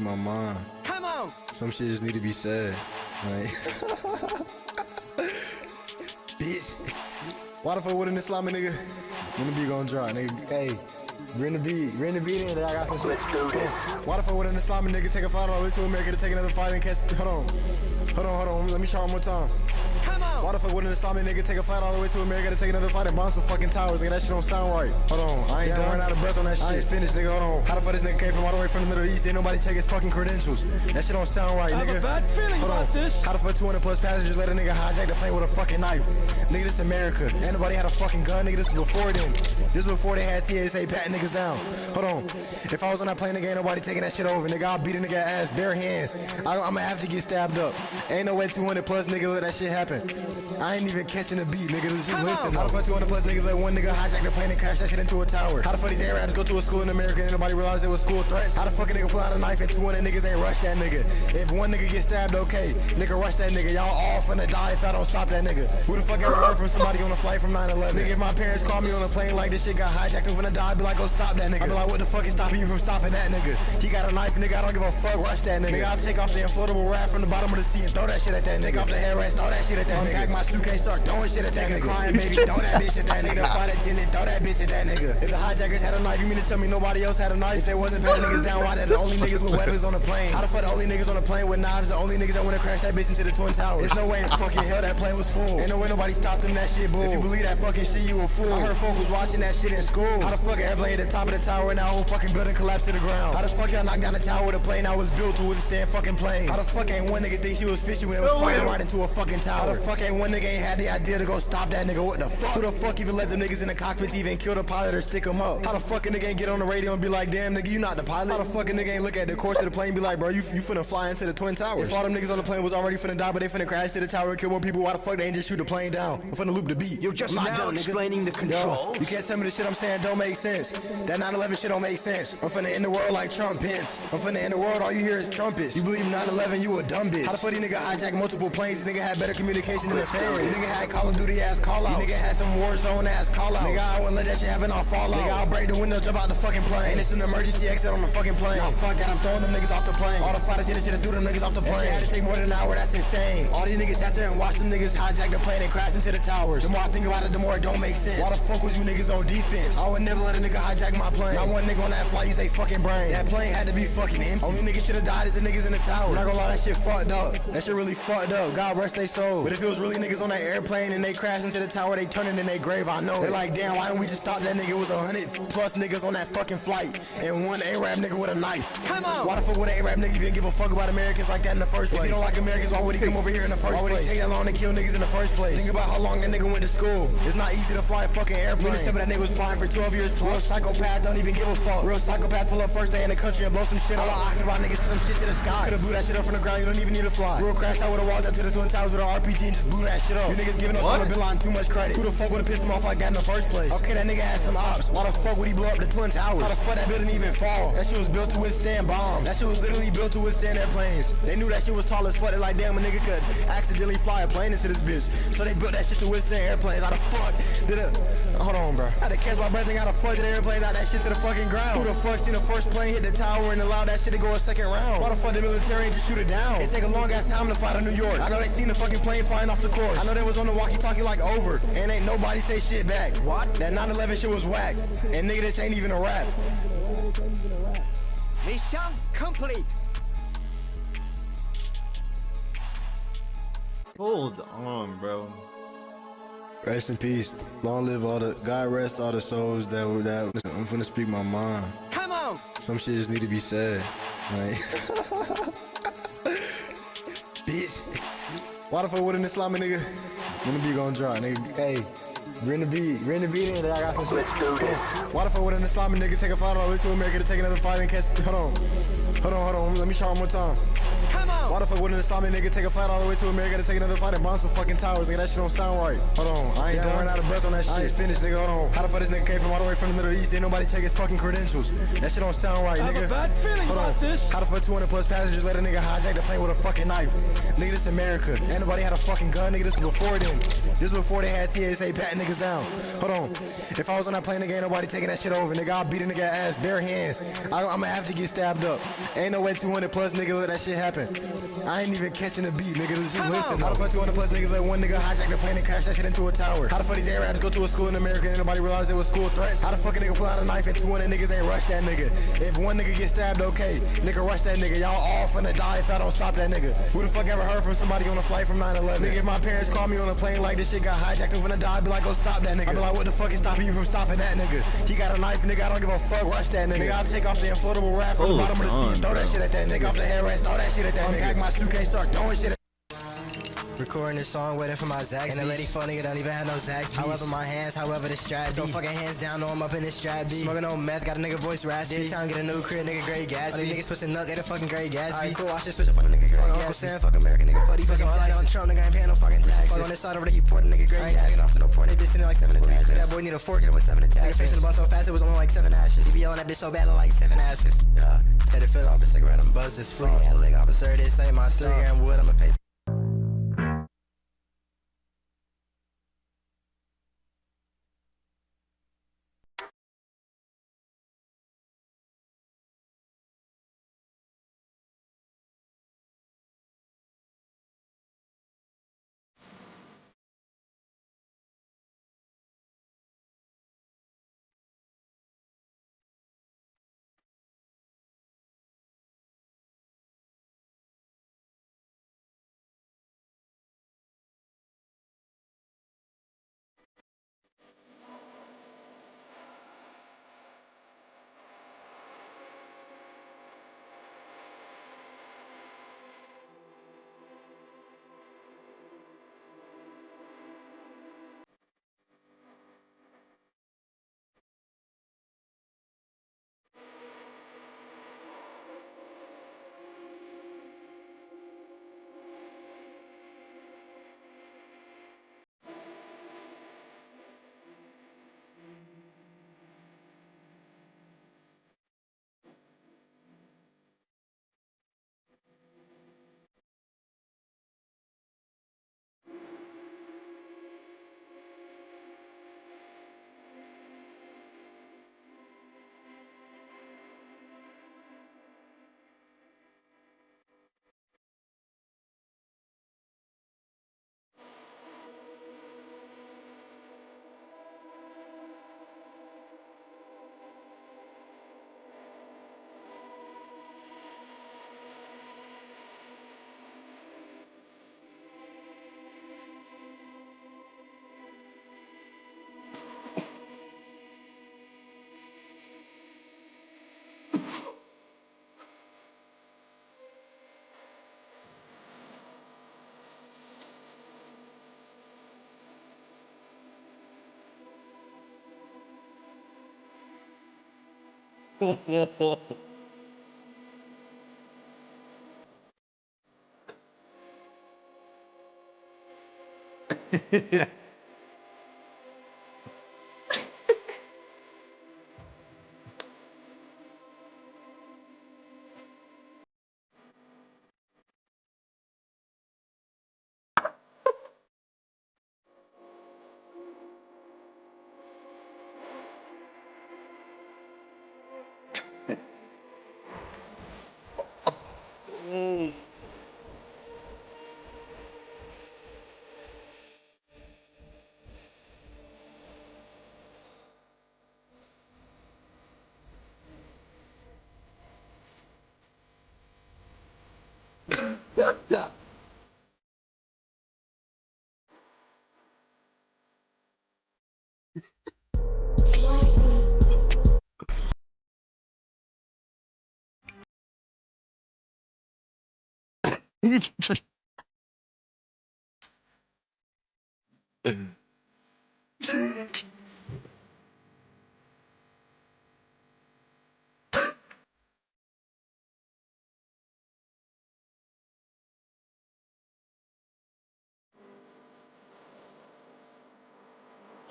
my mind. Come on! Some shit just need to be said. Like, bitch. Why the fuck wouldn't Islamic nigga? When the beat gon' drop, nigga? Hey, bring the beat in, and I got some shit. Let's do this. Why the fuck wouldn't Islamic nigga take a flight all the way to America to take another fight and catch? Hold on. Let me try one more time. Come on! Why the fuck wouldn't an Islamic nigga take a flight all the way to America to take another flight and bomb some fucking towers? Nigga, that shit don't sound right. Hold on, I ain't done. Out of breath on that shit. I ain't finished, nigga. Hold on. How the fuck this nigga came from all the way from the Middle East? Ain't nobody take his fucking credentials. That shit don't sound right, nigga. I have a bad feeling about this. How the fuck 200 plus passengers let a nigga hijack the plane with a fucking knife? Nigga, this America. Ain't nobody had a fucking gun, nigga. This was before them. This was before they had TSA patting niggas down. Hold on. If I was on that plane, nigga, ain't nobody taking that shit over. Nigga, I'll beat a nigga ass, bare hands. I'ma have to get stabbed up. Ain't no way 200 plus nigga let that shit happen. I ain't even catching the beat, nigga. Just listen. How the fuck 200 plus niggas let one nigga hijack the plane and crash that shit into a tower? How the fuck these Arabs go to a school in America and nobody realize there was school threats? How the fuck a nigga pull out a knife and 200 niggas ain't rush that nigga? If one nigga get stabbed, okay. Nigga, rush that nigga. Y'all all finna die if I don't stop that nigga. Who the fuck ever heard from somebody on a flight from 9/11? Nigga, if my parents call me on a plane like this shit got hijacked, I'm finna die, I'd be like, go stop that nigga. I be like, what the fuck is stopping you from stopping that nigga? He got a knife, nigga, I don't give a fuck, rush that nigga. Nigga, I'll take off the inflatable raft from the bottom of the sea and throw that shit at that nigga. Take off the headrest, throw that shit at that nigga. Unpack my suitcase, start throwing shit at that nigga. Crying, baby, throw that bitch at that nigga. Flight attendant, throw that bitch at that nigga. If the hijackers had a knife, you mean to tell me nobody else had a knife? If they wasn't patting niggas down, why they the only niggas with weapons on the plane? How the fuck the only niggas on the plane with knives, the only niggas that wanna crash that bitch into the Twin Towers? There's no way in fucking hell that plane was full. Ain't no way nobody stopped them, that shit bull. If you believe that fucking shit, you a fool. I heard folks was watching that shit in school. How the fuck an airplane at the top of the tower and that whole fucking building collapsed to the ground? How the fuck y'all knocked down the tower with a plane that was built to withstand fucking planes? How the fuck ain't one nigga think she was fishing when it was fighting right into a fucking tower? How the fuck ain't one nigga ain't had the idea to go stop that nigga? What the fuck? Who the fuck even let them niggas in the cockpit to even kill the pilot or stick him up? How the fuck a nigga ain't get on the radio and be like, damn nigga, you not the pilot? How the fuck a nigga ain't look at the course of the plane and be like, bro, you finna fly into the Twin Towers? If all them niggas on the plane was already finna die, but they finna crash to the tower and kill more people, why the fuck they ain't just shoot the plane down? I'm finna loop the beat. You're just I'm not now done, nigga. explaining the control. Yo, you can't tell me the shit I'm saying don't make sense. That 9/11 shit don't make sense. I'm finna end the world like Trump Pence. I'm finna end the world, all you hear is trumpets. You believe 9/11, you a dumb bitch. How the fuck these nigga hijack multiple planes? This nigga had better communication than the fans. This nigga had Call of Duty ass call outs. This nigga had some war zone ass call outs. Nigga, I wouldn't let that shit happen on Fallout. Nigga, I'll break the window, jump out the fucking plane. And it's an emergency exit on the fucking plane. Nah, fuck that, I'm throwing them niggas off the plane. All the flight attendants should have threw them niggas off the plane. That shit had to take more than an hour, that's insane. All these niggas sat there and watched them niggas hijack the plane and crash into the towers. The more I think about it, the more it don't make sense. Why the fuck was you niggas on defense? I would never let a nigga hijack my plane. Not one nigga on that flight use they fucking brain. That plane had to be fucking empty. Only niggas should have died is the niggas in the tower. I'm not gonna lie, that shit fucked up. That shit really fucked up. God rest they soul. But if it was really niggas on that airplane and they crashed into the tower, they turning in their grave, I know. They like, damn, why didn't we just stop that nigga? It was 100 plus niggas on that fucking flight and one Arab nigga with a knife. Come on! Why the fuck would an Arab nigga even give a fuck about Americans like that in the first place? If he don't like Americans, why would he come over here in the first place? Why would he take that long to kill niggas in the first place? Think about how long that nigga went to school. It's not easy to fly a fucking airplane. Tell me that nigga was flying for 12 years plus. Real psychopath don't even give a fuck. Real psychopath pull up first day in the country and blow some shit up. I could about niggas some shit to the sky. Could've blew that shit up from the ground, you don't even need to fly. Real crash, I would've walked up to the Twin Towers with an RPG and just blew that shit up. You niggas giving Osama bin Laden too much credit. Who the fuck would've pissed him off like that in the first place? Okay, that nigga had some ops. Why the fuck would he blow up the Twin Towers? How the fuck that building even fall? That shit was built to withstand bombs. That shit was literally built to withstand airplanes. They knew that shit was tall as fuck. They like, damn, a nigga could accidentally fly a plane into this bitch. So they built that shit to withstand airplanes. How the fuck did it? Hold on, bro. I had to catch my breath and got a fuck the airplane out that shit to the fucking ground. Who the fuck seen the first plane hit the tower and allowed that shit to go a second round? Why the fuck the military ain't just shoot it down? It take a long ass time to fly to New York. I know they seen the fucking plane flying off the course. I know they was on the walkie-talkie like over, and ain't nobody say shit back. What? That 9/11 shit was whack, and nigga, this ain't even a rap. Mission complete. Hold on, bro. Rest in peace. Long live all the God rest all the souls that were that. I'm finna speak my mind. Come on! Some shit just need to be said. Like, bitch. Why the fuck would an Islamic nigga? When the beat gon' drop, nigga? Hey, bring the beat in, and I got some shit. Let's do this. Why the fuck would an Islamic nigga take a flight all the way to America to take another fight and catch? Hold on. Let me try one more time. Come on! Why the fuck wouldn't a Islamic nigga take a flight all the way to America to take another flight and bomb some fucking towers? Nigga, that shit don't sound right. Hold on, I ain't done. Run out of breath on that shit. I ain't finished, nigga. Hold on. How the fuck this nigga came from all the way from the Middle East? Ain't nobody take his fucking credentials. That shit don't sound right, I nigga. have a bad feeling Hold on. about this. How the fuck 200 plus passengers let a nigga hijack the plane with a fucking knife? Nigga, this America. Ain't nobody had a fucking gun, nigga. This was before then. This was before they had TSA patting niggas down. Hold on. If I was on that plane, nigga, ain't nobody taking that shit over. Nigga, I'll beat a nigga ass, bare hands. I'ma have to get stabbed up. Ain't no way 200 plus niggas let that shit happen. I ain't even catching the beat, nigga. Just listen. How the fuck 200 plus niggas let one nigga hijack the plane and crash that shit into a tower? How the fuck these Arabs go to a school in America and nobody realize there was school threats? How the fuck a nigga pull out a knife and 200 niggas ain't rush that nigga? If one nigga get stabbed, okay. Nigga, rush that nigga. Y'all all finna die if I don't stop that nigga. Who the fuck ever heard from somebody on a flight from 9/11? Nigga, if my parents call me on a plane like this shit got hijacked, I'm finna die. I be like, go stop that nigga. I be like, what the fuck is stopping you from stopping that nigga? He got a knife, nigga. I don't give a fuck. Rush that nigga. I'll take off the inflatable raft from the bottom of the seat and throw that shit at that nigga. Off the headrest, throw that shit at that nigga. Pack my suitcase, start throwing shit at recording this song, waiting for my Zax. And the lady phone nigga don't even have no Zax. However my hands, however the strap. Don't fucking hands down, know I'm up in this strap. Smoking on meth, got a nigga voice raspy. This town get a new crib, nigga great gas. These niggas switching up, they the fucking great gas. Alright, cool, watch this switch up on a nigga great gas. Uncle Sam, fuck American nigga, fuck these fucking taxes. On Trump, nigga ain't paying no fucking taxes. Fuck on this side over there, he poured a nigga great gas. I ain't taking off to no port, they bitch sitting like 7 attachments. That boy need a fork, it was 7 attachments. Facing the bus so fast, it was only like 7 ashes. He be yelling that bitch so bad, like 7 asses. Take the fill off the cigarette, I'm buzzed as fuck. Had a leg officer, this ain't my cigarette wood, I'ma face.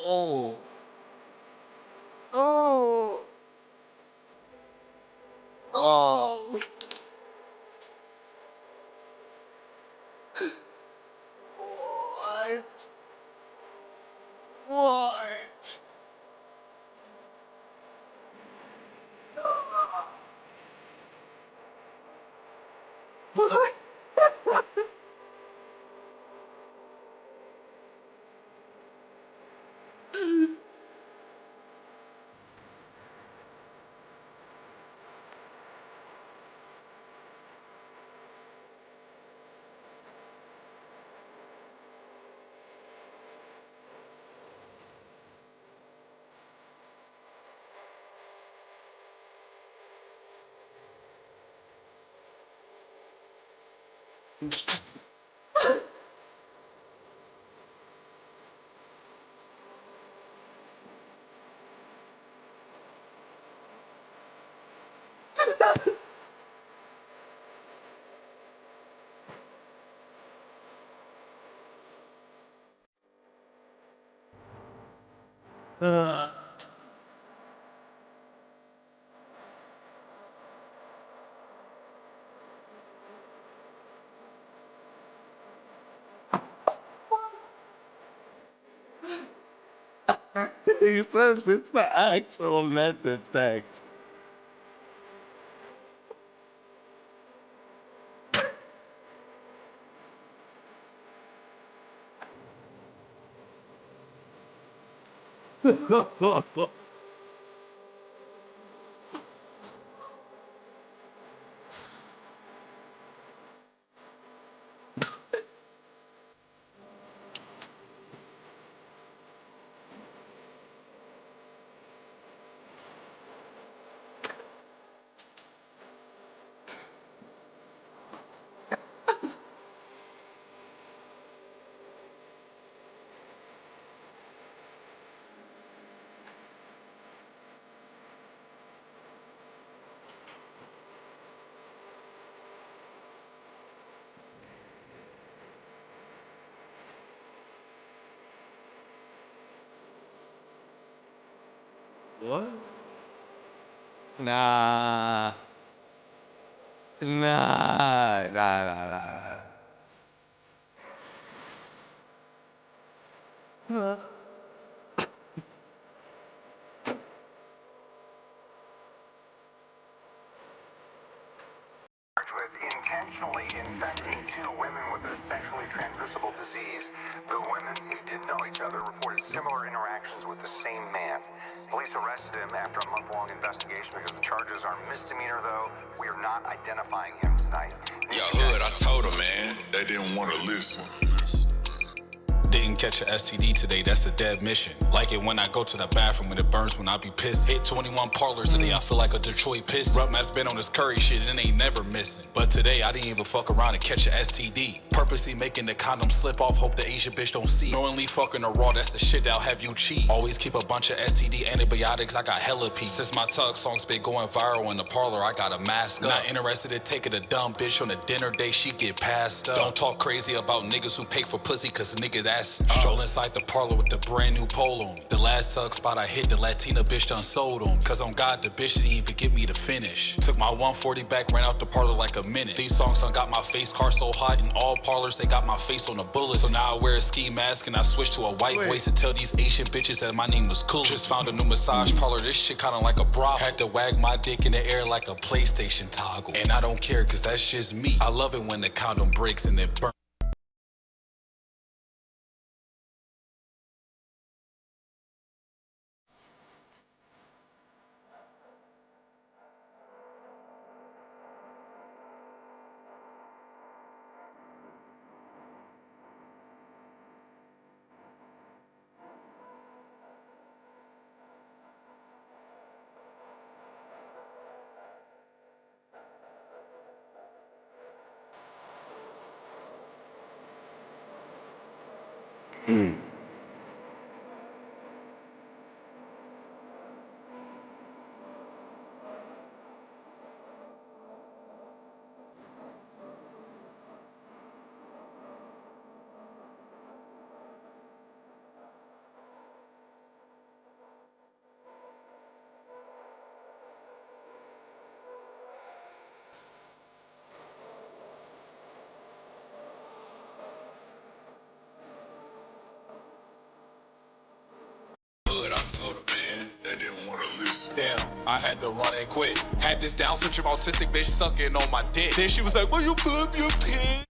Oh. Oh. Oh. What? What? What? He says it's the actual method text. What? Nah. Nah. With intentionally infecting two women with a sexually transmissible disease. The women, who did know each other, reported similar interactions with the same man. Police arrested him after a month-long investigation because the charges are misdemeanor, though. We are not identifying him tonight. Yo, Hood, I told him, man. They didn't want to listen. Didn't catch a STD today, that's a dead mission. Like it when I go to the bathroom and it burns when I be pissed. Hit 21 parlors today, I feel like a Detroit Pistons. Rub man's been on his curry shit and ain't never missing. But today I didn't even fuck around and catch a STD. Purposely making the condom slip off, hope the Asian bitch don't see. Knowingly fucking her raw, that's the shit that'll have you cheat. Always keep a bunch of STD antibiotics, I got hella peace. Since my Tug song's been going viral in the parlor, I got a mask up. Not interested in taking a dumb bitch on a dinner date, she get passed up. Don't talk crazy about niggas who pay for pussy, cause niggas ass stroll inside the parlor with the brand new pole on. The last Tug spot I hit, the Latina bitch done sold on. Cause on God, the bitch didn't even give me the finish. Took my 140 back, ran out the parlor like a minute. These songs done got my face car so hot, in all parlors they got my face on a bullet. So now I wear a ski mask and I switch to a white voice to tell these Asian bitches that my name was cool. Just found a new massage parlor, this shit kinda like a brothel. Had to wag my dick in the air like a PlayStation toggle. And I don't care cause that's just me. I love it when the condom breaks and it burns. Damn, I had to run and quit. Had this Down syndrome autistic bitch sucking on my dick. Then she was like, will you pull up your pin?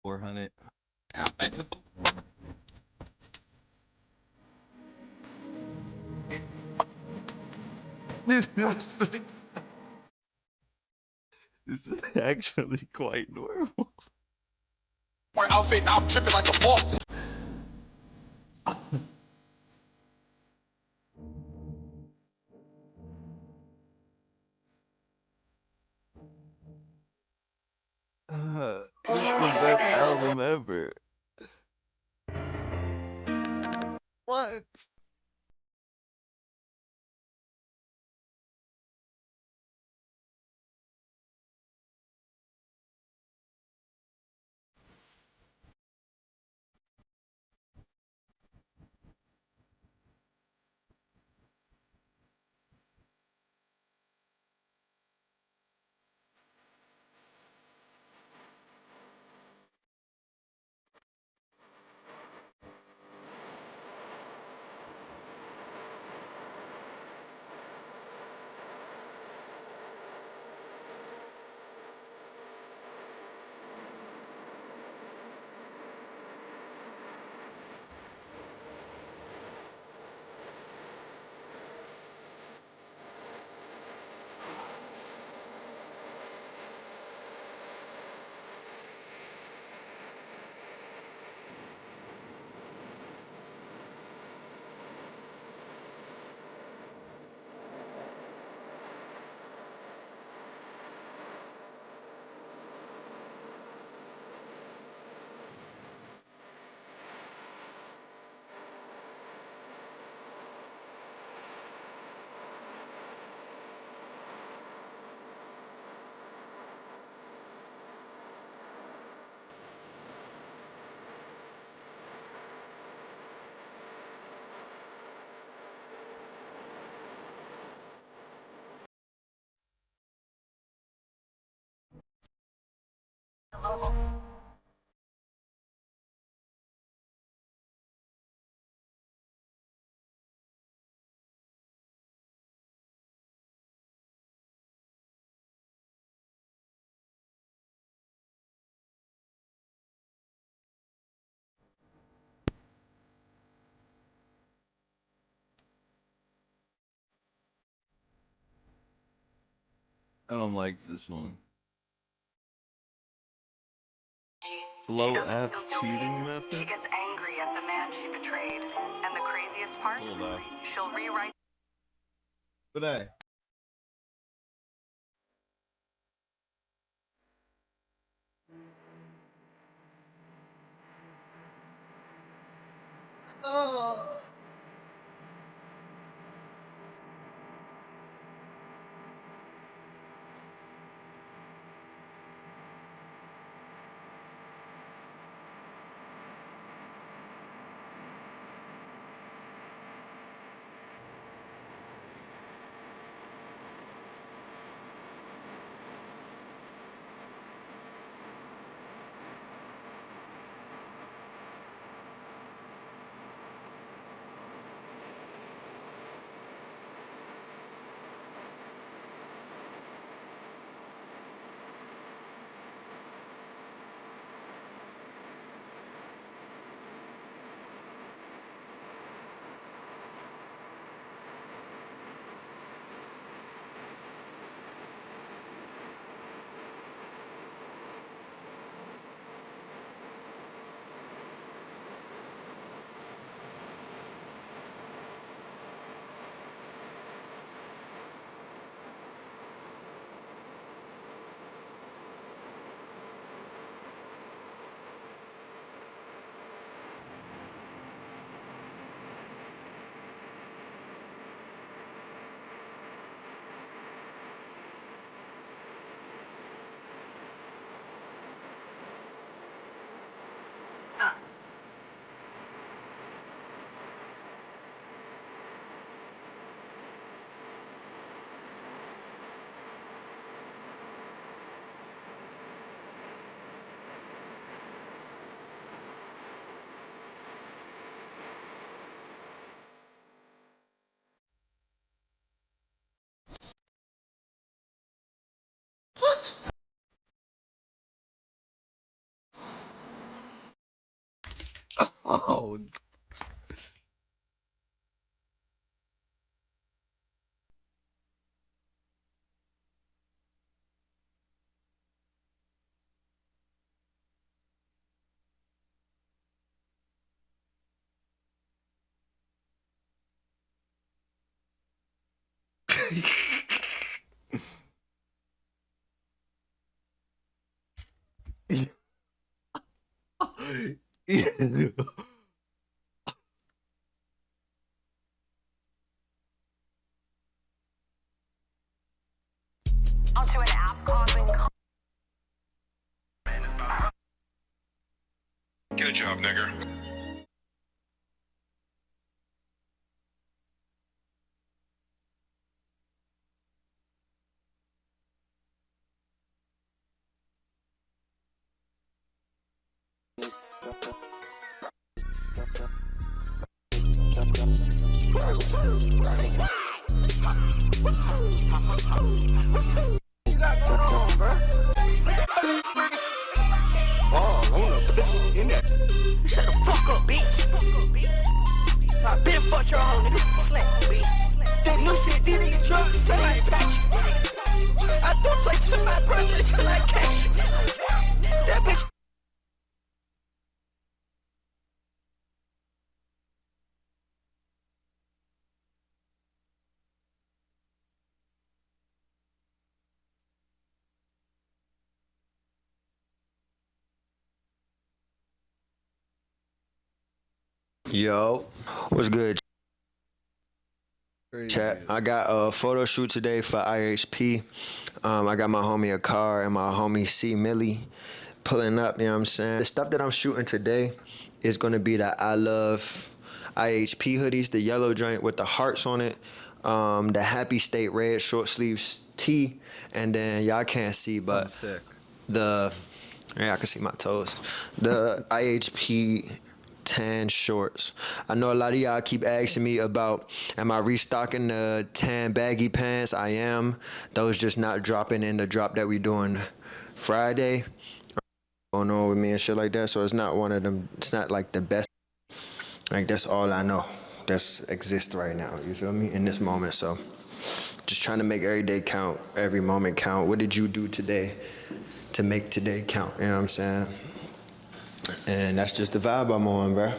$400. This is actually quite normal. Outfit, now I'm tripping like a faucet. This is the best I don't like this one. Flow app cheating method? She gets angry at the man she betrayed. And the craziest part, she'll rewrite. But hey. Oh. What? Oh. Yeah. Onto an app causing. Good job, nigger. Shut the fuck up, bitch. I been fucked your hoe, nigga. Slack, bitch. That new shit did in your truck, so like patch. I threw plates to my brother, so like catch. That bitch. Yo, what's good, Crazy. chat? I got a photo shoot today for IHP. I got my homie a car and my homie C Millie pulling up, you know what I'm saying? The stuff that I'm shooting today is gonna be the I Love IHP hoodies, the yellow joint with the hearts on it, the Happy State red short sleeves tee, and then y'all can't see, I'm but sick. the Yeah, I can see my toes. The IHP tan shorts. I know a lot of y'all keep asking me about, am I restocking the tan baggy pants? I am. Those just not dropping in the drop that we doing Friday. Going on with me and shit like that. So it's not one of them. It's not like the best. Like that's all I know. That's exists right now. You feel me? In this moment. So just trying to make every day count, every moment count. What did you do today to make today count? You know what I'm saying? And that's just the vibe I'm on, bro.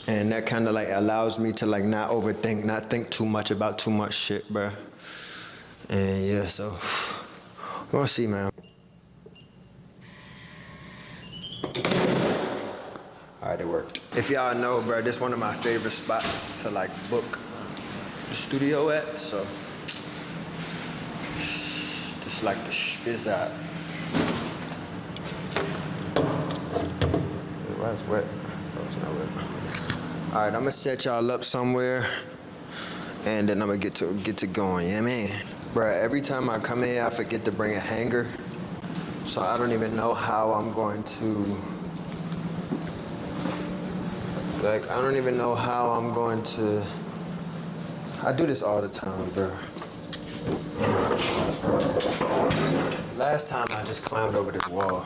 And that kind of like allows me to like not overthink, not think too much about too much shit, bro. And yeah, so we're gonna see, man. All right, it worked. If y'all know, bro, this is one of my favorite spots to like book the studio at. So just like the spiz out. Why it's wet? Oh, it's not wet. All right, I'm gonna set y'all up somewhere, and then I'm gonna get to going. Yeah, man. Bruh, every time I come in here, I forget to bring a hanger, so I don't even know how I'm going to. Like, I don't even know how I'm going to. I do this all the time, bro. Last time I just climbed over this wall.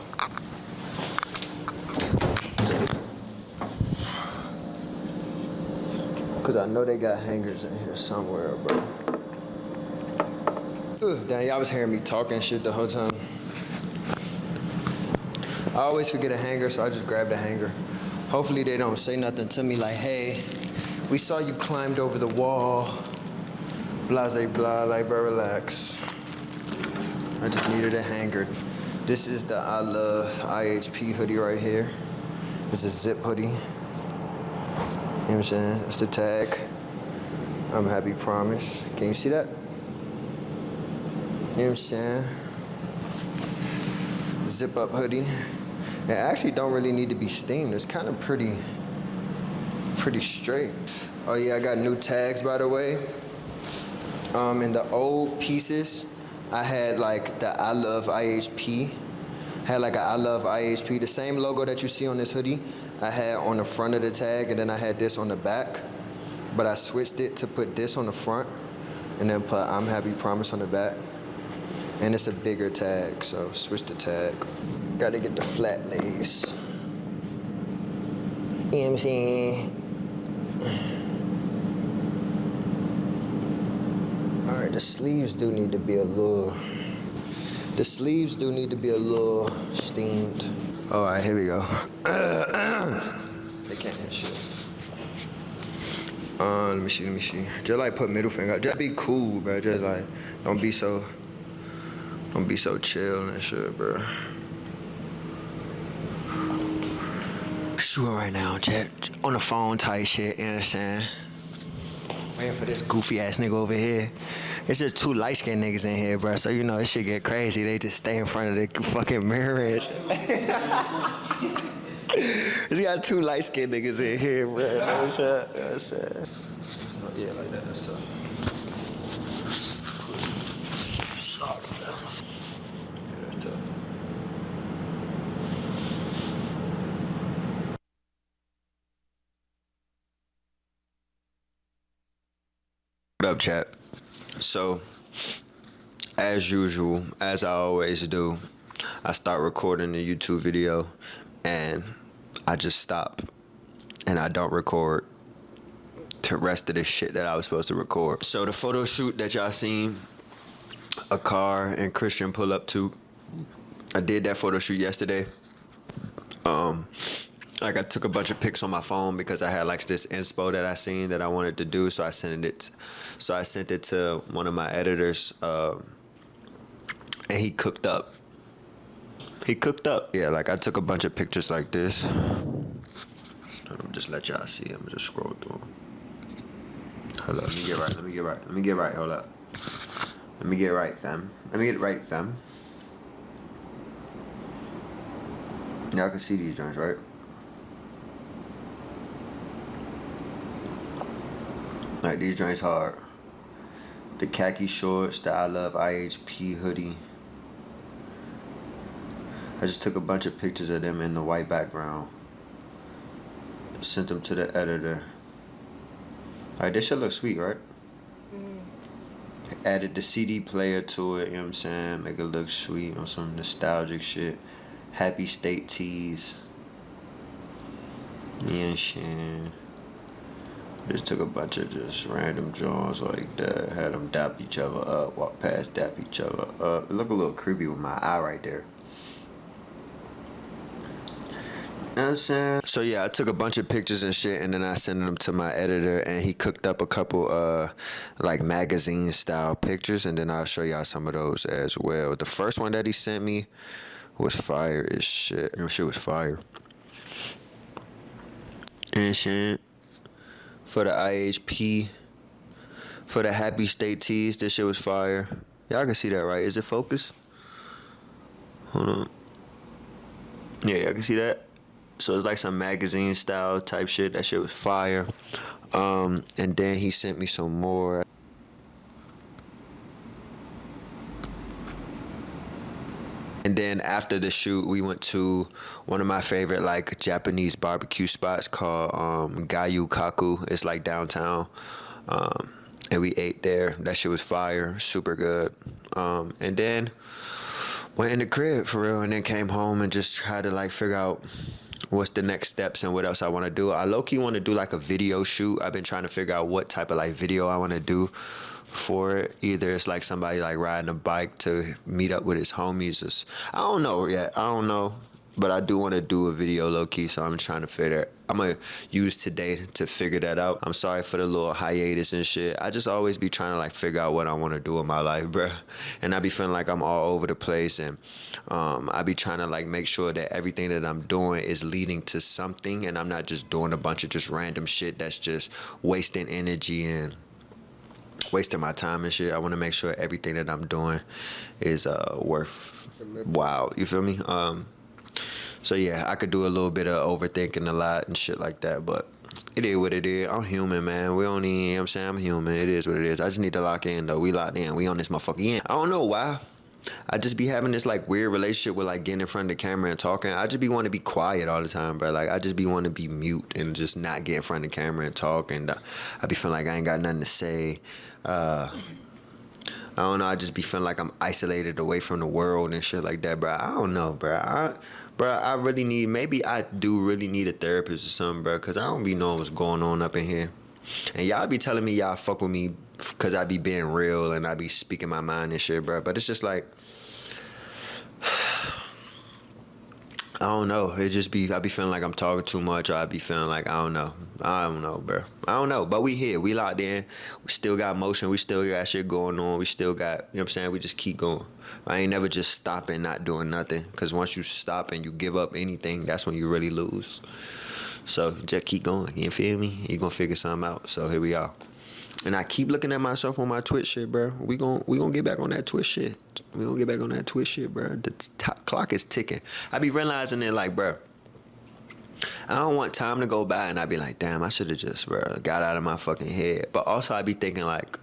Cause I know they got hangers in here somewhere, bro. Ugh, damn, y'all was hearing me talking shit the whole time. I always forget a hanger, so I just grabbed a hanger. Hopefully they don't say nothing to me like, hey, we saw you climbed over the wall. Blase blah, like, bro, relax. I just needed a hanger. This is the I Love IHP hoodie right here. It's a zip hoodie. You know what I'm saying? That's the tag. I'm happy, promise. Can you see that? You know what I'm saying? Zip up hoodie. It actually don't really need to be steamed. It's kind of pretty straight. Oh yeah, I got new tags, by the way. In the old pieces, I had like the I Love IHP. Had like a I Love IHP, the same logo that you see on this hoodie, I had on the front of the tag, and then I had this on the back. But I switched it to put this on the front, and then put I'm Happy Promise on the back. And it's a bigger tag, so switch the tag. Gotta get the flat lace. You know what I'm saying? All right, the sleeves do need to be a little steamed. All right, here we go. They can't hit shit. Let me see. Just like put middle finger. Just be cool, bro. Just like, don't be so chill and shit, bro. Shooting right now, just on the phone type shit, you know what I'm saying? Waiting for this goofy ass nigga over here. It's just two light skinned niggas in here, bro. So you know this shit get crazy. They just stay in front of the fucking mirror and shit. We got two light skinned niggas in here, bro. You know what I'm saying? So, yeah, like that. That's tough. Socks down. Yeah, that's tough. What up, chat? So, as usual, as I always do, I start recording the YouTube video and I just stop and I don't record the rest of the shit that I was supposed to record. So the photo shoot that y'all seen a car and Christian pull up to, I did that photo shoot yesterday. Like I took a bunch of pics on my phone because I had like this inspo that I seen that I wanted to do, so I sent it to one of my editors, and he cooked up. Yeah, like I took a bunch of pictures like this. Let me just let y'all see. I'm gonna just scroll through them. Hold up, let me get right, hold up. Let me get right, fam. Y'all can see these joints, right? Like these joints hard. The khaki shorts, the I Love IHP hoodie. I just took a bunch of pictures of them in the white background. Sent them to the editor. Alright, this shit look sweet, right? Added the CD player to it, you know what I'm saying? Make it look sweet on some nostalgic shit. Happy State tees. Me and Shan. Just took a bunch of just random jaws like that. Had them dap each other up, walk past, dap each other up. It look a little creepy with my eye right there. You know what I'm saying? So yeah, I took a bunch of pictures and shit, and then I sent them to my editor, and he cooked up a couple like magazine style pictures, and then I'll show y'all some of those as well. The first one that he sent me was fire as shit. That shit was fire. And shit. For the IHP, for the Happy State tees, this shit was fire. Y'all can see that, right? Is it focused? Hold on. Yeah, y'all can see that. So it's like some magazine style type shit. That shit was fire. And then he sent me some more. And then after the shoot, we went to one of my favorite like Japanese barbecue spots called Gayu Kaku. It's like downtown. And we ate there. That shit was fire. Super good. And then went in the crib for real, and then came home and just tried to like figure out what's the next steps and what else I want to do. I low-key want to do like a video shoot. I've been trying to figure out what type of like video I want to do for it. Either it's like somebody like riding a bike to meet up with his homies. I don't know yet. I don't know. But I do want to do a video low-key, so I'm trying to figure it. I'm going to use today to figure that out. I'm sorry for the little hiatus and shit. I just always be trying to like figure out what I want to do in my life, bruh. And I be feeling like I'm all over the place, and I be trying to like make sure that everything that I'm doing is leading to something, and I'm not just doing a bunch of just random shit that's just wasting energy and wasting my time and shit. I want to make sure everything that I'm doing is worthwhile. You feel me? So yeah, I could do a little bit of overthinking a lot and shit like that, but it is what it is. I'm human, man. We don't need, you know what I'm saying? I'm human. It is what it is. I just need to lock in, though. We locked in. We on this motherfucker in. I don't know why. I just be having this like weird relationship with like getting in front of the camera and talking. I just be wanting to be quiet all the time, bro. Like I just be wanting to be mute and just not get in front of the camera and talk. And I be feeling like I ain't got nothing to say. I don't know. I just be feeling like I'm isolated away from the world and shit like that, bro. I don't know, bro. I really need, maybe I do really need a therapist or something, bro, because I don't be knowing what's going on up in here. And y'all be telling me y'all fuck with me because I be being real and I be speaking my mind and shit, bro. But it's just like, I don't know. It just be, I be feeling like I'm talking too much, or I be feeling like, I don't know, bro. I don't know. But we here. We locked in. We still got motion. We still got shit going on. We still got, you know what I'm saying? We just keep going. I ain't never just stopping, not doing nothing. Because once you stop and you give up anything, that's when you really lose. So just keep going. You feel me? You gonna figure something out. So here we are. And I keep looking at myself on my Twitch shit, bro. We gonna get back on that Twitch shit. We gonna get back on that Twitch shit, bro. The clock is ticking. I be realizing it like, bro, I don't want time to go by and I be like, damn, I should have just, bro, got out of my fucking head. But also I be thinking like,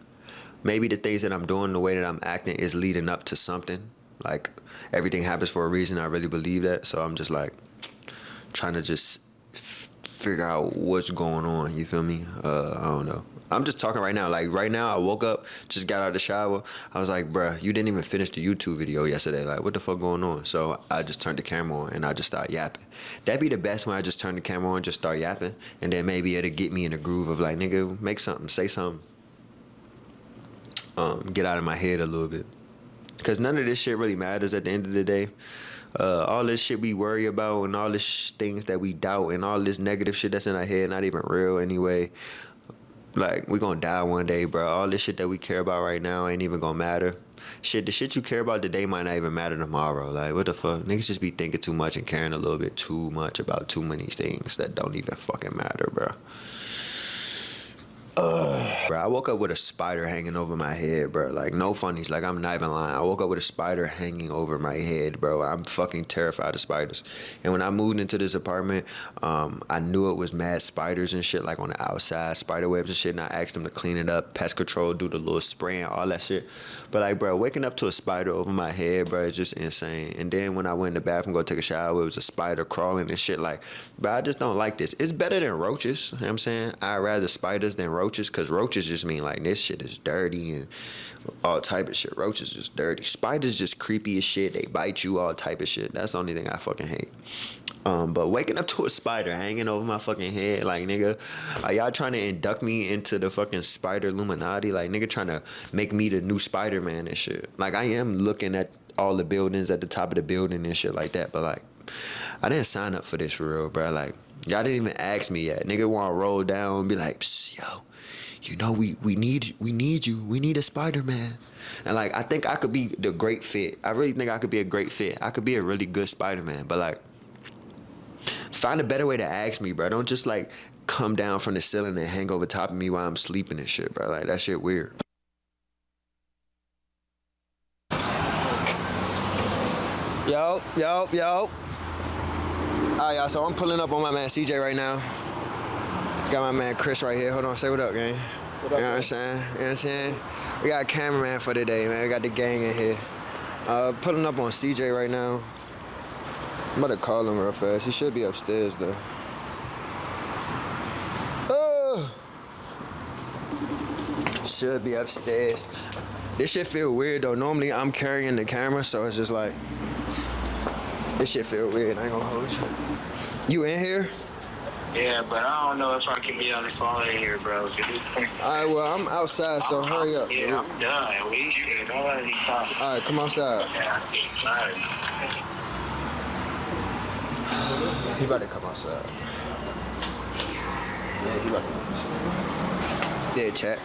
maybe the things that I'm doing, the way that I'm acting is leading up to something. Like everything happens for a reason. I really believe that. So I'm just like trying to just figure out what's going on. You feel me? I don't know. I'm just talking right now. Like right now, I woke up, just got out of the shower. I was like, bruh, you didn't even finish the YouTube video yesterday. Like, what the fuck going on? So I just turned the camera on and I just start yapping. That'd be the best when I just turn the camera on and just start yapping. And then maybe it'll get me in the groove of like, nigga, make something, say something. Get out of my head a little bit. Because none of this shit really matters at the end of the day. All this shit we worry about and all this things that we doubt and all this negative shit that's in our head, not even real anyway. Like, we gonna die one day, bro. All this shit that we care about right now ain't even gonna matter. Shit, the shit you care about today might not even matter tomorrow. Like, what the fuck? Niggas just be thinking too much and caring a little bit too much about too many things that don't even fucking matter, bro. Bro, I woke up with a spider hanging over my head, bro. Like, no funnies. Like, I'm not even lying. I woke up with a spider hanging over my head, bro. I'm fucking terrified of spiders. And when I moved into this apartment, I knew it was mad spiders and shit, like on the outside, spider webs and shit. And I asked them to clean it up, pest control, do the little spraying, all that shit. But, like, bro, waking up to a spider over my head, bro, is just insane. And then when I went in the bathroom, go take a shower, it was a spider crawling and shit. Like, bro, I just don't like this. It's better than roaches, you know what I'm saying? I'd rather spiders than roaches, because roaches just mean, like, this shit is dirty and all type of shit. Roaches just dirty. Spiders just creepy as shit. They bite you, all type of shit. That's the only thing I fucking hate. But waking up to a spider hanging over my fucking head, like, nigga, are y'all trying to induct me into the fucking spider Illuminati? Like, nigga trying to make me the new Spider-Man and shit. Like, I am looking at all the buildings at the top of the building and shit like that, but, like, I didn't sign up for this for real, bro. Like, y'all didn't even ask me yet. Nigga want to roll down and be like, psst, yo, you know, we need you. We need a Spider-Man. And, like, I think I could be the great fit. I really think I could be a great fit. I could be a really good Spider-Man, but, like, find a better way to ask me, bro. Don't just, like, come down from the ceiling and hang over top of me while I'm sleeping and shit, bro. Like, that shit weird. Yo. All right, y'all, so I'm pulling up on my man CJ right now. Got my man Chris right here. Hold on, say what up, gang. What up, you know what I'm saying? You know what I'm saying? We got a cameraman for today, man. We got the gang in here. Pulling up on CJ right now. I'm about to call him real fast. He should be upstairs, though. Should be upstairs. This shit feel weird, though. Normally, I'm carrying the camera, so it's just like... This shit feel weird. I ain't gonna hold you. You in here? Yeah, but I don't know if I can be on the phone in here, bro. All right, well, I'm outside, so hurry up. Yeah, I'm done. We should already talk. All right, come outside. Yeah, all right. He about to come outside. Yeah, he about to come outside. Yeah, chat.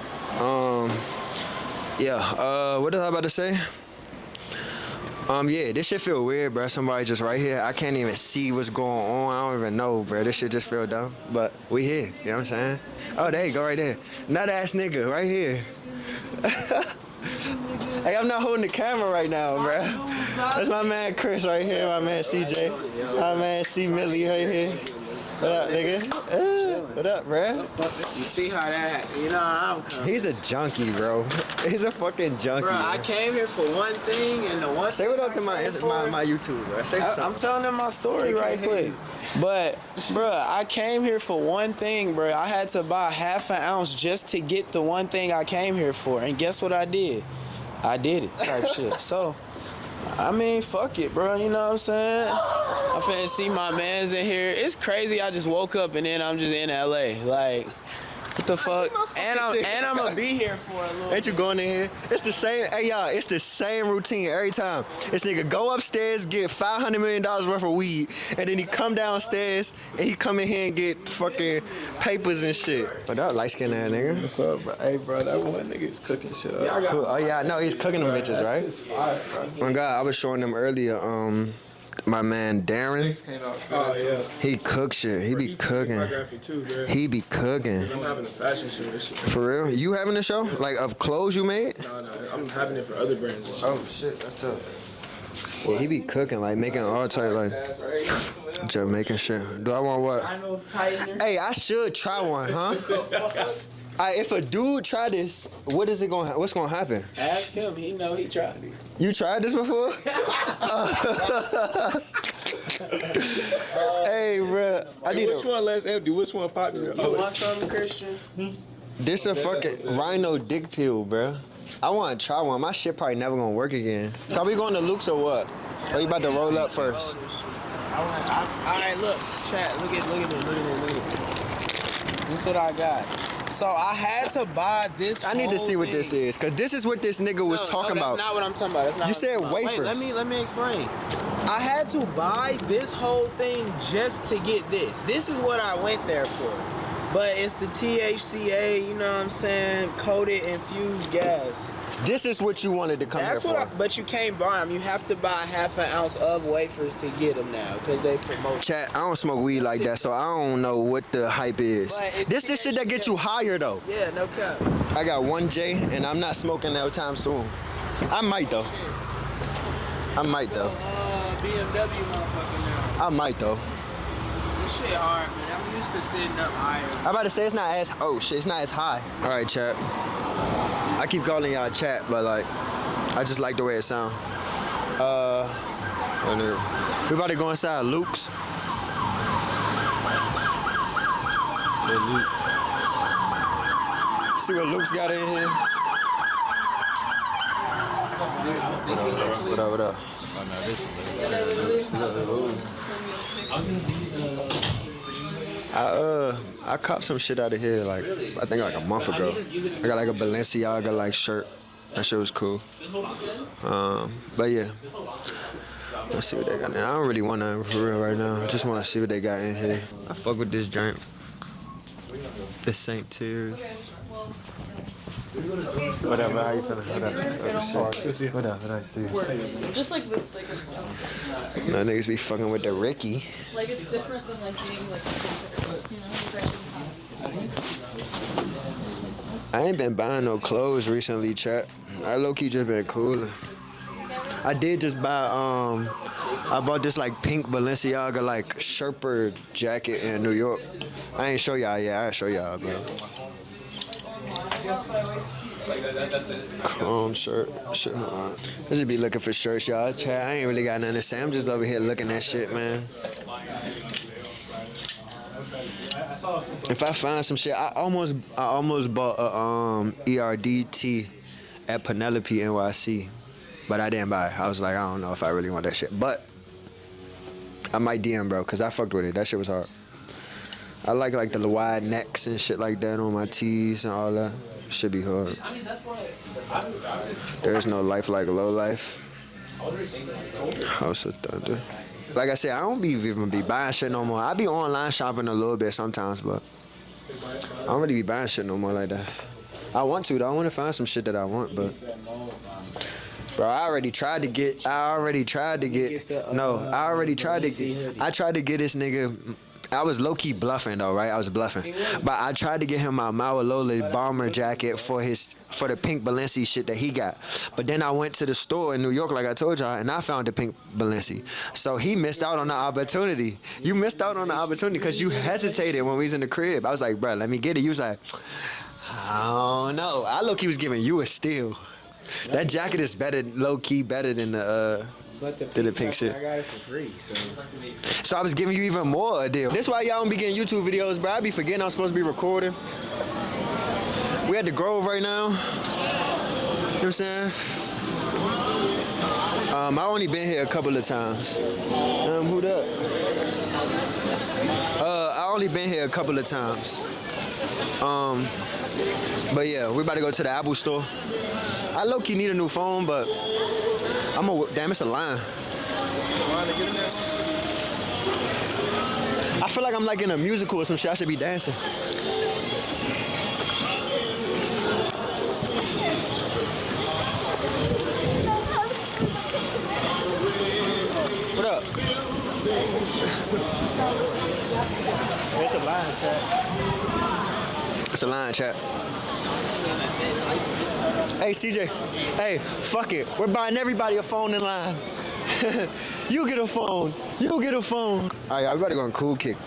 What was I about to say? Yeah, this shit feel weird, bro. Somebody just right here. I can't even see what's going on. I don't even know, bro. This shit just feel dumb. But we here. You know what I'm saying? Oh, there you go, right there. Nut ass nigga, right here. Hey, I'm not holding the camera right now, bro. That's my man Chris right here. My man CJ. My man C Millie right here. What up, nigga? What up, bro? You see how that, you know how I'm coming. He's a junkie, bro. He's a fucking junkie. Bro, I came here for one thing, and the one Say what up to my YouTube, bro. Say something. I'm telling them my story right quick. But, bro, I came here for one thing, bro. I had to buy half an ounce just to get the one thing I came here for. And guess what I did? I did it, type shit. So, I mean, fuck it, bro. You know what I'm saying? I'm finna see my mans in here. It's crazy. I just woke up and then I'm just in LA. Like, what the fuck? And I'm gonna be here for a little. Ain't you going in here? It's the same. Hey y'all, it's the same routine every time. This nigga go upstairs, get $500 million worth of weed, and then he come downstairs and he come in here and get fucking papers and shit. But that light skinned ass nigga. What's up, bro? Hey, bro, that one nigga is cooking shit up. Cool. Oh yeah, I know he's cooking them bitches, right? My God, I was showing them earlier. My man Darren, Oh yeah. he cooks shit. He be cooking. He be cooking. I'm having a fashion show this shit. For real? You having a show? Like of clothes you made? No, I'm having it for other brands and shit. Oh shit, that's tough. Yeah, he be cooking, like making all type like Jamaican shit. Do I want what? I know tightener. Hey, I should try one, huh? If a dude try this, what's gonna happen? Ask him. He know he tried it. You tried this before? Hey, bro. Which one less empty? Which one popular? You want something, Christian? This a fucking rhino dick pill, bro. I want to try one. My shit probably never gonna work again. So we going to Luke's or what? Or you about to roll up first? All right, look, chat. Look at this. This what I got. So I had to buy this. I need to see what this is, cause this is what this nigga was talking about. That's not what I'm talking about. That's not. You said wafers. Wait, let me explain. I had to buy this whole thing just to get this. This is what I went there for. But it's the THCA, you know what I'm saying, coated infused gas. This is what you wanted to come That's here what. for. But you can't buy them. You have to buy half an ounce of wafers to get them now, because they promote. Chat, I don't smoke weed like that, so I don't know what the hype is. But it's This shit that gets you higher though. Yeah, no cap. I got 1J and I'm not smoking no time soon. I might though. BMW motherfucker now. I might though. This shit hard, man. I'm used to sitting up higher. I'm about to say it's not as it's not as high. All right, chat. I keep calling y'all chat, but like, I just like the way it sound. We about to go inside Luke's. See what Luke's got in here. What up, what up? I copped some shit out of here like I think like a month ago. I got like a Balenciaga like shirt. That shit was cool. But yeah. Let's see what they got in. I don't really want nothing for real right now. I just want to see what they got in here. I fuck with this drink. The St. Tears. Whatever, how you feeling? Whatever, I see. Just like with No niggas be fucking with the Ricky. like it's different than like being like I ain't been buying no clothes recently, chat. I low-key just been cooling. I did just buy, I bought this like pink Balenciaga like Sherpa jacket in New York. I ain't show y'all yet, I'll show y'all, bro. Chrome shirt. I just be looking for shirts, y'all. I ain't really got nothing to say. I'm just over here looking at shit, man. If I find some shit, I almost bought a ERDT at Penelope NYC, but I didn't buy it. I was like, I don't know if I really want that shit, but I might DM, bro, cause I fucked with it. That shit was hard. I like the wide necks and shit like that on my tees and all that. Should be hard. There's no life like low life. House of Thunder. Like I said, I don't even be buying shit no more. I be online shopping a little bit sometimes, but I don't really be buying shit no more like that. I want to though. I want to find some shit that I want, but bro, I tried to get this nigga. I was low-key bluffing though, right? I was bluffing. But I tried to get him my Mawalola bomber jacket for the pink Balenci shit that he got. But then I went to the store in New York, like I told y'all, and I found the pink Balenci. So he missed out on the opportunity. You missed out on the opportunity because you hesitated when we was in the crib. I was like, bro, let me get it. You was like, I don't know. I low-key was giving you a steal. That jacket is better, low-key better than the pink shit. I got it for free, so I was giving you even more a deal. This why y'all don't be getting YouTube videos, bro. I be forgetting I'm supposed to be recording. We at the Grove right now. You know what I'm saying? I only been here a couple of times. Who that? I only been here a couple of times. But yeah, we about to go to the Apple store. I low-key need a new phone, but damn, it's a line. I feel like I'm like in a musical or some shit. I should be dancing. What up? It's a line, chat. It's a line, chat. Hey, CJ. Hey, fuck it. We're buying everybody a phone in line. You get a phone. You get a phone. All right, we about to go on Cool Kick.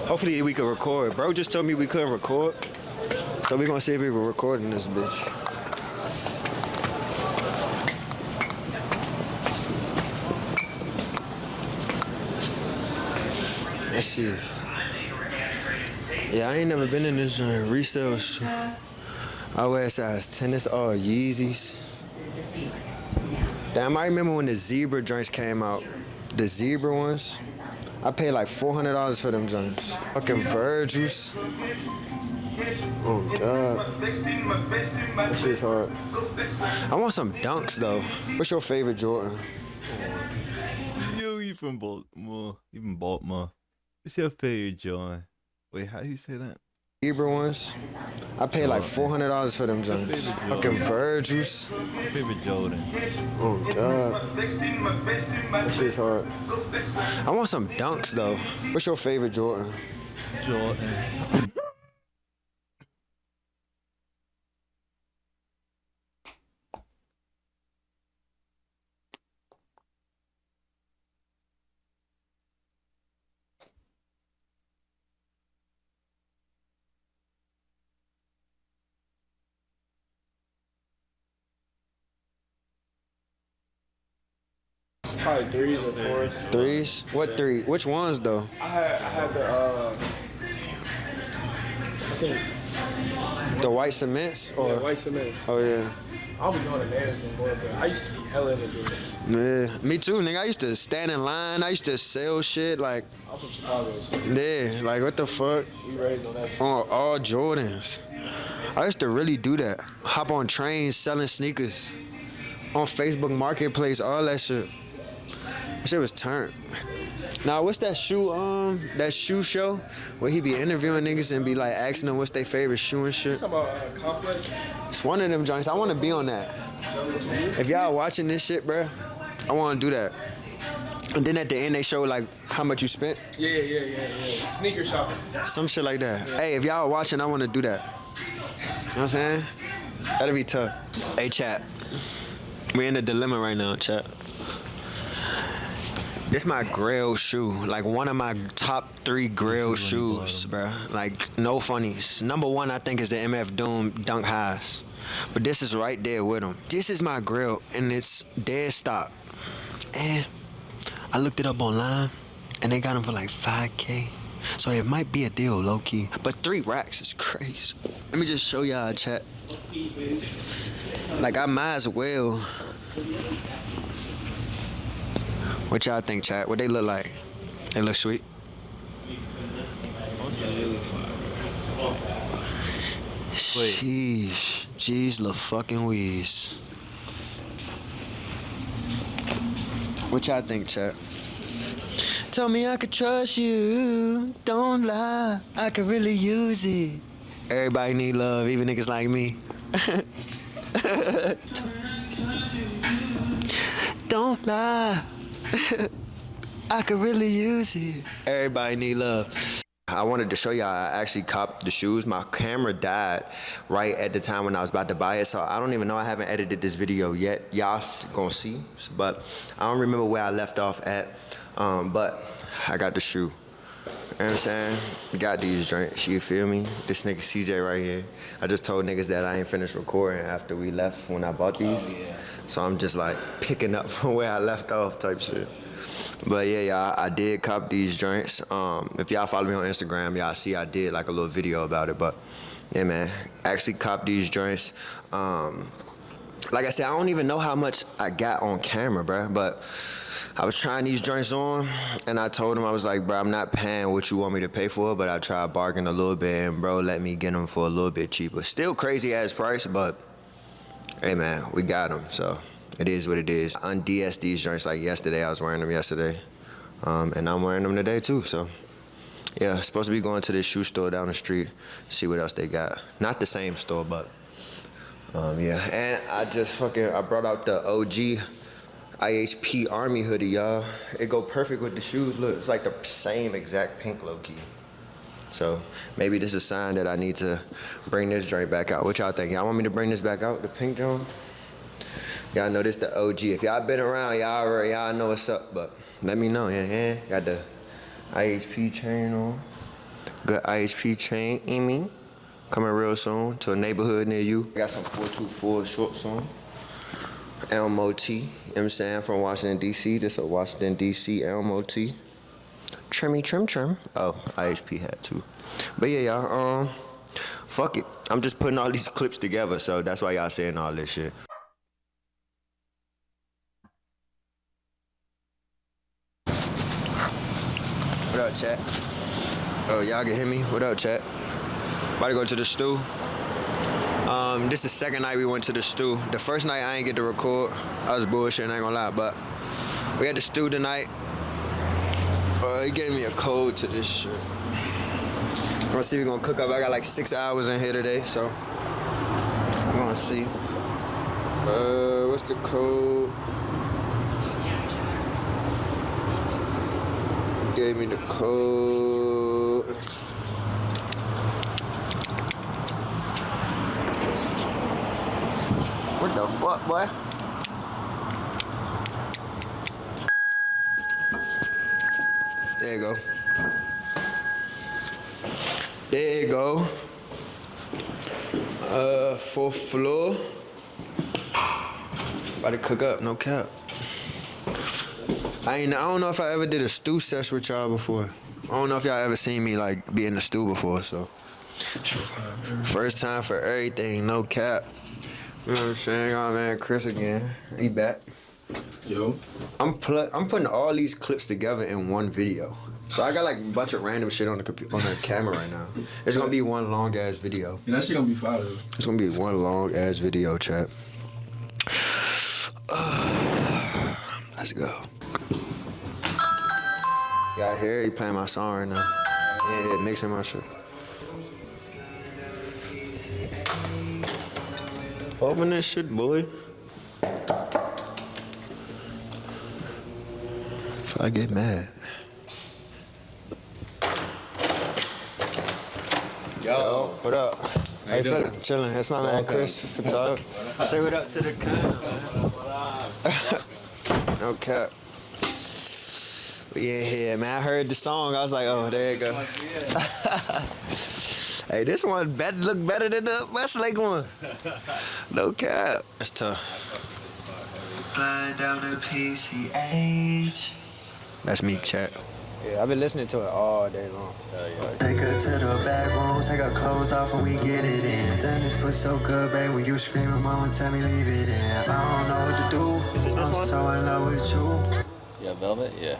Hopefully we can record. Bro just told me we couldn't record. So we're going to see if we were recording this bitch. Let's see. Yeah, I ain't never been in this resale shit. I wear size 10. It's all Yeezys. Damn, I remember when the zebra joints came out. The zebra ones. I paid like $400 for them joints. Fucking Virgils. Oh God. That shit's hard. I want some Dunks though. What's your favorite Jordan? Yo, you from Baltimore. Even Baltimore. What's your favorite Jordan? Wait, how do you say that? Zebra ones. I paid like $400 for them joints. Fucking Virgils. My favorite Jordan. Oh God. That shit's hard. I want some dunks though. What's your favorite Jordan? Jordan. Probably threes or fours. Threes? What three? Which ones though? I had the The white cements or white cements. Oh yeah. I'll be going to management board, but I used to be hella into this. Yeah, me too, nigga. I used to stand in line. I used to sell shit like. I'm from Chicago. So Yeah, like what the fuck? we raised on that shit. On all Jordans. I used to really do that. Hop on trains selling sneakers. On Facebook Marketplace, all that shit. That shit was turned. Now, what's that shoe show where he be interviewing niggas and be like asking them what's their favorite shoe and shit? You talking about Complex? It's one of them joints. I want to be on that. If y'all watching this shit, bruh, I want to do that. And then at the end, they show like how much you spent. Yeah. Sneaker shopping. Some shit like that. Hey, if y'all watching, I want to do that. You know what I'm saying? That'd be tough. Hey, chat. We in a dilemma right now, chat. This my grail shoe, like one of my top 3 grail shoes, bruh. Like, no funnies. Number 1, I think, is the MF Doom Dunk Highs. But this is right there with them. This is my grail, and it's dead stock. And I looked it up online, and they got them for like $5K. So it might be a deal, low-key. But 3 racks is crazy. Let me just show y'all, chat. Like, I might as well. What y'all think, chat? What they look like? They look sweet? Sheesh. Jeez, la fucking wheeze. What y'all think, chat? Tell me I could trust you. Don't lie. I could really use it. Everybody need love, even niggas like me. Don't lie. I could really use it. Everybody need love. I wanted to show y'all I actually copped the shoes. My camera died right at the time when I was about to buy it, so I don't even know. I haven't edited this video yet. Y'all gonna see, but I don't remember where I left off at, but I got the shoe. You know what I'm saying? Got these drinks, you feel me? This nigga CJ right here. I just told niggas that I ain't finished recording after we left when I bought these. Oh, yeah. So I'm just like picking up from where I left off type shit. But yeah, y'all, I did cop these drinks. If y'all follow me on Instagram, y'all see I did like a little video about it. But yeah, man, actually cop these drinks. Like I said, I don't even know how much I got on camera, bro. But I was trying these joints on, and I told him, I was like, bro, I'm not paying what you want me to pay for, but I tried to bargain a little bit, and bro, let me get them for a little bit cheaper. Still crazy ass price, but hey, man, we got them, so it is what it is. I un-DS'd these joints like yesterday. I was wearing them yesterday, and I'm wearing them today too, so yeah, supposed to be going to this shoe store down the street, see what else they got. Not the same store, but yeah, and I brought out the OG IHP Army hoodie, y'all. It go perfect with the shoes. Look, it's like the same exact pink low-key. So maybe this is a sign that I need to bring this joint back out. What y'all think? Y'all want me to bring this back out, the pink joint? Y'all know this the OG. If y'all been around, y'all know what's up, but let me know, yeah. Got the IHP chain on. Good IHP chain, Amy. Coming real soon to a neighborhood near you. Got some 424 shorts on. Elmo T, you know what I'm saying, from Washington, D.C. This a Washington, D.C. Elmo T. Trim. Oh, IHP hat too. But yeah, y'all, fuck it. I'm just putting all these clips together, so that's why y'all saying all this shit. What up, chat? Oh, y'all can hear me? What up, chat? About to go to the stew. This is the second night we went to the stew. The first night I ain't get to record. I was bullshitting, I ain't gonna lie, but we had the stew tonight. He gave me a code to this shit. Let's see if we're gonna cook up. I got like 6 hours in here today, so we're gonna see. What's the code? Gave me the code. What the fuck, boy? There you go. There you go. 4th floor. About to cook up, no cap. I don't know if I ever did a stew session with y'all before. I don't know if y'all ever seen me like be in the stew before, so. First time for everything, no cap. You know what I'm saying? Oh man, Chris again. He back. Yo. I'm putting all these clips together in one video. So I got like a bunch of random shit on the camera right now. It's gonna be one long ass video. Yeah, that shit gonna be fire. It's gonna be one long ass video, chat. Let's go. Yeah, I hear he playing my song right now. Yeah, mixing my shit. Open this shit, boy. If I get mad. Yo, what up? How you feeling? Chilling. That's my man Chris. Say what up to the camera. No cap. We in here, man. I heard the song. I was like, oh, there you go. Hey, this one look better than the Westlake one. No cap. That's tough. Flying down the PCH. That's me, chat. Yeah, I've been listening to it all day long. Take her to the back room, take her clothes off when we get it in. Damn, this pussy so good, babe. When you screaming, mama, tell me leave it in. I don't know what to do. I'm so in love with you. Yeah, Velvet? Yeah.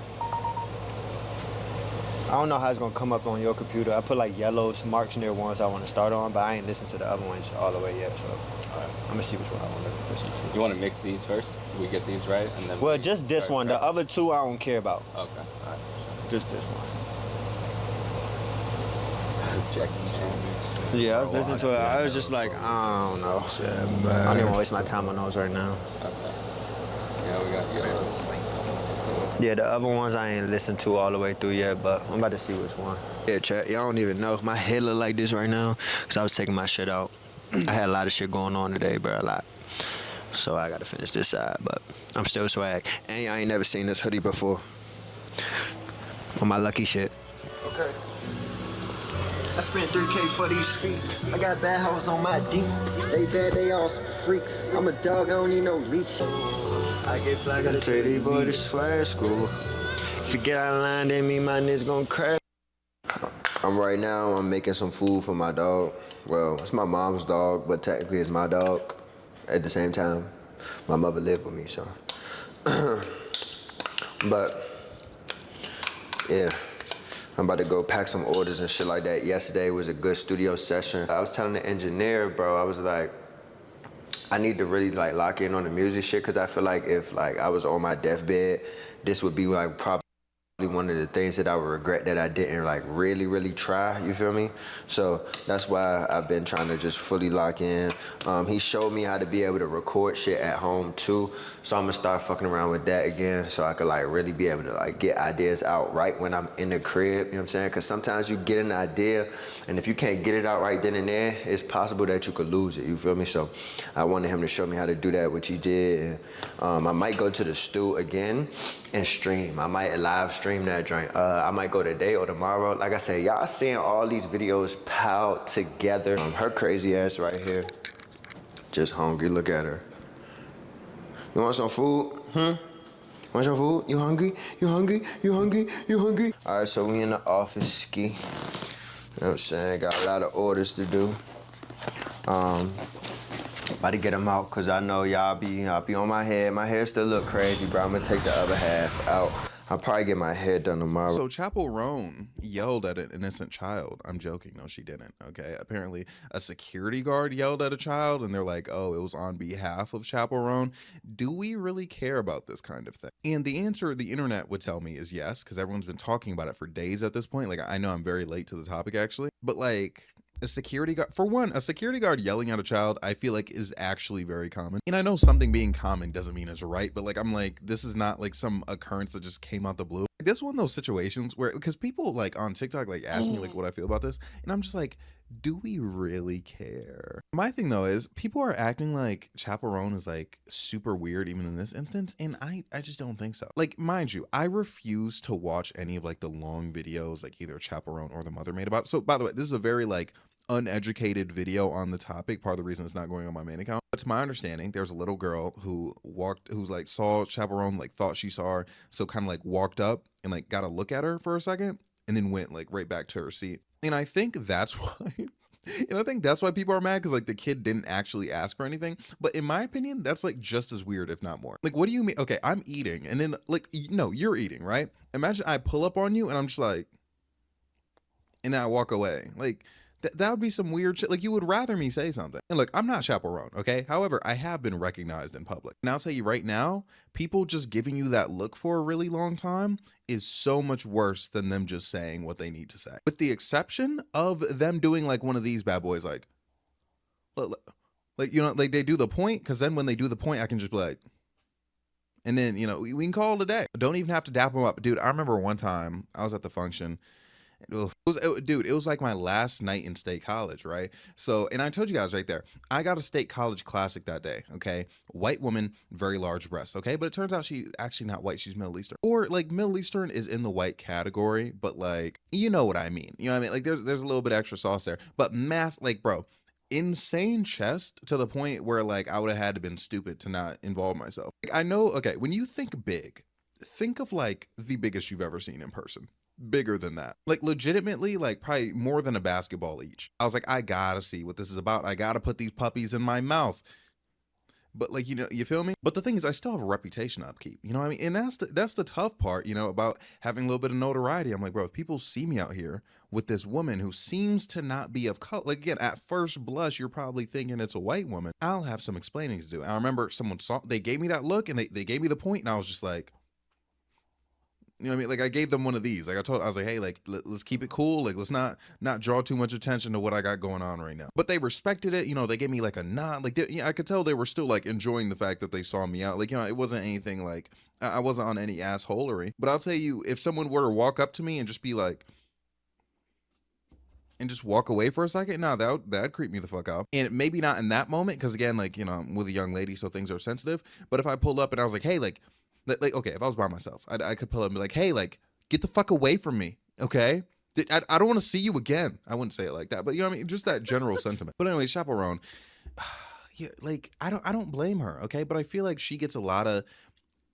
I don't know how it's gonna come up on your computer. I put like yellow marks near ones I want to start on, but I ain't listened to the other ones all the way yet. So I'm gonna see which one I want to listen to. You want to mix these first? We get these right, and then. Well, just this one. The other two I don't care about. Okay. All right. Just this one. Check. Yeah, I was listening to it. I was just like, I don't know. Shit, I don't even want to waste my time on those right now. Okay. Yeah, we got yellows. Yeah, the other ones I ain't listened to all the way through yet, but I'm about to see which one. Yeah, chat, y'all don't even know. My head look like this right now because I was taking my shit out. I had a lot of shit going on today, bro, a lot. So I got to finish this side, but I'm still swag. And I ain't never seen this hoodie before. On my lucky shit. Okay. I spent 3K for these feet. I got bad hoes on my D. They bad, they all some freaks. I'm a dog, I don't need no leash. I get flagged at the titty, boy, this flag school. If you get out of line, then me, my niggas gonna crash. I'm making some food for my dog. Well, it's my mom's dog, but technically it's my dog. At the same time, my mother lived with me, so. But, yeah. I'm about to go pack some orders and shit like that. Yesterday was a good studio session. I was telling the engineer, bro, I was like, I need to really like lock in on the music shit because I feel like if like I was on my deathbed, this would be like probably one of the things that I would regret that I didn't like really try, you feel me? So that's why I've been trying to just fully lock in. He showed me how to be able to record shit at home too. So I'm gonna start fucking around with that again so I could like really be able to like get ideas out right when I'm in the crib, you know what I'm saying? Cause sometimes you get an idea and if you can't get it out right then and there, it's possible that you could lose it, you feel me? So I wanted him to show me how to do that, which he did. And, I might go to the stew again and stream. I might live stream that joint. I might go today or tomorrow. Like I said, y'all seeing all these videos piled together. Her crazy ass right here. Just hungry, look at her. You want some food? Want some food? You hungry? You hungry? You hungry? You hungry? All right, so we in the office, ski. You know what I'm saying? Got a lot of orders to do. About to get them out, cause I know y'all be on my head. My hair still look crazy, bro. I'm gonna take the other half out. I'll probably get my hair done tomorrow. So Chaperone yelled at an innocent child. I'm joking. No, she didn't. Okay. Apparently a security guard yelled at a child and they're like, oh, it was on behalf of Chaperone. Do we really care about this kind of thing? And the answer the internet would tell me is yes, because everyone's been talking about it for days at this point. Like, I know I'm very late to the topic actually, but like, a security guard, for one, a security guard yelling at a child, I feel like is actually very common. And I know something being common doesn't mean it's right, but like, I'm like, this is not like some occurrence that just came out the blue. This is one of those situations where, because people like on TikTok like ask me like what I feel about this, and I'm just like, do we really care? My thing though is people are acting like Chaperone is like super weird even in this instance, and I just don't think so. Like, mind you, I refuse to watch any of like the long videos like either Chaperone or the mother made about it. So by the way, this is a very like uneducated video on the topic, part of the reason it's not going on my main account. But to my understanding, there's a little girl who's like saw Chaperone, like thought she saw her, so kind of like walked up and like got a look at her for a second and then went like right back to her seat. And I think that's why people are mad, because like the kid didn't actually ask for anything. But in my opinion, that's like just as weird, if not more. Like, what do you mean? Okay, I'm eating and then like, no, you're eating, right? Imagine I pull up on you and I'm just like, and I walk away. Like, that would be some weird shit. Like, you would rather me say something. And look, I'm not Chaperone, okay? However, I have been recognized in public. And I'll tell you right now, people just giving you that look for a really long time is so much worse than them just saying what they need to say. With the exception of them doing like one of these bad boys, like, you know, like they do the point, because then when they do the point, I can just be like, and then, you know, we can call it a day. Don't even have to dap them up. Dude, I remember one time I was at the function. It was like my last night in state college, right? So, and I told you guys right there, I got a state college classic that day, okay? White woman, very large breasts, okay? But it turns out she's actually not white, she's Middle Eastern. Or like Middle Eastern is in the white category, but like, you know what I mean. You know what I mean? Like there's a little bit extra sauce there, but like, bro, insane chest to the point where like I would have had to been stupid to not involve myself. Like, I know, okay, when you think big, think of like the biggest you've ever seen in person. Bigger than that, like legitimately, like probably more than a basketball each. I was like, I gotta see what this is about. I gotta put these puppies in my mouth. But like, you know, you feel me? But the thing is, I still have a reputation to upkeep, you know what I mean? And that's the tough part, you know, about having a little bit of notoriety. I'm like, bro, if people see me out here with this woman who seems to not be of color, like again, at first blush, you're probably thinking it's a white woman. I'll have some explaining to do. And I remember they gave me that look and they gave me the point, and I was just like, you know what I mean? Like I gave them one of these. Like I was like, hey, like let's keep it cool. Like let's not draw too much attention to what I got going on right now. But they respected it. You know, they gave me like a nod. Like I could tell they were still like enjoying the fact that they saw me out. Like, you know, it wasn't anything like I wasn't on any assholery. But I'll tell you, if someone were to walk up to me and just be like, and just walk away for a second, no, that'd creep me the fuck out. And maybe not in that moment, because again, like, you know, I'm with a young lady, so things are sensitive. But if I pulled up and I was like, hey, like, okay, if I was by myself, I could pull up and be like, hey, like, get the fuck away from me, okay? I don't want to see you again. I wouldn't say it like that, but you know what I mean? Just that general sentiment. But anyway, Chaperone, yeah, like, I don't blame her, okay? But I feel like she gets a lot of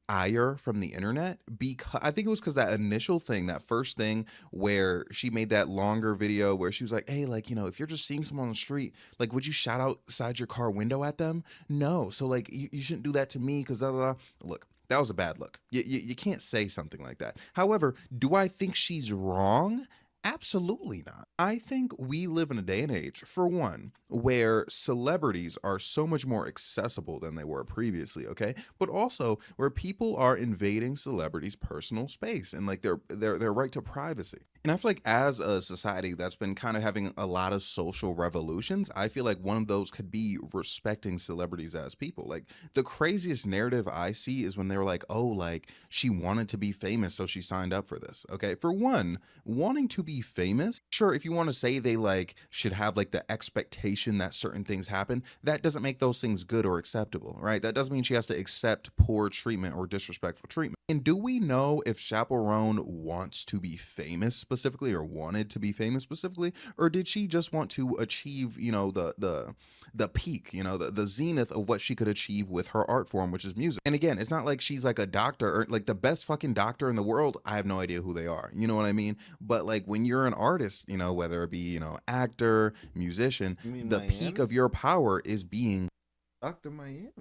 ire from the internet, because I think it was because that initial thing, that first thing where she made that longer video where she was like, hey, like, you know, if you're just seeing someone on the street, like, would you shout outside your car window at them? No. So like, you shouldn't do that to me, because look, that was a bad look. You can't say something like that. However, do I think she's wrong? Absolutely not. I think we live in a day and age, for one, where celebrities are so much more accessible than they were previously, okay? But also where people are invading celebrities' personal space and like their right to privacy. And I feel like as a society that's been kind of having a lot of social revolutions, I feel like one of those could be respecting celebrities as people. Like the craziest narrative I see is when they were like, oh, like she wanted to be famous, so she signed up for this. Okay. For one, wanting to be famous, sure, if you want to say they like should have like the expectation that certain things happen, that doesn't make those things good or acceptable, right? That doesn't mean she has to accept poor treatment or disrespectful treatment. And do we know if Chaperone wants to be famous specifically, or wanted to be famous specifically, or did she just want to achieve, you know, the peak, you know, the zenith of what she could achieve with her art form, which is music? And again, it's not like she's like a doctor or like the best fucking doctor in the world. I have no idea who they are. You know what I mean? But like when you're an artist, you know, whether it be, you know, actor, musician, the Miami? peak of your power is being Dr. Miami.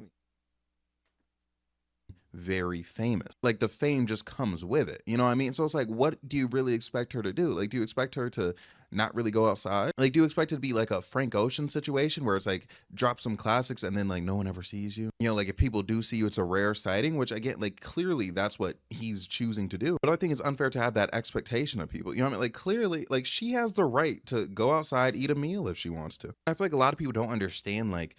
very famous. Like the fame just comes with it. You know what I mean? So it's like, what do you really expect her to do? Like, do you expect her to not really go outside? Like, do you expect it to be like a Frank Ocean situation where it's like drop some classics and then like no one ever sees you? You know, like if people do see you, it's a rare sighting, which again, like clearly that's what he's choosing to do. But I think it's unfair to have that expectation of people. You know what I mean? Like clearly, like she has the right to go outside, eat a meal if she wants to. I feel like a lot of people don't understand like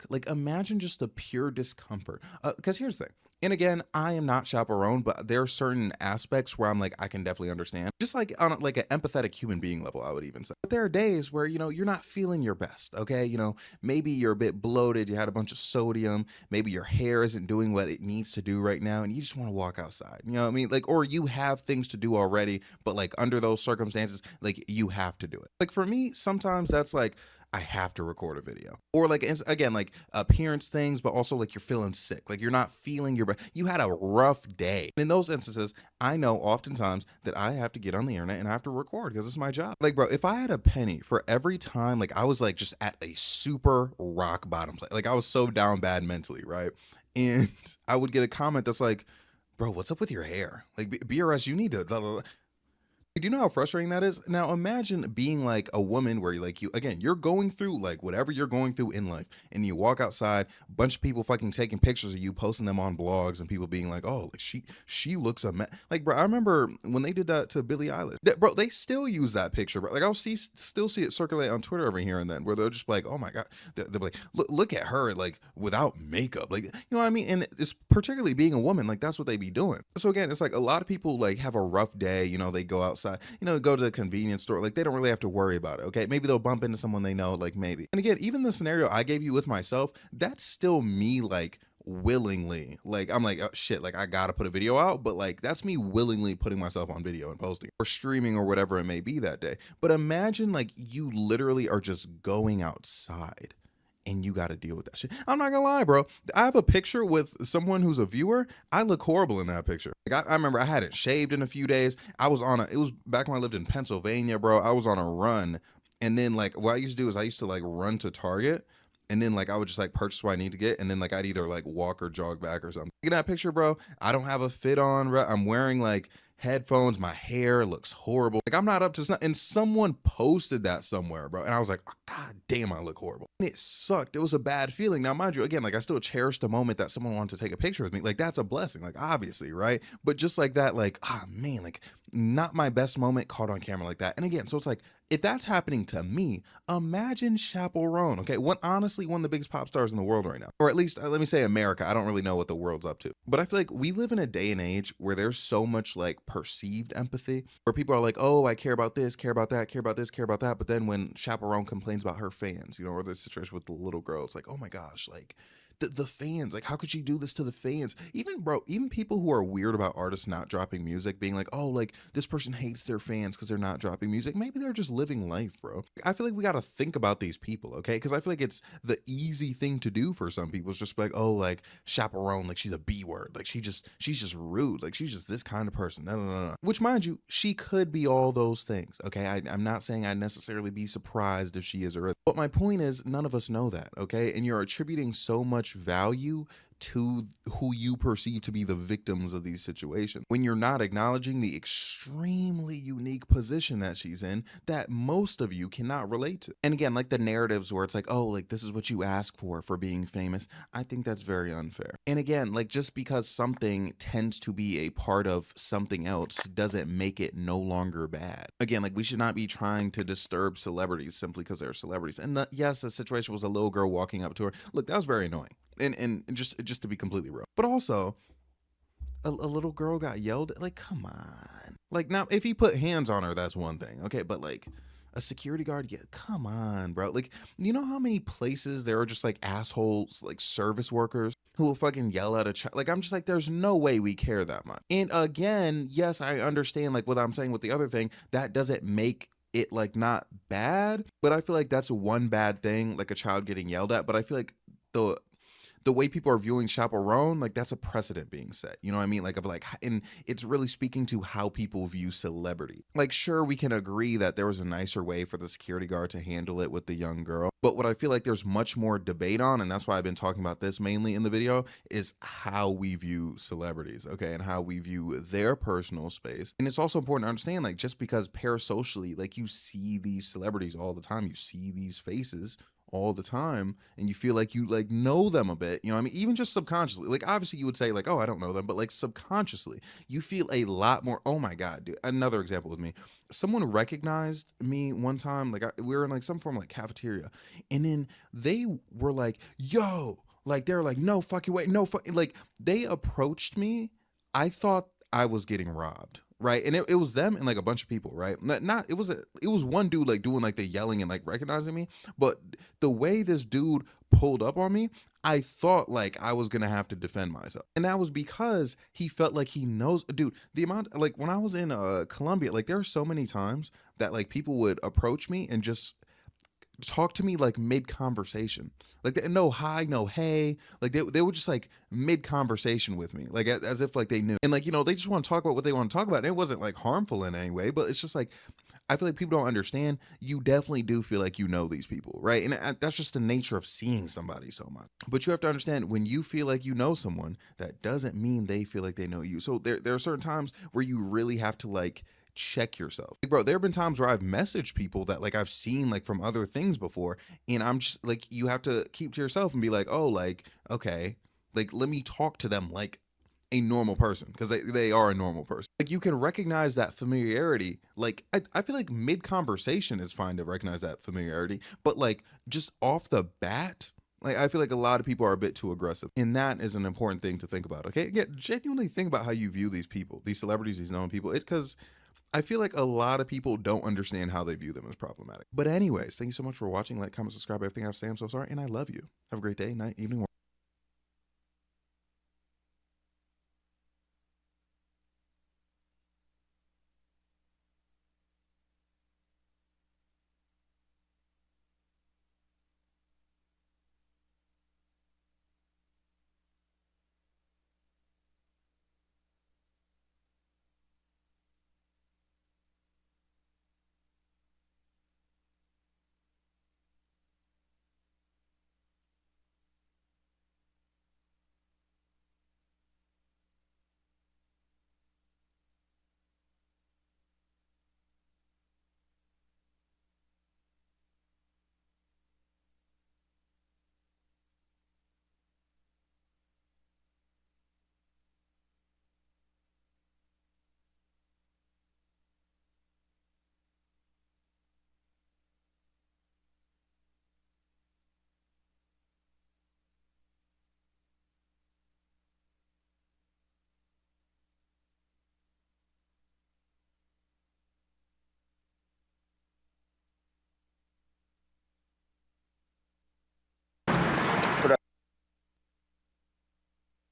like imagine just the pure discomfort. Because here's the thing. And again, I am not chaperone, but there are certain aspects where I'm like, I can definitely understand. Just like on like an empathetic human being level, I would even say. But there are days where, you know, you're not feeling your best, okay? You know, maybe you're a bit bloated, you had a bunch of sodium, maybe your hair isn't doing what it needs to do right now, and you just want to walk outside. You know what I mean? Like, or you have things to do already, but like under those circumstances, like you have to do it. Like for me, sometimes that's like, I have to record a video. Or like, again, like appearance things, but also like you're feeling sick. Like you're not feeling your best. You had a rough day. In those instances, I know oftentimes that I have to get on the internet and I have to record because it's my job. Like, bro, if I had a penny for every time, like I was like just at a super rock bottom place. Like I was so down bad mentally, right? And I would get a comment that's like, bro, what's up with your hair? Like BRS, you need to blah, blah, blah. Do you know how frustrating that is? Now imagine being like a woman where you're going through like whatever you're going through in life and you walk outside, a bunch of people fucking taking pictures of you, posting them on blogs and people being like, oh, like she looks like, bro, I remember when they did that to Billie Eilish, bro, they still use that picture, bro. Like I'll still see it circulate on Twitter every here and then where they're just like, oh my God, they're like, look at her like without makeup. Like, you know what I mean? And it's particularly being a woman, like that's what they be doing. So again, it's like a lot of people like have a rough day, you know, they go outside, you know, go to the convenience store, like they don't really have to worry about it. Okay, maybe they'll bump into someone they know, like maybe. And again, even the scenario I gave you with myself, that's still me like willingly, like I'm like, oh shit, like I gotta put a video out, but like that's me willingly putting myself on video and posting or streaming or whatever it may be that day. But imagine like you literally are just going outside and you got to deal with that shit. I'm not gonna lie, bro. I have a picture with someone who's a viewer. I look horrible in that picture. Like I remember I hadn't shaved in a few days. I was it was back when I lived in Pennsylvania, bro. I was on a run. And then like what I used to do is I used to like run to Target. And then like I would just like purchase what I need to get. And then like I'd either like walk or jog back or something. Look at that picture, bro. I don't have a fit on, bro. I'm wearing like headphones. My hair looks horrible. Like I'm not up to something. And someone posted that somewhere, bro. And I was like, oh, God damn, I look horrible. And it sucked. It was a bad feeling. Now, mind you, again, like I still cherish the moment that someone wanted to take a picture with me. Like that's a blessing, like obviously, right? But just like that, like, man, like not my best moment caught on camera like that. And again, so it's like, if that's happening to me, imagine Chaperone, okay? Honestly, one of the biggest pop stars in the world right now. Or at least, let me say America. I don't really know what the world's up to. But I feel like we live in a day and age where there's so much like perceived empathy, where people are like, oh, I care about this, care about that, care about this, care about that. But then when Chaperone complains about her fans, you know, or the situation with the little girl, it's like, oh my gosh, like, the fans, like how could she do this to the fans? Even people who are weird about artists not dropping music being like, oh, like this person hates their fans because they're not dropping music. Maybe they're just living life, bro. I feel like we got to think about these people, okay? Because I feel like it's the easy thing to do for some people. It's just like, oh, like Chaperone, like she's a B word, like she's just rude, like she's just this kind of person. No. Which, mind you, she could be all those things, okay? I'm not saying I'd necessarily be surprised if she is or isn't. But my point is, none of us know that, okay? And you're attributing so much value to who you perceive to be the victims of these situations when you're not acknowledging the extremely unique position that she's in that most of you cannot relate to. And again, like the narratives where it's like, oh, like this is what you ask for being famous, I think that's very unfair. And again, like just because something tends to be a part of something else doesn't make it no longer bad. Again, like we should not be trying to disturb celebrities simply because they're celebrities. And yes, the situation was a little girl walking up to her. Look, that was very annoying. And just to be completely real, but also a little girl got yelled at. Like, come on. Like, now if he put hands on her, that's one thing, okay? But like a security guard, yeah, come on, bro. Like, you know how many places there are just like assholes, like service workers who will fucking yell at a child? Like, I'm just like, there's no way we care that much. And again, yes, I understand like what I'm saying with the other thing. That doesn't make it like not bad, but I feel like that's one bad thing, like a child getting yelled at. But I feel like the way people are viewing Chaperone, like that's a precedent being set. You know what I mean? Like of like, and it's really speaking to how people view celebrity. Like, sure, we can agree that there was a nicer way for the security guard to handle it with the young girl. But what I feel like there's much more debate on, and that's why I've been talking about this mainly in the video, is how we view celebrities, okay, and how we view their personal space. And it's also important to understand, like, just because parasocially, like, you see these celebrities all the time, you see these faces all the time, and you feel like you like know them a bit, you know what I mean? Even just subconsciously, like obviously you would say like, oh, I don't know them, but like subconsciously you feel a lot more. Oh my god, dude, another example with me, someone recognized me one time, like we were in like some form of like cafeteria, and then they were like, yo, like they were like, no fucking way, no fucking, like they approached me. I thought I was getting robbed, right? And it was them and like a bunch of people, right? Not it was one dude like doing like the yelling and like recognizing me, but the way this dude pulled up on me, I thought like I was gonna have to defend myself. And that was because he felt like he knows, dude, the amount, like when I was in Colombia, like there are so many times that like people would approach me and just talk to me like mid conversation, like no hi, no hey, like they were just like mid conversation with me, like as if like they knew, and like, you know, they just want to talk about what they want to talk about, and it wasn't like harmful in any way, but it's just like I feel like people don't understand. You definitely do feel like you know these people, right? And that's just the nature of seeing somebody so much. But you have to understand, when you feel like you know someone, that doesn't mean they feel like they know you. So there are certain times where you really have to like check yourself. Like, bro, there have been times where I've messaged people that like I've seen like from other things before, and I'm just like, you have to keep to yourself and be like, oh, like, okay, like let me talk to them like a normal person, because they are a normal person. Like you can recognize that familiarity. Like I feel like mid conversation is fine to recognize that familiarity, but like just off the bat, like I feel like a lot of people are a bit too aggressive, and that is an important thing to think about. Okay, yeah, genuinely think about how you view these people, these celebrities, these known people. It's because I feel like a lot of people don't understand how they view them as problematic. But anyways, thank you so much for watching. Like, comment, subscribe, everything I have to say. I'm so sorry, and I love you. Have a great day, night, evening.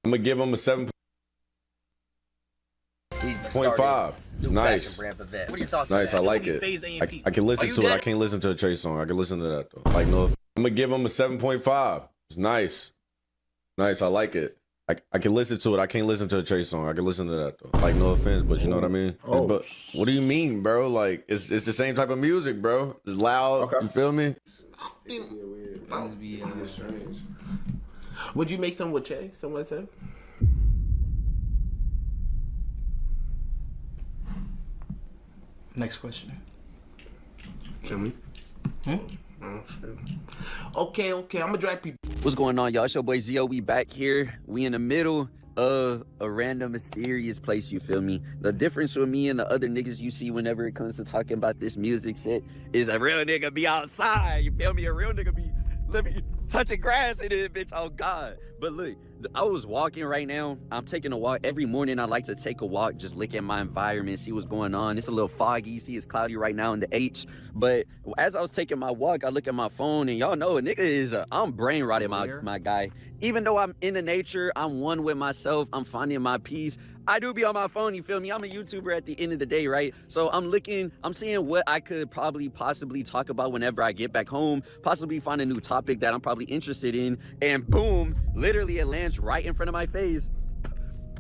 I'm gonna give him a 7.5. Nice. What are your thoughts Nice, on I that? like it. I can listen to it. I can't listen to a Trey song. I can listen to that though. Like no, I'm gonna give him a 7.5. It's nice. Nice, I like it. I can listen to it. I can't listen to a Trey song. I can listen to that though. Like no offense, but you know what I mean. But what do you mean, bro? Like it's the same type of music, bro. It's loud. Okay. You feel me? Would you make some with Che? Someone said. Next question. Jimmy. Okay, I'm gonna drag people. What's going on, y'all? It's your boy Zio. We back here. We in the middle of a random mysterious place, you feel me? The difference with me and the other niggas you see whenever it comes to talking about this music shit is a real nigga be outside, you feel me? A real nigga be touching grass in it, bitch. Oh God. But look, I was walking right now. I'm taking a walk. Every morning I like to take a walk, just look at my environment, see what's going on. It's a little foggy. See, it's cloudy right now in the H. But as I was taking my walk, I look at my phone, and y'all know a nigga is I'm brain rotting, my guy. Even though I'm in the nature, I'm one with myself, I'm finding my peace, I do be on my phone, you feel me? I'm a YouTuber at the end of the day, right? So I'm seeing what I could possibly talk about whenever I get back home, possibly find a new topic that I'm probably interested in, and boom, literally it lands right in front of my face.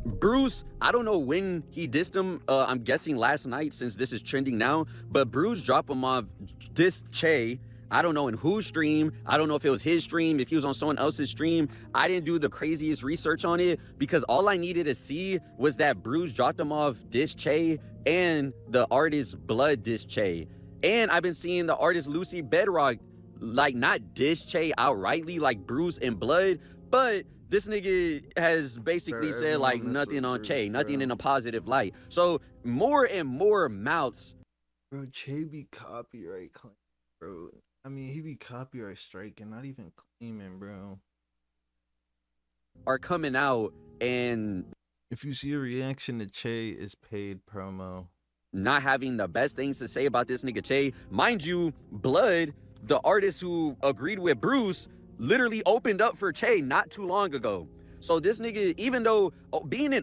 Bruce, I don't know when he dissed him, I'm guessing last night since this is trending now, but Bruce dropped him off, dissed Che. I don't know in whose stream. I don't know if it was his stream, if he was on someone else's stream. I didn't do the craziest research on it because all I needed to see was that Bruce dropped him off diss Che and the artist Blood diss Che. And I've been seeing the artist Lucy Bedrock like not diss Che outrightly like Bruce and Blood, but this nigga has basically said like nothing on Che, nothing in a positive light. So more and more mouths. Bro, Che be copyright claim, bro. I mean, he be copyright striking, not even claiming, bro. Are coming out, and if you see a reaction to Che, is paid promo. Not having the best things to say about this nigga Che. Mind you, Blood, the artist who agreed with Bruce, literally opened up for Che not too long ago. So this nigga, even though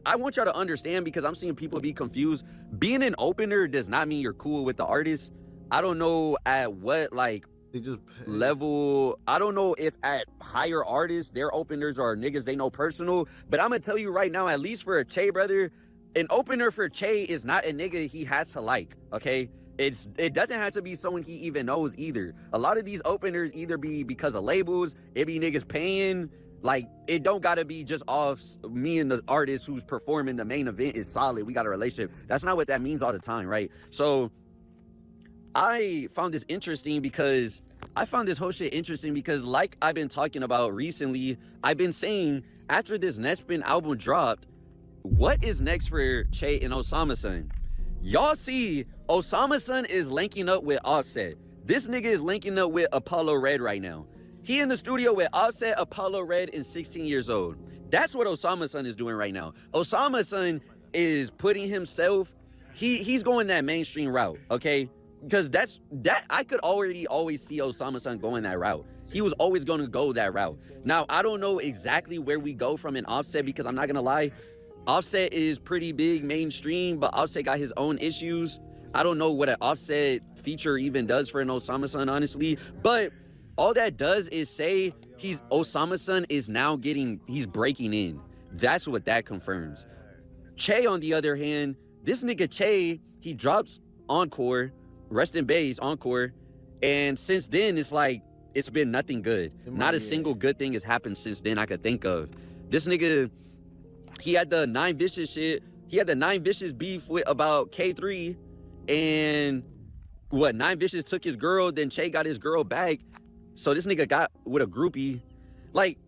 I want y'all to understand because I'm seeing people be confused. Being an opener does not mean you're cool with the artist. I don't know at what level. I don't know if at higher artists, their openers are niggas they know personal. But I'm gonna tell you right now, at least for a Che brother, an opener for Che is not a nigga he has to like, okay? It doesn't have to be someone he even knows either. A lot of these openers either be because of labels, it be niggas paying. Like, it don't gotta be just off me and the artist who's performing the main event is solid, we got a relationship. That's not what that means all the time, right? So I found this interesting because like I've been talking about recently, I've been saying after this Nespin album dropped, what is next for Che and Osama Son? Y'all see Osama Son is linking up with Offset. This nigga is linking up with Apollo Red right now. He in the studio with Offset, Apollo Red, and 16 years old. That's what Osama Son is doing right now. Osama Son is putting himself, he's going that mainstream route, okay? Because I could always see Osama Son going that route. He was always going to go that route. Now, I don't know exactly where we go from an Offset because I'm not going to lie. Offset is pretty big mainstream, but Offset got his own issues. I don't know what an Offset feature even does for an Osama Son, honestly. But all that does is say Osama Son is now he's breaking in. That's what that confirms. Che, on the other hand, this nigga Che, he drops Encore, Rest in Base, Encore. And since then, it's like, it's been nothing good. Not a single good thing has happened since then I could think of. This nigga, he had the 9 Vicious shit. He had the 9 Vicious beef with about K3. And 9 Vicious took his girl, then Che got his girl back. So this nigga got with a groupie. Like,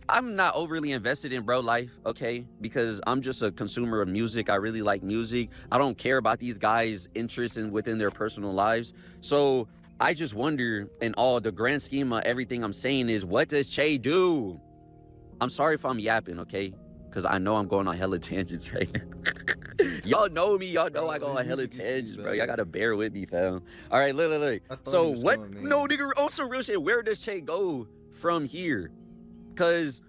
I'm not overly invested in bro life, okay? Because I'm just a consumer of music. I really like music. I don't care about these guys' interests within their personal lives. So I just wonder, in all the grand scheme of everything I'm saying is, what does Che do? I'm sorry if I'm yapping, okay? Because I know I'm going on hella tangents right now. Y'all know me. Y'all know I go on hella tangents, bro. Y'all gotta bear with me, fam. All right, look. So what? No, nigga, on some real shit. Where does Che go from here? Because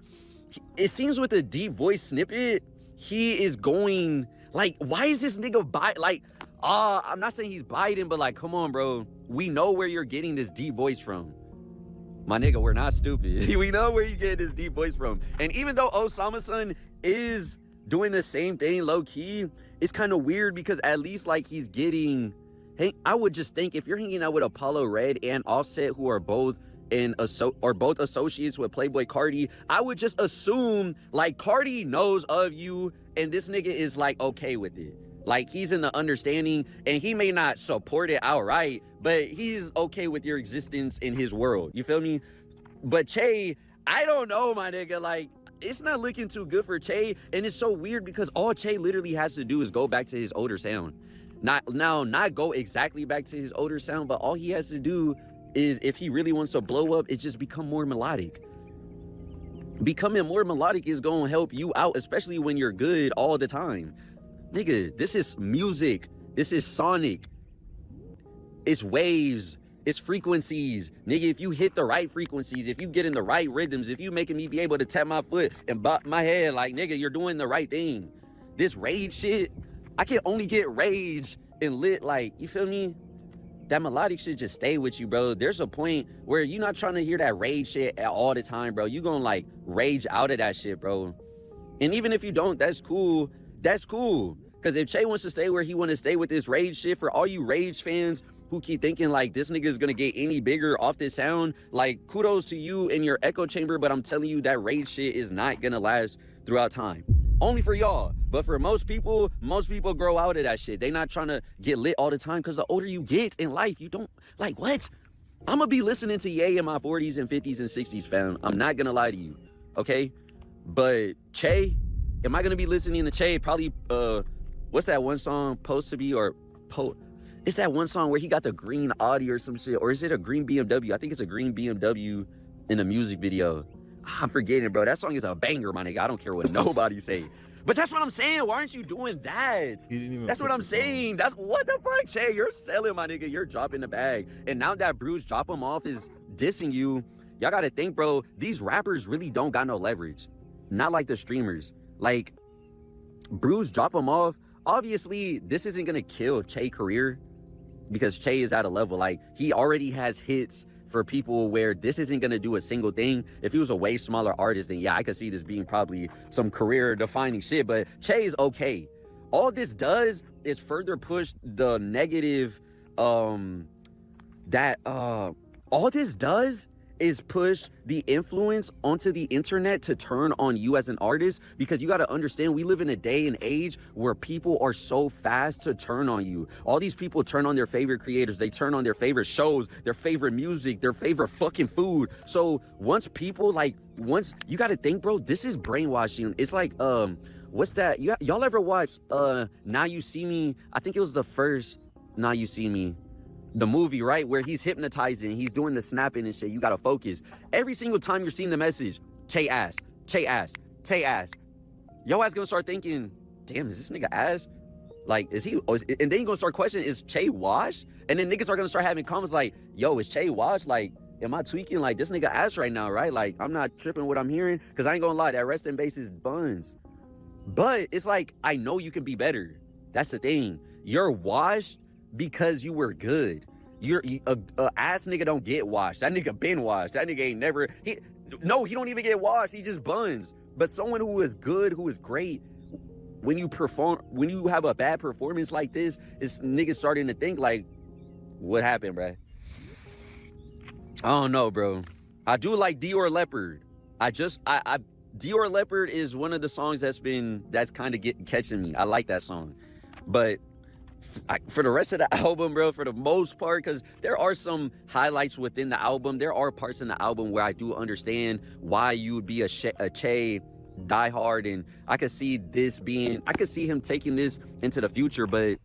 it seems with a deep voice snippet, he is going, like, why is this nigga I'm not saying he's biting, but like, come on, bro. We know where you're getting this deep voice from. My nigga, we're not stupid. We know where you get this deep voice from. And even though Osama Son is doing the same thing low-key, it's kind of weird because at least like he's getting, I would just think if you're hanging out with Apollo Red and Offset, who are both associates with Playboy Cardi, I would just assume like Cardi knows of you and this nigga is like okay with it. Like he's in the understanding and he may not support it outright, but he's okay with your existence in his world. You feel me? But Che, I don't know, my nigga. Like, it's not looking too good for Che. And it's so weird because all Che literally has to do is go back to his older sound. Not go exactly back to his older sound, but all he has to do is, if he really wants to blow up, it's just become more melodic. Becoming more melodic is going to help you out, especially when you're good all the time. Nigga, this is music. This is sonic. It's waves. It's frequencies. Nigga, if you hit the right frequencies, if you get in the right rhythms, if you making me be able to tap my foot and bop my head, like, nigga, you're doing the right thing. this rage shit, I can only get rage and lit, like, you feel me? That melodic shit just stay with you, bro. There's a point where you're not trying to hear that rage shit all the time, bro. You gonna like rage out of that shit, bro. And even if you don't, that's cool. That's cool. Because if Che wants to stay where he want to stay with this rage shit, for all you rage fans who keep thinking like this nigga is gonna get any bigger off this sound, like kudos to you in your echo chamber, but I'm telling you that rage shit is not gonna last throughout time. Only for y'all, but for most people grow out of that shit. They not trying to get lit all the time, because the older you get in life, you don't, like, what? I'm gonna be listening to Ye in my 40s and 50s and 60s, fam. I'm not gonna lie to you, okay? But Che, am I gonna be listening to Che? Probably, what's that one song, Supposed to Be, or it's that one song where he got the green Audi or some shit, or is it a green BMW? I think it's a green BMW in the music video. I'm forgetting, bro. That song is a banger, my nigga. I don't care what nobody say. But that's what I'm saying. Why aren't you doing that? That's what I'm saying. That's what the fuck, Che. You're selling, my nigga. You're dropping the bag. And now that Bruce Drop 'em Off is dissing you, y'all gotta think, bro, these rappers really don't got no leverage. Not like the streamers. Like, Bruce Drop 'em Off, obviously, this isn't gonna kill Che's career because Che is at a level, like, he already has hits for people where this isn't gonna do a single thing. If he was a way smaller artist, then yeah, I could see this being probably some career defining shit, but Che is okay. All this does is further push the negative, all this does is push the influence onto the internet to turn on you as an artist, because you got to understand, we live in a day and age where people are so fast to turn on you. All these people turn on their favorite creators, they turn on their favorite shows, their favorite music, their favorite fucking food. So once you got to think, bro, this is brainwashing. It's like, what's that? Y'all ever watch Now You See Me? I think it was the first Now You See Me, the movie, right, where he's hypnotizing, he's doing the snapping and shit. You gotta focus. Every single time you're seeing the message, Che ass, Che ass, Che ass, yo ass gonna start thinking, damn, is this nigga ass? Like, is he? And then you gonna start questioning, is Che washed? And then niggas are gonna start having comments like, yo, is Che washed? Like, am I tweaking? Like, this nigga ass right now, right? Like, I'm not tripping what I'm hearing, because I ain't gonna lie, that resting base is buns. But it's like, I know you can be better. That's the thing. You're washed because you were good. You're a ass nigga don't get washed. That nigga been washed. That nigga ain't never, he don't even get washed. He just buns. But someone who is good, who is great, when you have a bad performance like this, it's niggas starting to think like, what happened, bruh? I don't know, bro. I do like Dior Leopard. Dior Leopard is one of the songs that's kind of catching me. I like that song. But for the rest of the album, bro, for the most part, because there are some highlights within the album. There are parts in the album where I do understand why you would be a Che diehard, and I could see him taking this into the future, but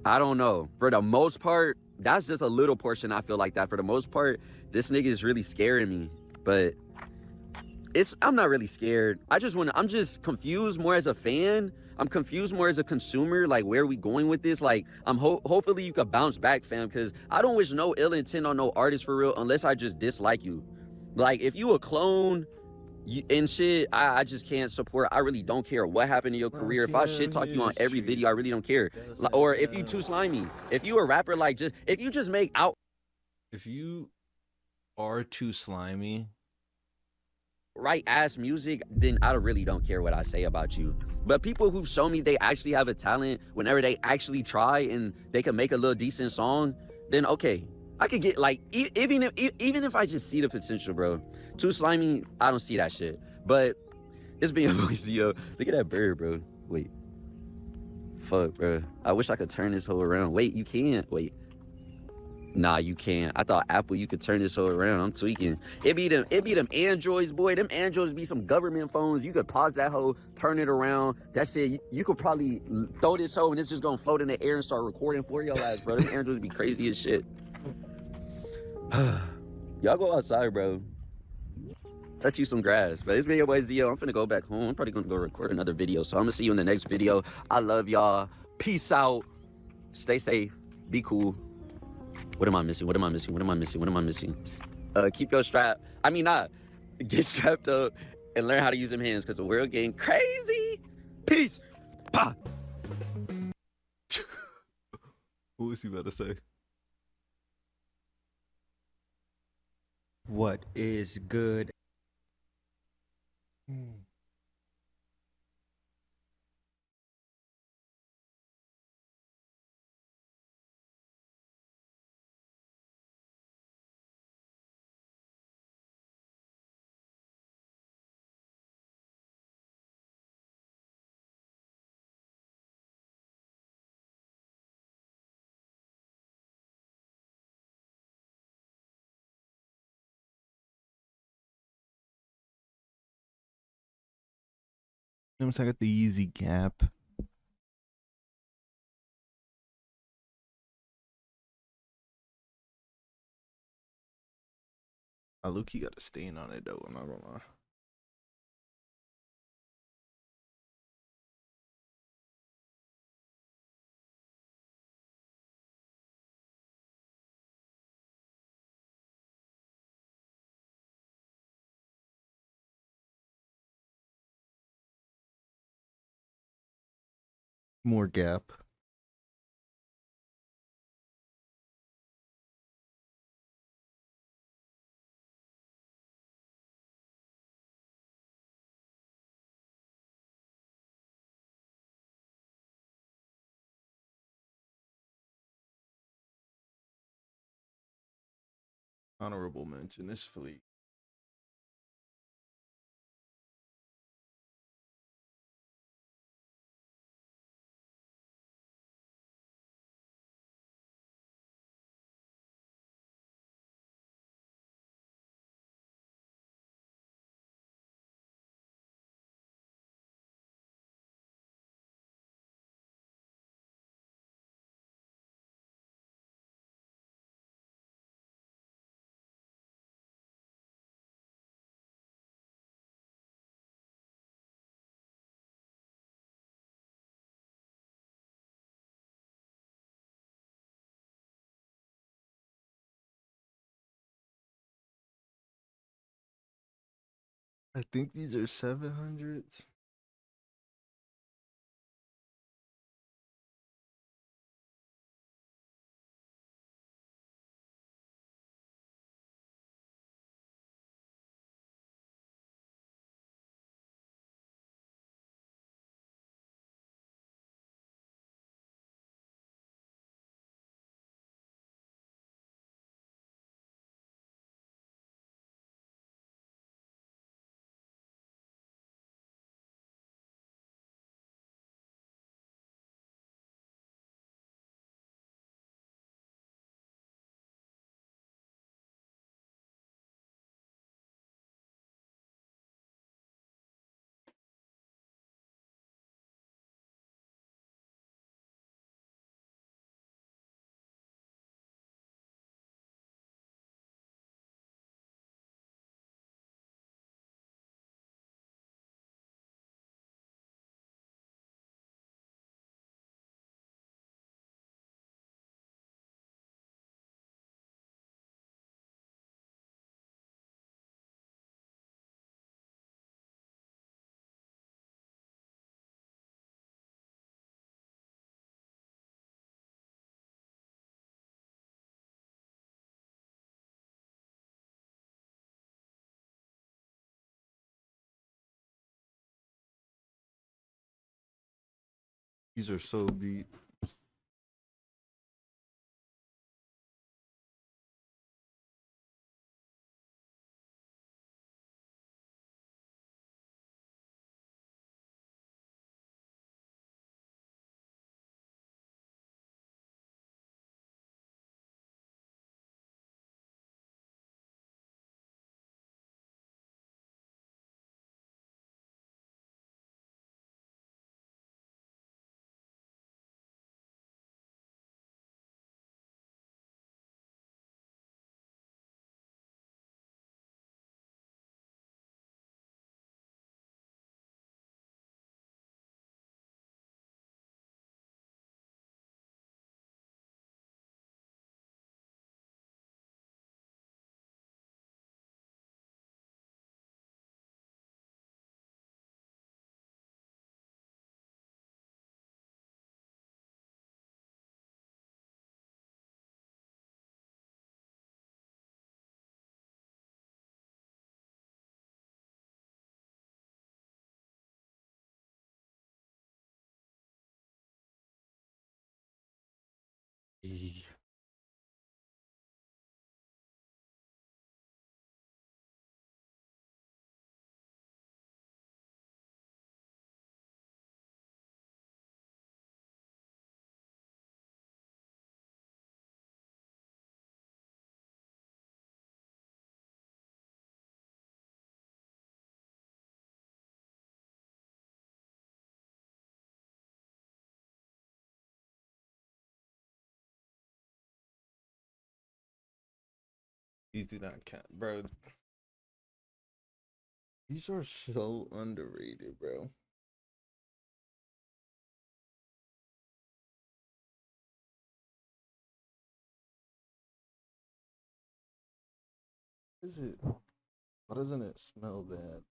I don't know. For the most part, that's just a little portion I feel like that. For the most part, this nigga is really scaring me, but I'm not really scared. I'm just confused more as a fan. I'm confused more as a consumer, like, where are we going with this? Like, hopefully you could bounce back, fam, because I don't wish no ill intent on no artist for real, unless I just dislike you. Like, if you a clone and shit, I just can't support. I really don't care what happened to your career. If I shit talk you on every video, I really don't care. Or if you too slimy. If you a rapper, like, if you just make out. If you are too slimy, right ass music, then I really don't care what I say about you. But people who show me they actually have a talent, whenever they actually try and they can make a little decent song, then okay, I could get, like, even if I just see the potential, bro. Too slimy, I don't see that shit. But it's being noisy, yo. Look at that bird, bro. Wait, fuck, bro. I wish I could turn this whole around. Wait, you can't. Wait. Nah, you can't. I thought Apple, you could turn this whole around. I'm tweaking. It be them Androids, boy. Them Androids be some government phones. You could pause that hoe, turn it around. That shit, you could probably throw this hoe and it's just gonna float in the air and start recording for your ass, bro. Them Androids be crazy as shit. Y'all go outside, bro. Touch you some grass. But it's been your boy Zio. I'm finna go back home. I'm probably gonna go record another video. So I'm gonna see you in the next video. I love y'all. Peace out. Stay safe. Be cool. What am I missing? What am I missing? What am I missing? What am I missing? Keep your strap. Get strapped up and learn how to use them hands, because the world getting crazy. Peace. Peace. Pa. What was he about to say? What is good? I got the easy gap. Luke, got a stain on it though. I'm not gonna lie. More gap. Honorable mention this fleet. I think these are 700s. These are so beat. These do not count, bro. These are so underrated, bro. Is it? Why doesn't it smell bad?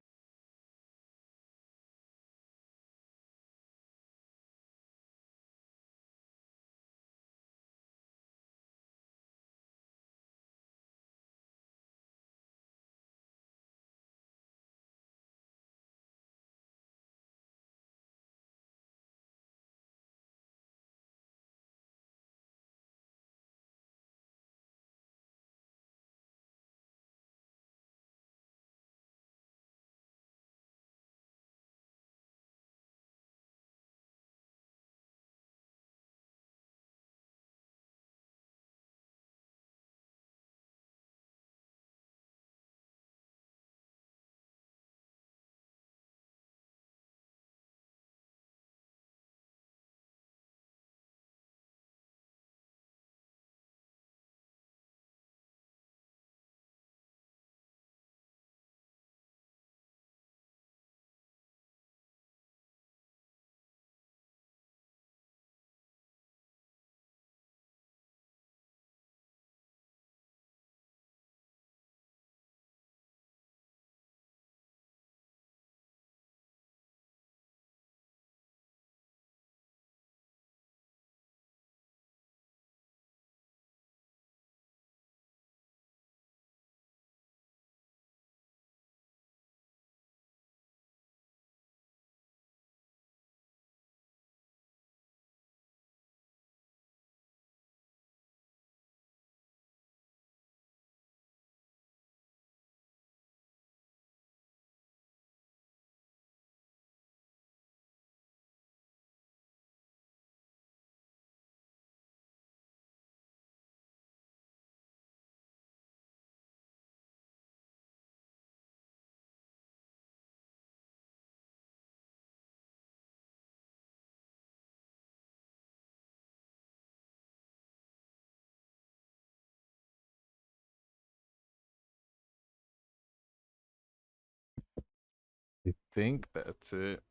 I think that's it.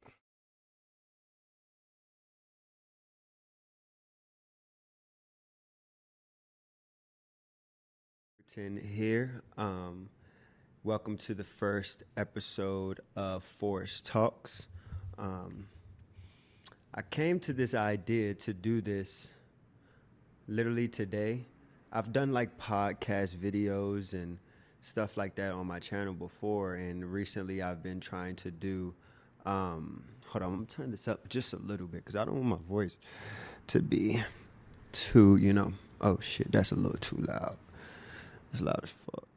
Here. Welcome to the first episode of Forest Talks. I came to this idea to do this literally today. I've done like podcast videos and stuff like that on my channel before, and recently I've been trying to do. Hold on, I'm gonna turn this up just a little bit because I don't want my voice to be too, Oh shit, that's a little too loud. It's loud as fuck.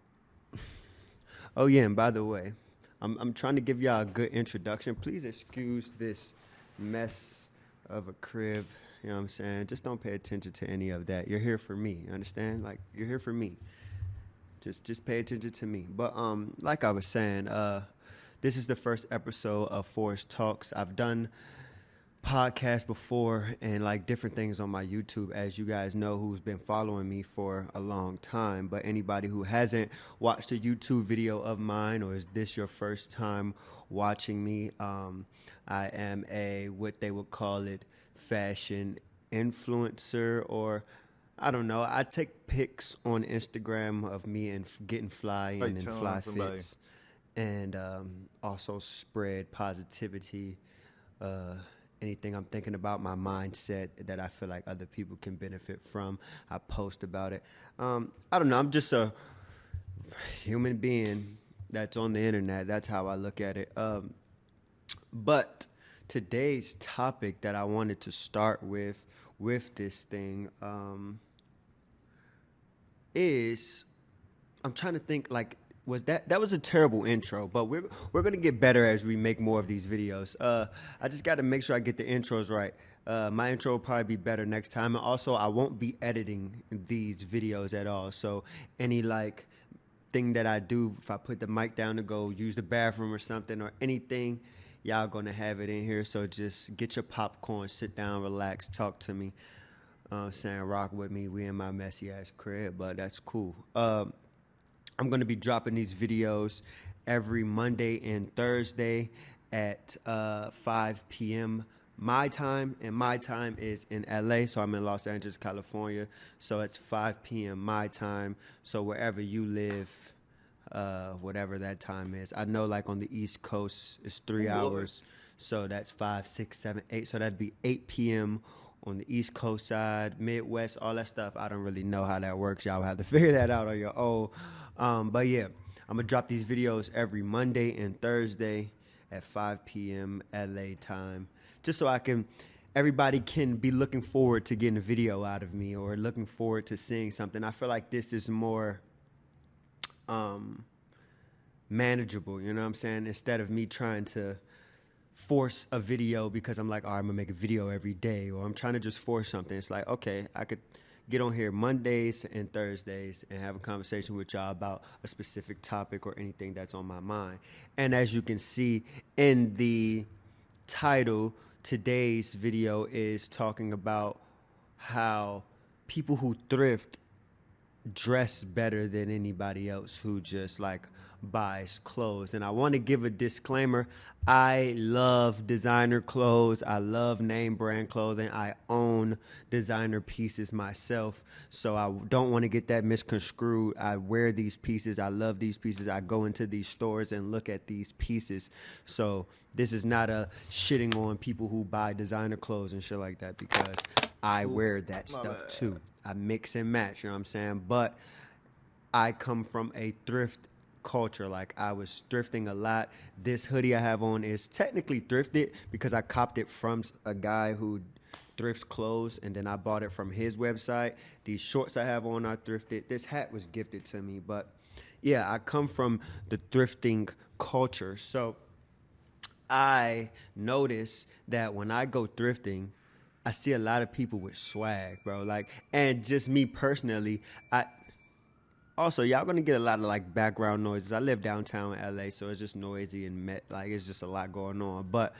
Oh yeah, and by the way, I'm trying to give y'all a good introduction. Please excuse this mess of a crib. You know what I'm saying? Just don't pay attention to any of that. You're here for me. You understand? Like, you're here for me. Just pay attention to me. But like I was saying, this is the first episode of Forest Talks. I've done podcasts before and like different things on my YouTube, as you guys know, who's been following me for a long time. But anybody who hasn't watched a YouTube video of mine, or is this your first time watching me, I am a, what they would call it, fashion influencer, or I don't know. I take pics on Instagram of me and getting fly in and fly fits, and also spread positivity. Anything I'm thinking about, my mindset that I feel like other people can benefit from, I post about it. I don't know. I'm just a human being that's on the internet. That's how I look at it. But today's topic that I wanted to start with this thing is, I'm trying to think, like, that was a terrible intro, but we're gonna get better as we make more of these videos. I just got to make sure I get the intros right. My intro will probably be better next time, and also I won't be editing these videos at all. So any like thing that I do, if I put the mic down to go use the bathroom or something or anything, y'all gonna have it in here. So just get your popcorn, sit down, relax, talk to me. Saying rock with me. We in my messy ass crib, but that's cool. I'm going to be dropping these videos every Monday and Thursday at 5 p.m. my time, and my time is in LA, so I'm in Los Angeles, California, so it's 5 p.m. my time. So wherever you live, whatever that time is. I know like on the East Coast it's 3 hours, so that's 5, 6, 7, 8. So that'd be 8 p.m. on the East Coast side, Midwest, all that stuff. I don't really know how that works. Y'all have to figure that out on your own. But yeah, I'm gonna drop these videos every Monday and Thursday at 5 p.m. LA time, just so everybody can be looking forward to getting a video out of me or looking forward to seeing something. I feel like this is more manageable, you know what I'm saying? Instead of me trying to force a video because I'm like, all right, I'm gonna make a video every day, or I'm trying to just force something. It's like, okay, I could get on here Mondays and Thursdays and have a conversation with y'all about a specific topic or anything that's on my mind. And as you can see in the title, today's video is talking about how people who thrift dress better than anybody else who just like buys clothes. And I want to give a disclaimer. I love designer clothes. I love name brand clothing. I own designer pieces myself. So I don't want to get that misconstrued. I wear these pieces. I love these pieces. I go into these stores and look at these pieces. So this is not a shitting on people who buy designer clothes and shit like that, because I wear that stuff too. I mix and match, you know what I'm saying? But I come from a thrift culture. Like, I was thrifting a lot. This hoodie I have on is technically thrifted because I copped it from a guy who thrifts clothes, and then I bought it from his website. These shorts I have on are thrifted. This hat was gifted to me. But yeah, I come from the thrifting culture. So I notice that when I go thrifting, I see a lot of people with swag, bro. Like, and just me personally, also, y'all gonna get a lot of like background noises. I live downtown LA, so it's just noisy and like it's just a lot going on. But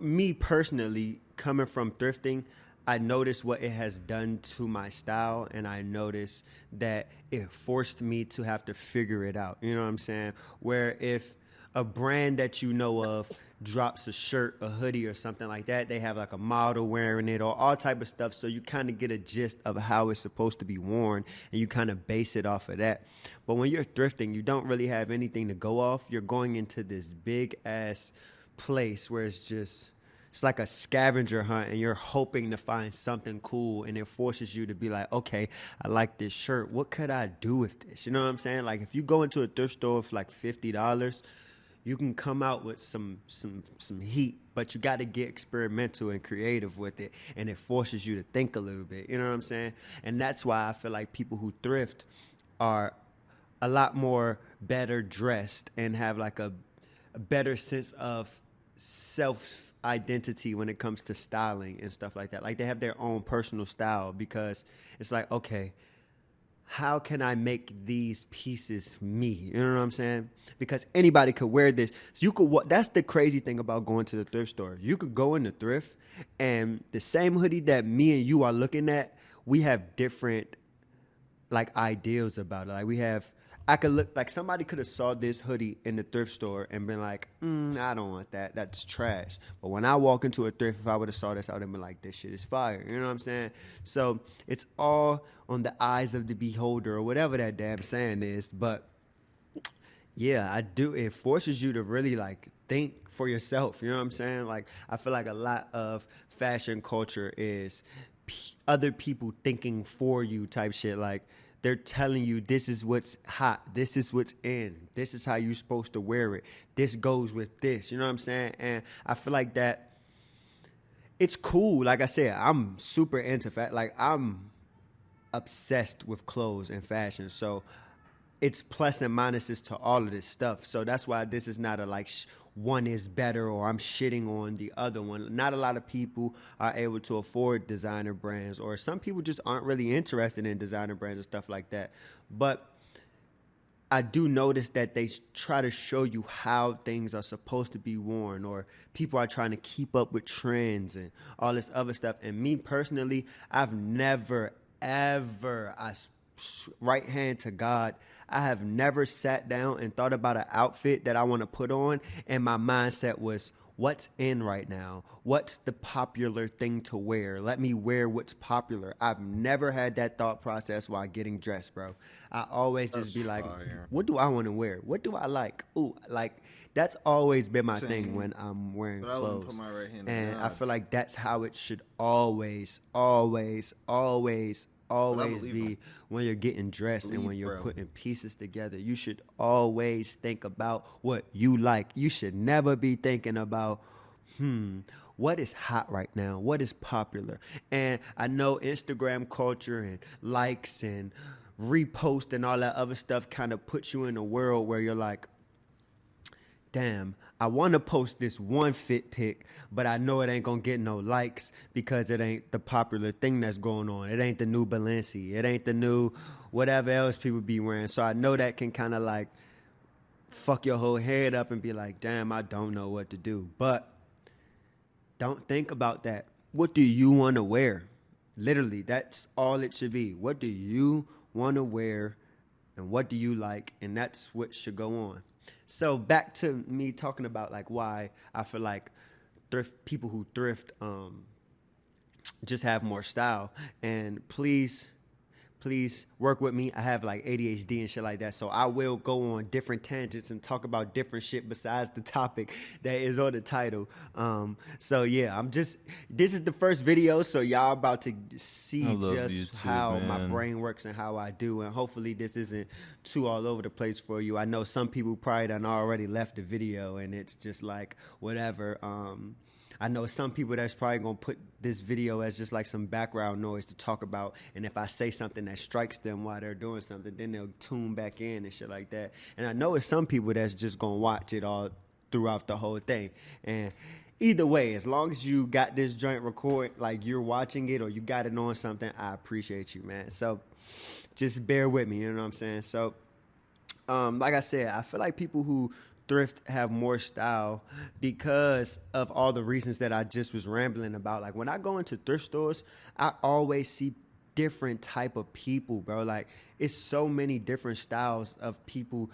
me personally, coming from thrifting, I noticed what it has done to my style, and I noticed that it forced me to have to figure it out. You know what I'm saying? Where if a brand that you know of drops a shirt, a hoodie, or something like that, they have like a model wearing it or all type of stuff, so you kind of get a gist of how it's supposed to be worn, and you kind of base it off of that. But when you're thrifting, you don't really have anything to go off. You're going into this big ass place where it's like a scavenger hunt, and you're hoping to find something cool, and it forces you to be like, okay, I like this shirt. What could I do with this? You know what I'm saying? Like, if you go into a thrift store for like $50, you can come out with some heat, but you got to get experimental and creative with it, and it forces you to think a little bit. You know what I'm saying? And that's why I feel like people who thrift are a lot more better dressed and have like a better sense of self-identity when it comes to styling and stuff like that. Like, they have their own personal style, because it's like, okay, how can I make these pieces me? You know what I'm saying? Because anybody could wear this. So you could. That's the crazy thing about going to the thrift store. You could go in the thrift, and the same hoodie that me and you are looking at, we have different like ideals about it. Like, I could look like somebody could have saw this hoodie in the thrift store and been like, I don't want that. That's trash. But when I walk into a thrift, if I would have saw this, I would have been like, this shit is fire. You know what I'm saying? So it's all on the eyes of the beholder, or whatever that damn saying is. But yeah, I do. It forces you to really like think for yourself. You know what I'm saying? Like, I feel like a lot of fashion culture is other people thinking for you type shit. Like, they're telling you this is what's hot, this is what's in, this is how you're supposed to wear it, this goes with this. You know what I'm saying? And I feel like that it's cool. Like I said, I'm super into like, I'm obsessed with clothes and fashion. So it's plus and minuses to all of this stuff. So that's why this is not a like one is better or I'm shitting on the other one. Not a lot of people are able to afford designer brands, or some people just aren't really interested in designer brands and stuff like that. But I do notice that they try to show you how things are supposed to be worn, or people are trying to keep up with trends and all this other stuff. And me personally, I've never, ever, right hand to God, I have never sat down and thought about an outfit that I want to put on, and my mindset was, what's in right now? What's the popular thing to wear? Let me wear what's popular. I've never had that thought process while getting dressed, bro. I always just be like, what do I want to wear? What do I like? Ooh, like that's always been my thing when I'm wearing But I wouldn't clothes. put my right hand to And I God. feel like that's how it should always be when you're getting dressed and when you're putting pieces together. You should always think about what you like. You should never be thinking about, what is hot right now? What is popular? And I know Instagram culture and likes and repost and all that other stuff kind of puts you in a world where you're like, damn, I want to post this one fit pic, but I know it ain't going to get no likes because it ain't the popular thing that's going on. It ain't the new Balenci. It ain't the new whatever else people be wearing. So I know that can kind of like fuck your whole head up and be like, damn, I don't know what to do. But don't think about that. What do you want to wear? Literally, that's all it should be. What do you want to wear and what do you like? And that's what should go on. So back to me talking about like why I feel like people who thrift just have more style. And please work with me. I have like ADHD and shit like that. So I will go on different tangents and talk about different shit besides the topic that is on the title. So yeah, this is the first video. So y'all about to see just YouTube, how my man. brain works and how I do. And hopefully this isn't too all over the place for you. I know some people probably done already left the video and it's just like whatever. I know some people that's probably going to put this video as just like some background noise to talk about. And if I say something that strikes them while they're doing something, then they'll tune back in and shit like that. And I know it's some people that's just going to watch it all throughout the whole thing. And either way, as long as you got this joint record, like you're watching it or you got it on something, I appreciate you, man. So just bear with me, you know what I'm saying? So like I said, I feel like people who thrift have more style because of all the reasons that I just was rambling about. Like when I go into thrift stores, I always see different type of people, bro. Like it's so many different styles of people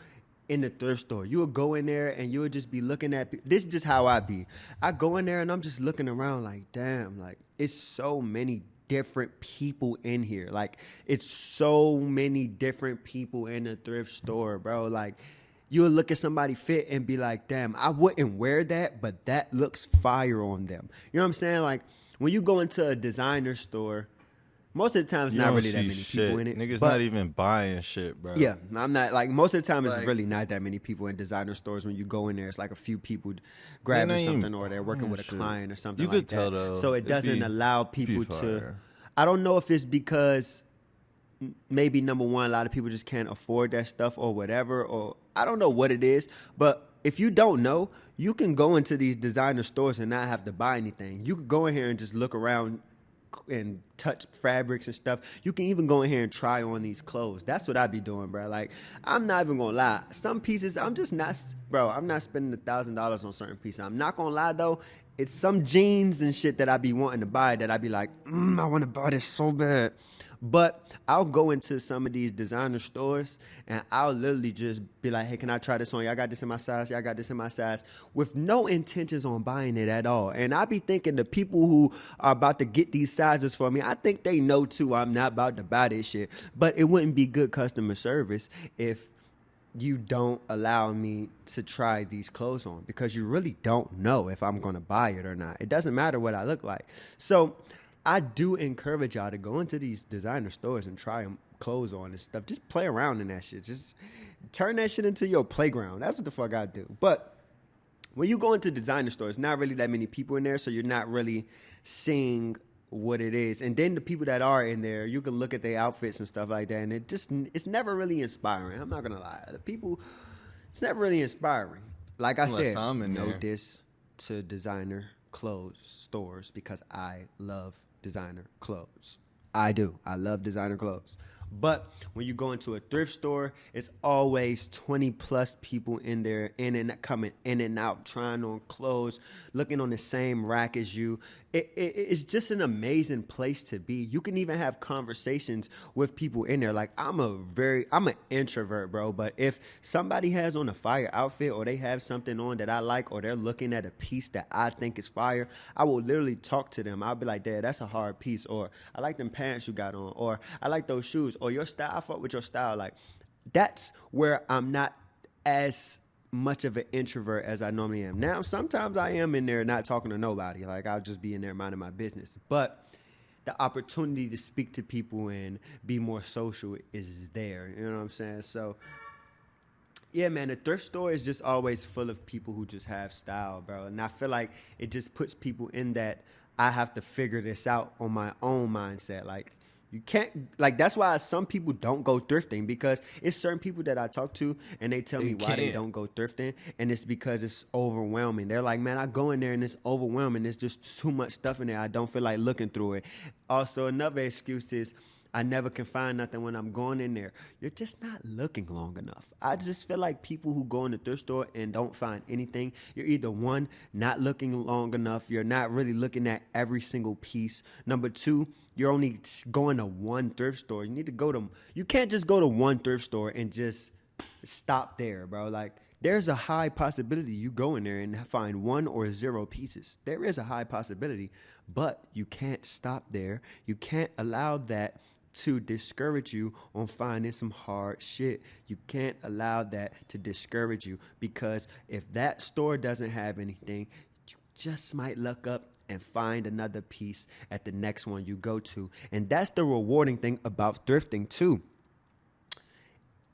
in the thrift store. You'll go in there and you'll just be looking at, this is just how I be. I go in there and I'm just looking around like, damn, like it's so many different people in here. Like it's so many different people in the thrift store, bro. Like you'll look at somebody fit and be like, damn, I wouldn't wear that, but that looks fire on them. You know what I'm saying? Like when you go into a designer store, most of the time it's not really that many people in it. Niggas but not even buying shit, bro. yeah, I'm not like most of the time it's Like- really not that many people in designer stores. When you go in there, it's like a few people grabbing ain't something even or they're working with a buying shit. client or something You like could tell, that. though. So it It'd doesn't be- allow be people to. fire. I don't know if it's because maybe number one, a lot of people just can't afford that stuff or whatever, or I don't know what it is. But if you don't know, you can go into these designer stores and not have to buy anything. You could go in here and just look around and touch fabrics and stuff. You can even go in here and try on these clothes. That's what I be doing, bro. Like, I'm not even gonna lie. Some pieces, I'm just not, bro, I'm not spending $1,000 on certain pieces. I'm not gonna lie, though. It's some jeans and shit that I be wanting to buy that I be like, I want to buy this so bad. But I'll go into some of these designer stores and I'll literally just be like, hey, can I try this on? Y'all got this in my size? Y'all got this in my size? With no intentions on buying it at all. And I be thinking the people who are about to get these sizes for me, I think they know too I'm not about to buy this shit. But it wouldn't be good customer service if you don't allow me to try these clothes on because you really don't know if I'm going to buy it or not. It doesn't matter what I look like. So I do encourage y'all to go into these designer stores and try them clothes on and stuff. Just play around in that shit. Just turn that shit into your playground. That's what the fuck I do. But when you go into designer stores, not really that many people in there, so you're not really seeing what it is. And then the people that are in there, you can look at their outfits and stuff like that, and it's never really inspiring. I'm not gonna lie. The people, it's never really inspiring. Like I Unless said, I'm in no there. diss to designer clothes stores because I love designer clothes. I do. I love designer clothes. But when you go into a thrift store, it's always 20 plus people in there, coming in and out, trying on clothes, looking on the same rack as you. It's just an amazing place to be. You can even have conversations with people in there. Like I'm an introvert, bro. But if somebody has on a fire outfit or they have something on that I like or they're looking at a piece that I think is fire, I will literally talk to them. I'll be like, Dad, that's a hard piece. Or I like them pants you got on. Or I like those shoes. Or your style, I fuck with your style. Like that's where I'm not as much of an introvert as I normally am. Now, sometimes I am in there not talking to nobody. Like I'll just be in there minding my business. But the opportunity to speak to people and be more social is there. You know what I'm saying? So yeah, man, the thrift store is just always full of people who just have style, bro. And I feel like it just puts people in that I have to figure this out on my own mindset. Like you can't, like, that's why some people don't go thrifting, because it's certain people that I talk to and they tell me why they don't go thrifting. And it's because it's overwhelming. They're like, man, I go in there and it's overwhelming. There's just too much stuff in there. I don't feel like looking through it. Also, another excuse is I never can find nothing when I'm going in there. You're just not looking long enough. I just feel like people who go in the thrift store and don't find anything, you're either one, not looking long enough. You're not really looking at every single piece. Number two, you're only going to one thrift store. You can't just go to one thrift store and just stop there, bro. Like, there's a high possibility you go in there and find 1 or 0 pieces. There is a high possibility, but you can't stop there. You can't allow that to discourage you on finding some hard shit. You can't allow that to discourage you, because if that store doesn't have anything, you just might look up and find another piece at the next one you go to. And that's the rewarding thing about thrifting too.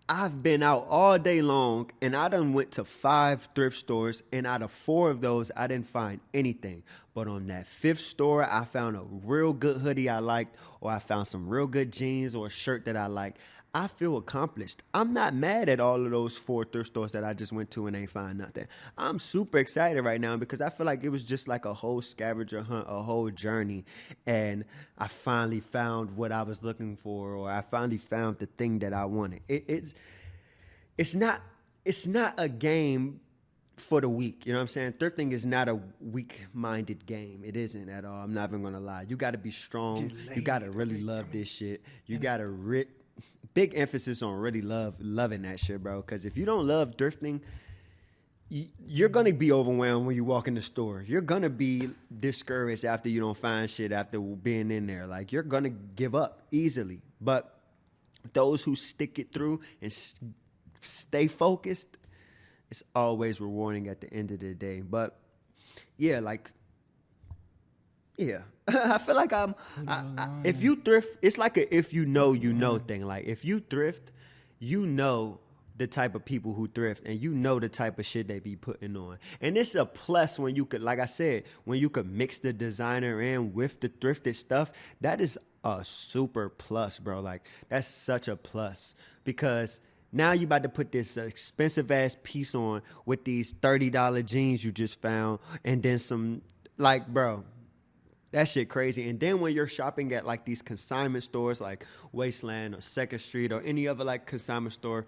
I've been out all day long and I done went to 5 thrift stores, and out of 4 of those, I didn't find anything. But on that 5th store, I found a real good hoodie I liked, or I found some real good jeans or a shirt that I liked. I feel accomplished. I'm not mad at all of those 4 thrift stores that I just went to and ain't find nothing. I'm super excited right now because I feel like it was just like a whole scavenger hunt, a whole journey. And I finally found what I was looking for, or I finally found the thing that I wanted. It's not a game for the weak. You know what I'm saying? Thrifting is not a weak-minded game. It isn't at all. I'm not even going to lie. You got to be strong. You got to really love this shit. You got to big emphasis on really loving that shit, bro. Because if you don't love thrifting, you're going to be overwhelmed when you walk in the store. You're going to be discouraged after you don't find shit after being in there. Like, you're going to give up easily. But those who stick it through and stay focused, it's always rewarding at the end of the day. But yeah, I feel like if you thrift, it's like a if you know thing. Like, if you thrift, you know the type of people who thrift, and you know the type of shit they be putting on. And it's a plus when you could, like I said, when you could mix the designer in with the thrifted stuff. That is a super plus, bro. Like, that's such a plus, because now you about to put this expensive ass piece on with these $30 jeans you just found, and then some, like, bro, that shit crazy. And then when you're shopping at like these consignment stores like Wasteland or Second Street or any other like consignment store,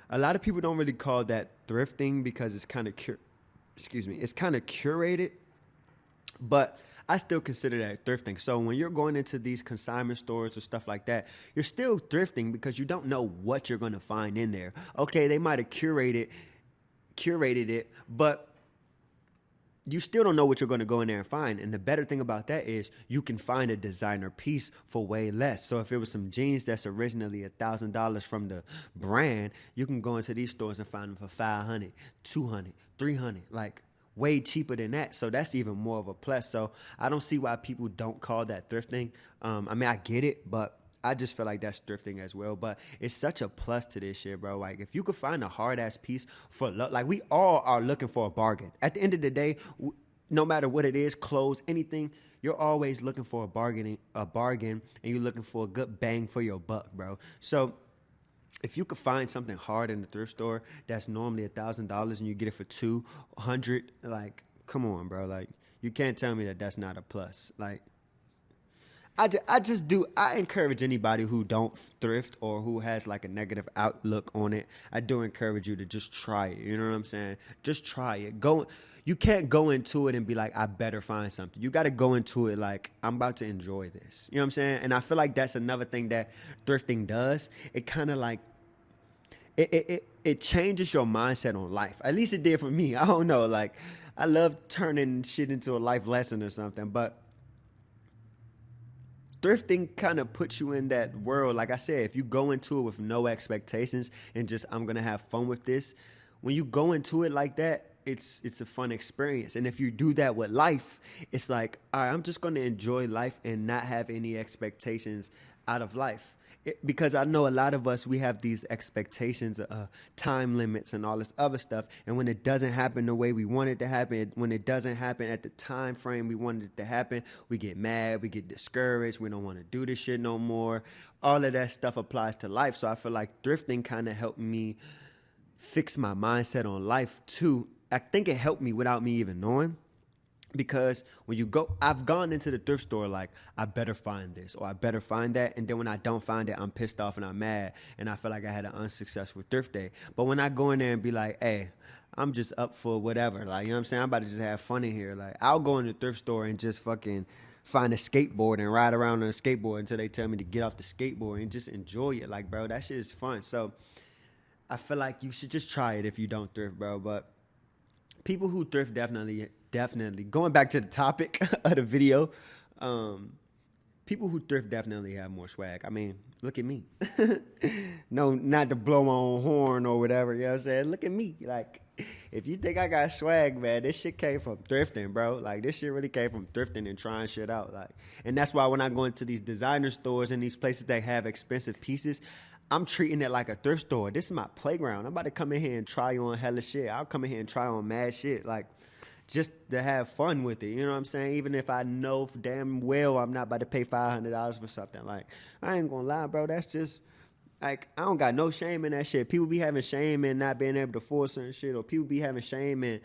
a lot of people don't really call that thrifting because it's kind of it's kind of curated, but I still consider that thrifting. So when you're going into these consignment stores or stuff like that, you're still thrifting because you don't know what you're going to find in there. Okay, they might have curated it, but you still don't know what you're going to go in there and find. And the better thing about that is you can find a designer piece for way less. So if it was some jeans that's originally $1,000 from the brand, you can go into these stores and find them for $500, $200, $300, like way cheaper than that. So that's even more of a plus. So I don't see why people don't call that thrifting. I mean, I get it, but I just feel like that's thrifting as well. But it's such a plus to this shit, bro. Like, if you could find a hard ass piece for like, we all are looking for a bargain. At the end of the day, no matter what it is, clothes, anything, you're always looking for a bargain, and you're looking for a good bang for your buck, bro. So if you could find something hard in the thrift store that's normally $1,000 and you get it for $200, like, come on, bro. Like, you can't tell me that that's not a plus. Like, I encourage anybody who don't thrift or who has like a negative outlook on it. I do encourage you to just try it. You know what I'm saying? Just try it. You can't go into it and be like, I better find something. You got to go into it like, I'm about to enjoy this. You know what I'm saying? And I feel like that's another thing that thrifting does. It kind of like, it changes your mindset on life. At least it did for me. I don't know. Like, I love turning shit into a life lesson or something, but thrifting kind of puts you in that world. Like I said, if you go into it with no expectations and just, I'm going to have fun with this, when you go into it like that, it's a fun experience. And if you do that with life, it's like, all right, I'm just going to enjoy life and not have any expectations out of life. Because I know a lot of us, we have these expectations, time limits and all this other stuff. And when it doesn't happen the way we want it to happen, when it doesn't happen at the time frame we wanted it to happen, we get mad, we get discouraged, we don't want to do this shit no more. All of that stuff applies to life. So I feel like thrifting kind of helped me fix my mindset on life too. I think it helped me without me even knowing. Because when you go, I've gone into the thrift store like, I better find this or I better find that. And then when I don't find it, I'm pissed off and I'm mad. And I feel like I had an unsuccessful thrift day. But when I go in there and be like, hey, I'm just up for whatever. Like, you know what I'm saying? I'm about to just have fun in here. Like, I'll go in the thrift store and just fucking find a skateboard and ride around on a skateboard until they tell me to get off the skateboard and just enjoy it. Like, bro, that shit is fun. So I feel like you should just try it if you don't thrift, bro. But people who thrift definitely going back to the topic of the video, people who thrift definitely have more swag. I mean, look at me. No, not to blow my own horn or whatever, you know what I'm saying? Look at me. Like, if you think I got swag, man, this shit came from thrifting, bro. Like, this shit really came from thrifting and trying shit out. Like, and that's why when I go into these designer stores and these places that have expensive pieces, I'm treating it like a thrift store. This is my playground. I'm about to come in here and try on hella shit. I'll come in here and try on mad shit. Like, just to have fun with it, you know what I'm saying? Even if I know damn well I'm not about to pay $500 for something. Like, I ain't gonna lie, bro. That's just, like, I don't got no shame in that shit. People be having shame in not being able to afford certain shit, or people be having shame in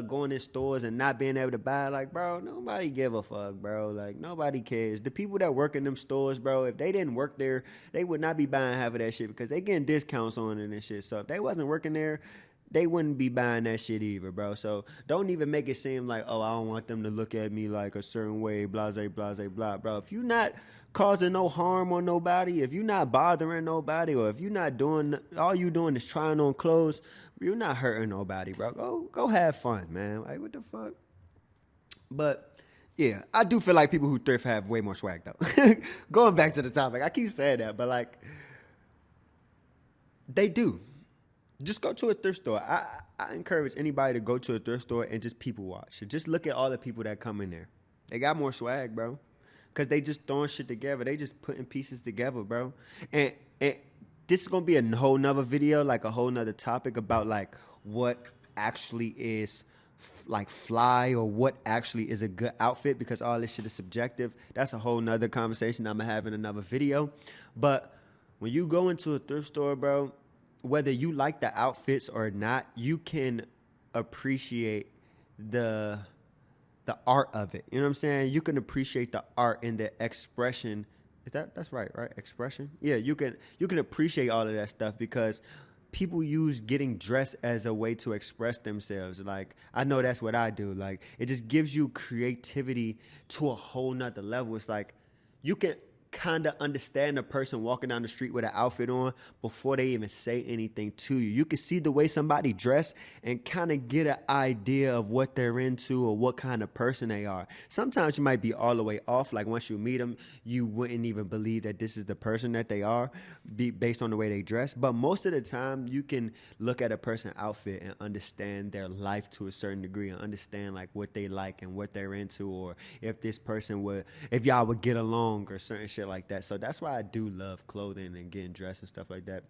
going in stores and not being able to buy. Like, bro, nobody give a fuck, bro. Like, nobody cares. The people that work in them stores, bro, if they didn't work there, they would not be buying half of that shit because they getting discounts on it and shit. So if they wasn't working there, they wouldn't be buying that shit either, bro. So don't even make it seem like, oh, I don't want them to look at me like a certain way, blase, blase, blah, bro. If you're not causing no harm on nobody, if you're not bothering nobody, or if you're not doing, all you doing is trying on clothes, you're not hurting nobody, bro. Go have fun, man. Like, what the fuck? But yeah, I do feel like people who thrift have way more swag, though. Going back to the topic, I keep saying that, but like, they do. Just go to a thrift store. I encourage anybody to go to a thrift store and just people watch. Just look at all the people that come in there. They got more swag, bro. Because they just throwing shit together. They just putting pieces together, bro. And this is going to be a whole nother video, like a whole nother topic about like what actually is like fly or what actually is a good outfit, because all this shit is subjective. That's a whole nother conversation I'm going to have in another video. But when you go into a thrift store, bro, whether you like the outfits or not, you can appreciate the art of it. You know what I'm saying? You can appreciate the art and the expression. That's right? Expression? Yeah, you can appreciate all of that stuff because people use getting dressed as a way to express themselves. Like, I know that's what I do. Like, it just gives you creativity to a whole nother level. It's like you can kind of understand a person walking down the street with an outfit on before they even say anything to you. You can see the way somebody dressed and kind of get an idea of what they're into or what kind of person they are. Sometimes you might be all the way off. Like, once you meet them, you wouldn't even believe that this is the person that they are based on the way they dress. But most of the time, you can look at a person's outfit and understand their life to a certain degree and understand like what they like and what they're into, or if this person if y'all would get along or certain shit like that. So that's why I do love clothing and getting dressed and stuff like that.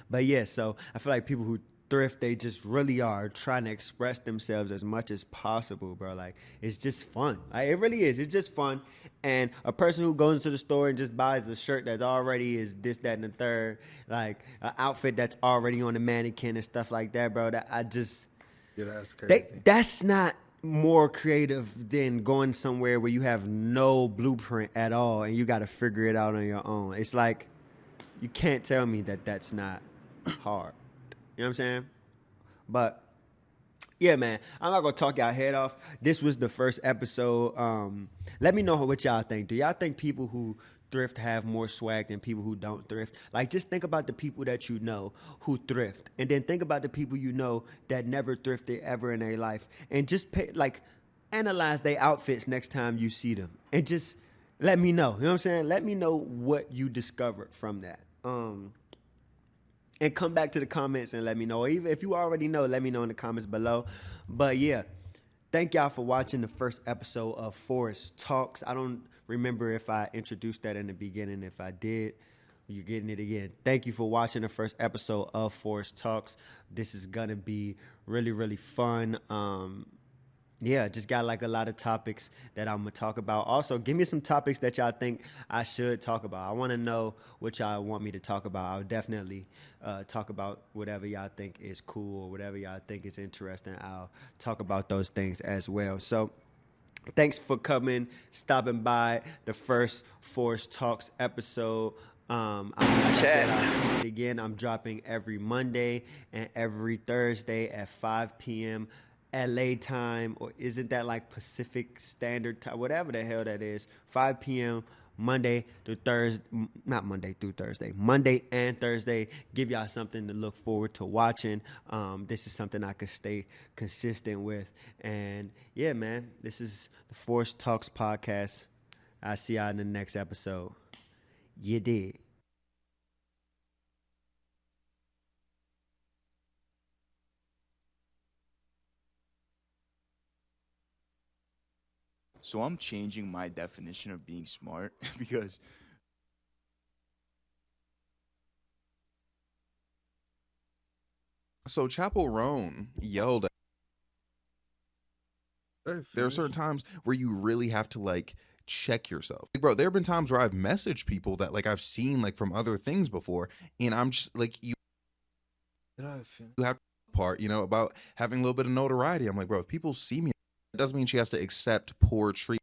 But yeah, so I feel like people who thrift, they just really are trying to express themselves as much as possible, bro. Like, it's just fun. Like, it really is. It's just fun. And a person who goes into the store and just buys a shirt that already is this, that, and the third, like an outfit that's already on the mannequin and stuff like that, bro, that I just, yeah, that's crazy. That's not more creative than going somewhere where you have no blueprint at all and you got to figure it out on your own. It's like you can't tell me that that's not hard. You know what I'm saying? But yeah, man, I'm not gonna talk y'all head off. This was the first episode. Let me know what y'all think. Do y'all think people who thrift have more swag than people who don't thrift? Like, just think about the people that you know who thrift, and then think about the people you know that never thrifted ever in their life, and just analyze their outfits next time you see them, and just let me know. You know what I'm saying? Let me know what you discovered from that. And come back to the comments and let me know. Or even if you already know, let me know in the comments below. But yeah, thank y'all for watching the first episode of Forest Talks. I don't remember if I introduced that in the beginning. If I did, you're getting it again. Thank you for watching the first episode of Forest Talks. This is gonna be really, really fun. Yeah, just got like a lot of topics that I'm gonna talk about. Also, give me some topics that y'all think I should talk about. I want to know what y'all want me to talk about. I'll definitely talk about whatever y'all think is cool or whatever y'all think is interesting. I'll talk about those things as well. So, thanks for coming, stopping by the first Forest Talks episode. Like I said, I'll repeat it again. I'm dropping every Monday and every Thursday at 5 p.m. LA time, or isn't that like Pacific Standard Time? Whatever the hell that is. 5 p.m. Monday through Thursday, not Monday through Thursday, Monday and Thursday. Give y'all something to look forward to watching. This is something I could stay consistent with. And yeah, man, this is the Force Talks podcast. I'll see y'all in the next episode. You did. So I'm changing my definition of being smart because So Chapel Roan yelled at there are certain times where you really have to like check yourself. Like, bro, there have been times where I've messaged people that like I've seen like from other things before, and I'm just like you have part, you know, about having a little bit of notoriety. I'm like, bro, if people see me, it doesn't mean she has to accept poor treatment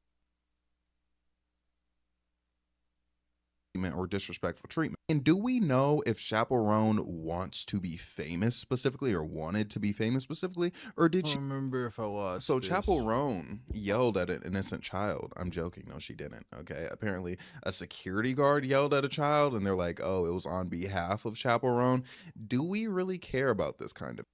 or disrespectful treatment. And do we know if Chaperone wants to be famous specifically or wanted to be famous specifically, or did I she don't remember if I watched So this. Chaperone yelled at an innocent child. I'm joking. No, she didn't. Okay. Apparently a security guard yelled at a child and they're like, oh, it was on behalf of Chaperone. Do we really care about this kind of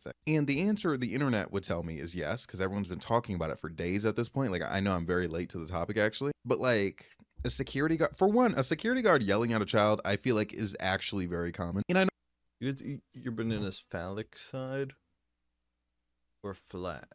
thing? And the answer the internet would tell me is yes, because everyone's been talking about it for days at this point. Like, I know I'm very late to the topic actually, but like a security guard, for one, a security guard yelling at a child, I feel like is actually very common. And I know You're been in this phallic side or flat?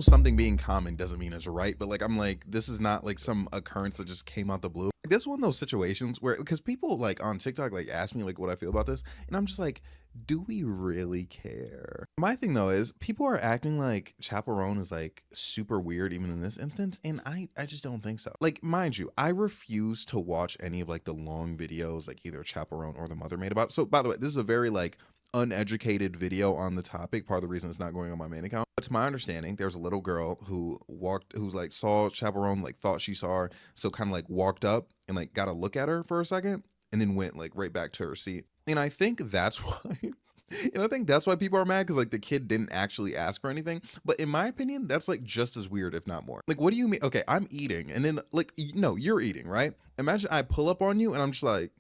something being common doesn't mean it's right, but like I'm like, this is not like some occurrence that just came out the blue. This one of those situations where, because people like on TikTok like ask me like what I feel about this, and I'm just like, do we really care? My thing though is people are acting like chaperone is like super weird even in this instance, and I just don't think so. Like, mind you, I refuse to watch any of like the long videos like either chaperone or the mother made about it. So by the way, this is a very like uneducated video on the topic. Part of the reason it's not going on my main account. But to my understanding, there's a little girl who's like saw chaperone, like thought she saw her, so kind of like walked up and like got a look at her for a second and then went like right back to her seat. And I think that's why and I think that's why people are mad, because like the kid didn't actually ask for anything. But in my opinion, that's like just as weird, if not more. Like, what do you mean? Okay, I'm eating, and then like, no, you're eating, right? Imagine I pull up on you and I'm just like,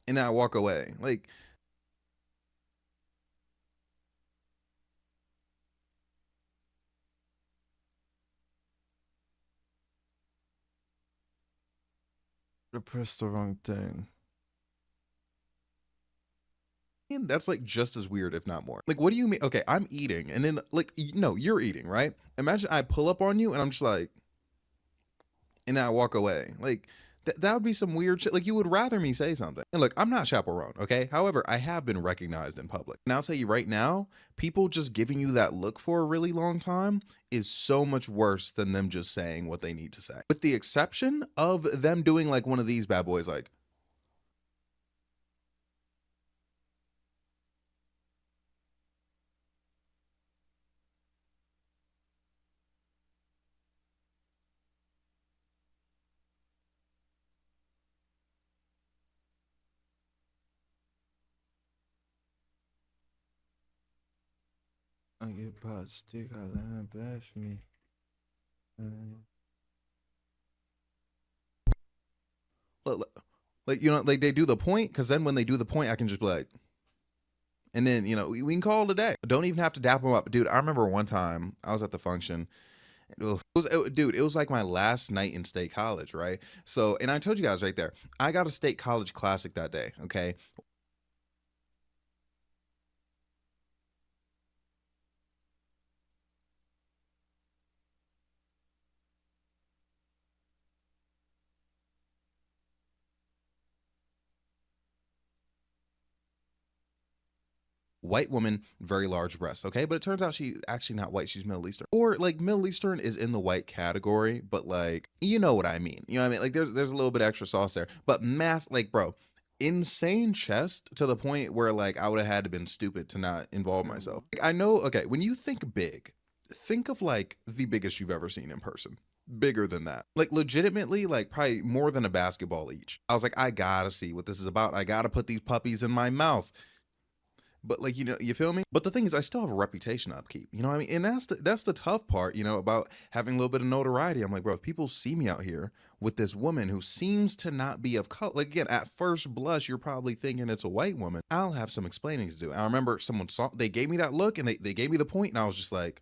and then I walk away. Like, I pressed the wrong thing. that's like just as weird, if not more. Like, what do you mean? Okay, I'm eating, and then like, no, you're eating, right? Imagine I pull up on you and I'm just like, and then I walk away. Like, that would be some weird shit. Like, you would rather me say something. And look, I'm not chaperone, okay? However, I have been recognized in public. And I'll tell you right now, people just giving you that look for a really long time is so much worse than them just saying what they need to say. With the exception of them doing like one of these bad boys, like, I get pot stick, I let him bash me. like, you know, like they do the point, because then when they do the point, I can just be like, and then, you know, we can call it a day. Don't even have to dap them up. Dude, I remember one time I was at the function. Dude, it was like my last night in state college, right? So, and I told you guys right there, I got a state college classic that day, okay? White woman, very large breasts, okay? But it turns out she's actually not white, she's Middle Eastern. Or like Middle Eastern is in the white category, but like, you know what I mean. You know what I mean? Like there's a little bit extra sauce there. But like, bro, insane chest to the point where like I would have had to been stupid to not involve myself. Like, I know, okay, when you think big, think of like the biggest you've ever seen in person. Bigger than that. Like legitimately, like probably more than a basketball each. I was like, I gotta see what this is about. I gotta put these puppies in my mouth. But like, you know, you feel me? But the thing is, I still have a reputation to upkeep. You know what I mean? And that's the tough part, you know, about having a little bit of notoriety. I'm like, bro, if people see me out here with this woman who seems to not be of color, like again, at first blush, you're probably thinking it's a white woman. I'll have some explaining to do. I remember they gave me that look and they gave me the point, and I was just like,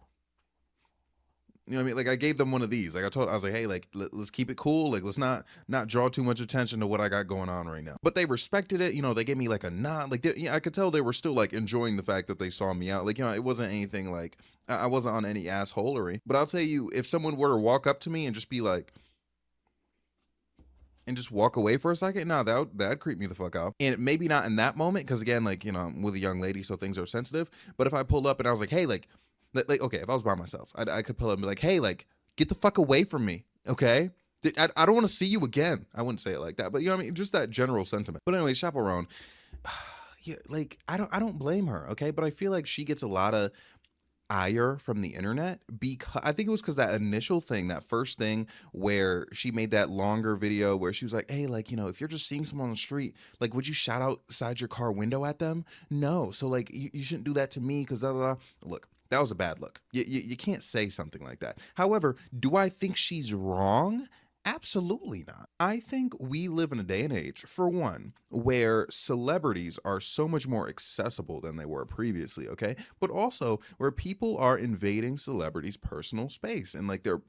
you know what I mean? Like I gave them one of these. Like I was like, hey, like let's keep it cool. Like let's not draw too much attention to what I got going on right now. But they respected it. You know, they gave me like a nod. Like I could tell they were still like enjoying the fact that they saw me out. Like, you know, it wasn't anything like I wasn't on any assholery. But I'll tell you, if someone were to walk up to me and just be like, and just walk away for a second, no, that'd creep me the fuck out. And maybe not in that moment, because again, like, you know, I'm with a young lady, so things are sensitive. But if I pulled up and I was like, hey, like, okay, if I was by myself, I could pull up and be like, hey, like, get the fuck away from me, okay? I don't want to see you again. I wouldn't say it like that, but you know what I mean? Just that general sentiment. But anyway, chaperone, yeah, like, I don't blame her, okay? But I feel like she gets a lot of ire from the internet, because I think it was because that initial thing, that first thing where she made that longer video where she was like, hey, like, you know, if you're just seeing someone on the street, like, would you shout outside your car window at them? No. So like, you shouldn't do that to me, because look, that was a bad look. You can't say something like that. However, do I think she's wrong? Absolutely not. I think we live in a day and age, for one, where celebrities are so much more accessible than they were previously, okay? But also where people are invading celebrities' personal space and like their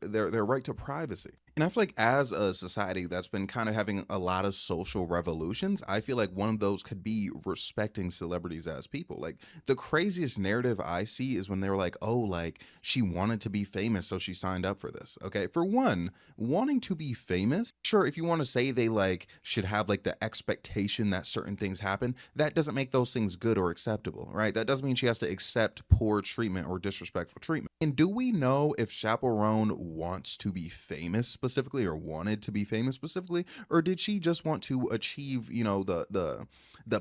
right to privacy. And I feel like as a society that's been kind of having a lot of social revolutions, I feel like one of those could be respecting celebrities as people. Like the craziest narrative I see is when they're like, oh, like she wanted to be famous, so she signed up for this. Okay. For one, wanting to be famous, sure, if you want to say they like should have like the expectation that certain things happen, that doesn't make those things good or acceptable, right? That doesn't mean she has to accept poor treatment or disrespectful treatment. And do we know if Chaperone wants to be famous specifically or wanted to be famous specifically, or did she just want to achieve, you know, the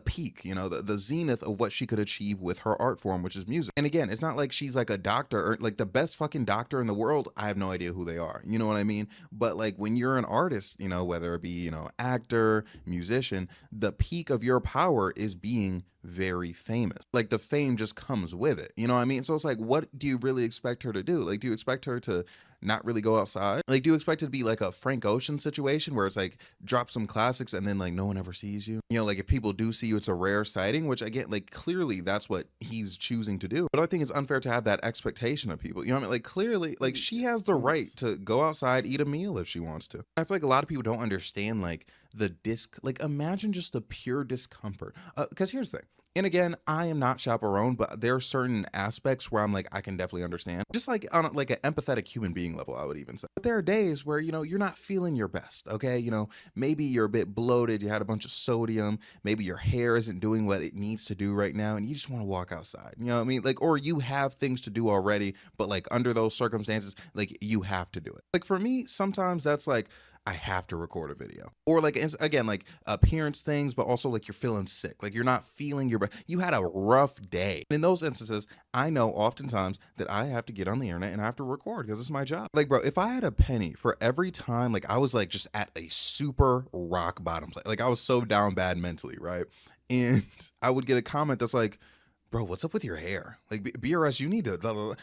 peak, you know, the zenith of what she could achieve with her art form, which is music? And again, it's not like she's like a doctor or like the best fucking doctor in the world. I have no idea who they are. You know what I mean? But like when you're an artist, you know, whether it be, you know, actor, musician, the peak of your power is being very famous. Like the fame just comes with it. You know what I mean? So it's like, what do you really expect her to do? Like, do you expect her to not really go outside? Like, do you expect it to be like a Frank Ocean situation where it's like drop some classics and then like no one ever sees you? You know, like if people do see you, it's a rare sighting, which again, like clearly that's what he's choosing to do. But I think it's unfair to have that expectation of people. You know what I mean? Like clearly, like she has the right to go outside, eat a meal if she wants to. I feel like a lot of people don't understand like the like imagine just the pure discomfort. Because here's the thing. And again, I am not Chaperone, but there are certain aspects where I'm like, I can definitely understand. Just like on like an empathetic human being level, I would even say. But there are days where, you know, you're not feeling your best, okay? You know, maybe you're a bit bloated, you had a bunch of sodium, maybe your hair isn't doing what it needs to do right now, and you just want to walk outside. You know what I mean? Like, or you have things to do already, but like under those circumstances, like you have to do it. Like for me, sometimes that's like, I have to record a video. Or like, again, like appearance things, but also like you're feeling sick. Like you're not feeling your best. You had a rough day. In those instances, I know oftentimes that I have to get on the internet and I have to record because it's my job. Like, bro, if I had a penny for every time, like I was like just at a super rock bottom place. Like I was so down bad mentally, right? And I would get a comment that's like, bro, what's up with your hair? Like BRS, you need to blah, blah, blah.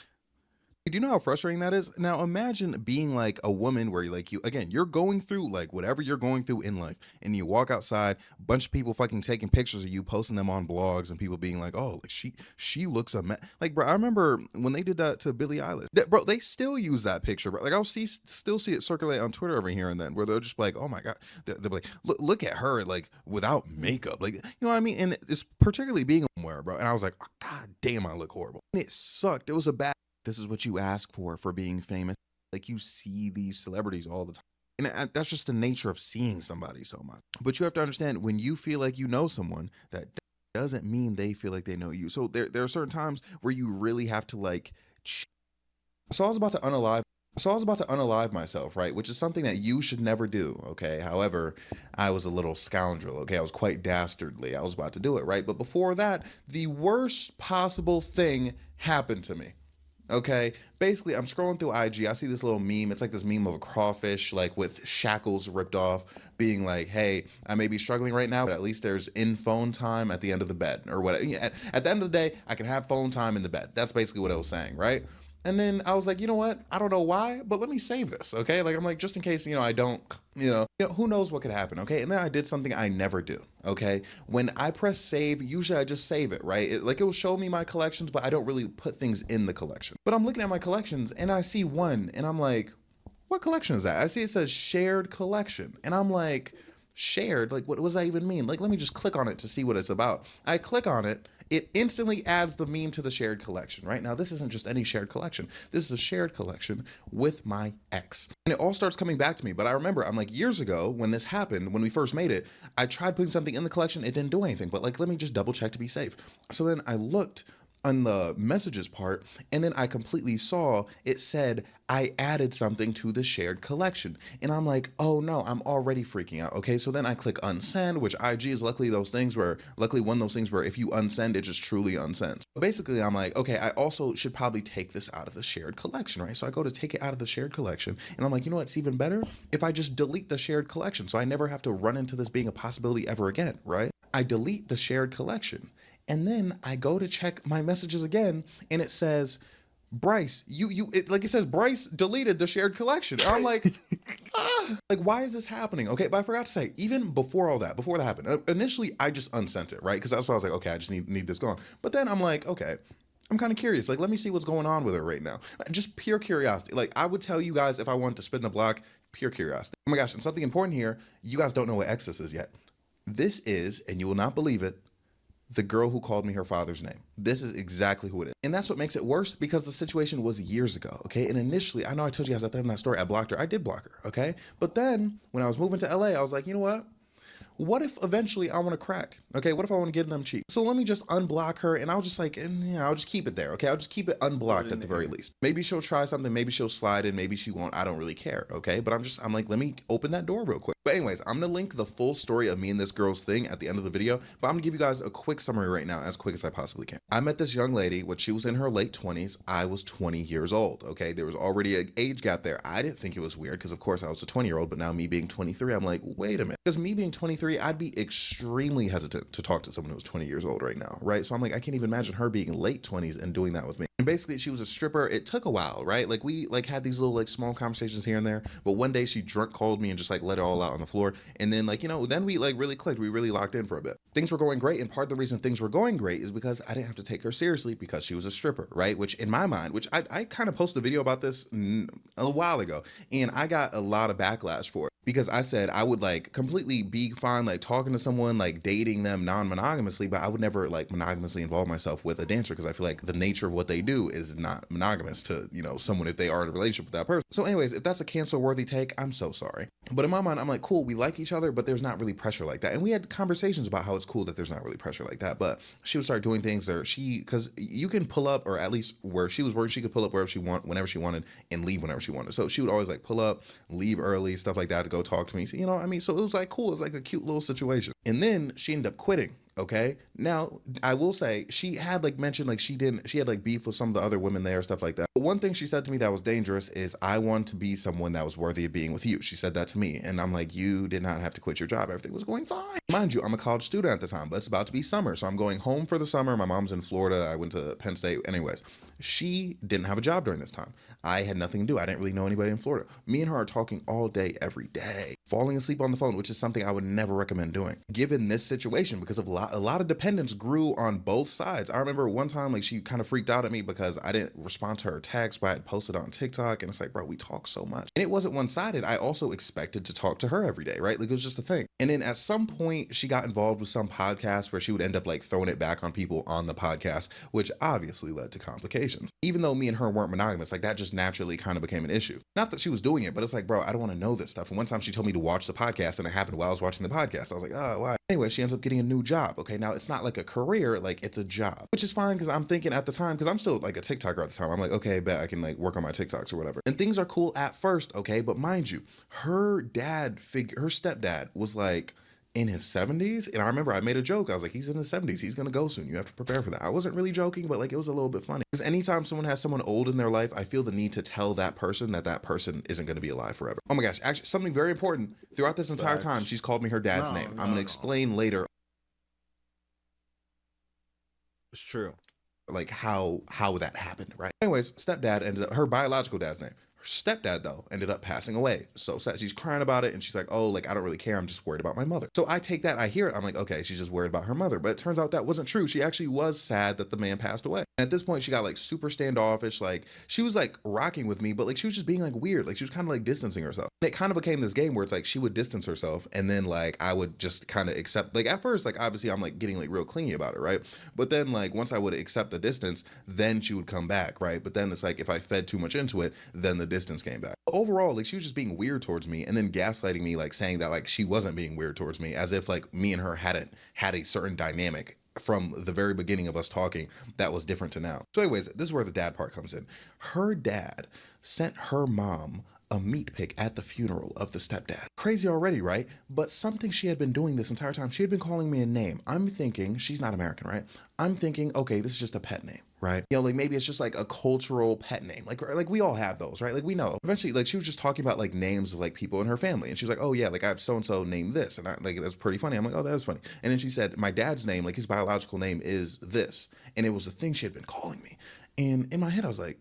Do you know how frustrating that is? Now imagine being like a woman where like you're going through like whatever you're going through in life and you walk outside, a bunch of people fucking taking pictures of you, posting them on blogs and people being like, oh, like she looks like, bro, I remember when they did that to Billie Eilish, bro, they still use that picture, bro. Like I'll still see it circulate on Twitter every here and then where they'll just be like, oh my God, they'll be like, look at her like without makeup. Like, you know what I mean? And it's particularly being somewhere, bro. And I was like, oh, God damn, I look horrible. And it sucked. It was a bad. This is what you ask for being famous. Like you see these celebrities all the time. And that's just the nature of seeing somebody so much. But you have to understand when you feel like you know someone, that doesn't mean they feel like they know you. So there are certain times where you really have to like. So I was about to unalive myself, right? Which is something that you should never do, okay? However, I was a little scoundrel, okay? I was quite dastardly. I was about to do it, right? But before that, the worst possible thing happened to me. Okay, basically I'm scrolling through IG, I see this little meme. It's like this meme of a crawfish like with shackles ripped off being like, hey, I may be struggling right now, but at least there's in phone time at the end of the bed or whatever. At the end of the day, I can have phone time in the bed. That's basically what it was saying, right? And then I was like, you know what? I don't know why, but let me save this, okay? Like, I'm like, just in case, you know, I don't, you know, who knows what could happen, okay? And then I did something I never do, okay? When I press save, usually I just save it, right? It will show me my collections, but I don't really put things in the collection. But I'm looking at my collections and I see one and I'm like, what collection is that? I see it says shared collection. And I'm like, shared? Like, what does that even mean? Like, let me just click on it to see what it's about. I click on it. It instantly adds the meme to the shared collection, right? Now, this isn't just any shared collection. This is a shared collection with my ex. And it all starts coming back to me. But I remember, I'm like, years ago, when this happened, when we first made it, I tried putting something in the collection. It didn't do anything. But like, let me just double check to be safe. So then I looked on the messages part, and then I completely saw it said I added something to the shared collection. And I'm like, oh no, I'm already freaking out. Okay, so then I click unsend, which IG is luckily one of those things where if you unsend, it just truly unsends. But basically, I'm like, okay, I also should probably take this out of the shared collection, right? So I go to take it out of the shared collection, and I'm like, you know what's even better? If I just delete the shared collection, so I never have to run into this being a possibility ever again, right? I delete the shared collection. And then I go to check my messages again, and it says, Bryce, like it says, Bryce deleted the shared collection. And I'm like, like, why is this happening? Okay, but I forgot to say, even before that happened, initially I just unsent it, right? Because that's why I was like, okay, I just need this gone. But then I'm like, okay, I'm kind of curious. Like, let me see what's going on with her right now. Just pure curiosity. Like, I would tell you guys if I wanted to spin the block, pure curiosity. Oh my gosh, and something important here, you guys don't know what X this is yet. This is, and you will not believe it, the girl who called me her father's name. This is exactly who it is. And that's what makes it worse, because the situation was years ago, okay? And initially, I know I told you guys at the end of that story, I blocked her. I did block her, okay? But then, when I was moving to LA, I was like, you know what? What if eventually I want to crack? Okay, what if I want to get in them cheeks? So let me just unblock her, and I'll just like, I'll just keep it there, okay? I'll just keep it unblocked at the very least. Maybe she'll try something, maybe she'll slide in, maybe she won't. I don't really care, okay? But I'm like, let me open that door real quick. But anyways, I'm gonna link the full story of me and this girl's thing at the end of the video, but I'm gonna give you guys a quick summary right now, as quick as I possibly can. I met this young lady when she was in her late 20s. I was 20 years old, okay? There was already an age gap there. I didn't think it was weird, because of course I was a 20-year-old, but now me being 23, I'm like, wait a minute. Because me being 23, I'd be extremely hesitant to talk to someone who was 20 years old right now, right? So I'm like, I can't even imagine her being late 20s and doing that with me. And basically, she was a stripper. It took a while, right? Like, we like had these little like small conversations here and there, but one day she drunk called me and just like let it all out on the floor. And then like, you know, then we like really clicked. We really locked in for a bit. Things were going great, and part of the reason things were going great is because I didn't have to take her seriously, because she was a stripper, right? Which in my mind, which I kind of posted a video about this a while ago, and I got a lot of backlash for it, because I said I would like completely be fine like talking to someone, like dating them non-monogamously, but I would never like monogamously involve myself with a dancer, because I feel like the nature of what they do is not monogamous to, you know, someone if they are in a relationship with that person. So anyways, if that's a cancel worthy take, I'm so sorry. But in my mind, I'm like, cool, we like each other, but there's not really pressure like that. And we had conversations about how it's cool that there's not really pressure like that. But she would start doing things that because you can pull up, or at least where she was working, she could pull up wherever she whenever she wanted, and leave whenever she wanted. So she would always like pull up, leave early, stuff like that, to go talk to me. So, you know what I mean? So it was like cool. It was like a cute little situation. And then she ended up quitting. Okay. Now, I will say she had like mentioned like she had like beef with some of the other women there, stuff like that. But one thing she said to me that was dangerous is, I want to be someone that was worthy of being with you. She said that to me. And I'm like, you did not have to quit your job. Everything was going fine. Mind you, I'm a college student at the time, but it's about to be summer. So I'm going home for the summer. My mom's in Florida. I went to Penn State. Anyways, she didn't have a job during this time. I had nothing to do. I didn't really know anybody in Florida. Me and her are talking all day, every day, falling asleep on the phone, which is something I would never recommend doing given this situation, because of a lot of dependence grew on both sides. I remember one time, like, she kind of freaked out at me because I didn't respond to her text, but I had posted on TikTok, and it's like, bro, we talk so much. And it wasn't one-sided. I also expected to talk to her every day, right? Like, it was just a thing. And then at some point, she got involved with some podcast where she would end up like throwing it back on people on the podcast, which obviously led to complications. Even though me and her weren't monogamous, like that just naturally kind of became an issue. Not that she was doing it, but it's like, bro, I don't want to know this stuff. And one time she told me to watch the podcast, and it happened while I was watching the podcast. I was like, oh, why? Anyway, she ends up getting a new job. Okay, now it's not like a career, like it's a job, which is fine, because I'm thinking at the time, because I'm still like a TikToker at the time, I'm like, okay, bet I can like work on my TikToks or whatever. And things are cool at first, okay, but mind you, her stepdad was like in his 70s. And I remember I made a joke. I was like, he's in his 70s. He's going to go soon. You have to prepare for that. I wasn't really joking, but like it was a little bit funny. Because anytime someone has someone old in their life, I feel the need to tell that person that that person isn't going to be alive forever. Oh my gosh. Actually, something very important. Throughout this entire time, she's called me her dad's name. I'm going to explain later. It's true. Like how that happened, right? Anyways, stepdad ended up, her biological dad's name. Her stepdad, though, ended up passing away. So sad. She's crying about it, and she's like, oh, like, I don't really care. I'm just worried about my mother. So I take that. I hear it. I'm like, okay, she's just worried about her mother. But it turns out that wasn't true. She actually was sad that the man passed away. And at this point, she got, like, super standoffish. Like, she was, like, rocking with me, but, like, she was just being, like, weird. Like, she was kind of, like, distancing herself. And it kind of became this game where it's, like, she would distance herself, and then, like, I would just kind of accept. Like, at first, like, obviously, I'm, like, getting, like, real clingy about it, right? But then, like, once I would accept the distance, then she would come back, right? But then it's, like, if I fed too much into it, then the distance came back. Overall, like, she was just being weird towards me, and then gaslighting me, like, saying that, like, she wasn't being weird towards me, as if, like, me and her hadn't had a certain dynamic from the very beginning of us talking that was different to now. So anyways, this is where the dad part comes in. Her dad sent her mom a meat pic at the funeral of the stepdad. Crazy already, right? But something she had been doing this entire time, she had been calling me a name. I'm thinking, she's not American, right? I'm thinking, okay, this is just a pet name, right? You know, like maybe it's just like a cultural pet name. Like we all have those, right? Like we know. Eventually, like she was just talking about like names of like people in her family. And she was like, oh yeah, like I have so-and-so named this. And I, like, that's pretty funny. I'm like, oh, that's funny. And then she said, my dad's name, like his biological name is this. And it was the thing she had been calling me. And in my head, I was like,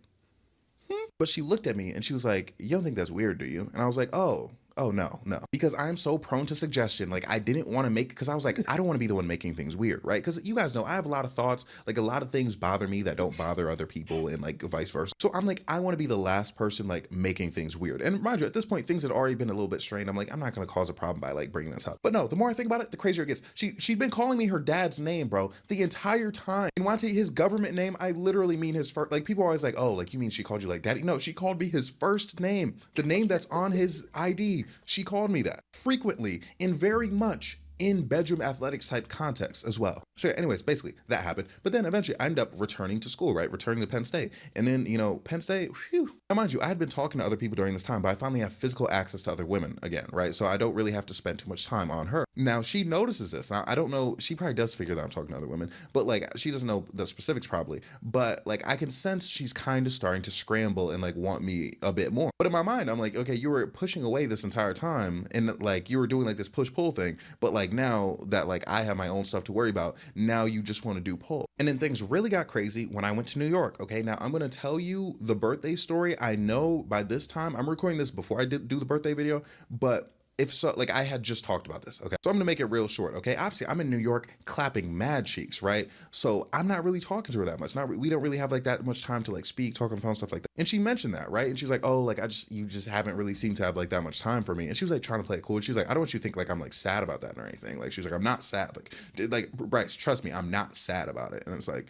But she looked at me and she was like, you don't think that's weird, do you? And I was like, oh, no, because I'm so prone to suggestion. Like, I didn't want to make, because I was like, I don't want to be the one making things weird, right? Because you guys know I have a lot of thoughts, like a lot of things bother me that don't bother other people, and like vice versa. So I'm like, I want to be the last person like making things weird. And mind you, at this point, things had already been a little bit strained. I'm like, I'm not going to cause a problem by like bringing this up. But no, the more I think about it, the crazier it gets. She'd been calling me her dad's name, bro, the entire time. And when I tell you his government name, I literally mean his first. Like, people are always like, oh, like you mean she called you like daddy? No, she called me his first name, the name that's on his ID. She called me that frequently and very much in bedroom athletics type context as well. So anyways, basically that happened. But then eventually I ended up returning to school, right? Returning to Penn State. And then, you know, Penn State, whew. Now mind you, I had been talking to other people during this time, but I finally have physical access to other women again, right? So I don't really have to spend too much time on her. Now she notices this. Now I don't know, she probably does figure that I'm talking to other women, but like she doesn't know the specifics probably. But like I can sense she's kind of starting to scramble and like want me a bit more. But in my mind, I'm like, okay, you were pushing away this entire time and like you were doing like this push-pull thing, but like now that like I have my own stuff to worry about, now you just want to do pull. And then things really got crazy when I went to New York. Okay, now I'm going to tell you the birthday story. I know by this time, I'm recording this before I did do the birthday video, but if so, like I had just talked about this, okay? So I'm gonna make it real short, okay? Obviously, I'm in New York clapping mad cheeks, right? So I'm not really talking to her that much. We don't really have like that much time to like speak, talk on the phone, stuff like that. And she mentioned that, right? And she's like, oh, like you just haven't really seemed to have like that much time for me. And she was like trying to play it cool. And she's like, I don't want you to think like I'm like sad about that or anything. Like she's like, I'm not sad. Like Bryce, trust me, I'm not sad about it. And it's like,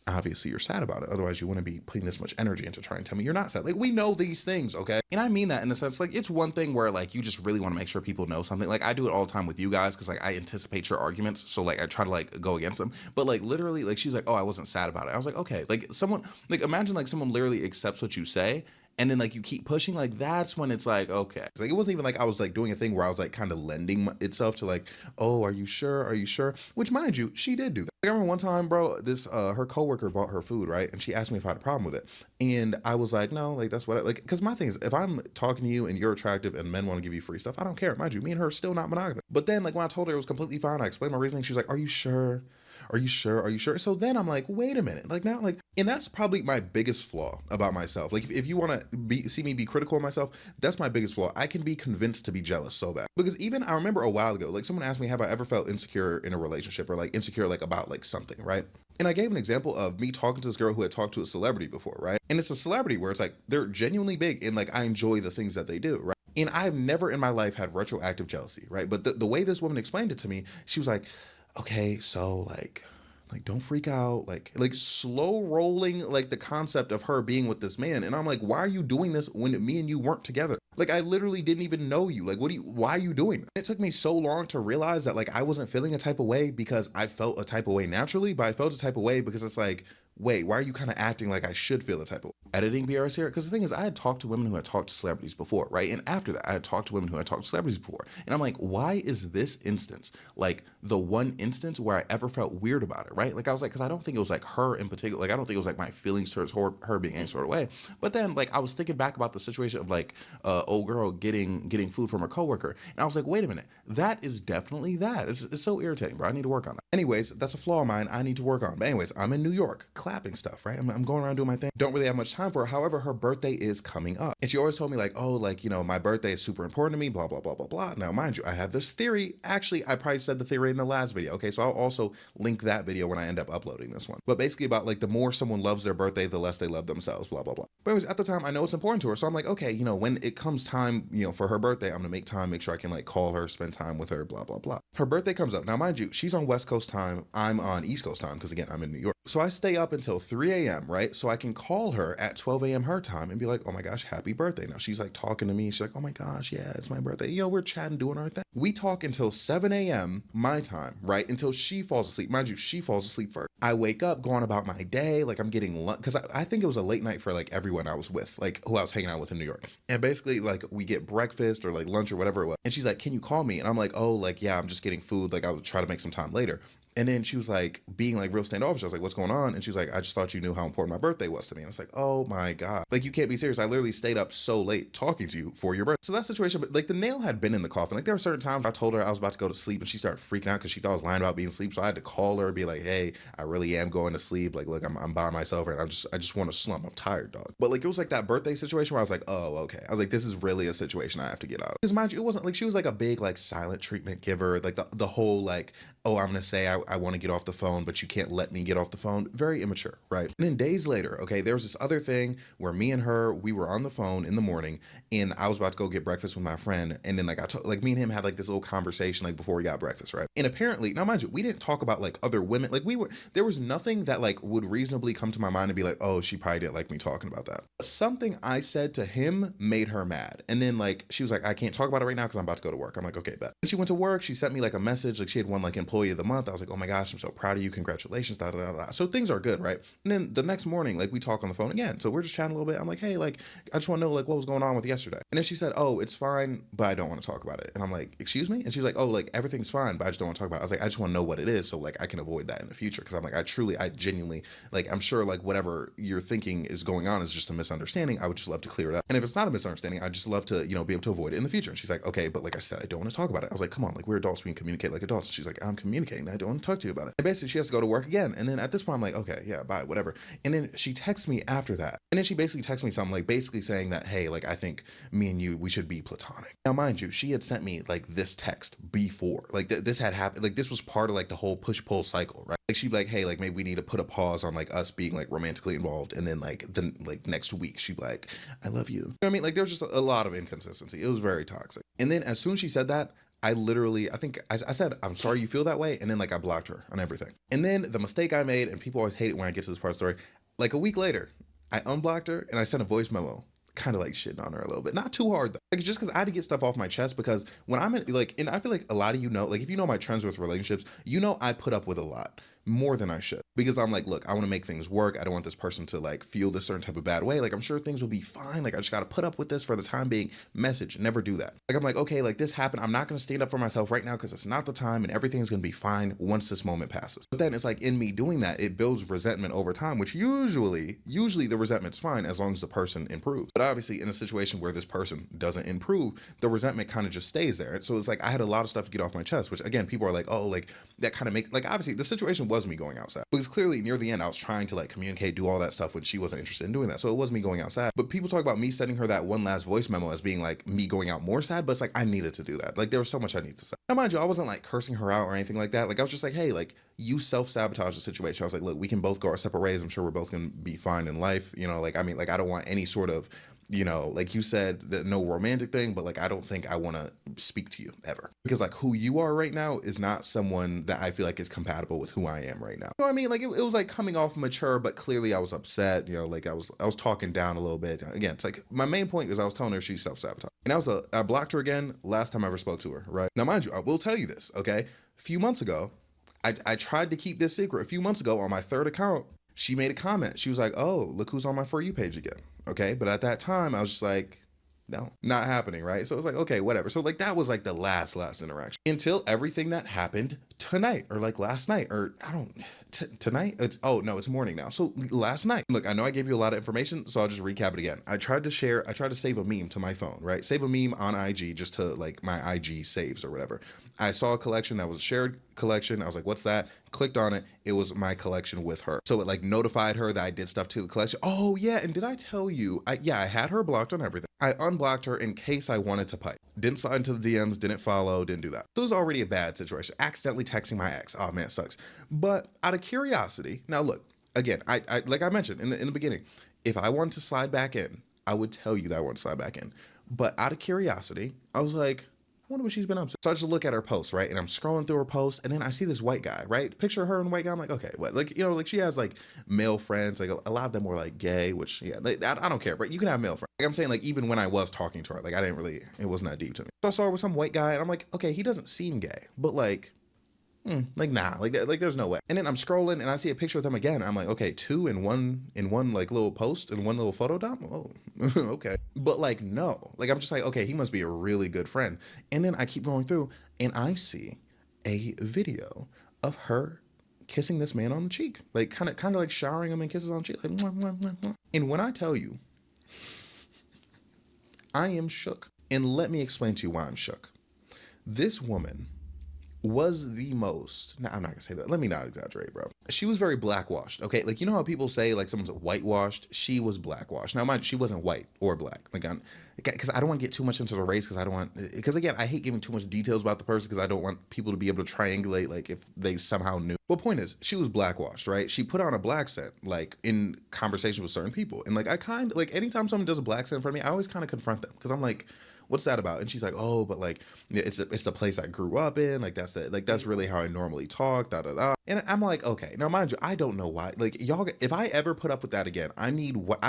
obviously you're sad about it. Otherwise you wouldn't be putting this much energy into trying to tell me you're not sad. Like we know these things, okay? And I mean that in the sense, like it's one thing where like you just really want to make sure people know something. Like I do it all the time with you guys because like I anticipate your arguments. So like I try to like go against them. But like literally like she's like, oh, I wasn't sad about it. I was like, okay. Like someone, like imagine like someone literally accepts what you say and then like you keep pushing, like that's when it's like, okay. It's like it wasn't even like I was like doing a thing where I was like kind of lending itself to like, oh, are you sure? Are you sure? Which mind you, she did do that. Like, I remember one time, bro, this her coworker bought her food, right? And she asked me if I had a problem with it. And I was like, no, like that's what I like, because my thing is if I'm talking to you and you're attractive and men want to give you free stuff, I don't care. Mind you, me and her are still not monogamous. But then like when I told her it was completely fine, I explained my reasoning, she was like, are you sure? Are you sure? Are you sure? So then I'm like, wait a minute. Like now, like, and that's probably my biggest flaw about myself. Like if you want to see me be critical of myself, that's my biggest flaw. I can be convinced to be jealous so bad. Because even I remember a while ago, like someone asked me, have I ever felt insecure in a relationship or like insecure like about like something, right? And I gave an example of me talking to this girl who had talked to a celebrity before, right? And it's a celebrity where it's like, they're genuinely big and like I enjoy the things that they do, right? And I've never in my life had retroactive jealousy, right? But the way this woman explained it to me, she was like, okay, so like don't freak out, like slow rolling like the concept of her being with this man. And I'm like, why are you doing this when me and you weren't together? Like I literally didn't even know you. Like why are you doing that? It took me so long to realize that like I wasn't feeling a type of way because I felt a type of way naturally, but I felt a type of way because it's like, wait, why are you kind of acting like I should feel the type of editing BRS here? Because the thing is, I had talked to women who had talked to celebrities before, right? And after that, I had talked to women who had talked to celebrities before. And I'm like, why is this instance like the one instance where I ever felt weird about it, right? Like I was like, because I don't think it was like her in particular. Like I don't think it was like my feelings towards her being any sort of way. But then like I was thinking back about the situation of like old girl getting food from her coworker. And I was like, wait a minute, that is definitely that. It's so irritating, bro. I need to work on that. Anyways, that's a flaw of mine I need to work on. But anyways, I'm in New York clapping stuff, right? I'm going around doing my thing. Don't really have much time for her. However, her birthday is coming up. And she always told me like, oh, like, you know, my birthday is super important to me, blah, blah, blah, blah, blah. Now, mind you, I have this theory. Actually, I probably said the theory in the last video. Okay, so I'll also link that video when I end up uploading this one. But basically about like the more someone loves their birthday, the less they love themselves, blah, blah, blah. But anyways, at the time, I know it's important to her. So I'm like, okay, you know, when it comes time, you know, for her birthday, I'm gonna make time, make sure I can like call her, spend time with her, blah, blah, blah. Her birthday comes up. Now, mind you, she's on West Coast time. I'm on East Coast time because again, I'm in New York. So I stay up until 3 a.m., right? So I can call her at 12 a.m. her time and be like, oh my gosh, happy birthday. Now she's like talking to me. She's like, oh my gosh, yeah, it's my birthday. You know, we're chatting, doing our thing. We talk until 7 a.m. my time, right? Until she falls asleep. Mind you, she falls asleep first. I wake up, going about my day. Like I'm getting lunch because I think it was a late night for like everyone I was with, like who I was hanging out with in New York. And basically like we get breakfast or like lunch or whatever it was. And she's like, can you call me? And I'm like, oh, like, yeah, I'm just getting food. Like I'll try to make some time later. And then she was like being like real standoffish. I was like, what's going on? And she was like, I just thought you knew how important my birthday was to me. And it's like, oh my God. Like, you can't be serious. I literally stayed up so late talking to you for your birthday. So that situation, but like the nail had been in the coffin. Like there were certain times I told her I was about to go to sleep and she started freaking out because she thought I was lying about being asleep. So I had to call her and be like, hey, I really am going to sleep. Like, look, I'm by myself and I just want to slump. I'm tired, dog. But like, it was like that birthday situation where I was like, oh, okay. I was like, this is really a situation I have to get out of. Because mind you, it wasn't like she was like a big like silent treatment giver. Like the whole like, oh, I'm going to say I want to get off the phone, but you can't let me get off the phone. Very immature, right? And then days later, okay, there was this other thing where me and her, we were on the phone in the morning and I was about to go get breakfast with my friend. And then like like me and him had like this little conversation like before we got breakfast, right? And apparently, now mind you, we didn't talk about like other women. Like there was nothing that like would reasonably come to my mind and be like, oh, she probably didn't like me talking about that. Something I said to him made her mad. And then like, she was like, I can't talk about it right now because I'm about to go to work. I'm like, okay, bet. And she went to work. She sent me like a message. Like she had won like employee of the month. I was like, oh my gosh, I'm so proud of you. Congratulations. Da, da, da, da. So things are good, right? And then the next morning, like we talk on the phone again. So we're just chatting a little bit. I'm like, hey, like, I just want to know like what was going on with yesterday. And then she said, oh, it's fine, but I don't want to talk about it. And I'm like, excuse me? And she's like, oh, like everything's fine, but I just don't want to talk about it. I was like, I just want to know what it is so like I can avoid that in the future. Cause I'm like, I genuinely, like, I'm sure like whatever you're thinking is going on is just a misunderstanding. I would just love to clear it up. And if it's not a misunderstanding, I'd just love to, you know, be able to avoid it in the future. And she's like, okay, but like I said, I don't want to talk about it. I was like, come on, like we're adults, we can communicate like adults. And she's like, I'm communicating. I don't want to talk to you about it. And basically she has to go to work again. And then at this point I'm like, okay, yeah, bye, whatever. And then she texts me after that. And then she basically texts me something like basically saying that, hey, like I think me and you, we should be platonic. Now, mind you, she had sent me like this text before, like this had happened. Like this was part of like the whole push-pull cycle, right? Like she'd be like, hey, like maybe we need to put a pause on like us being like romantically involved. And then like next week she'd be like, I love you. You know what I mean? Like there was just a lot of inconsistency. It was very toxic. And then as soon as she said that, I think I said, I'm sorry you feel that way. And then like I blocked her on everything. And then the mistake I made, and people always hate it when I get to this part of the story, like a week later, I unblocked her and I sent a voice memo, kind of like shitting on her a little bit. Not too hard though. Like just because I had to get stuff off my chest because when I'm in like, and I feel like a lot of you know, like if you know my trends with relationships, you know I put up with a lot. More than I should. Because I'm like, look, I want to make things work. I don't want this person to like feel this certain type of bad way. Like I'm sure things will be fine. Like I just got to put up with this for the time being. Message, never do that. Like I'm like, okay, like this happened. I'm not going to stand up for myself right now because it's not the time and everything's going to be fine once this moment passes. But then it's like in me doing that, it builds resentment over time, which usually the resentment's fine as long as the person improves. But obviously in a situation where this person doesn't improve, the resentment kind of just stays there. So it's like I had a lot of stuff to get off my chest, which again, people are like, oh, like that kind of make, like obviously the situation was me going outside. Because clearly near the end, I was trying to like communicate, do all that stuff when she wasn't interested in doing that. So it was me going outside. But people talk about me sending her that one last voice memo as being like me going out more sad, but it's like I needed to do that. Like there was so much I needed to say. Now mind you, I wasn't like cursing her out or anything like that. Like I was just like, hey, like you self-sabotage the situation. I was like, look, we can both go our separate ways. I'm sure we're both gonna be fine in life. You know, like I mean, like I don't want any sort of, you know, like you said, that no romantic thing, but like I don't think I want to speak to you ever because like who you are right now is not someone that I feel like is compatible with who I am right now. You know what I mean? Like it was like coming off mature, but clearly I was upset. You know, like I was talking down a little bit. Again, it's like my main point is I was telling her she's self-sabotaged, and I blocked her again last time I ever spoke to her. Right now, mind you, I will tell you this. Okay, a few months ago, I tried to keep this secret. A few months ago on my third account, she made a comment. She was like, oh, look who's on my For You page again. Okay. But at that time I was just like, no, not happening. Right. So it was like, okay, whatever. So like, that was like the last interaction until everything that happened tonight or like last night or tonight. It's morning now. So last night, look, I know I gave you a lot of information, so I'll just recap it again. I tried to save a meme to my phone, right? Save a meme on IG just to like my IG saves or whatever. I saw a collection that was a shared collection. I was like, what's that? Clicked on it. It was my collection with her. So it like notified her that I did stuff to the collection. Oh yeah. And did I tell you? I had her blocked on everything. I unblocked her in case I wanted to pipe. Didn't slide into the DMs, didn't follow, didn't do that. So it was already a bad situation. Accidentally texting my ex. Oh man, it sucks. But out of curiosity, now look, again, I like I mentioned in the beginning, if I wanted to slide back in, I would tell you that I want to slide back in. But out of curiosity, I was like, I wonder what she's been up to. So I just look at her posts, right? And I'm scrolling through her posts, and then I see this white guy, right? Picture her and white guy. I'm like, okay, what? Like, you know, like she has like male friends. Like a lot of them were like gay, which yeah, like, I don't care, but you can have male friends. Like I'm saying, like even when I was talking to her, like it wasn't that deep to me. So I saw her with some white guy, and I'm like, okay, he doesn't seem gay, but like nah, like there's no way. And then I'm scrolling and I see a picture of them again. I'm like, okay, two in one like little post and one little photo dump. Oh, okay. But like, no, like I'm just like, okay, he must be a really good friend. And then I keep going through and I see a video of her kissing this man on the cheek, like kind of like showering him in kisses on the cheek, like mwah, mwah, mwah, mwah. And when I tell you, I am shook. And let me explain to you why I'm shook. This woman was the most, now I'm not gonna say that, let me not exaggerate, bro. She was very blackwashed, okay? Like, you know how people say like someone's whitewashed? She was blackwashed. Now mind you, she wasn't white or black. Like, because I don't want to get too much into the race, because again, I hate giving too much details about the person because I don't want people to be able to triangulate like if they somehow knew. But point is, she was blackwashed, right? She put on a black scent like in conversation with certain people. And like, I kind of, like anytime someone does a black scent in front of me, I always kind of confront them because I'm like, what's that about? And she's like, oh, but like it's the place I grew up in. Like that's really how I normally talk. Da da da. And I'm like, okay, now mind you, I don't know why. Like y'all, if I ever put up with that again, I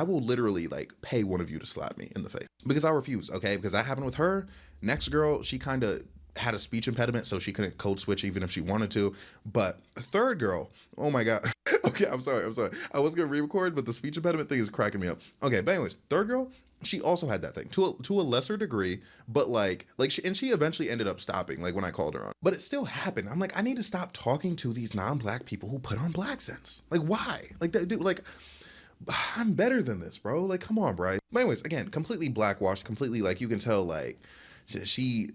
will literally like pay one of you to slap me in the face because I refuse. Okay, because that happened with her. Next girl, she kind of had a speech impediment, so she couldn't code switch even if she wanted to. But third girl, oh my god. Okay, I'm sorry. I was gonna re-record, but the speech impediment thing is cracking me up. Okay, but anyways, third girl, she also had that thing to a lesser degree, but she eventually ended up stopping, like when I called her on. But it still happened. I'm like, I need to stop talking to these non-black people who put on black scents. Like, why? Like, dude, like, I'm better than this, bro. Like, come on, bro. But anyways, again, completely blackwashed, completely like you can tell like she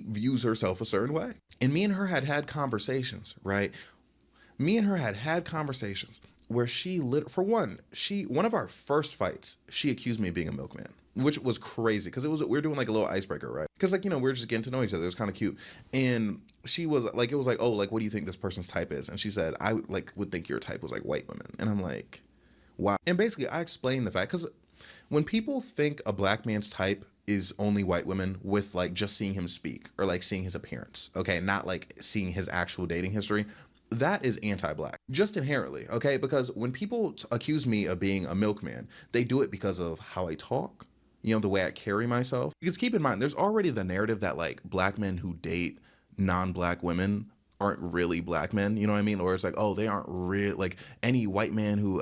views herself a certain way. And me and her had conversations, right? Me and her had conversations where one of our first fights, she accused me of being a milkman, which was crazy because we were doing like a little icebreaker, right? Because like, you know, we were just getting to know each other. It was kind of cute. And she was like, it was like, oh, like, what do you think this person's type is? And she said, I would think your type was like white women. And I'm like, wow. And basically I explained the fact, because when people think a black man's type is only white women with like just seeing him speak or like seeing his appearance, okay, not like seeing his actual dating history, that is anti-black, just inherently, okay? Because when people accuse me of being a milkman, they do it because of how I talk, you know, the way I carry myself. Because keep in mind, there's already the narrative that like black men who date non-black women aren't really black men, you know what I mean? Or it's like, oh, they aren't real, like any black man who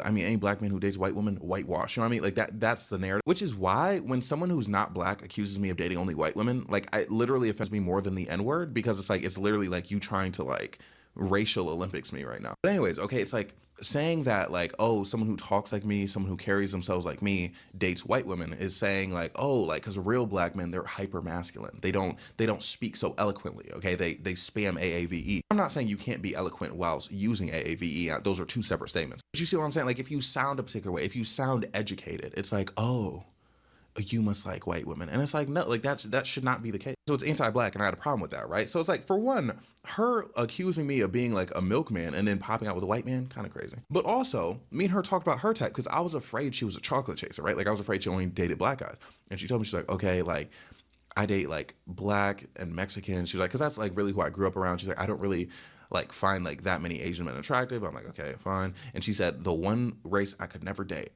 dates a white woman, whitewash, you know what I mean? Like that's the narrative, which is why when someone who's not black accuses me of dating only white women, like it literally offends me more than the N-word, because it's like, it's literally like you trying to like racial Olympics me right now. But anyways, okay, it's like saying that like, oh, someone who talks like me, someone who carries themselves like me dates white women is saying like, oh, like, because real black men, they're hyper masculine. They don't speak so eloquently, okay? They spam AAVE. I'm not saying you can't be eloquent whilst using AAVE. Those are two separate statements. But you see what I'm saying? Like, if you sound a particular way, if you sound educated, it's like, oh, you must like white women. And it's like, no, like that should not be the case. So it's anti-black, and I had a problem with that, right? So it's like, for one, her accusing me of being like a milkman and then popping out with a white man, kind of crazy. But also, me and her talked about her type because I was afraid she was a chocolate chaser, right? Like I was afraid she only dated black guys. And she told me, she's like, okay, like I date like black and Mexican. She's like, because that's like really who I grew up around. She's like, I don't really like find like that many Asian men attractive. I'm like, okay, fine. And she said, the one race I could never date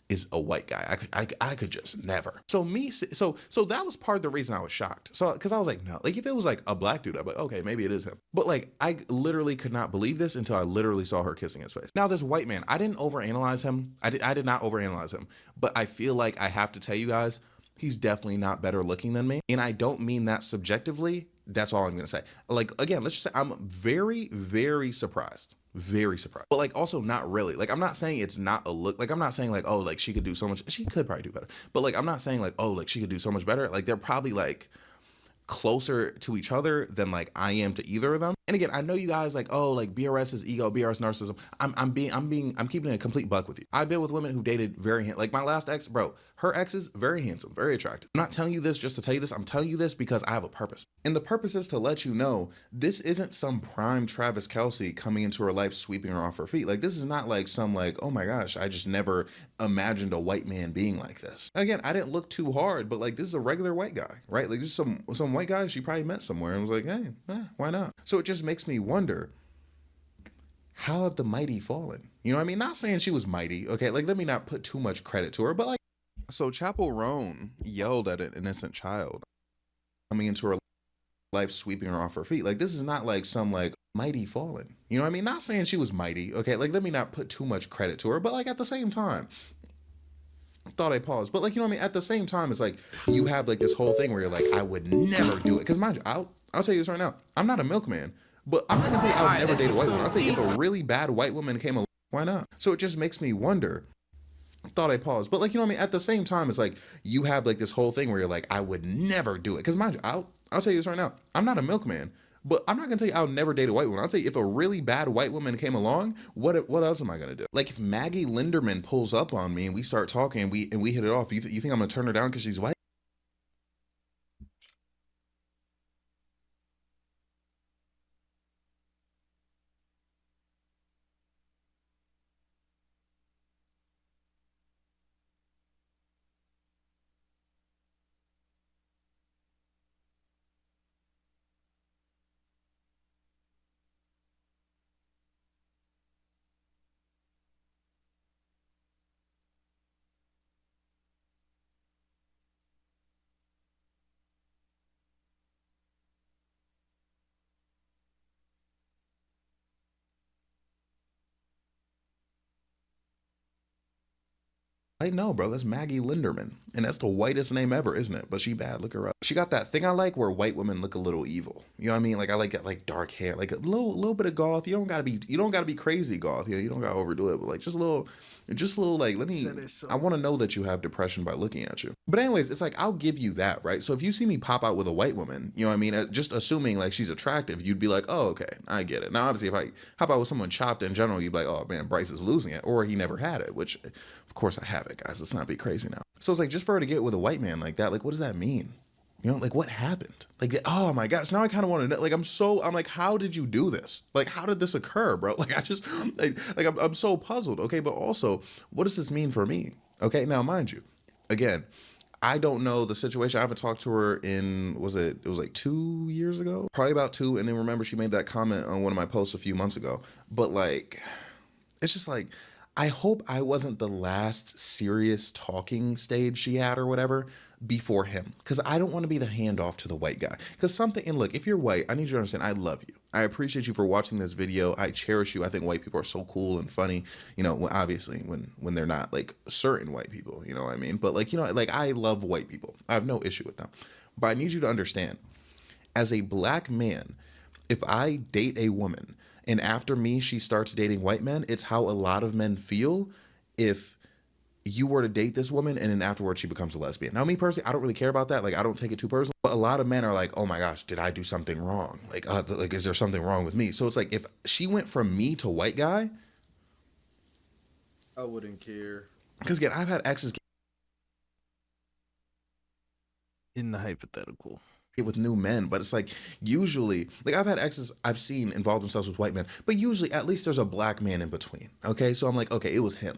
is a white guy. I could just never. So that was part of the reason I was shocked. So, because I was like, no, like if it was like a black dude, I'd be like, okay, maybe it is him. But like, I literally could not believe this until I literally saw her kissing his face. Now this white man, I didn't overanalyze him. I did not overanalyze him, but I feel like I have to tell you guys, he's definitely not better looking than me. And I don't mean that subjectively. That's all I'm going to say. Like, again, let's just say I'm very, very surprised. Very surprised. But like also not really. Like I'm not saying it's not a look. Like I'm not saying like, oh, like she could do so much. She could probably do better. But like I'm not saying like, oh, like she could do so much better. Like they're probably like closer to each other than like I am to either of them. And again, I know you guys like, oh, like BRS is ego, BRS narcissism. I'm keeping it a complete buck with you. I've been with women who dated like my last ex, bro, her ex is very handsome, very attractive. I'm not telling you this just to tell you this. I'm telling you this because I have a purpose. And the purpose is to let you know this isn't some prime Travis Kelce coming into her life, sweeping her off her feet. Like this is not like some like, oh my gosh, I just never imagined a white man being like this. Again, I didn't look too hard, but like this is a regular white guy, right? Like this is some white guy she probably met somewhere and was like, hey, why not? So it just makes me wonder, how have the mighty fallen? You know what I mean? Not saying she was mighty, okay? Like let me not put too much credit to her, but like, so Chapel Roan yelled at an innocent child coming into her life, sweeping her off her feet. Like this is not like some like mighty fallen. You know what I mean? Not saying she was mighty, okay? Like let me not put too much credit to her, but like at the same time, thought I paused, but like, you know what I mean? At the same time, it's like you have like this whole thing where you're like, I would never do it. Because mind you, I'll tell you this right now, I'm not a milkman, But I'm not gonna tell you I would never date a white woman. I'll tell you if a really bad white woman came along, why not? So it just makes me wonder. Thought I paused, but like, you know what I mean? At the same time, it's like you have like this whole thing where you're like, I would never do it. Because mind you, I'll tell you this right now. I'm not a milkman, but I'm not gonna tell you I'll never date a white woman. I'll tell you if a really bad white woman came along, what else am I gonna do? Like if Maggie Linderman pulls up on me and we start talking and we hit it off, you think I'm gonna turn her down because she's white? I know, bro. That's Maggie Linderman. And that's the whitest name ever, isn't it? But she bad. Look her up. She got that thing I like where white women look a little evil. You know what I mean? Like I like dark hair, like a little bit of goth. You don't gotta be crazy goth. You don't gotta overdo it, but like just a little like I want to know that you have depression by looking at you. But anyways, it's like I'll give you that, right? So if you see me pop out with a white woman, you know what I mean? Just assuming like she's attractive, you'd be like, oh, okay, I get it. Now obviously if I hop out with someone chopped in general, you'd be like, oh man, Bryce is losing it, or he never had it, which of course I have it, guys. Let's not be crazy now. So it's like just for her to get with a white man like that, like what does that mean? You know, like what happened? Like, oh my gosh, now I kind of want to know. Like, I'm like, how did you do this? Like, how did this occur, bro? Like, I just, I'm so puzzled. Okay, but also, what does this mean for me? Okay, now mind you, again, I don't know the situation. I haven't talked to her in, it was like 2 years ago? Probably about 2. And then remember, she made that comment on one of my posts a few months ago. But like, it's just like, I hope I wasn't the last serious talking stage she had or whatever before him. Because I don't want to be the handoff to the white guy. Because something, and look, if you're white, I need you to understand, I love you. I appreciate you for watching this video. I cherish you. I think white people are so cool and funny. You know, obviously when they're not like certain white people, you know what I mean? But like, you know, like I love white people. I have no issue with them. But I need you to understand, as a black man, if I date a woman and after me, she starts dating white men, it's how a lot of men feel if you were to date this woman and then afterwards she becomes a lesbian. Now, me personally, I don't really care about that. Like, I don't take it too personally. But a lot of men are like, oh my gosh, did I do something wrong? Like, is there something wrong with me? So it's like, if she went from me to white guy, I wouldn't care. Because again, I've had exes in the hypothetical with new men, but it's like usually, like I've had exes I've seen involve themselves with white men, but usually at least there's a black man in between. Okay, so I'm like, okay, it was him.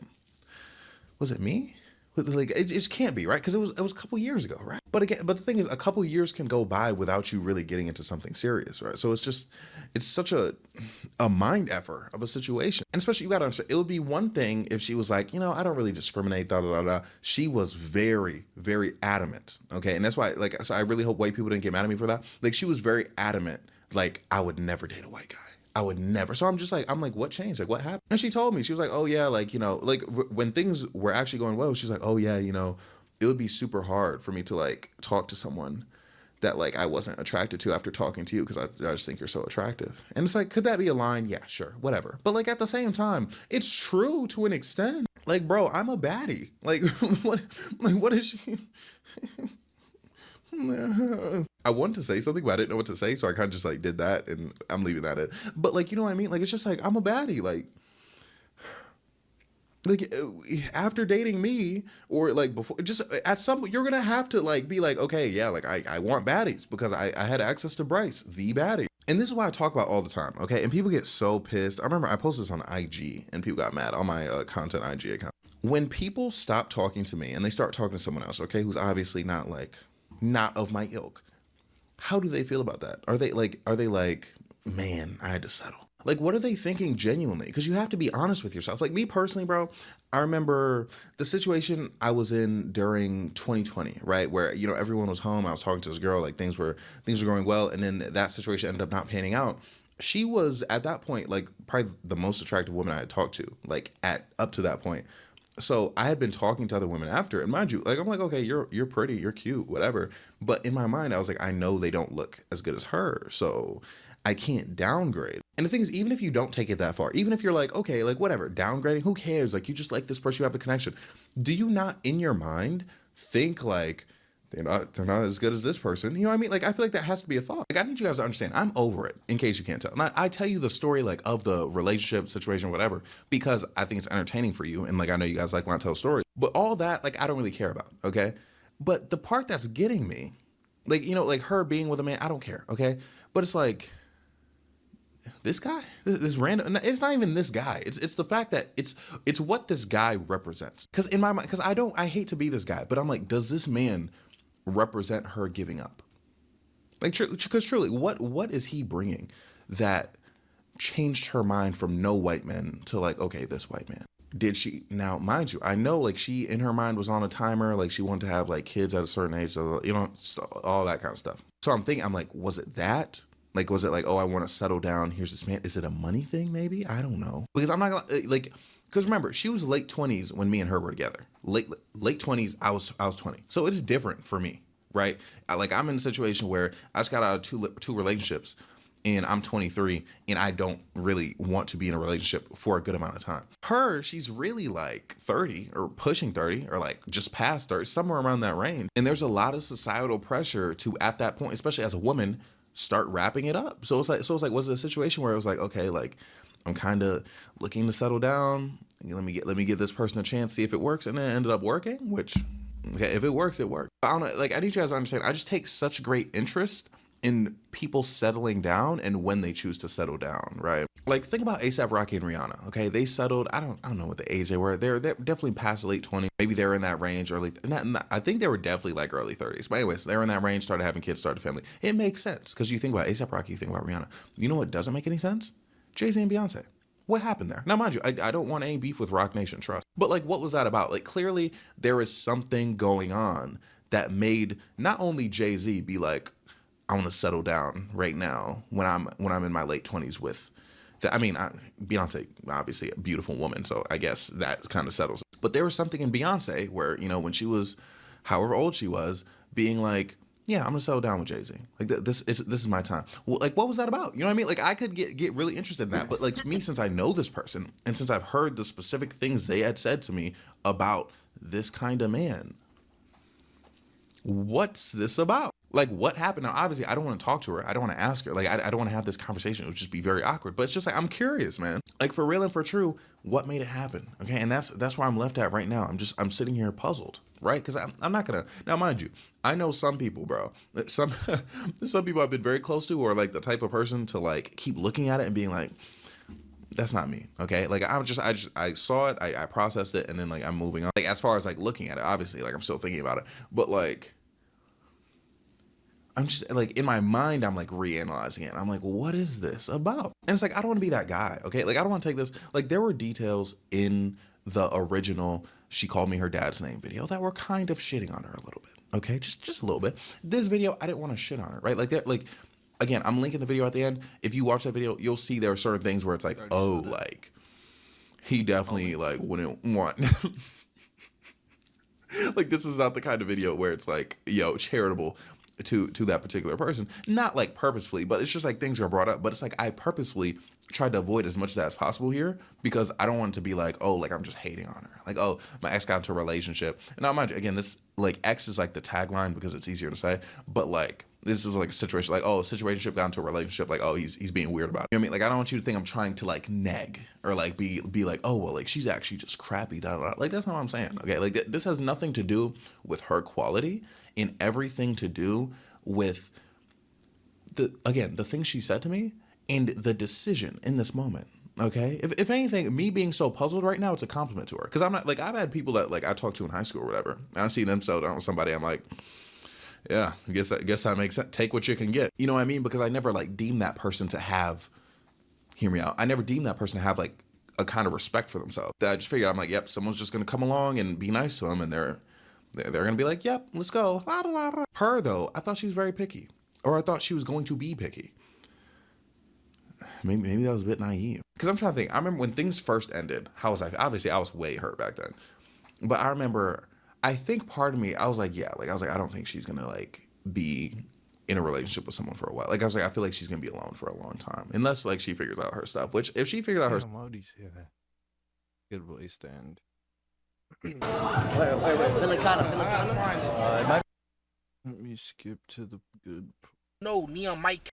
Was it me? Like it just can't be, right? Because it was a couple years ago, right? But again, the thing is, a couple years can go by without you really getting into something serious, right? So it's such a mind effort of a situation, and especially you gotta understand, it would be one thing if she was like, you know, I don't really discriminate, da da da da. She was very, very adamant, okay, and that's why, like, so I really hope white people didn't get mad at me for that. Like, she was very adamant, like, I would never date a white guy. I would never. So I'm like, what changed? Like, what happened? And she told me, she was like, oh yeah, like, you know, like when things were actually going well, she's like, oh yeah, you know, it would be super hard for me to like talk to someone that like I wasn't attracted to after talking to you because I just think you're so attractive. And it's like, could that be a line? Yeah, sure, whatever. But like at the same time, it's true to an extent. Like, bro, I'm a baddie. Like, what is she? I wanted to say something, but I didn't know what to say, so I kind of just like did that, and I'm leaving that in. But like, you know what I mean? Like, it's just like I'm a baddie. Like after dating me, or like before, just at some, you're gonna have to like be like, okay, yeah, like I want baddies because I had access to Bryce, the baddie. And this is what I talk about all the time, okay? And people get so pissed. I remember I posted this on IG, and people got mad on my content IG account. When people stop talking to me and they start talking to someone else, okay, who's obviously not of my ilk, how do they feel about that? Are they like, man, I had to settle? Like, what are they thinking genuinely? Because you have to be honest with yourself. Like me personally, bro, I remember the situation I was in during 2020, right? Where, you know, everyone was home. I was talking to this girl, like things were going well. And then that situation ended up not panning out. She was at that point, like probably the most attractive woman I had talked to, like up to that point. So I had been talking to other women after, and mind you, like I'm like, okay, you're pretty, you're cute, whatever. But in my mind, I was like, I know they don't look as good as her. So I can't downgrade. And the thing is, even if you don't take it that far, even if you're like, okay, like whatever, downgrading, who cares? Like you just like this person, you have the connection. Do you not in your mind think like, they're not as good as this person? You know what I mean? Like, I feel like that has to be a thought. Like, I need you guys to understand, I'm over it, in case you can't tell. And I tell you the story, like, of the relationship situation, whatever, because I think it's entertaining for you. And, like, I know you guys like when I tell stories. But all that, like, I don't really care about, okay? But the part that's getting me, like, you know, like, her being with a man, I don't care, okay? But it's like, this guy, this random, it's not even this guy. It's the fact that it's what this guy represents. Because in my mind, because I hate to be this guy, but I'm like, does this man represent her giving up? Like, because truly, what is he bringing that changed her mind from no white men to like, okay, this white man? Did she, now mind you, I know like she in her mind was on a timer, like she wanted to have like kids at a certain age, so, you know, all that kind of stuff. So I'm thinking, I'm like, was it that? Like, was it like, oh, I want to settle down, here's this man? Is it a money thing maybe? I don't know. Because I'm not gonna, like, because remember, she was late 20s when me and her were together. Late 20s, I was 20. So it's different for me, right? I'm in a situation where I just got out of two relationships and I'm 23 and I don't really want to be in a relationship for a good amount of time. Her, she's really like 30 or pushing 30 or like just past 30, somewhere around that range. And there's a lot of societal pressure to, at that point, especially as a woman, start wrapping it up. So it's like, was it a situation where it was like, okay, like I'm kind of looking to settle down. Let me give this person a chance, see if it works. And then it ended up working, which, okay, if it works, it works. I don't know, like, I need you guys to understand, I just take such great interest in people settling down and when they choose to settle down, right? Like, think about A$AP Rocky and Rihanna, okay? They settled, I don't know what the age they were. They're definitely past the late 20s. Maybe they're in that range, I think they were definitely like early 30s. But anyways, they were in that range, started having kids, started a family. It makes sense, because you think about A$AP Rocky, you think about Rihanna. You know what doesn't make any sense? Jay-Z and Beyonce. What happened there? Now, mind you, I don't want any beef with Rock Nation, trust. But like, what was that about? Like, clearly there is something going on that made not only Jay-Z be like, I want to settle down right now when I'm in my late 20s with, Beyonce, obviously a beautiful woman, so I guess that kind of settles. But there was something in Beyonce where, you know, when she was, however old she was, being like, yeah, I'm gonna settle down with Jay-Z. Like, this is my time. Well, like, what was that about? You know what I mean? Like, I could get really interested in that. But like, me, since I know this person and since I've heard the specific things they had said to me about this kind of man, what's this about? Like, what happened? Now, obviously, I don't want to talk to her. I don't want to ask her. Like, I don't want to have this conversation. It would just be very awkward. But it's just like, I'm curious, man. Like, for real and for true, what made it happen? Okay, and that's where I'm left at right now. I'm sitting here puzzled, right? Because I'm not gonna. Now, mind you, I know some people, bro. Some people I've been very close to, or like the type of person to like keep looking at it and being like, that's not me, okay? Like, I saw it, I processed it, and then like I'm moving on. Like, as far as like looking at it, obviously, like I'm still thinking about it, but like, I'm just like, in my mind, I'm like reanalyzing it. I'm like, what is this about? And it's like, I don't want to be that guy, okay? Like, I don't want to take this. Like, there were details in the original "She Called Me Her Dad's Name" video that were kind of shitting on her a little bit, okay? Just a little bit. This video, I didn't want to shit on her, right? Like that, like, again, I'm linking the video at the end. If you watch that video, you'll see there are certain things where it's like, oh, like, he definitely like wouldn't want. Like, this is not the kind of video where it's like, yo, charitable to that particular person. Not like purposefully, but it's just like things are brought up. But it's like, I purposefully tried to avoid as much of that as possible here, because I don't want it to be like, oh, like I'm just hating on her. Like, oh, my ex got into a relationship. And now, mind you, again, this like ex is like the tagline because it's easier to say, but like, this is like a situation like, oh, a situationship got into a relationship, like, oh, he's being weird about it. You know what I mean? Like, I don't want you to think I'm trying to like neg or like be like, oh, well, like she's actually just crappy, da da da. Like, that's not what I'm saying. Okay, like this has nothing to do with her quality and everything to do with the things she said to me and the decision in this moment. Okay, if anything, me being so puzzled right now, it's a compliment to her, because I'm not like, I've had people that like I talked to in high school or whatever, and I see them settle down with somebody, I'm like, yeah, I guess that makes sense. Take what you can get. You know what I mean? Because I never like deemed that person to have, hear me out, I never deemed that person to have like a kind of respect for themselves. That I just figured, I'm like, yep, someone's just gonna come along and be nice to them, and they're gonna be like, yep, let's go. Her though, I thought she was very picky, or I thought she was going to be picky. Maybe that was a bit naive. Because I'm trying to think. I remember when things first ended, how was I? Obviously, I was way hurt back then. But I remember, I think part of me, I was like, I don't think she's gonna like be in a relationship with someone for a while. Like I was like, I feel like she's gonna be alone for a long time, unless like she figures out her stuff. Which if she figures out her, Why would you say that? Good place to end. Wait. Pelicano. Let me skip to the good. No, Neon Mike.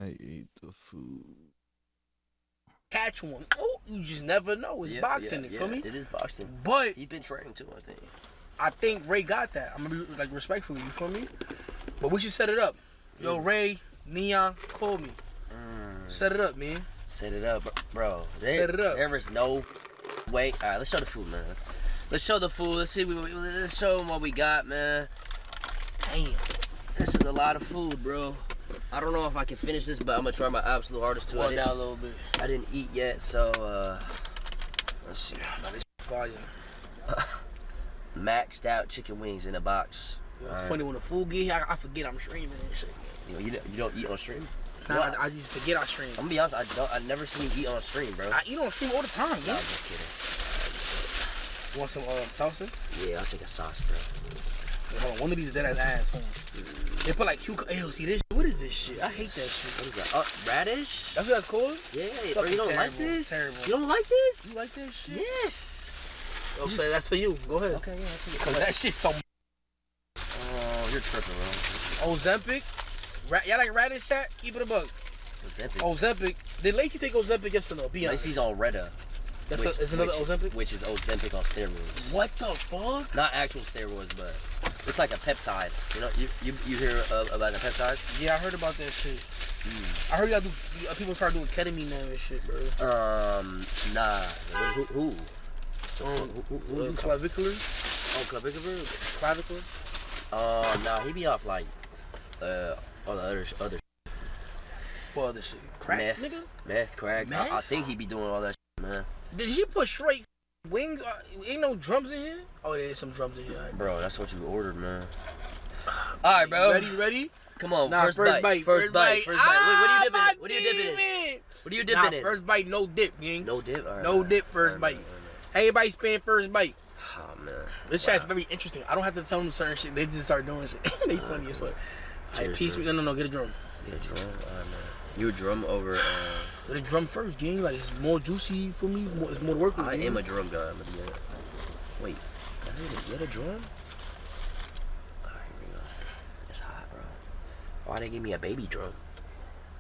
I ate the food. Catch one. Oh, you just never know. It's boxing. You feel me? It is boxing. But he's been training too, I think. I think Ray got that. I'm gonna be like respectfully. You feel me? But we should set it up. Yo, Ray, Neon, call me. Set it up, man. Set it up, bro. Set it up. There is no way. All right, let's show the food, man. Let's show the food. Let's see. Let's show them what we got, man. Damn, this is a lot of food, bro. I don't know if I can finish this, but I'm gonna try my absolute hardest to. One down a little bit. I didn't eat yet, so let's see. Now this fire. Maxed out chicken wings in a box. Yo, it's funny when the food get here, I forget I'm streaming and shit. Yo, you don't eat on stream? Nah, I just forget I stream. I'm gonna be honest, I never seen you eat on stream, bro. I eat on stream all the time, Nah, I'm just kidding. You want some sauces? Yeah, I'll take a sauce, bro. Wait, hold on, one of these dead ass. Hold on. They put like cucumber. Ew, see this? What is this shit? I hate that shit. What is that? Radish? That's what that's called? Yeah, bro, you don't like this? Terrible. You don't like this? You like this shit? Yes. Okay, that's for you. Go ahead. Okay, yeah, I'll take it. Cause that shit's so. Oh, you're tripping, bro. Ozempic. Y'all like radish chat? Keep it a bug. Ozempic. Did Lacey take Ozempic yesterday? Be honest. Lacey's on Retta. Is another Ozempic? Which is Ozempic on steroids. What the fuck? Not actual steroids, but it's like a peptide. You know, you hear about the peptides? Yeah, I heard about that shit. I heard y'all people start doing ketamine now and shit, bro. Nah. Who? Clavicular? Oh, clavicular? Clavicular? Nah, he be off like all the other what other shit? Crack, meth, nigga? Meth, crack. Meth? I think he be doing all that shit, man. Did he put straight wings? Ain't no drums in here? Oh, there is some drums in here. Right. Bro, that's what you ordered, man. All right, bro. Ready? Come on, nah, first bite. First bite. Wait, what are you dipping in? What are you dipping in? What are you dipping in? First bite, no dip, gang. No dip? All right, no dip, first bite. Everybody spam first bite. Oh, man. This chat's very interesting. I don't have to tell them certain shit. They just start doing shit. They funny as fuck. Alright, peace me. No, get a drum. Get a drum? Man. You a drum over... Get a drum first, gang. Like, it's more juicy for me. It's more work with I am a drum guy. Wait. I need to get a drum? Alright, here we go. It's hot, bro. Why they give me a baby drum?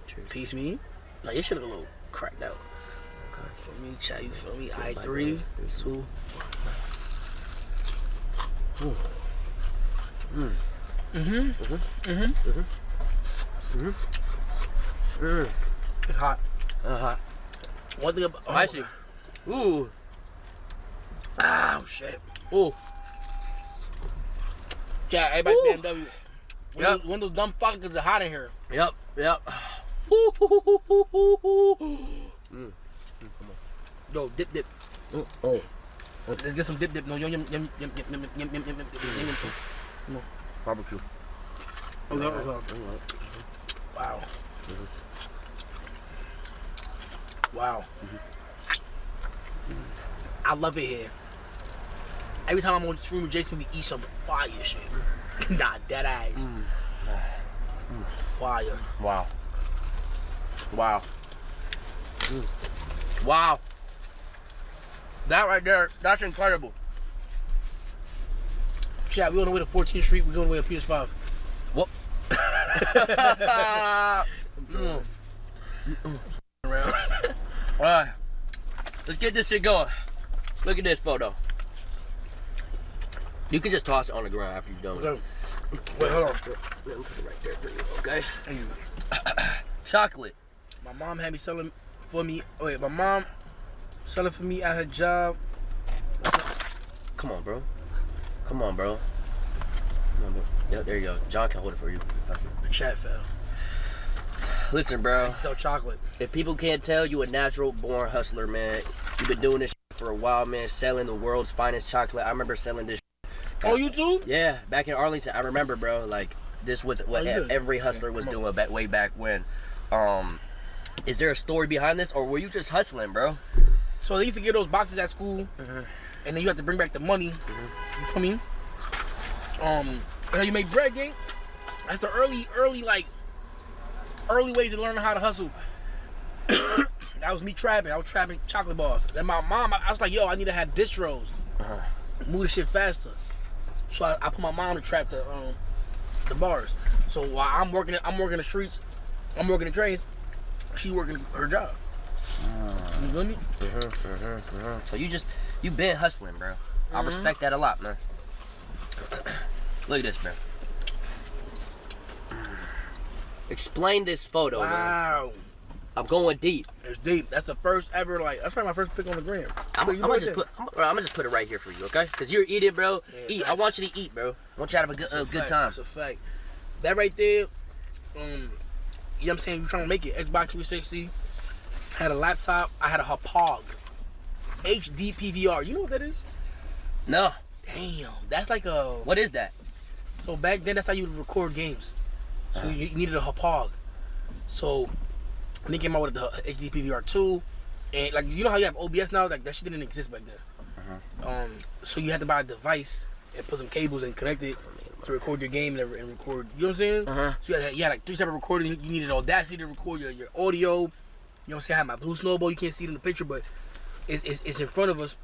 Cheers. Peace me. Like, your shit look a little cracked out. Okay. Feel me? Chat, you feel me? Alright, 3, 2... It's hot. Hot. One thing about spicy. Ooh. Oh shit. Ooh. Yeah, everybody BMW. One of those dumb fuckers are hot in here. Yep. Yo, dip. Oh. Let's get some dip. No, yum. Come on. Barbecue. Okay. Wow. Wow. I love it here. Every time I'm on the stream with Jason, we eat some fire shit. Nah, dead eyes. Fire. Wow. Wow. That right there, that's incredible. Chat, we on the way to 14th Street. We're going to way to PS5. Whoop. Alright. Let's get this shit going. Look at this photo. You can just toss it on the ground after you're done. Okay. Wait, hold on. Let me put it right there for you, okay? Chocolate. My mom had me selling for me. Wait, my mom selling for me at her job. Come on, bro. Yeah, there you go. John can hold it for you. The chat fell. Listen, bro. I sell chocolate. If people can't tell, you a natural born hustler, man. You've been doing this for a while, man. Selling the world's finest chocolate. I remember selling this. Oh, you too? Yeah, back in Arlington. I remember, bro. Like, this was what every hustler was doing way back when. Is there a story behind this, or were you just hustling, bro? So they used to get those boxes at school, and then you have to bring back the money. You feel me? How you make bread, gang? That's the early ways to learn how to hustle. That was me trapping. I was trapping chocolate bars. Then my mom, I was like, yo, I need to have distros. Move the shit faster. So I put my mom to trap the bars. So while I'm working the streets, I'm working the trains. She working her job. You feel me? So you been hustling, bro. I respect that a lot, man. Look at this, bro. Explain this photo, man. I'm going deep. It's deep. That's the first ever, like, that's probably my first pick on the gram. I'm gonna just put it right here for you, okay? Because you're eating, bro. Yeah, eat. I want you to eat, bro. I want you to have a good time. That's a fact. That right there, you know what I'm saying? You're trying to make it. Xbox 360. Had a laptop. I had a Hapog. HD PVR. You know what that is? No. Damn. That's like a... What is that? So back then, that's how you would record games. So you needed a Hapog. So they came out with the HD PVR 2. And like, you know how you have OBS now? Like, that shit didn't exist back then. So you had to buy a device and put some cables and connect it to record your game and record. You know what I'm saying? So you had like 3 separate recordings. You needed Audacity to record your audio. You know what I'm saying? I had my blue snowball. You can't see it in the picture, but it's in front of us.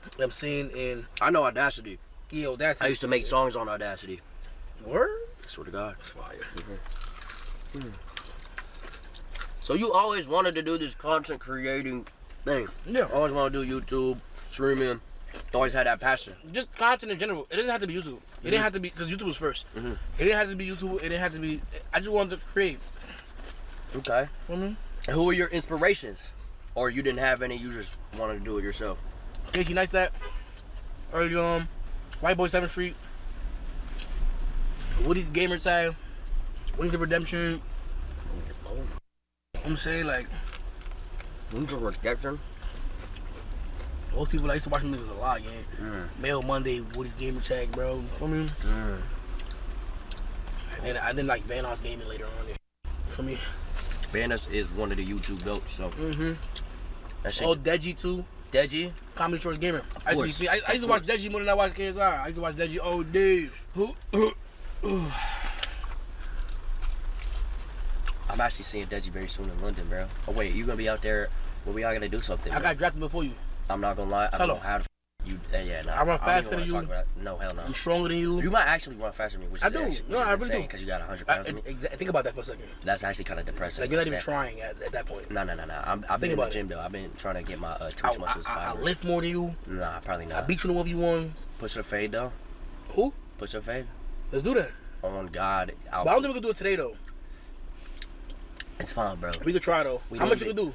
You know what I'm saying? And I know Audacity. Yeah, Audacity. I used to make songs on Audacity. Word? I swear to God. That's fire. So you always wanted to do this content creating thing. Yeah. Always want to do YouTube, streaming. Always had that passion. Just content in general. It doesn't have to be YouTube. It didn't have to be, because YouTube was first. It didn't have to be YouTube. It didn't have to be, I just wanted to create. Okay. And who were your inspirations? Or you didn't have any, you just wanted to do it yourself? Casey Neistat, Early White Boy 7th Street, Woody's Gamer Tag, Wings of Redemption. I'm saying, like, Wings of Redemption? Most people that used to watch them niggas a lot, yeah. Mail Monday, Woody's Gamer Tag, bro. You feel me? And I didn't like Vanos Gaming later on. For me. Vanos is one of the YouTube goats, so. Oh, Deji too. Deji? Comedy Shorts Gamer. I used to watch Deji more than I watch KSR. I used to watch Deji all day. I'm actually seeing Deji very soon in London, bro. Oh wait, you gonna be out there? Well, we all gotta do something. I got drafted before you. I'm not gonna lie. I don't know how to. You, yeah, nah, I run faster than you. No, hell no. I'm stronger than you. You might actually run faster than me, which I is do. Actually, No, I really do. Because you got 100 pounds of me. Think about that for a second. That's actually kind of depressing. Like, you're not even trying at that point. No. I've been in the gym, though. I've been trying to get my twitch muscles. I lift more than you. Nah, probably not. I beat you in the 1v1. Push or fade, though. Who? Push or fade. Let's do that. On God. But I don't think we can do it today, though. It's fine, bro. We could try, though. How much you can do?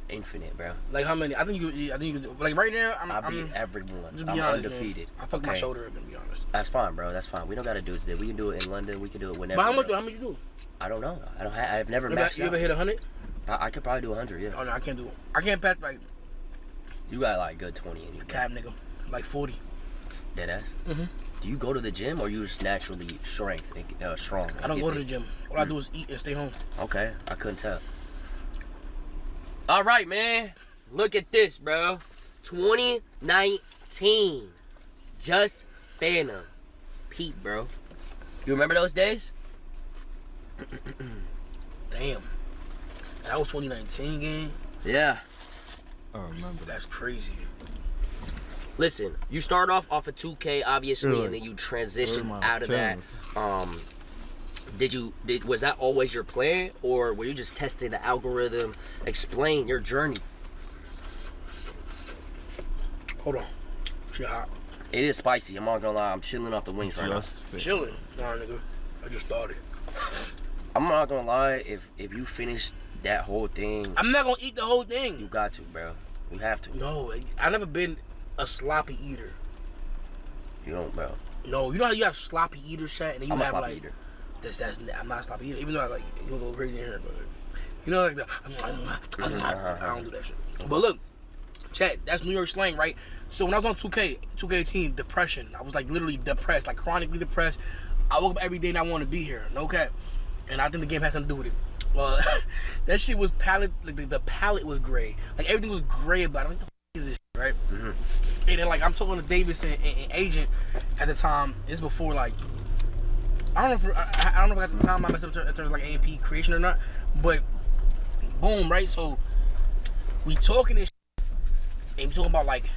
Infinite, bro. Like how many? I think you can do. Like right now, I beat everyone. Just be I'm honest, undefeated. I fucked my shoulder up, to be honest. That's fine, bro. That's fine. We don't gotta do it today. We can do it in London. We can do it whenever. But how much you do? I don't know. I've never maxed You ever hit 100? I could probably do 100. Yeah. Oh no, I can't do it. I can't pass like. You got like good 20 in you. Cab nigga, like 40. Dead ass. Do you go to the gym or you just naturally strong? I don't go to the gym. All I do is eat and stay home. Okay, I couldn't tell. All right, man. Look at this, bro. 2019. Just Phantom. Pete, bro. You remember those days? Damn. That was 2019 game? Yeah. I remember. That's crazy. Listen, you start off of 2K, obviously, and then you transition out of that. Was that always your plan, or were you just testing the algorithm? Explain your journey. Hold on. Shit hot. It is spicy. I'm not gonna lie. I'm chilling off the wings right now. Chilling? Nah, nigga. I just started. I'm not gonna lie. If you finish that whole thing, I'm not gonna eat the whole thing. You got to, bro. You have to. No, I never been a sloppy eater. You don't, bro. No, you know how you have sloppy eater shit, and then you I'm have a sloppy like eater. I'm not a sloppy eater, even though I like you gonna go crazy in here, but you know, like I don't do that shit. But look, chat, that's New York slang, right? So when I was on 2K18, depression. I was like literally depressed, like chronically depressed. I woke up every day and I want to be here, no cap. And I think the game has something to do with it. Well, that shit was palette, like the palette was gray, like everything was gray about it. Like, the f is this shit, right? And then like I'm talking to Davis and Agent at the time. It's before like I don't know if at the time I messed up in terms of like AMP creation or not, but boom, right? So we talking this shit, and we talking about like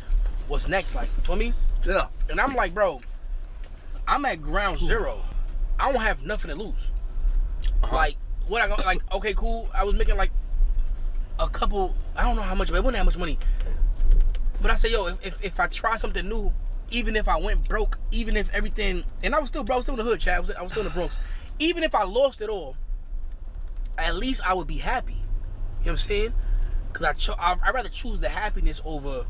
what's next, like for me. Yeah. And I'm like, bro, I'm at ground zero. I don't have nothing to lose. Like what I go like? Okay, cool. I was making like a couple. I don't know how much, but it wasn't that much money. But I say, yo, if I try something new, even if I went broke, even if everything, and I was still in the hood, chat. I was still in the Bronx. Even if I lost it all, at least I would be happy. You know what I'm saying? Because I'd rather choose the happiness over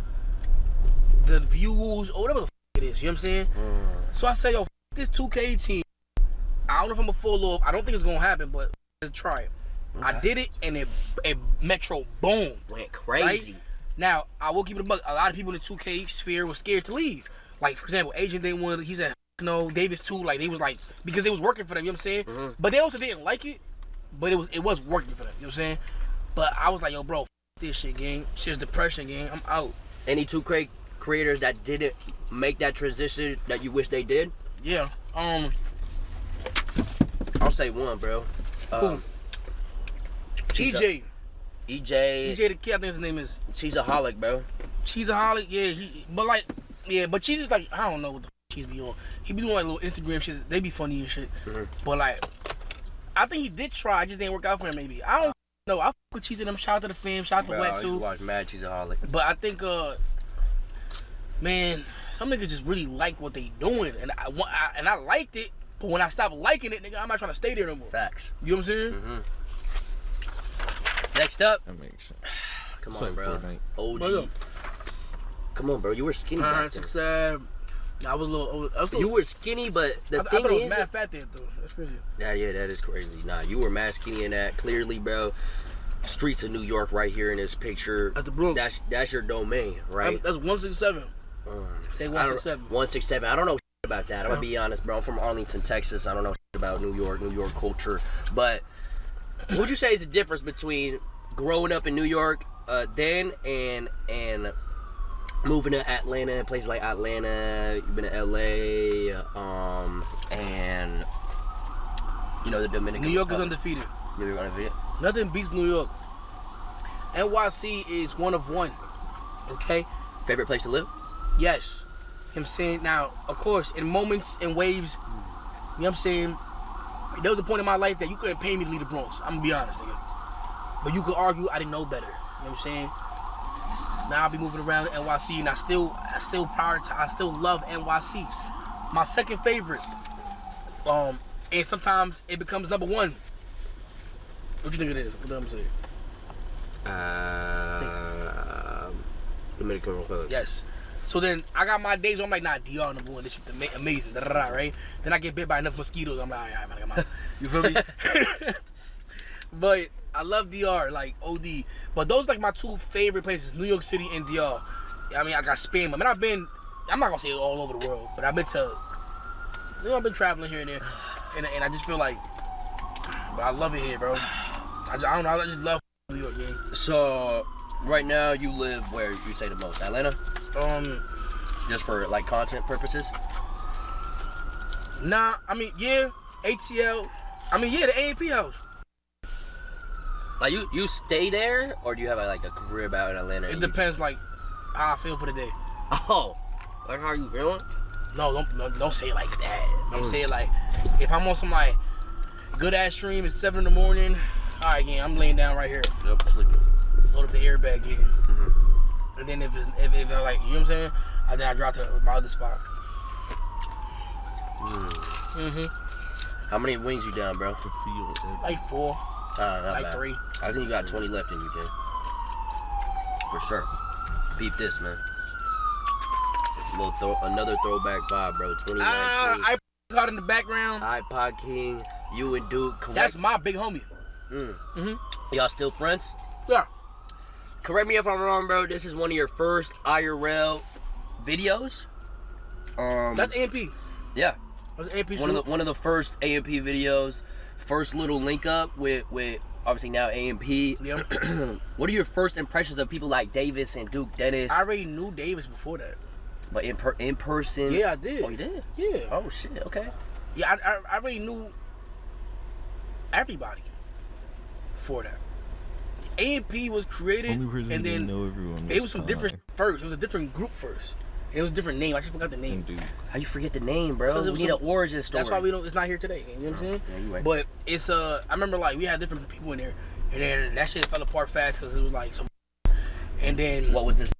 the views or whatever the it is. You know what I'm saying? So I say, yo, this 2K18. I don't know if I'm gonna fall off. I don't think it's gonna happen, but let's try it. Okay. I did it, and it Metro boom went crazy. Right? Now I will keep it a buck. A lot of people in the 2K sphere were scared to leave. Like for example, Agent didn't want. He said no. Davis too. Like they was like because it was working for them. You know what I'm saying? But they also didn't like it. But it was working for them. You know what I'm saying? But I was like, yo, bro, this shit, gang. Shit's depression, gang. I'm out. Any 2K creators that didn't make that transition that you wish they did? Yeah. I'll say one, bro. EJ. EJ the kid, I think his name is. Cheeseaholic, bro. Cheeseaholic, yeah. But Cheese is like, I don't know what the Cheese be on. He be doing like little Instagram shit. They be funny and shit. But like, I think he did try. It just didn't work out for him. Maybe I don't know. I fuck with Cheese and them. Shout out to the fam. Shout out to Wet I too. used to watch Mad Cheeseaholic. But I think, man, some niggas just really like what they doing, and I liked it. But when I stopped liking it, nigga, I'm not trying to stay there no more. Facts. You know what I'm saying? Next up. That makes sense. Come It's on, like bro. Fortnite. OG. Come on, bro. You were skinny back then. I was a little. You were skinny, but the I thing thought I was is, mad fat then, though. That's crazy. Yeah, that is crazy. Nah, you were mad skinny in that. Clearly, bro. Streets of New York, right here in this picture. At the Bronx. That's your domain, right? That's 167. Say 167. 167. I don't know about that. I'm gonna be honest, bro. I'm from Arlington, Texas. I don't know about New York culture. But what would you say is the difference between growing up in New York then and moving to Atlanta, places like Atlanta? You've been to LA, and you know the Dominican. New York is Republic. undefeated. New York undefeated. Nothing beats New York. NYC is one of one. Okay. Favorite place to live? Yes. I'm saying now, of course, in moments and waves, you know what I'm saying? There was a point in my life that you couldn't pay me to leave the Bronx. I'm gonna be honest, nigga. But you could argue I didn't know better. You know what I'm saying? Now I'll be moving around NYC, and I still love NYC. My second favorite. And sometimes it becomes number one. What you think it is? What I'm saying? Dominican Republic. Yes. So then I got my days where I'm like, nah, DR number one. This shit amazing. Right? Then I get bit by enough mosquitoes. I'm like, all right, man, I got my. You feel me? But I love DR, like OD. But those like my two favorite places, New York City and DR. I mean, I got spam. I mean, I'm not gonna say all over the world, but I've been I've been traveling here and there, and I just feel like, but I love it here, bro. I don't know. I just love New York, gang. So right now you live where you say the most? Atlanta? Just for like content purposes? Nah, I mean, yeah, ATL. I mean, yeah, the A&P house. Like you stay there, or do you have like a crib out in Atlanta? It depends, like how I feel for the day. Oh, like how you feeling? No, don't say it like that. I'm saying like if I'm on some like good ass stream, it's 7 in the morning. All right, gang, I'm laying down right here. Yep, sleeping. Load up the airbag again. And then if it's like, you know what I'm saying? Then I drop to my other spot. How many wings you down, bro? Like 4. Not like bad. 3. I think you got 20 left in you, kid. For sure. Peep this, man. Another throwback vibe, bro. 2019. I caught in the background. iPod King, you and Duke. That's my big homie. Y'all still friends? Yeah. Correct me if I'm wrong, bro. This is one of your first IRL videos. That's A&P. Yeah. That's A&P. One of the first A&P videos. First little link up with obviously now A&P. Yeah. What are your first impressions of people like Davis and Duke Dennis? I already knew Davis before that. But in person? Yeah, I did. Oh, you did? Yeah. Oh shit. Okay. Yeah, I already knew everybody before that. A&P was created, and then know everyone it was some different first. It was a different group first. It was a different name. I just forgot the name. How you forget the name, bro? We need an origin story. That's why we don't. It's not here today. You know what I'm saying? Yeah, you right. But it's I remember like we had different people in there, and then that shit fell apart fast because it was like some. And then what was this?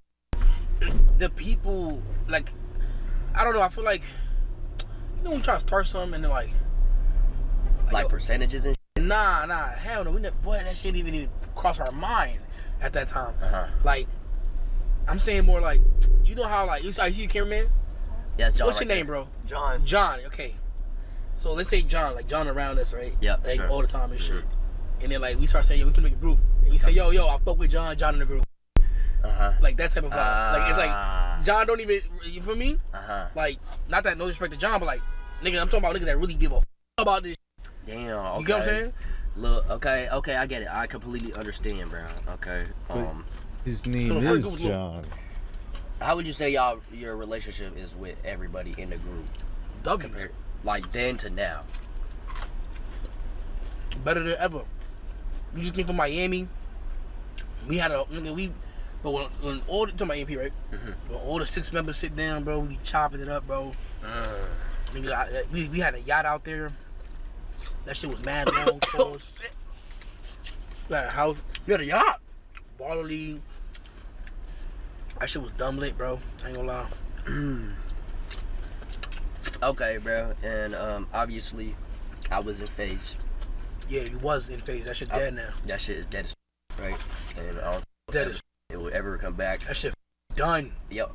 The people like, I don't know. I feel like when you try to start something and then like percentages and. Nah, hell no. Boy, that shit didn't even cross our mind at that time. Like, I'm saying more like, you know how like you see your cameraman? Yeah, it's John. What's your name, bro? John. John. Okay. So let's say John, like John around us, right? Yeah, like sure. all the time and shit. And then like we start saying, yo, we can make a group. And you say, yo, I fuck with John in the group. Like that type of vibe. Like it's like John don't even. You feel me? Like not that no disrespect to John, but like nigga, I'm talking about niggas that really give a f about this. Damn. Okay. You get what I'm saying? Look. Okay. I get it. I completely understand, bro. Okay. His name is John. How would you say your relationship is with everybody in the group? W's. Like then to now. Better than ever. We just came from Miami. We had but when all the, to my MP, right? When all the 6 members sit down, bro, we be chopping it up, bro. Nigga, we had a yacht out there. That shit was mad long for us. We had a house. We had a yacht. Baller league. That shit was dumb lit, bro. I ain't gonna lie. Okay, bro. And obviously, I was in phase. Yeah, you was in phase. That shit dead now. That shit is dead as right. And I don't dead as it will ever come back. That shit done. Yo.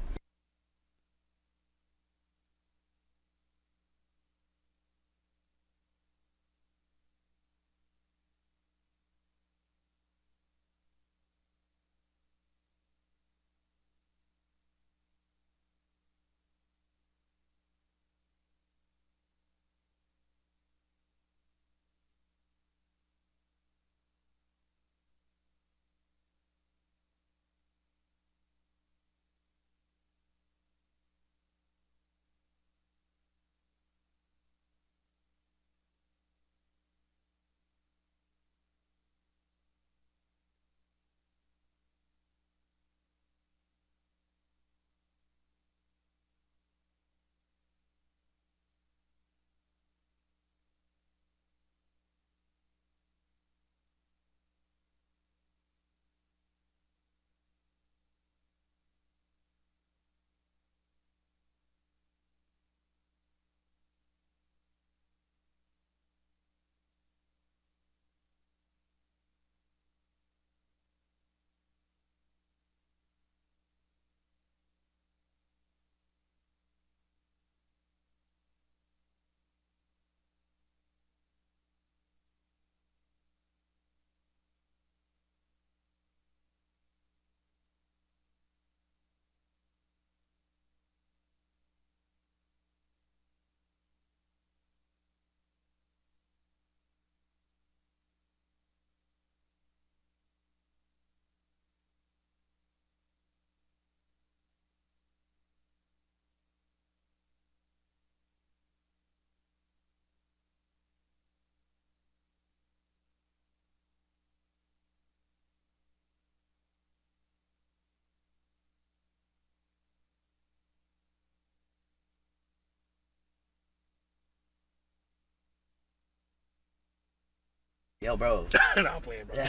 Yo, bro. No, I'm playing, bro.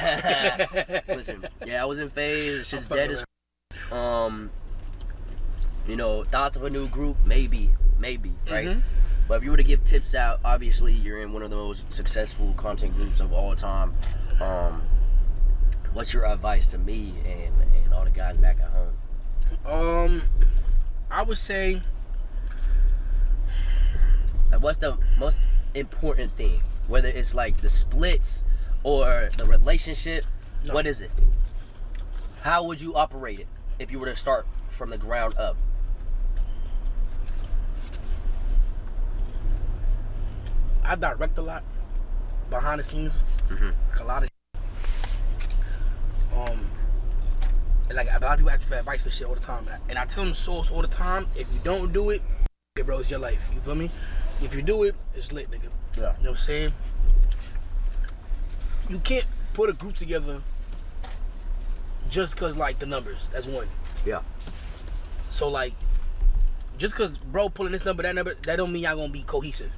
Listen, yeah, I was in phase. Shit's dead as. You know, thoughts of a new group, maybe, right? But if you were to give tips out, obviously you're in one of the most successful content groups of all time. What's your advice to me and all the guys back at home? I would say, like, what's the most important thing? Whether it's like the splits or the relationship, what is it? How would you operate it if you were to start from the ground up? I direct a lot behind the scenes, like a lot of and like a lot of people ask for advice for shit all the time, and I tell them source all the time. If you don't do it, okay, bro, it's your life. You feel me? If you do it, it's lit, nigga. Yeah. You know what I'm saying? You can't put a group together just cause like the numbers. That's one. Yeah. So like, just because bro pulling this number, that number, that don't mean y'all gonna be cohesive.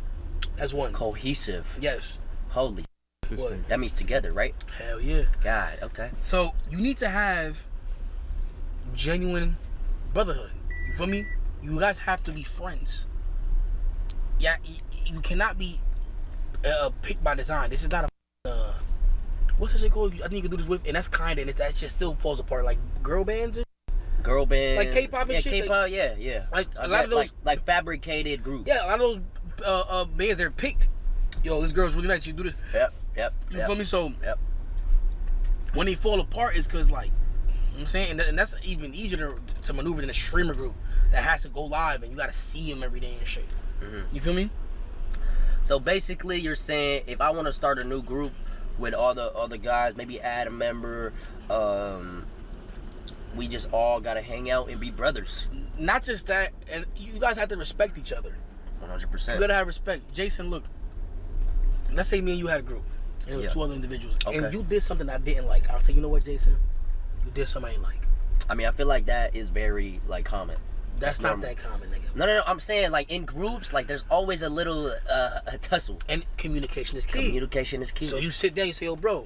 That's one. Cohesive. Yes. Holy. What? That means together, right? Hell yeah. God, okay. So you need to have genuine brotherhood. You feel me? You guys have to be friends. Yeah, you cannot be picked by design. This is not a what's that shit called? I think you can do this with, and that's kinda, and that shit still falls apart. Like girl bands and girl bands, like K-pop and shit. K-pop, yeah. Like a lot of those, like fabricated groups. Yeah, a lot of those bands, they're picked. Yo, this girl's really nice. You do this. Yep. You feel me? So when they fall apart, is because like, you know what I'm saying, and that's even easier to maneuver than a streamer group that has to go live and you gotta see them every day and shit. You feel me? So basically, you're saying if I want to start a new group with all the guys, maybe add a member, we just all gotta hang out and be brothers. Not just that, and you guys have to respect each other. 100%. You gotta have respect. Jason, look, let's say me and you had a group, and it was two other individuals, and you did something I didn't like. I'll say, you know what, Jason? You did something I didn't like. I mean, I feel like that is very like common. That's not that common, nigga. No. I'm saying like in groups, like there's always a little a tussle. And communication is key. Communication is key. So you sit down, you say, yo, bro,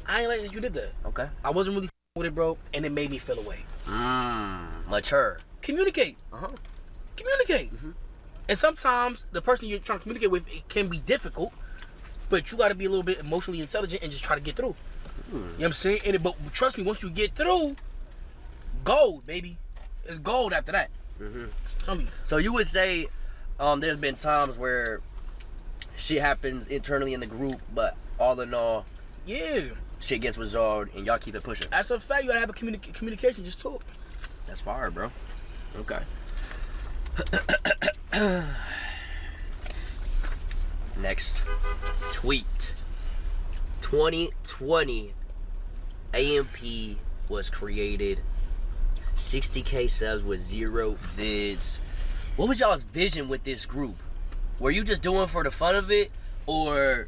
I ain't like that you did that. Okay. I wasn't really with it, bro, and it made me feel away. Mature. Communicate. Communicate. And sometimes the person you're trying to communicate with, it can be difficult, but you got to be a little bit emotionally intelligent and just try to get through. You know what I'm saying? But trust me, once you get through, gold, baby. It's gold after that. Tell me. So you would say there's been times where shit happens internally in the group, but all in all, shit gets resolved and y'all keep it pushing. That's a fact. You gotta have a communication. Just talk. That's fire, bro. Okay. Next tweet. 2020 AMP was created. 60K subs with 0 vids. What was y'all's vision with this group? Were you just doing for the fun of it, or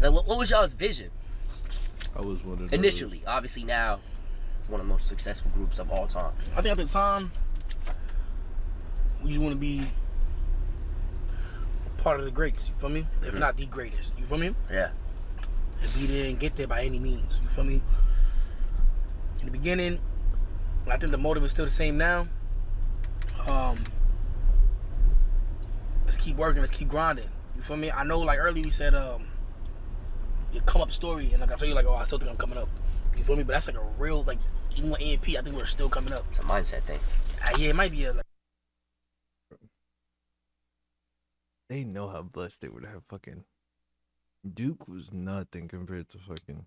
like, what was y'all's vision? I was one of those. Initially, obviously now, one of the most successful groups of all time. I think at the time, we just want to be part of the greats. You feel me? If not the greatest. You feel me? Yeah. And be there and get there by any means. You feel me? In the beginning, I think the motive is still the same now. Let's keep working. Let's keep grinding. You feel me? I know, like earlier we said, your come up story, and like I told you, like, oh, I still think I'm coming up. You feel me? But that's like a real, like, even with AMP, I think we're still coming up. It's a mindset thing. Yeah, it might be a like. They know how blessed they would have fucking. Duke was nothing compared to fucking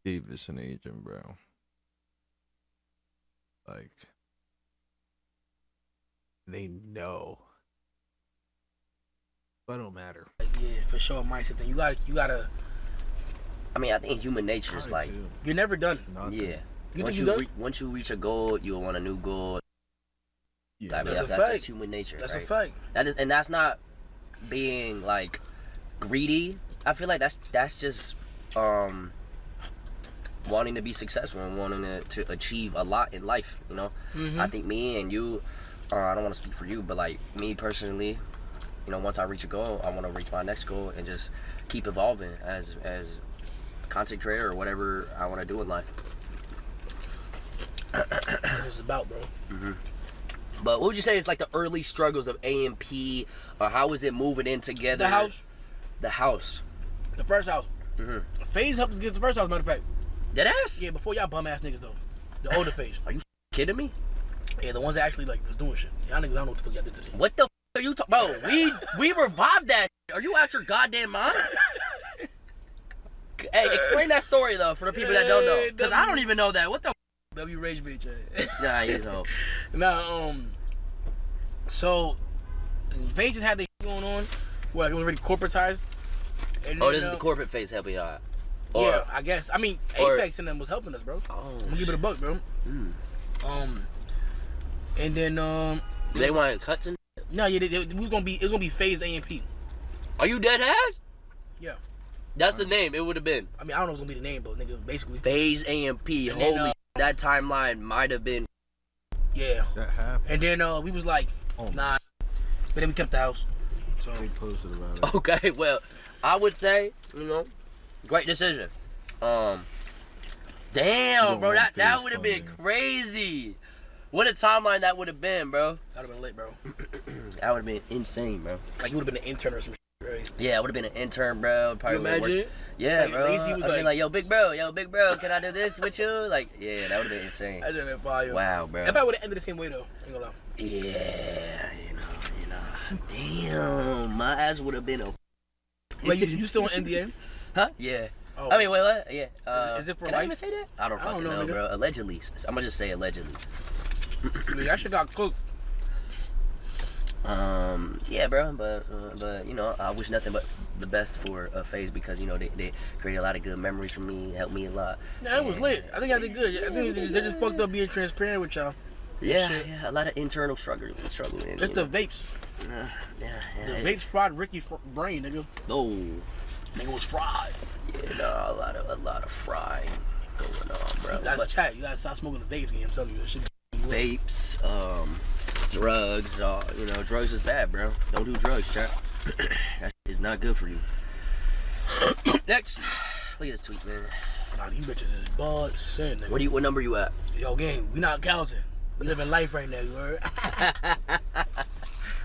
Davis and Agent Brown. Like, they know. But it don't matter. Like, yeah, for sure, mindset thing. You gotta. I mean, I think human nature is like you're never done. Yeah. You once you reach a goal, you'll want a new goal. Yeah, I mean, that's that's just human nature. That's right? a fact. That is, and that's not being like greedy. I feel like that's just wanting to be successful and wanting to achieve a lot in life. You know, I think me and you. I don't want to speak for you, but like me personally, you know, once I reach a goal, I want to reach my next goal and just keep evolving as a content creator or whatever I want to do in life. That's what it's about, bro. But what would you say is like the early struggles of AMP, or how was it moving in together? The house. The house. The first house. FaZe helped us get the first house, matter of fact. Dead ass? Yeah, before y'all bum ass niggas though. The older FaZe. Are you kidding me? Yeah, the ones that actually like was doing shit. Y'all niggas, I don't know what the fuck y'all did today. What the are you talking? Bro, we revived that. Are you out your goddamn mind? Hey, explain that story though for the people that don't know, because I don't even know that. What the? W Rage bitch. Nah, you know. Nah, so FaZe just had their going on, where like, it was already corporatized. And Oh, then, this is the corporate phase helping y'all. Yeah, I guess. I mean, Apex and them was helping us, bro. I'm gonna give it a buck, bro. And then they want cuts in? No, yeah, it was gonna be FaZe AMP. Are you dead ass? Yeah. That's the name. It would have been. I mean, I don't know if it's gonna be the name, but nigga, basically FaZe AMP. And Holy then, that timeline might have been Yeah. That happened. And then we was like, nah. But then we kept the house. So they posted about it. Okay, well, I would say, great decision. Damn, bro, that would have been crazy. What a timeline that would have been, bro. That would have been lit, bro. That would have been insane, bro. Like you would have been an intern or some shit, right? Yeah, I would have been an intern, bro. Probably you imagine it? Yeah, like, bro. Lacey was I'd been like, yo, big bro, can I do this with you? Like, yeah, that would have been insane. That would have been fire. Wow, bro. That probably would have ended the same way, though. Ain't gonna lie. Yeah, you know. Damn, my ass would have been a... Wait, you still on NDA? Huh? Yeah. Oh. I mean, wait, what? Yeah. Is it for can life? I even say that? I don't fucking know, bro. Allegedly. I'm gonna just say allegedly. That shit got cooked. Yeah, bro, but I wish nothing but the best for FaZe because they created a lot of good memories for me, helped me a lot. Yeah, it was lit. I think I did good. I think they just fucked up being transparent with y'all. Yeah, a lot of internal struggle. It's the vapes. Yeah. The vapes fried Ricky's brain, nigga. Oh, nigga was fried. Yeah, a lot of frying going on, bro. That's chat. You gotta stop smoking the vapes. I'm telling you, this shit. Vapes, drugs. Drugs is bad, bro. Don't do drugs, chat. That is not good for you. Next, look at this tweet, man. Nah, these bitches is bud sin, nigga. What number you at? Yo, gang, we not counting. We living life right now, you heard?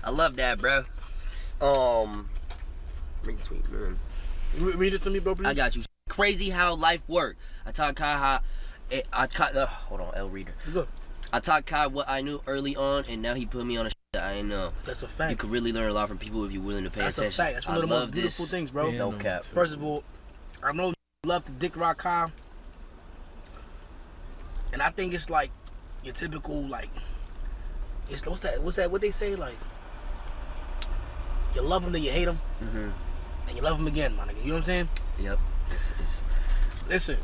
I love that, bro. Retweet, man. Read it to me, bro, please. I got you. Crazy how life work. I taught Kai hold on, L reader. Good. I taught Kai what I knew early on, and now he put me on a shit that I didn't know. That's a fact. You could really learn a lot from people if you're willing to pay attention. That's a fact. That's one of the most beautiful things, bro. No cap. First of all, I know you love to dick rock Kai, and I think it's like your typical it's what's that? What they say like? You love him, then you hate him, and you love him again, my nigga. You know what I'm saying? Yep. Listen.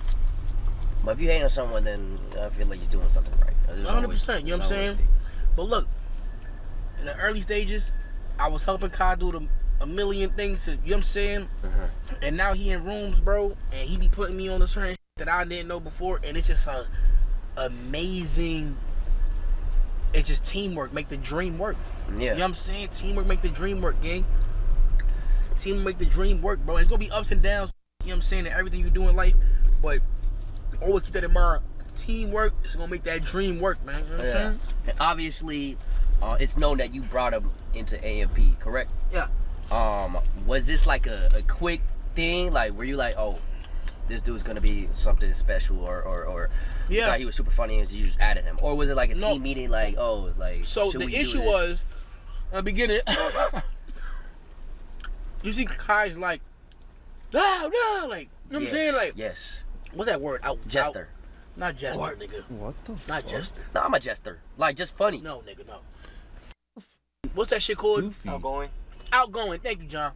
But if you hate on someone, then I feel like you're doing something right. 100%. You know what I'm saying? But look, in the early stages, I was helping Kai do a million things. You know what I'm saying? And now he in rooms, bro, and he be putting me on a certain shit that I didn't know before, and it's just amazing. It's just teamwork, make the dream work. Yeah. You know what I'm saying? Teamwork make the dream work, gang. Teamwork make the dream work, bro. It's gonna be ups and downs, you know what I'm saying, in everything you do in life, but always keep that in mind. Teamwork is gonna make that dream work, man. You know what I'm saying? And obviously, it's known that you brought him into AMP, correct? Yeah. Was this like a quick thing? Like, were you like, oh, this dude's gonna be something special, or you thought he was super funny and you just added him, or was it like a team meeting? Like, oh, like. So the issue was, in the beginning, you see Kai's like, no, like, you know what I'm saying, like, yes. What's that word? Jester. Not jester, nigga. What the fuck? Not jester. No, I'm a jester. Like, just funny. No, nigga, no. What's that shit called? Goofy. Outgoing. Thank you, John.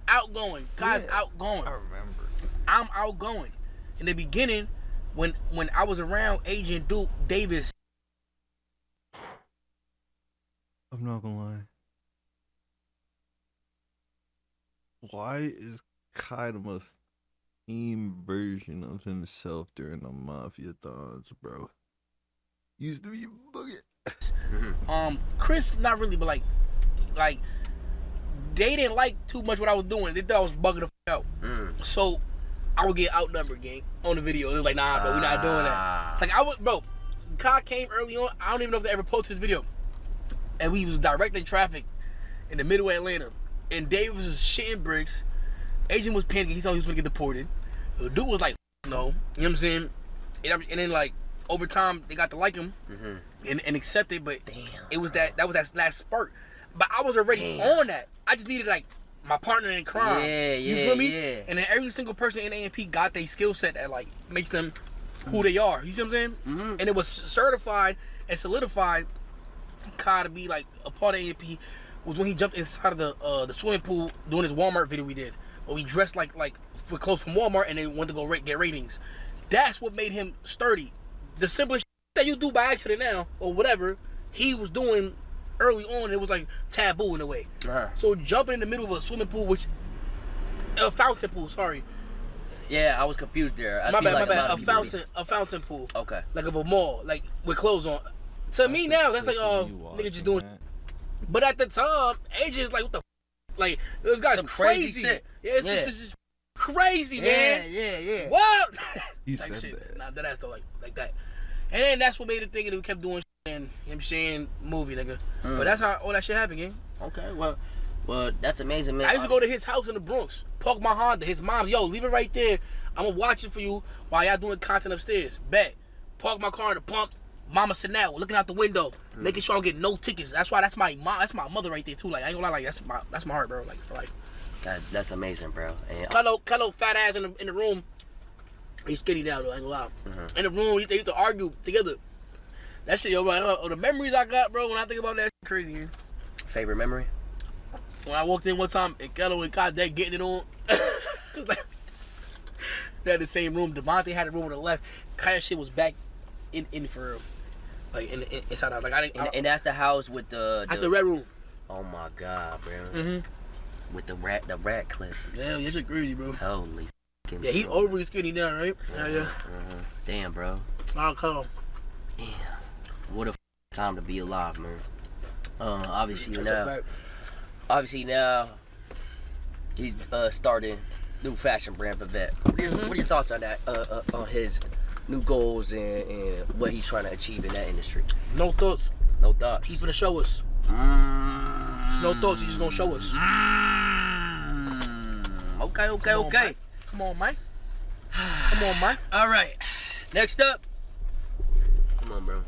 Outgoing. Kai's outgoing. I remember. I'm outgoing. In the beginning, when I was around Agent Duke Davis. I'm not gonna lie. Why is Kai the most team version of himself during the Mafia thons, bro? Used to be boogie. Chris, not really, but like they didn't like too much what I was doing. They thought I was bugging the fuck out. So I would get outnumbered, gang, on the video. It was like, nah, bro, we're not doing that. Like Kai came early on. I don't even know if they ever posted this video. And we was directing traffic in the middle of Atlanta. And Dave was shitting bricks. Agent was panicking. He thought he was gonna get deported. The dude was like, no. You know what I'm saying? And then like over time they got to like him and accept it. But it was that was that last spurt. But I was already on that. I just needed like my partner in crime. You feel me? Yeah. And then every single person in AMP got their skill set that like makes them who they are. You see what I'm saying? And it was certified and solidified. Kai to be like a part of AMP was when he jumped inside of the swimming pool doing his Walmart video we did. Where we dressed like for clothes from Walmart and then went to go get ratings. That's what made him sturdy. The simplest that you do by accident now or whatever, he was doing early on. It was like taboo in a way. So jumping in the middle of a swimming pool, a fountain pool, sorry. Yeah, I was confused there. My bad. A fountain pool. Okay. Like of a mall, like with clothes on. To me now, that's like, nigga just doing. But at the time, AJ is like, what the like, this guy's Some crazy. shit. Yeah, it's just crazy, man. Yeah. What? He Type said shit. that. Nah, that's though, like that. And then that's what made it think that we kept doing shit and, you know what I'm saying, movie, nigga. But that's how all that shit happened, gang. Okay, well, that's amazing, man. I used to go to his house in the Bronx, park my Honda, his mom's, yo, leave it right there. I'm gonna watch it for you while y'all doing content upstairs. Bet. Park my car in the pump. Mama sitting out, looking out the window, making sure I don't get no tickets. That's why that's my mom. That's my mother right there too. Like I ain't gonna lie, like that's my heart, bro. Like for life. That's amazing, bro. And Kylo fat ass in the room. He's skinny now though. I ain't gonna lie. In the room, they used to argue together. That shit, yo, bro. The memories I got, bro. When I think about that, shit, crazy. Man. Favorite memory? When I walked in one time, and Kylo and Kai getting it on. Cause like they had the same room. Devontae had a room on the left. Kaya shit was back in for real. Like inside out, like I didn't. And that's the house with the red room. Oh my god, bro. With the rat clip. Yeah, this shit crazy, bro. Holy. Yeah, he overly skinny now, right? Yeah. Damn, bro. I'll call him. Damn. What a time to be alive, man. Obviously now he's starting new fashion brand for Vet. What are your thoughts on that? On his new goals and what he's trying to achieve in that industry? No thoughts. No thoughts. He's gonna show us. No thoughts. He's just gonna show us. Okay. Come on, Mike. Come on, Mike. All right. Next up. Come on, bro.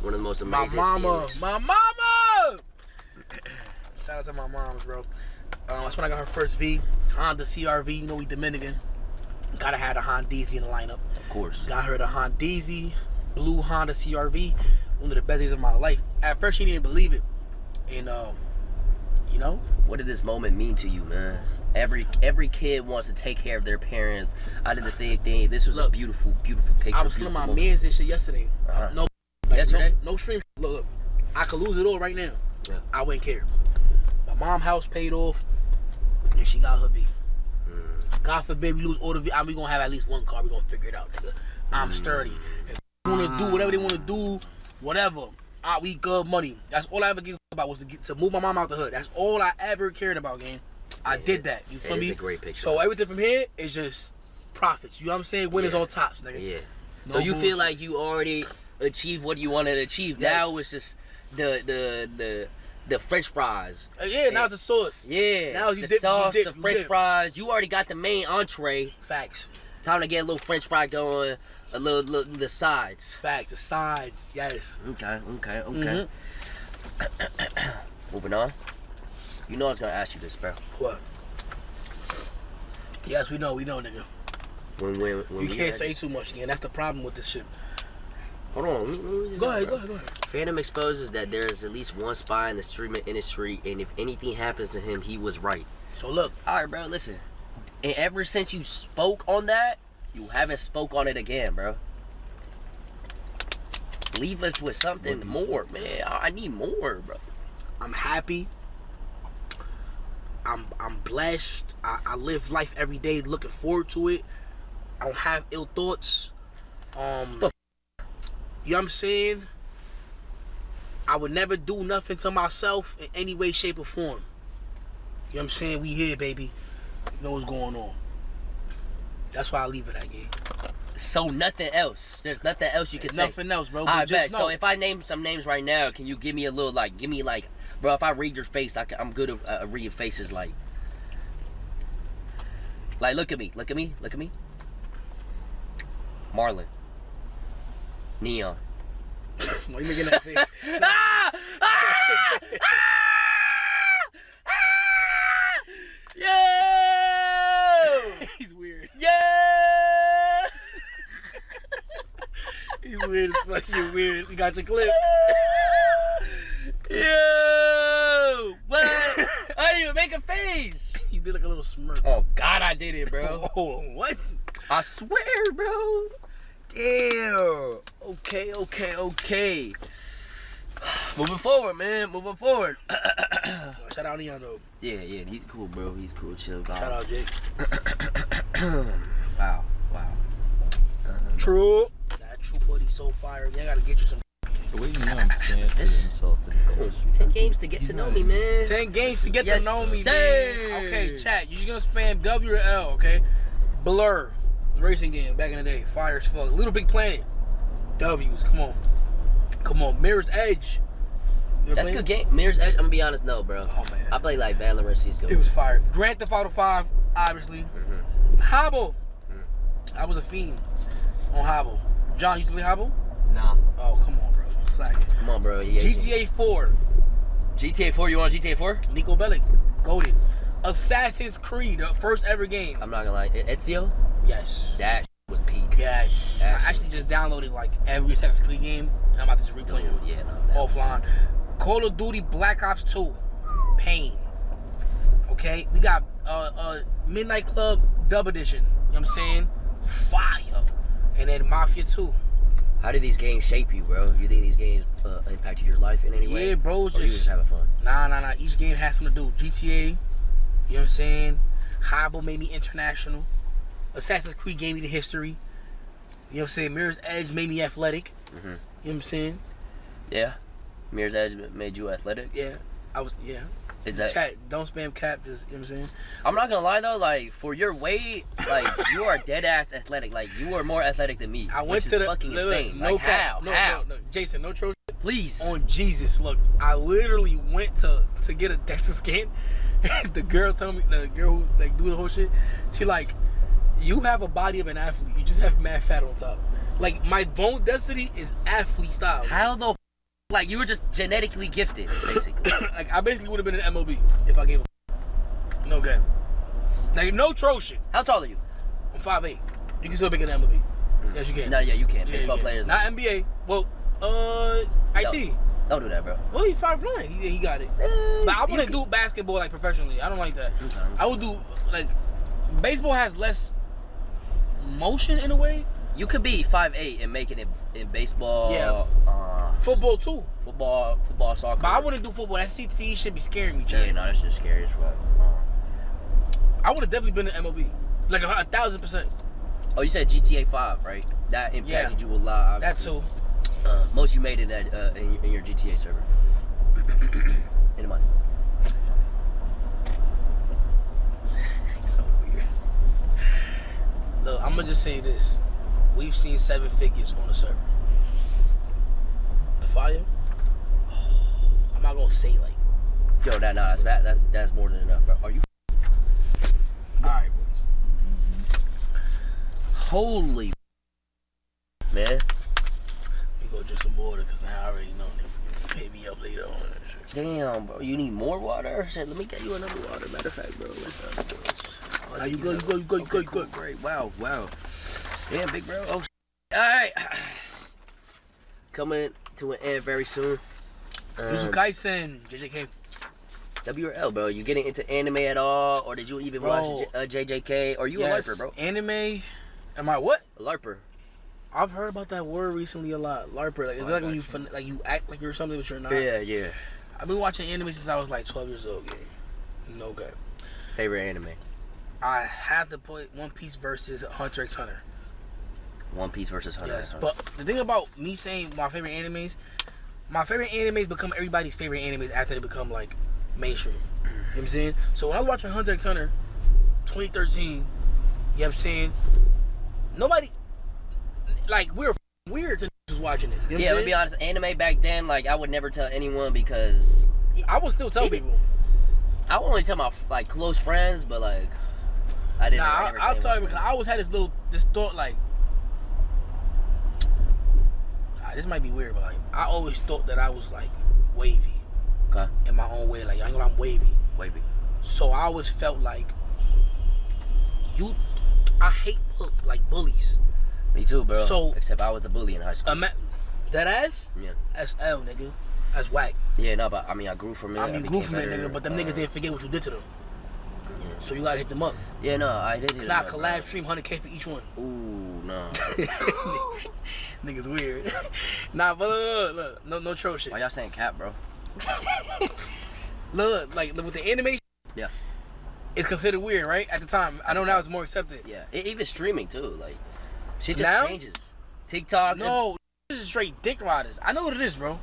One of the most amazing. My mama. feelings. Shout out to my moms, bro. That's when I got her first V, Honda CRV. You know we Dominican. Gotta have the Hondeezy in the lineup. Of course. Got her the Hondeezy, blue Honda CRV. One of the best days of my life. At first she didn't believe it, and you know. What did this moment mean to you, man? Every kid wants to take care of their parents. I did the same thing. This was a beautiful picture. I was killing my mans and shit yesterday. No, like, yesterday? No stream. Look, I could lose it all right now. Yeah. I wouldn't care. My mom's house paid off, and she got her V. God forbid we lose all the V. We gonna have at least one car. We gonna figure it out, nigga. I'm sturdy. If they wanna do whatever they wanna do, whatever. We good money. That's all I ever gave about was to move my mom out the hood. That's all I ever cared about, gang. I did that. You feel me? It's a great picture. So everything from here is just profits. You know what I'm saying? Winners on tops, nigga. Yeah. No So you bullshit. feel like you already achieved what you wanted to achieve. Yes. Now it's just the French fries. Yeah, now it's the sauce. Yeah. Now you the dip, sauce, you dip, the you French dip. fries. You already got the main entree. Facts. Time to get a little French fry going. A little the sides. Facts. The sides. Yes. Okay. Mhm. Moving on. You know I was gonna ask you this, bro. What? Yes, we know, nigga. When You we can't had- say too much, again. That's the problem with this shit. Hold on, let me just Go go, ahead. bro. Phantom exposes that there is at least one spy in the streaming industry, and if anything happens to him, he was right. So look. All right, bro, listen. And ever since you spoke on that, you haven't spoke on it again, bro. Leave us with something more, man. I need more, bro. I'm happy. I'm blessed. I live life every day looking forward to it. I don't have ill thoughts. You know what I'm saying? I would never do nothing to myself in any way, shape, or form. You know what I'm saying? We here, baby. You know what's going on. That's why I leave it at, game. So nothing else. There's nothing else you can say. Nothing else, bro. I But bet. just So know- if I name some names right now, can you give me a little bro? If I read your face, I'm good at reading faces. Like look at me. Marlon. Neon. Why you making that face? Yo! He's weird. Yeah! He's weird as fuck. You're weird. You got your clip. Yo! What? I didn't even make a face. You did like a little smirk. Oh God, I did it, bro. Oh, what? I swear, bro. Damn. Okay. Moving forward, man. Shout out Neon though. Yeah. He's cool, bro. He's cool. Chill. Vibe. Shout out Jake. Wow. True. That true buddy so fire. I gotta get you some. The way Neon planted himself in the industry. 10 games to get to know me, man. 10 games to get Yes, to know me, sir. man. Okay, chat. You're gonna spam W or L, okay? Blur, the racing game back in the day. Fire as fuck. Little Big Planet. W's. Come on. Come on. Mirror's Edge. That's a good game. Mirror's Edge, I'm gonna be honest, no, bro. Oh, man. I play like Valorant, CSGO. It was fire. Grand Theft Auto 5, obviously. Hobble. I was a fiend on Hobble. John, you used to play Hobble? Nah. Oh, come on, bro. You slacking. Come on, bro. Yeah, GTA 4. GTA 4, you on GTA 4? Nico Bellic. Goated. Assassin's Creed, the first ever game. I'm not gonna lie. Ezio? Yes. That was peak. Yes. I actually just downloaded like every Assassin's Creed game. I'm about to just replay them. Yeah, no. Offline. Call of Duty Black Ops 2. Pain. Okay? We got Midnight Club Dub Edition. You know what I'm saying? Fire. And then Mafia 2. How do these games shape you, bro? You think these games impacted your life in any way? Yeah, bro. Or you just having fun? Nah. Each game has something to do. GTA, you know what I'm saying? Hobble made me international. Assassin's Creed gave me the history. You know what I'm saying? Mirror's Edge made me athletic. You know what I'm saying? Yeah. Mirror's Edge made you athletic? Yeah. Yeah. Is that... Chat, don't spam cap, just, you know what I'm saying? I'm not gonna lie though, like, for your weight, like, you are dead ass athletic. Like, you are more athletic than me. I went which to is the fucking insane. No Like, cap. how? No. Jason, no troll shit. Please. On Jesus, look, I literally went to get a DEXA scan. The girl told me, the girl who like do the whole shit, she like, you have a body of an athlete. You just have mad fat on top. Like, my bone density is athlete style. How the like, you were just genetically gifted, basically. Like, I basically would have been an MLB if I gave a no game. Like, no troll shit. How tall are you? I'm 5'8". You can still make an MLB. Yes, you can. No, yeah, you can. Yeah, Baseball you can. players. Not NBA. Well, IT. Don't do that, bro. Well, he's 5'9". He got it. But I wouldn't do basketball like professionally. I don't like that. I would do like baseball has less motion in a way. You could be 5'8" and making it in baseball. Yeah. Football too. Football, soccer. But I wouldn't do football. That CTE should be scaring me, Chad. Yeah, no, that's just scary as fuck. I would have definitely been an MLB. Like 1,000%. Oh, you said GTA 5, right? That impacted you a lot, obviously. That too. Most you made in that in your GTA server in a month. So weird. Look, I'm gonna just say this: we've seen 7 figures on the server. The fire. I'm not gonna say like. Yo, that's more than enough, bro. Are you? All right, boys. Holy man. We go drink some water because I already know they pay me up later on. Damn, bro. You need more water? Shit, let me get you another water. Matter of fact, bro. What's up? Now you go. Great. Wow. Yeah, big bro. Oh, all right. Coming to an end very soon. Jujutsu Kaisen, JJK. W or L, bro? You getting into anime at all, or did you even watch JJK? Or you a LARPer, bro? Anime. Am I what? A LARPer. I've heard about that word recently a lot. LARPer. Like, is it like when you act like you're something but you're not? Yeah. I've been watching anime since I was like 12 years old. Yeah. No good. Favorite anime? I have to put One Piece versus Hunter x Hunter. One Piece versus Hunter x Hunter. But the thing about me saying my favorite animes become everybody's favorite animes after they become like mainstream. You know what I'm saying? So when I was watching Hunter x Hunter 2013, you know what I'm saying? Nobody, like, we're weird to just watching it. You know yeah, to be honest, anime back then, like, I would never tell anyone because I would still tell people. I would only tell my like close friends, but like I didn't. Nah, I'll tell you because I always had this thought like, this might be weird, but like I always thought that I was like wavy. Okay. In my own way, like I know I'm wavy. Wavy. So I always felt like I hate like bullies. Me too, bro. So except I was the bully in high school. That ass? Yeah. That's L, nigga. That's whack. Yeah, no, but I mean I grew from it. I mean you grew from it, nigga, but them niggas didn't forget what you did to them. Yeah. So you gotta hit them up. Yeah, no, I did hit them up. Collab stream 100K for each one. Ooh, no. Niggas weird. Nah, but look, no troll shit. Why y'all saying cap, bro? Look, like with the animation. Yeah. It's considered weird, right? At the time. I know now it's more accepted. Yeah. Even streaming too, like shit just changes. TikTok. No, This is straight dick riders. I know what it is, bro.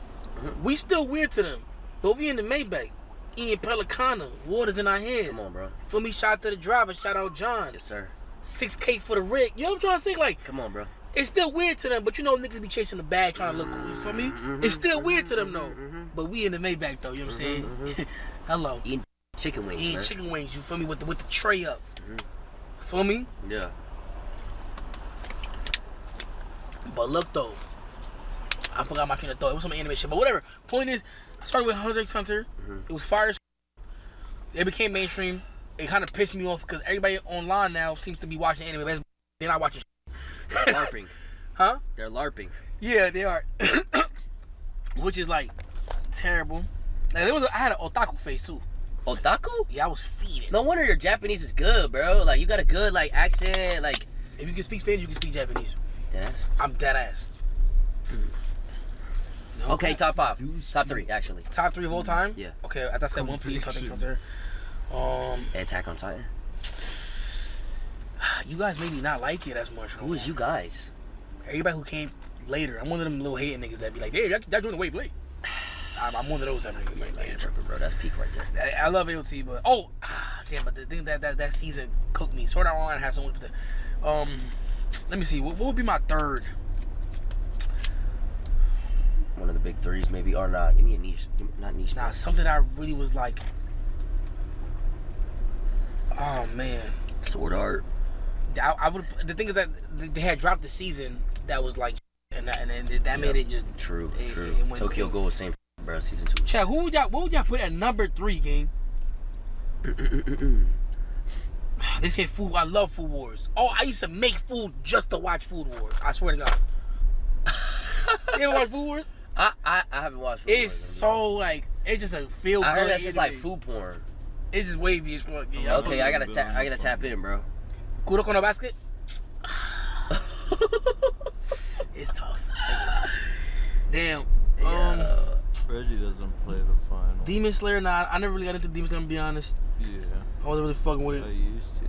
We still weird to them. But we in the Maybach. Eating Pelicana. Waters in our hands. Come on, bro. Feel me? Shout out to the driver. Shout out John. Yes, sir. 6K for the rig. You know what I'm trying to say? Like, come on, bro. It's still weird to them, but you know niggas be chasing the bag trying to look cool. You feel me? It's still weird to them though. But we in the Maybach though. You know what I'm saying? Hello. Eating chicken wings. Eating man. chicken wings. You feel me? With the tray up. Feel me? Yeah. But look though, I forgot my train of thought. It was some anime shit, but whatever. Point is, I started with Hunter x Hunter. It was fire. It became mainstream. It kind of pissed me off because everybody online now seems to be watching anime. But they're not watching. They're LARPing. Huh? They're LARPing. Yeah, they are. Which is like terrible. Like, I had an otaku face too. Otaku? Yeah, I was feeding. No wonder your Japanese is good, bro. Like you got a good like accent. Like if you can speak Spanish, you can speak Japanese. Dead ass. I'm dead ass. No, okay, top 5. Top 3, actually. Top 3 of all time? Yeah. Okay, as I said, One Piece, Hunter x Hunter. Attack on Titan. You guys maybe not like it as much. Who is you guys? Everybody who came later. I'm one of them little hating niggas that be like, hey, that joined the wave late. I'm one of those type of niggas. Like, Tripper, bro. That's peak right there. I love AOT, but damn, but the thing that season cooked me. Sword Art Online has so much. Let me see. What would be my third? One of the big 3s, maybe, or not. Give me a niche. Not niche. Nah, something I really was like. Oh man. Sword Art. I would. The thing is that they had dropped the season that was like, and that made it just true. It went Tokyo crazy. Ghoul, same, bro. Season 2. Chad, what would y'all put at number 3, gang? They say food. I love Food Wars. Oh, I used to make food just to watch Food Wars. I swear to God. You ever watch Food Wars? I haven't watched Food Wars. It's so like it's just a feel good. I heard that's just like food porn. It's just wavy as fuck. Yeah, okay, I gotta tap in, bro. Kuroko no Basket. It's tough. Damn. Reggie doesn't play the final. Demon Slayer. Nah, I never really got into Demon Slayer. To be honest. Yeah. I wasn't really fucking with it. I used to.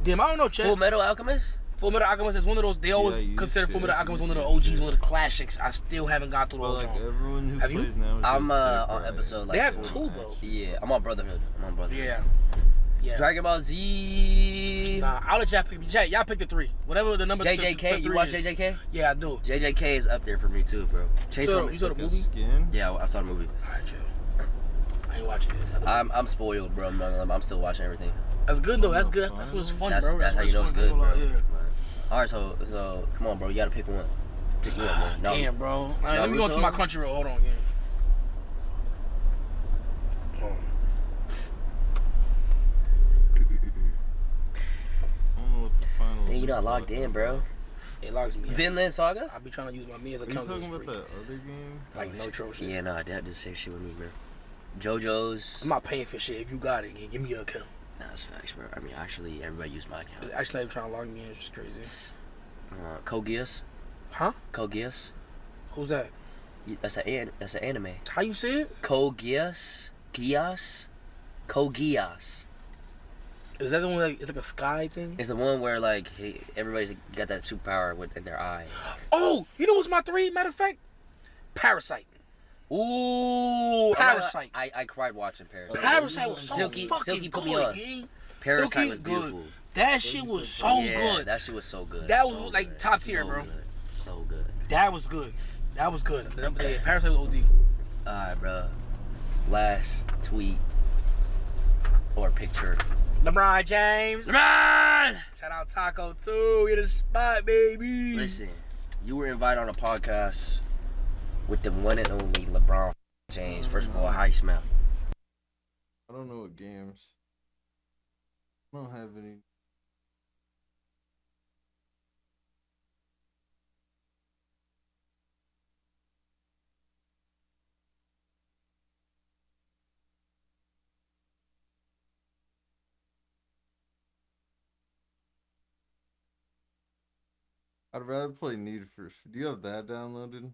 Damn, I don't know, Chad. Full Metal Alchemist. Full Metal Alchemist is one of those. They always consider Full Metal Alchemist one of the OGs, one of the classics. I still haven't got through the whole genre. Everyone who Have plays you? now. I'm on episode like. They have 4. 2 though. Yeah, I'm on Brotherhood. Yeah. Yeah. Dragon Ball Z. Nah, I'll let y'all pick. Y'all pick the 3. Whatever the number. JJK. You watch is. JJK? Yeah, I do. JJK is up there for me too, bro. You saw the movie? Yeah, I saw the movie. Alright, chill. I ain't watching it. I'm spoiled, bro. I'm still watching everything. That's good though. That's good. That's what's fun, bro. That's how you know it's good, fun. bro. Yeah. All right, so come on, bro. You gotta pick one. Pick me up, man. Damn, bro. All right, let me go into my Crunchyroll. Hold on, gang. Dang, you're not logged in, bro. It logs me in. Vinland Saga? I be trying to use my man's Are you account. talking about the other game? Like no troll shit. Yeah, nah, that just same shit with me, bro. JoJo's. I'm not paying for shit. If you got it, gang, give me your account. Nah, that's facts, bro. I mean, actually, everybody used my account. Actually, I'm trying to log me in. It's just crazy. Kogias. Huh? Kogias. Who's that? That's an anime. How you say it? Kogias. Kogias. Is that the one that it's like a sky thing? It's the one where like everybody's got that superpower in their eye. Oh, you know what's my 3? Matter of fact, Parasite. Ooh, Parasite. I cried watching Parasite. Parasite was so Silky fucking put me good, on. gang. Parasite Silky was good. beautiful. That shit was so good. That shit was so good. That so was like good. top tier, so bro. Good. So good. That was good. That was good. Yeah, Parasite was OD. Alright, bro. Last tweet or picture. LeBron James. LeBron! Shout out Taco 2. Hit the spot, baby. Listen, you were invited on a podcast with the one and only LeBron James. First of all, how you smell? I don't know what games. I don't have any. I'd rather play Need for. Do you have that downloaded?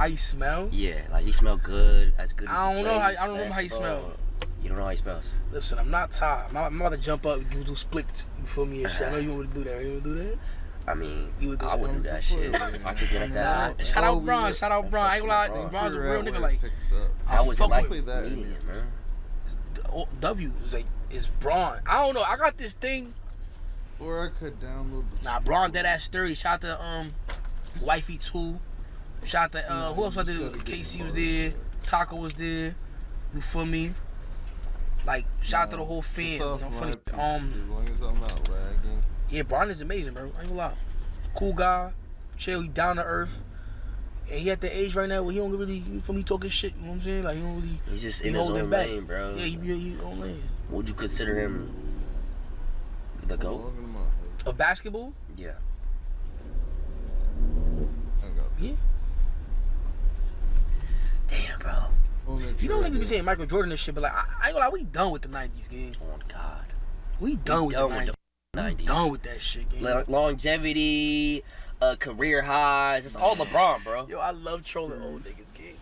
How you smell? Yeah, like he smell good, as good as I he don't know. plays I don't know how he basketball. smell. You don't know how he smells? Listen, I'm not tired. I'm about to jump up and do splits. You feel me? And shit. I know you want to do that. You want to do that? I mean, You would do I would do that shit if I could get up that high. Shout out Bron. Shout out Bron. I ain't gonna lie. Bron's a real nigga. Like, How was it like with meeting him, man? W is like it's Bron. I don't know. I got this thing. Or I could download the. Nah, Bron dead ass 30. Shout out to Wifey 2. Shout out to who else I did? Casey was there. Taco was there. You feel me? Like shout out to the whole fam. You know, funny. As long as I'm not lagging. Yeah, Bron is amazing, bro. I ain't gonna lie. Cool guy, chill. He down to earth. And he at the age right now where he don't really, you feel me, talking shit. You know what I'm saying? Like he don't really. He's just he in his holding own back. lane, bro. Yeah, he own lane. Would you consider him the GOAT? Of basketball? Yeah. Yeah. Damn, bro. You know niggas be saying Michael Jordan and shit, but like I ain't gonna lie, we done with the 90s game. Oh God. We done with the 90s. 90s. We done with that shit game. Longevity, career highs. It's all LeBron, bro. Yo, I love trolling old niggas, gang.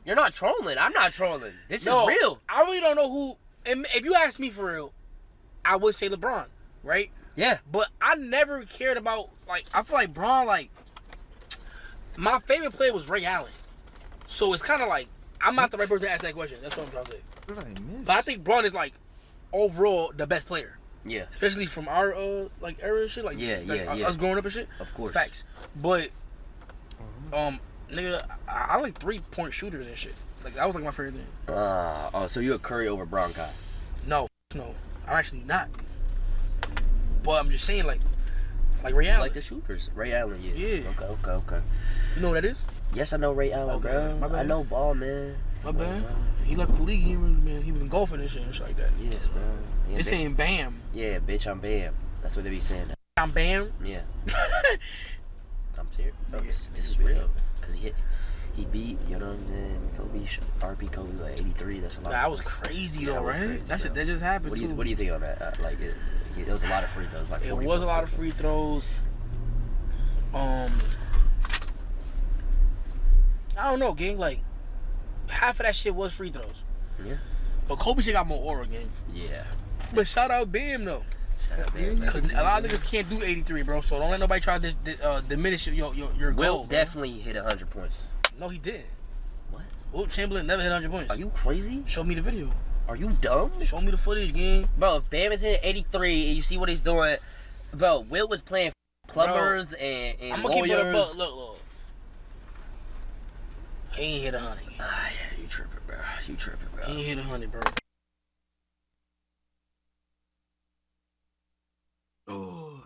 You're not trolling. I'm not trolling. This is real. I really don't know who. And if you ask me for real, I would say LeBron, right? Yeah. But I never cared about like. I feel like Bron like. My favorite player was Ray Allen, so it's kind of like I'm not the right person to ask that question. That's what I'm trying to say. What did I miss? But I think Bron is like overall the best player. Yeah. Especially from our like era and shit. Like us growing up and shit. Of course. Facts. But nigga, I like 3-point shooters and shit. Like that was like my favorite thing. So you a Curry over Bron guy? No, I'm actually not. But I'm just saying like Ray Allen. Like the shooters. Ray Allen, yeah. Yeah. Okay. You know what that is? Yes, I know Ray Allen, bro. My bad. I know ball, man. My bad. He left the league. He really, man. He been golfing and shit like that. Yes, bro. Yeah, they saying Bam. Yeah, bitch, I'm Bam. That's what they be saying. I'm Bam. Yeah. I'm serious. Bro, this is real. Cause he beat, you know what I'm saying, RP Kobe like 83. That's a lot. That was crazy though, right? Crazy, that shit that just happened. What do you think on that? Like it was a lot of free throws. Like it was a lot of free throws. I don't know, gang. Like half of that shit was free throws. Yeah. But Kobe shit got more aura, gang. Yeah. But shout out Bam though. Because a lot of niggas can't do 83, bro. So don't let nobody try to diminish your goal. Will definitely hit 100 points. No, he did. What? Will Chamberlain never hit 100 points. Are you crazy? Show me the video. Are you dumb? Show me the footage, gang. Bro, if Bam is hitting 83 and you see what he's doing, bro, Will was playing plumbers and I'm gonna keep it a buck. Look. He ain't hit 100. Yeah, you tripping, bro. He ain't hit 100, bro. Oh.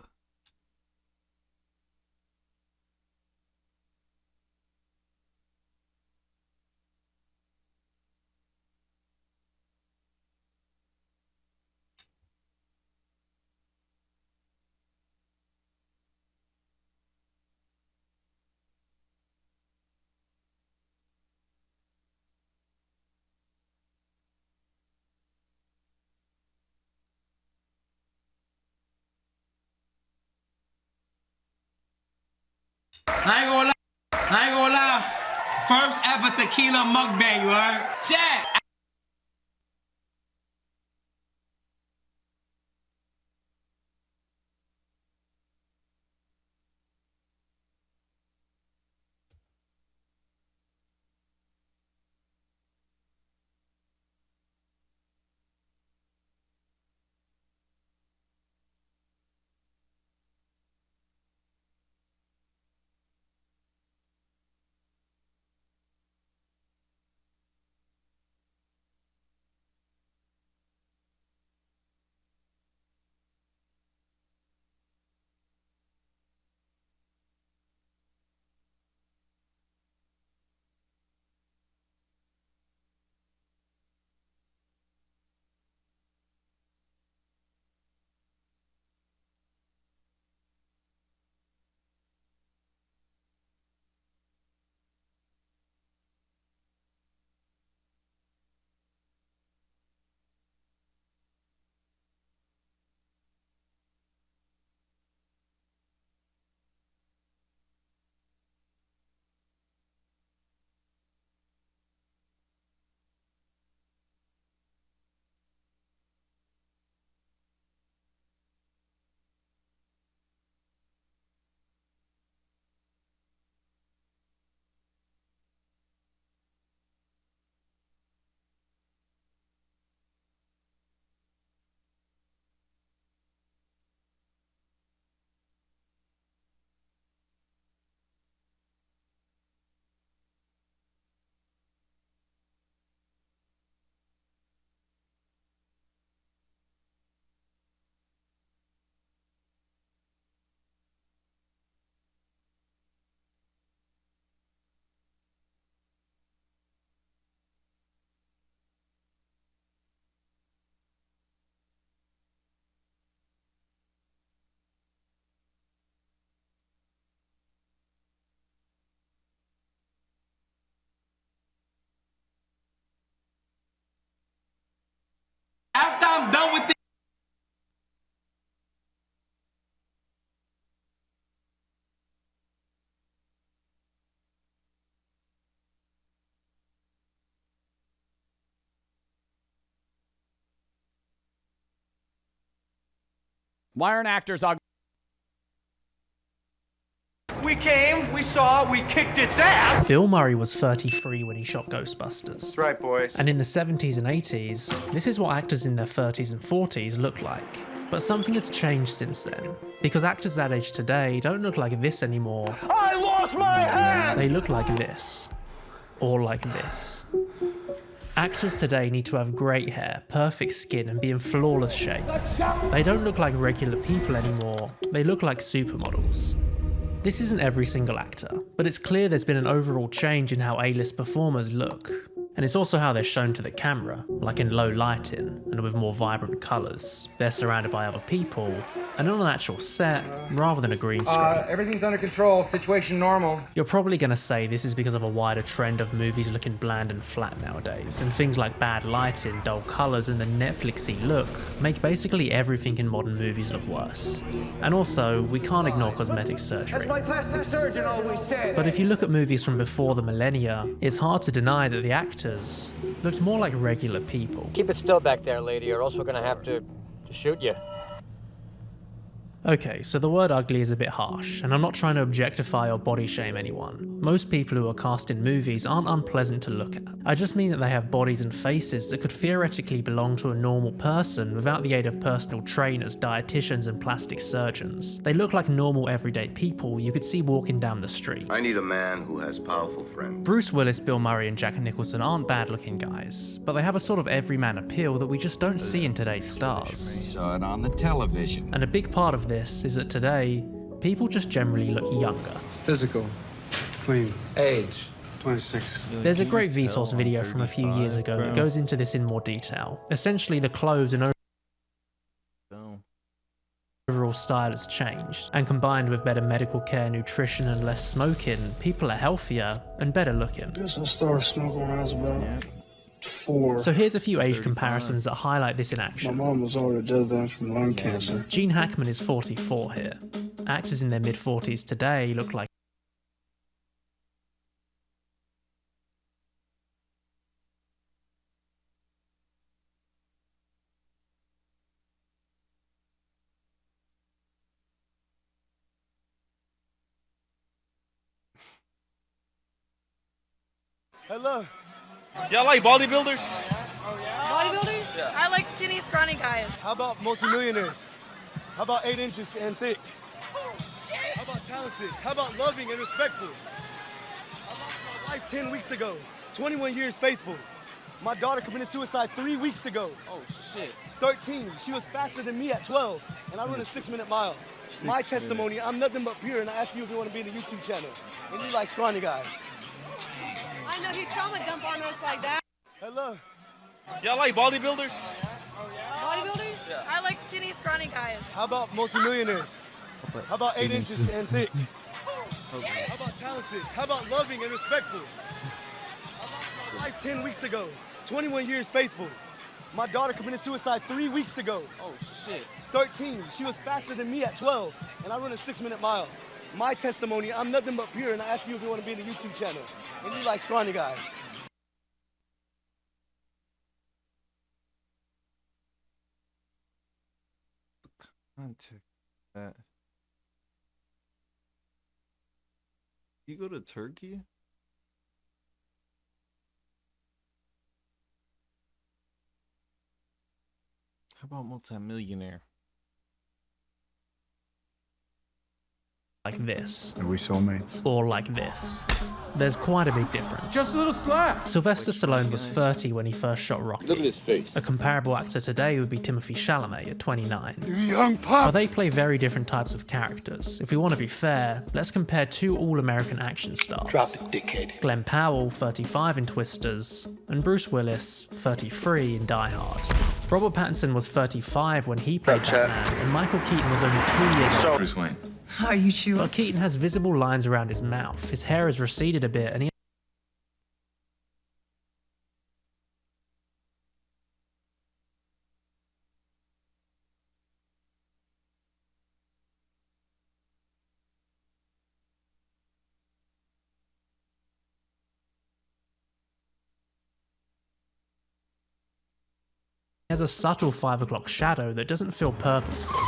I ain't gonna lie. First ever tequila mukbang, you heard? Chat. Why aren't actors ugly? We came, we saw, we kicked its ass. Bill Murray was 33 when he shot Ghostbusters. That's right, boys. And in the 70s and 80s, this is what actors in their 30s and 40s look like. But something has changed since then, because actors that age today don't look like this anymore. I lost my hand! They look like this. Or like this. Actors today need to have great hair, perfect skin, and be in flawless shape. They don't look like regular people anymore, they look like supermodels. This isn't every single actor, but it's clear there's been an overall change in how A-list performers look. And it's also how they're shown to the camera, like in low lighting and with more vibrant colours. They're surrounded by other people, and on an actual set, rather than a green screen. Everything's under control, situation normal. You're probably going to say this is because of a wider trend of movies looking bland and flat nowadays, and things like bad lighting, dull colours, and the Netflixy look make basically everything in modern movies look worse. And also, we can't ignore cosmetic surgery. As my plastic surgeon always said. But if you look at movies from before the millennia, it's hard to deny that the actors looked more like regular people. Keep it still back there, lady, or else we're gonna have to shoot you. Okay, so the word ugly is a bit harsh, and I'm not trying to objectify or body shame anyone. Most people who are cast in movies aren't unpleasant to look at. I just mean that they have bodies and faces that could theoretically belong to a normal person without the aid of personal trainers, dietitians, and plastic surgeons. They look like normal everyday people you could see walking down the street. I need a man who has powerful friends. Bruce Willis, Bill Murray, and Jack Nicholson aren't bad looking guys, but they have a sort of everyman appeal that we just don't see in today's stars. We saw it on the television. And a big part of this is that today, people just generally look younger. Physical, clean, age, 26. There's a great Vsauce video from a few years ago that goes into this in more detail. Essentially, the clothes and overall style has changed, and combined with better medical care, nutrition, and less smoking, people are healthier and better looking. I started smoking when I was about 4. So here's a few age comparisons that highlight this in action. My mom was already dead then from lung cancer. Gene Hackman is 44 here. Actors in their mid-40s today look like Hello. Y'all like bodybuilders? Bodybuilders? Yeah. I like skinny, scrawny guys. How about multimillionaires? How about 8 inches and thick? How about talented? How about loving and respectful? I lost my wife 10 weeks ago, 21 years faithful. My daughter committed suicide 3 weeks ago. Oh shit. 13, she was faster than me at 12, and I run a 6-minute mile. My testimony, I'm nothing but pure, and I ask you if you want to be in the YouTube channel. And you like scrawny guys. I know he trauma dump on us like that. Hello. Y'all like bodybuilders? Bodybuilders? Yeah. I like skinny, scrawny guys. How about multimillionaires? How about 8 inches and thick? How about talented? How about loving and respectful? I lost my wife 10 weeks ago, 21 years faithful. My daughter committed suicide 3 weeks ago. Oh shit. 13, she was faster than me at 12, and I run a 6-minute mile. My testimony, I'm nothing but pure, and I ask you if you want to be in the YouTube channel. And you like scrawny guys. Contact that. You go to Turkey? How about multimillionaire? like this. Are we soulmates? Or like this. There's quite a big difference. Just a little slap. Sylvester Stallone was 30 when he first shot Rocky. Look at his face. A comparable actor today would be Timothée Chalamet at 29. Young pup. But they play very different types of characters. If we want to be fair, let's compare two all-American action stars. Drop the dickhead. Glenn Powell, 35 in Twisters, and Bruce Willis, 33 in Die Hard. Robert Pattinson was 35 when he played Batman, and Michael Keaton was only 2 years old. Bruce Wayne. Are you sure? But Keaton has visible lines around his mouth, his hair has receded a bit, and he has a subtle 5 o'clock shadow that doesn't feel purposeful.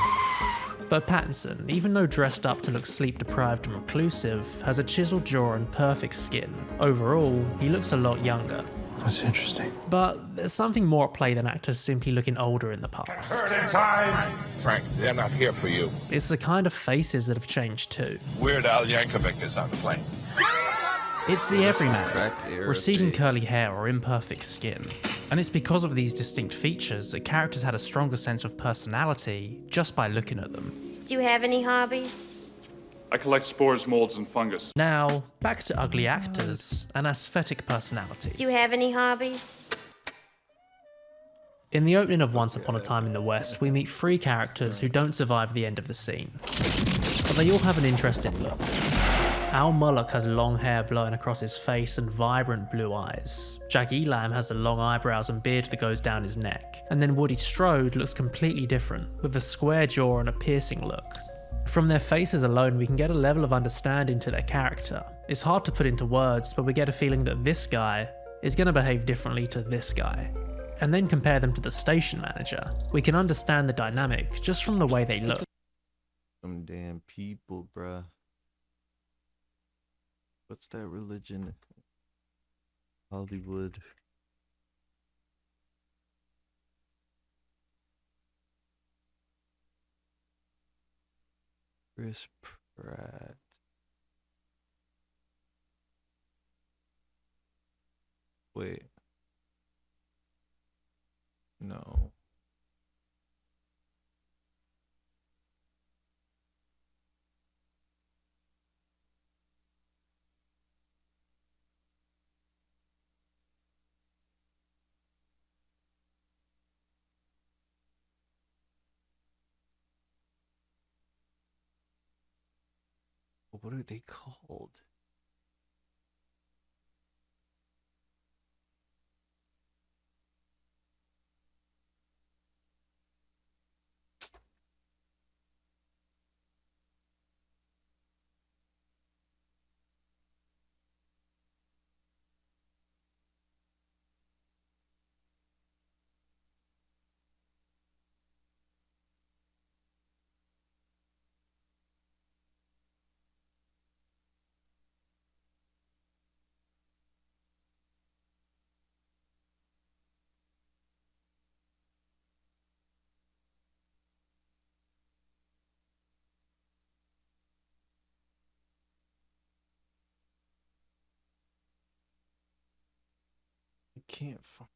But Pattinson, even though dressed up to look sleep-deprived and reclusive, has a chiseled jaw and perfect skin. Overall, he looks a lot younger. That's interesting. But there's something more at play than actors simply looking older in the past. Frank, they're not here for you. It's the kind of faces that have changed too. Weird Al Yankovic is on the plane. It's the everyman, receding curly hair or imperfect skin. And it's because of these distinct features that characters had a stronger sense of personality just by looking at them. Do you have any hobbies? I collect spores, molds, and fungus. Now, back to ugly actors and aesthetic personalities. Do you have any hobbies? In the opening of Once Upon a Time in the West, we meet 3 characters who don't survive the end of the scene. But they all have an interesting look. Al Mullock has long hair blowing across his face and vibrant blue eyes. Jack Elam has the long eyebrows and beard that goes down his neck. And then Woody Strode looks completely different, with a square jaw and a piercing look. From their faces alone, we can get a level of understanding to their character. It's hard to put into words, but we get a feeling that this guy is going to behave differently to this guy. And then compare them to the station manager. We can understand the dynamic just from the way they look. Some damn people, bruh. What's that religion? Hollywood. Chris Pratt. Wait. No. What are they called? I can't find.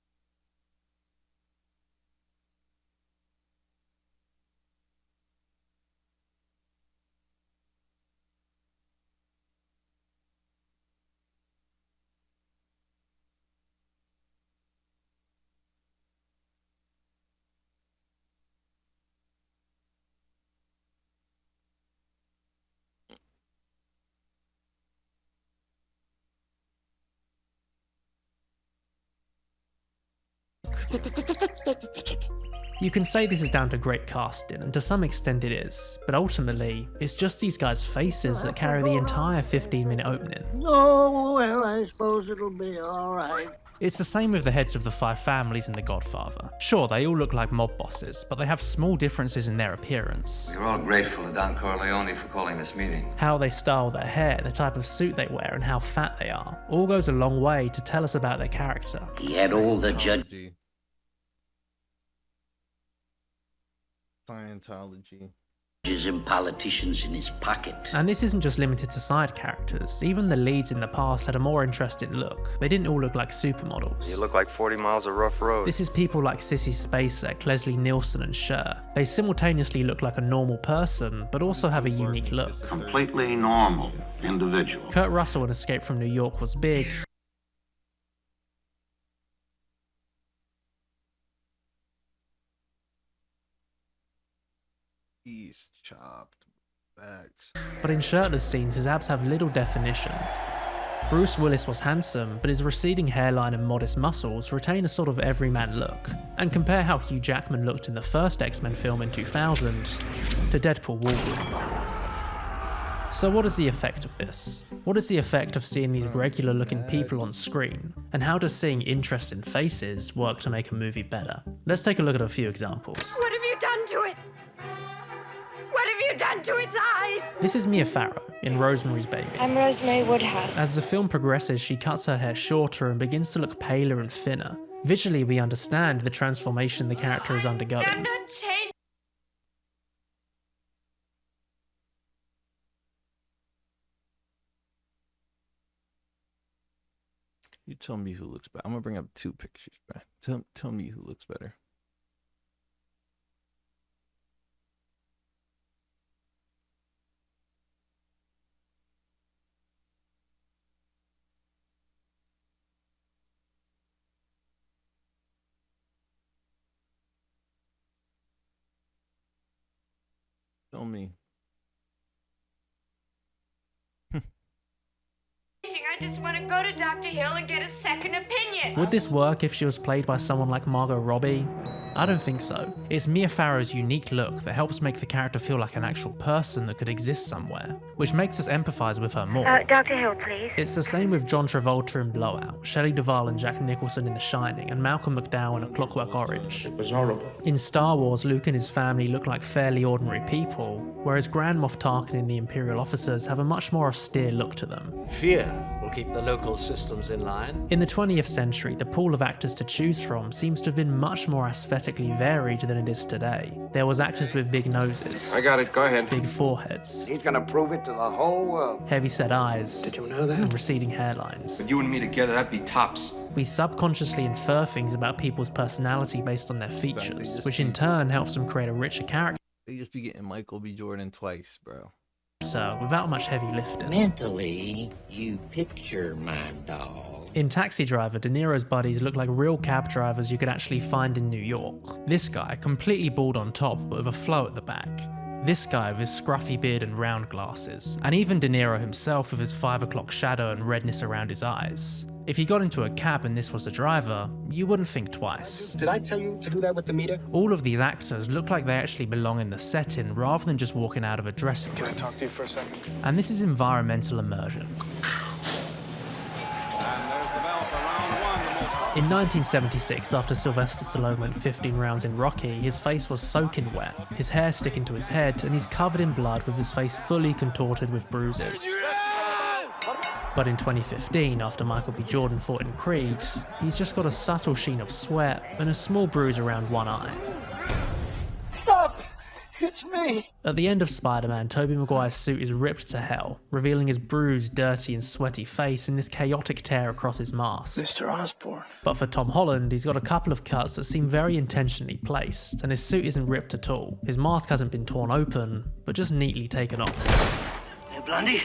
You can say this is down to great casting, and to some extent it is, but ultimately, it's just these guys' faces that carry the entire 15-minute opening. Oh, well, I suppose it'll be alright. It's the same with the heads of the 5 families in The Godfather. Sure, they all look like mob bosses, but they have small differences in their appearance. We're all grateful to Don Corleone for calling this meeting. How they style their hair, the type of suit they wear, and how fat they are, all goes a long way to tell us about their character. He had all the Scientology. judges and politicians in his pocket. And this isn't just limited to side characters. Even the leads in the past had a more interesting look. They didn't all look like supermodels. You look like 40 miles of rough road. This is people like Sissy Spacek, Leslie Nielsen, and Cher. They simultaneously look like a normal person, but also have a unique look. Completely normal individual. Kurt Russell in Escape from New York was big. He's chopped. Backs. But in shirtless scenes, his abs have little definition. Bruce Willis was handsome, but his receding hairline and modest muscles retain a sort of everyman look. And compare how Hugh Jackman looked in the first X-Men film in 2000 to Deadpool Wolverine. So what is the effect of this? What is the effect of seeing these regular looking people on screen? And how does seeing interesting faces work to make a movie better? Let's take a look at a few examples. What have you done to it? What have you done to its eyes? This is Mia Farrow in Rosemary's Baby. I'm Rosemary Woodhouse. As the film progresses, she cuts her hair shorter and begins to look paler and thinner. Visually, we understand the transformation the character is undergoing. You tell me who looks better. I'm gonna bring up 2 pictures, bro. Tell me who looks better. Tell me. I just want to go to Dr. Hill and get a second opinion. Would this work if she was played by someone like Margot Robbie? I don't think so. It's Mia Farrow's unique look that helps make the character feel like an actual person that could exist somewhere, which makes us empathise with her more. Dr. Hill, please. It's the same with John Travolta in Blowout, Shelley Duvall and Jack Nicholson in The Shining, and Malcolm McDowell in A Clockwork Orange. It was horrible. In Star Wars, Luke and his family look like fairly ordinary people, whereas Grand Moff Tarkin and the Imperial officers have a much more austere look to them. Fear will keep the local systems in line. In the 20th century, the pool of actors to choose from seems to have been much more aesthetically varied than it is today. There was actors with big noses. I got it. Go ahead. Big foreheads. He's gonna prove it to the whole world. Heavy-set eyes. Did you know that? And receding hairlines. With you and me together, that'd be tops. We subconsciously infer things about people's personality based on their features, which in turn helps them create a richer character. They just be getting Michael B. Jordan twice, bro. So, without much heavy lifting. Mentally, you picture my dog. In Taxi Driver, De Niro's buddies look like real cab drivers you could actually find in New York. This guy, completely bald on top, but with a flow at the back. This guy with his scruffy beard and round glasses. And even De Niro himself with his 5 o'clock shadow and redness around his eyes. If you got into a cab and this was the driver, you wouldn't think twice. Did I tell you to do that with the meter? All of these actors look like they actually belong in the setting rather than just walking out of a dressing room. Can I talk to you for a second? And this is environmental immersion. In 1976, after Sylvester Stallone went 15 rounds in Rocky, his face was soaking wet, his hair sticking to his head, and he's covered in blood with his face fully contorted with bruises. But in 2015, after Michael B. Jordan fought in Creed, he's just got a subtle sheen of sweat and a small bruise around one eye. Stop! It's me! At the end of Spider-Man, Tobey Maguire's suit is ripped to hell, revealing his bruised, dirty and sweaty face and this chaotic tear across his mask. Mr. Osborn. But for Tom Holland, he's got a couple of cuts that seem very intentionally placed, and his suit isn't ripped at all. His mask hasn't been torn open, but just neatly taken off. Hey, Blondie?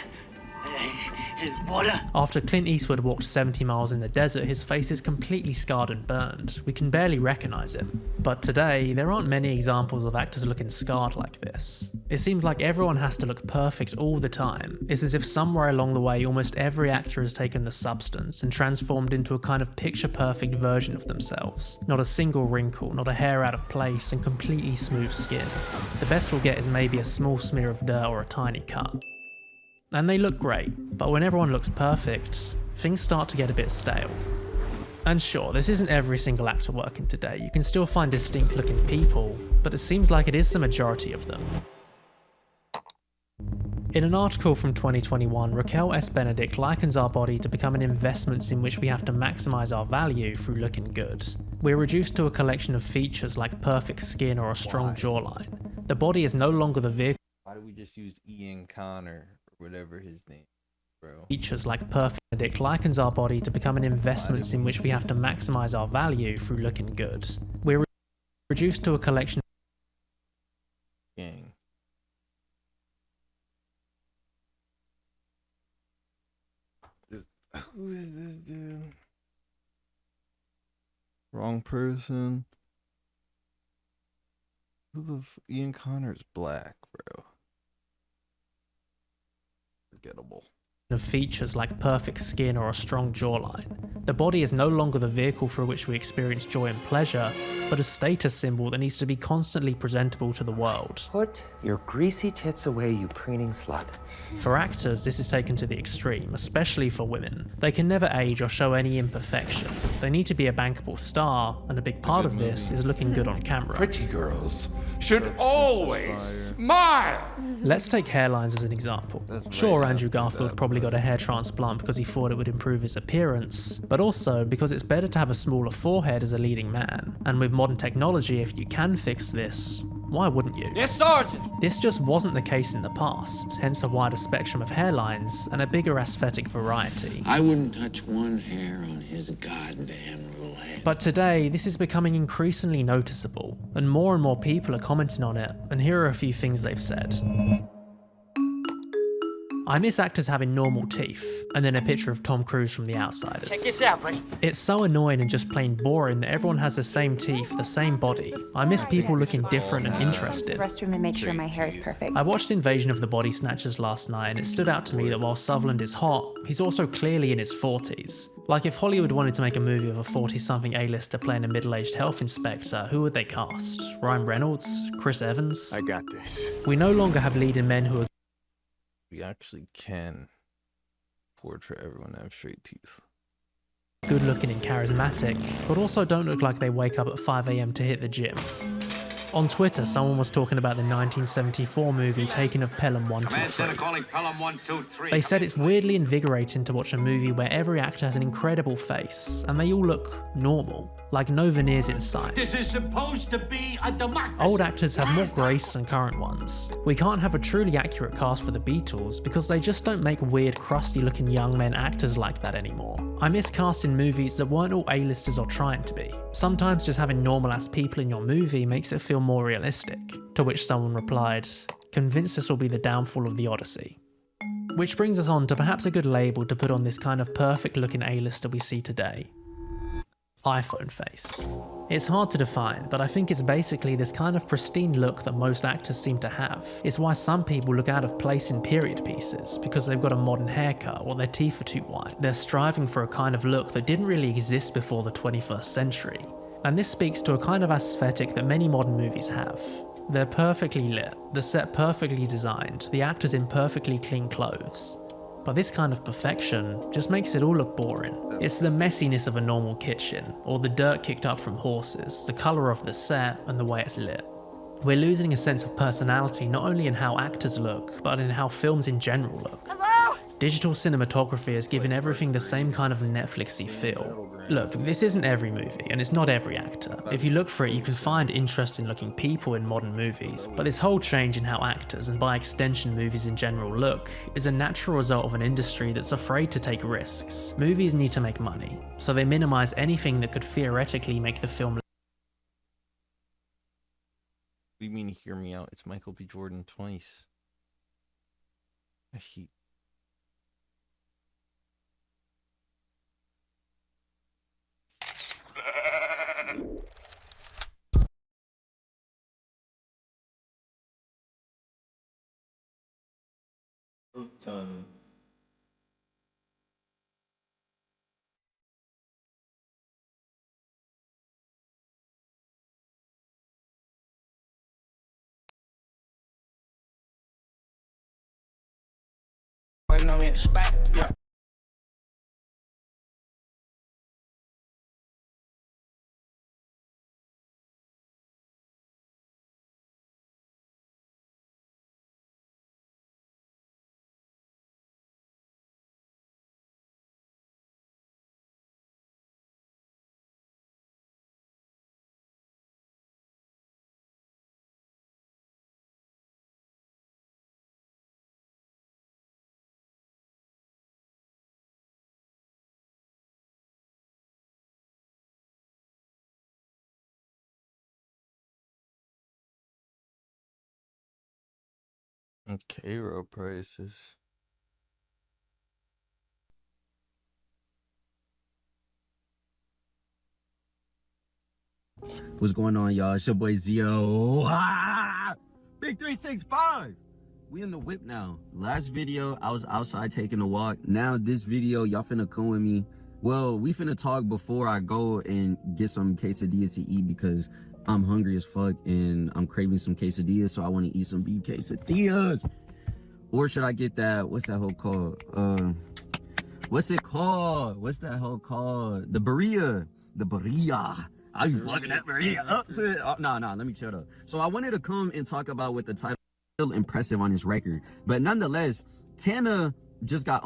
Water? After Clint Eastwood walked 70 miles in the desert, his face is completely scarred and burned. We can barely recognise it. But today, there aren't many examples of actors looking scarred like this. It seems like everyone has to look perfect all the time. It's as if somewhere along the way, almost every actor has taken the substance and transformed into a kind of picture-perfect version of themselves. Not a single wrinkle, not a hair out of place, and completely smooth skin. The best we'll get is maybe a small smear of dirt or a tiny cut. And they look great, but when everyone looks perfect, things start to get a bit stale. And sure, this isn't every single actor working today, you can still find distinct looking people, but it seems like it is the majority of them. In an article from 2021, Raquel S. Benedict likens our body to becoming investments in which we have to maximise our value through looking good. We're reduced to a collection of features like perfect skin or a strong jawline. The body is no longer the vehicle. Why do we just use Ian Connor? Whatever his name, bro. Features like perfect. Benedict likens our body to becoming investments in which we have to maximise our value through looking good. We're reduced to a collection. Gang. Who is this dude? Wrong person. Who the Ian Connor's black, bro. Forgettable. of features like perfect skin or a strong jawline. The body is no longer the vehicle through which we experience joy and pleasure, but a status symbol that needs to be constantly presentable to the world. Put your greasy tits away, you preening slut. For actors, this is taken to the extreme, especially for women. They can never age or show any imperfection. They need to be a bankable star, and a big part of this is looking good on camera. Pretty girls should always smile. Let's take hairlines as an example. Sure, Andrew Garfield probably got a hair transplant because he thought it would improve his appearance, but also because it's better to have a smaller forehead as a leading man. And with modern technology, if you can fix this, why wouldn't you? Yes, Sergeant. This just wasn't the case in the past, hence a wider spectrum of hairlines and a bigger aesthetic variety. I wouldn't touch one hair on his goddamn little head. But today, this is becoming increasingly noticeable, and more people are commenting on it, and here are a few things they've said. I miss actors having normal teeth, and then a picture of Tom Cruise from The Outsiders. Check this out, buddy. It's so annoying and just plain boring that everyone has the same teeth, the same body. I miss people looking different and interested. Restroom and make sure my hair is perfect. I watched Invasion of the Body Snatchers last night, and it stood out to me that while Sutherland is hot, he's also clearly in his 40s. Like, if Hollywood wanted to make a movie of a 40-something A-lister playing a middle-aged health inspector, who would they cast? Ryan Reynolds? Chris Evans? I got this. We no longer have leading men who are We actually can afford for everyone to have straight teeth. good looking and charismatic, but also don't look like they wake up at 5 AM to hit the gym. On Twitter, someone was talking about the 1974 movie Taking of Pelham 123. calling Pelham 123. They said it's weirdly invigorating to watch a movie where every actor has an incredible face, and they all look normal, like no veneers inside. This is supposed to be a democracy. Old actors have more grace than current ones. We can't have a truly accurate cast for the Beatles because they just don't make weird, crusty looking young men actors like that anymore. I miss casting movies that weren't all A-listers or trying to be. Sometimes just having normal ass people in your movie makes it feel more realistic. To which someone replied, "Convinced this will be the downfall of the Odyssey." Which brings us on to perhaps a good label to put on this kind of perfect looking A-lister we see today. iPhone face. It's hard to define, but I think it's basically this kind of pristine look that most actors seem to have. It's why some people look out of place in period pieces, because they've got a modern haircut or their teeth are too white. They're striving for a kind of look that didn't really exist before the 21st century. And this speaks to a kind of aesthetic that many modern movies have. They're perfectly lit, the set perfectly designed, the actors in perfectly clean clothes. But this kind of perfection just makes it all look boring. It's the messiness of a normal kitchen, or the dirt kicked up from horses, the colour of the set, and the way it's lit. We're losing a sense of personality not only in how actors look, but in how films in general look. Hello? Digital cinematography has given everything the same kind of Netflixy feel. Look, this isn't every movie, and it's not every actor. If you look for it, you can find interesting looking people in modern movies, but this whole change in how actors, and by extension movies in general, look, is a natural result of an industry that's afraid to take risks. Movies need to make money, so they minimise anything that could theoretically make the film. What do you mean, hear me out? It's Michael B. Jordan twice. I hate. Waiting on me to smack. Yeah. Okay, road prices. What's going on, y'all? It's your boy Zio. Ah! Big 365. We in the whip now. Last video, I was outside taking a walk. Now this video, y'all finna come with me. Well, we finna talk before I go and get some quesadillas to eat because I'm hungry as fuck and I'm craving some quesadillas, so I want to eat some beef quesadillas. Or should I get that, what's that hoe called? What's it called? What's that hoe called? The birria. The birria. I be fucking that birria up to it. Oh, nah, let me chill up. So I wanted to come and talk about what the title is. Impressive on his record. But nonetheless, Tana just got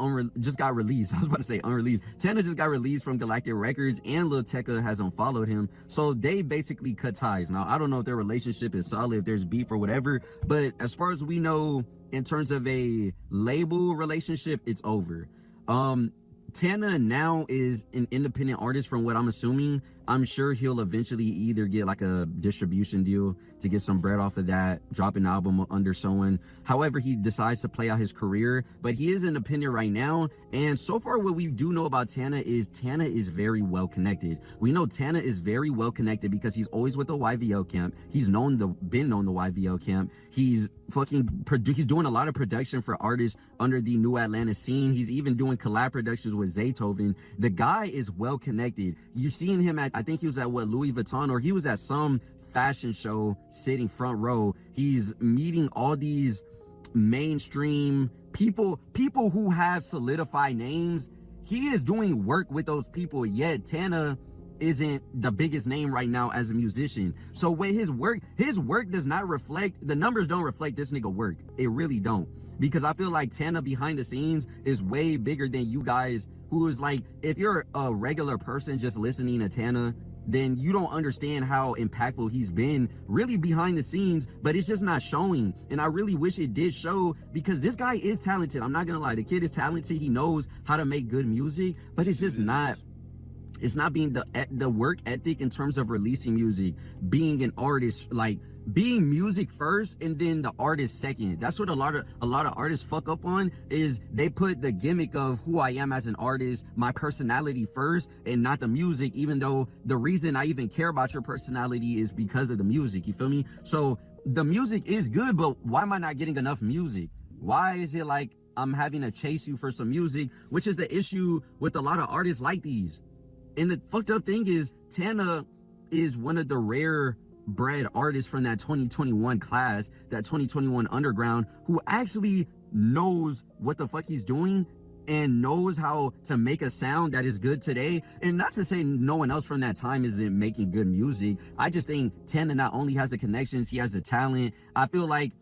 released. I was about to say unreleased. Tana just got released from Galactic Records and Lil Tecca has unfollowed him. So they basically cut ties. Now, I don't know if their relationship is solid, if there's beef or whatever, but as far as we know, in terms of a label relationship, it's over. Tana now is an independent artist from what I'm assuming. I'm sure he'll eventually either get like a distribution deal to get some bread off of that, drop an album under someone. However, he decides to play out his career, but he is independent right now. And so far, what we do know about Tana is very well connected. We know Tana is very well connected because he's always with the YVO camp. He's been known the YVO camp. He's doing a lot of production for artists under the New Atlanta scene. He's even doing collab productions with Zaytoven. The guy is well connected. You're seeing him at, I think he was at Louis Vuitton, or he was at some fashion show sitting front row. He's meeting all these mainstream people who have solidified names. He is doing work with those people, yet Tana isn't the biggest name right now as a musician. So when his work does not reflect, the numbers don't reflect this nigga work. It really don't. Because I feel like Tana behind the scenes is way bigger than you guys, who is like, if you're a regular person just listening to Tana, then you don't understand how impactful he's been really behind the scenes, but it's just not showing. And I really wish it did show, because this guy is talented. I'm not gonna lie, the kid is talented. He knows how to make good music, but it's just not, it's not being the work ethic in terms of releasing music, being an artist, like being music first and then the artist second. That's what a lot of artists fuck up on, is they put the gimmick of who I am as an artist, my personality first, and not the music, even though the reason I even care about your personality is because of the music. You feel me? So the music is good, but why am I not getting enough music? Why is it like I'm having to chase you for some music, which is the issue with a lot of artists like these. And the fucked up thing is, Tana is one of the rare bred artists from that 2021 class, that 2021 underground, who actually knows what the fuck he's doing and knows how to make a sound that is good today. And not to say no one else from that time isn't making good music. I just think Tana not only has the connections, he has the talent. I feel like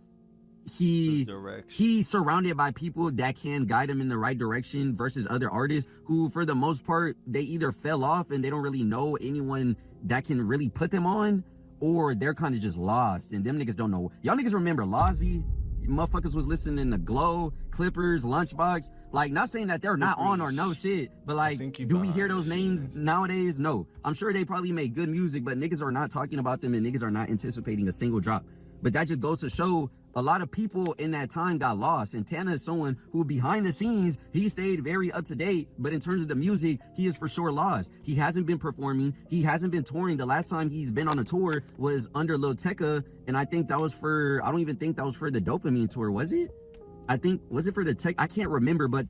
he's surrounded by people that can guide him in the right direction versus other artists who, for the most part, they either fell off and they don't really know anyone that can really put them on, or they're kind of just lost and them niggas don't know. Y'all niggas remember Lozzy? Motherfuckers was listening to Glow, Clippers, Lunchbox. Like, not saying that they're not on or no shit, but like, do we hear those names nowadays? No. I'm sure they probably make good music, but niggas are not talking about them and niggas are not anticipating a single drop. But that just goes to show a lot of people in that time got lost. And Tana is someone who, behind the scenes, he stayed very up to date. But in terms of the music, he is for sure lost. He hasn't been performing. He hasn't been touring. The last time he's been on a tour was under Lil Tecca. And I think that was for, I don't even think that was for the Dopamine tour, was it? I think, was it for the Tech? I can't remember, but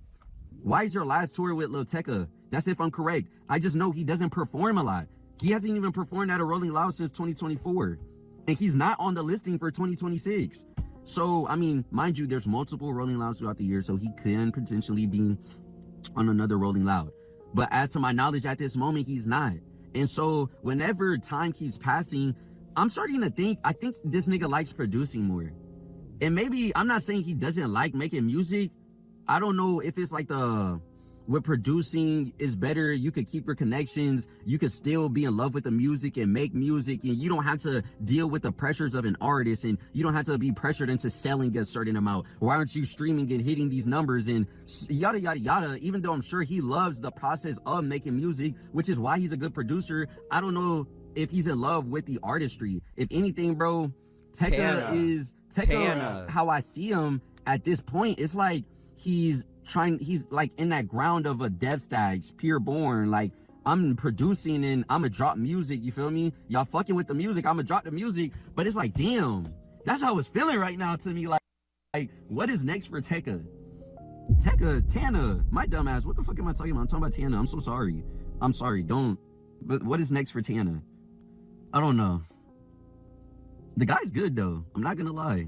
why is your last tour with Lil Tecca? That's if I'm correct. I just know he doesn't perform a lot. He hasn't even performed at a Rolling Loud since 2024. And he's not on the listing for 2026. So, I mean, mind you, there's multiple Rolling Louds throughout the year, so he can potentially be on another Rolling Loud. But as to my knowledge at this moment, he's not. And so whenever time keeps passing, I'm starting to think, I think this nigga likes producing more. And maybe, I'm not saying he doesn't like making music. I don't know if it's like with producing is better, you could keep your connections, you could still be in love with the music and make music, and you don't have to deal with the pressures of an artist, and you don't have to be pressured into selling a certain amount. Why aren't you streaming and hitting these numbers and yada yada yada? Even though I'm sure he loves the process of making music, which is why he's a good producer, I don't know if he's in love with the artistry. If anything, bro, Tecca, how I see him at this point, it's like he's like in that ground of a Dev Stags, Pure Born. Like, I'm producing and I'ma drop music, you feel me? Y'all fucking with the music, I'ma drop the music. But it's like, damn, that's how it's feeling right now to me. Like, Like, what is next for Teka? Tana, my dumb ass. What the fuck am I talking about? I'm talking about Tana. I'm so sorry. I'm sorry. Don't. But what is next for Tana? I don't know. The guy's good though. I'm not gonna lie.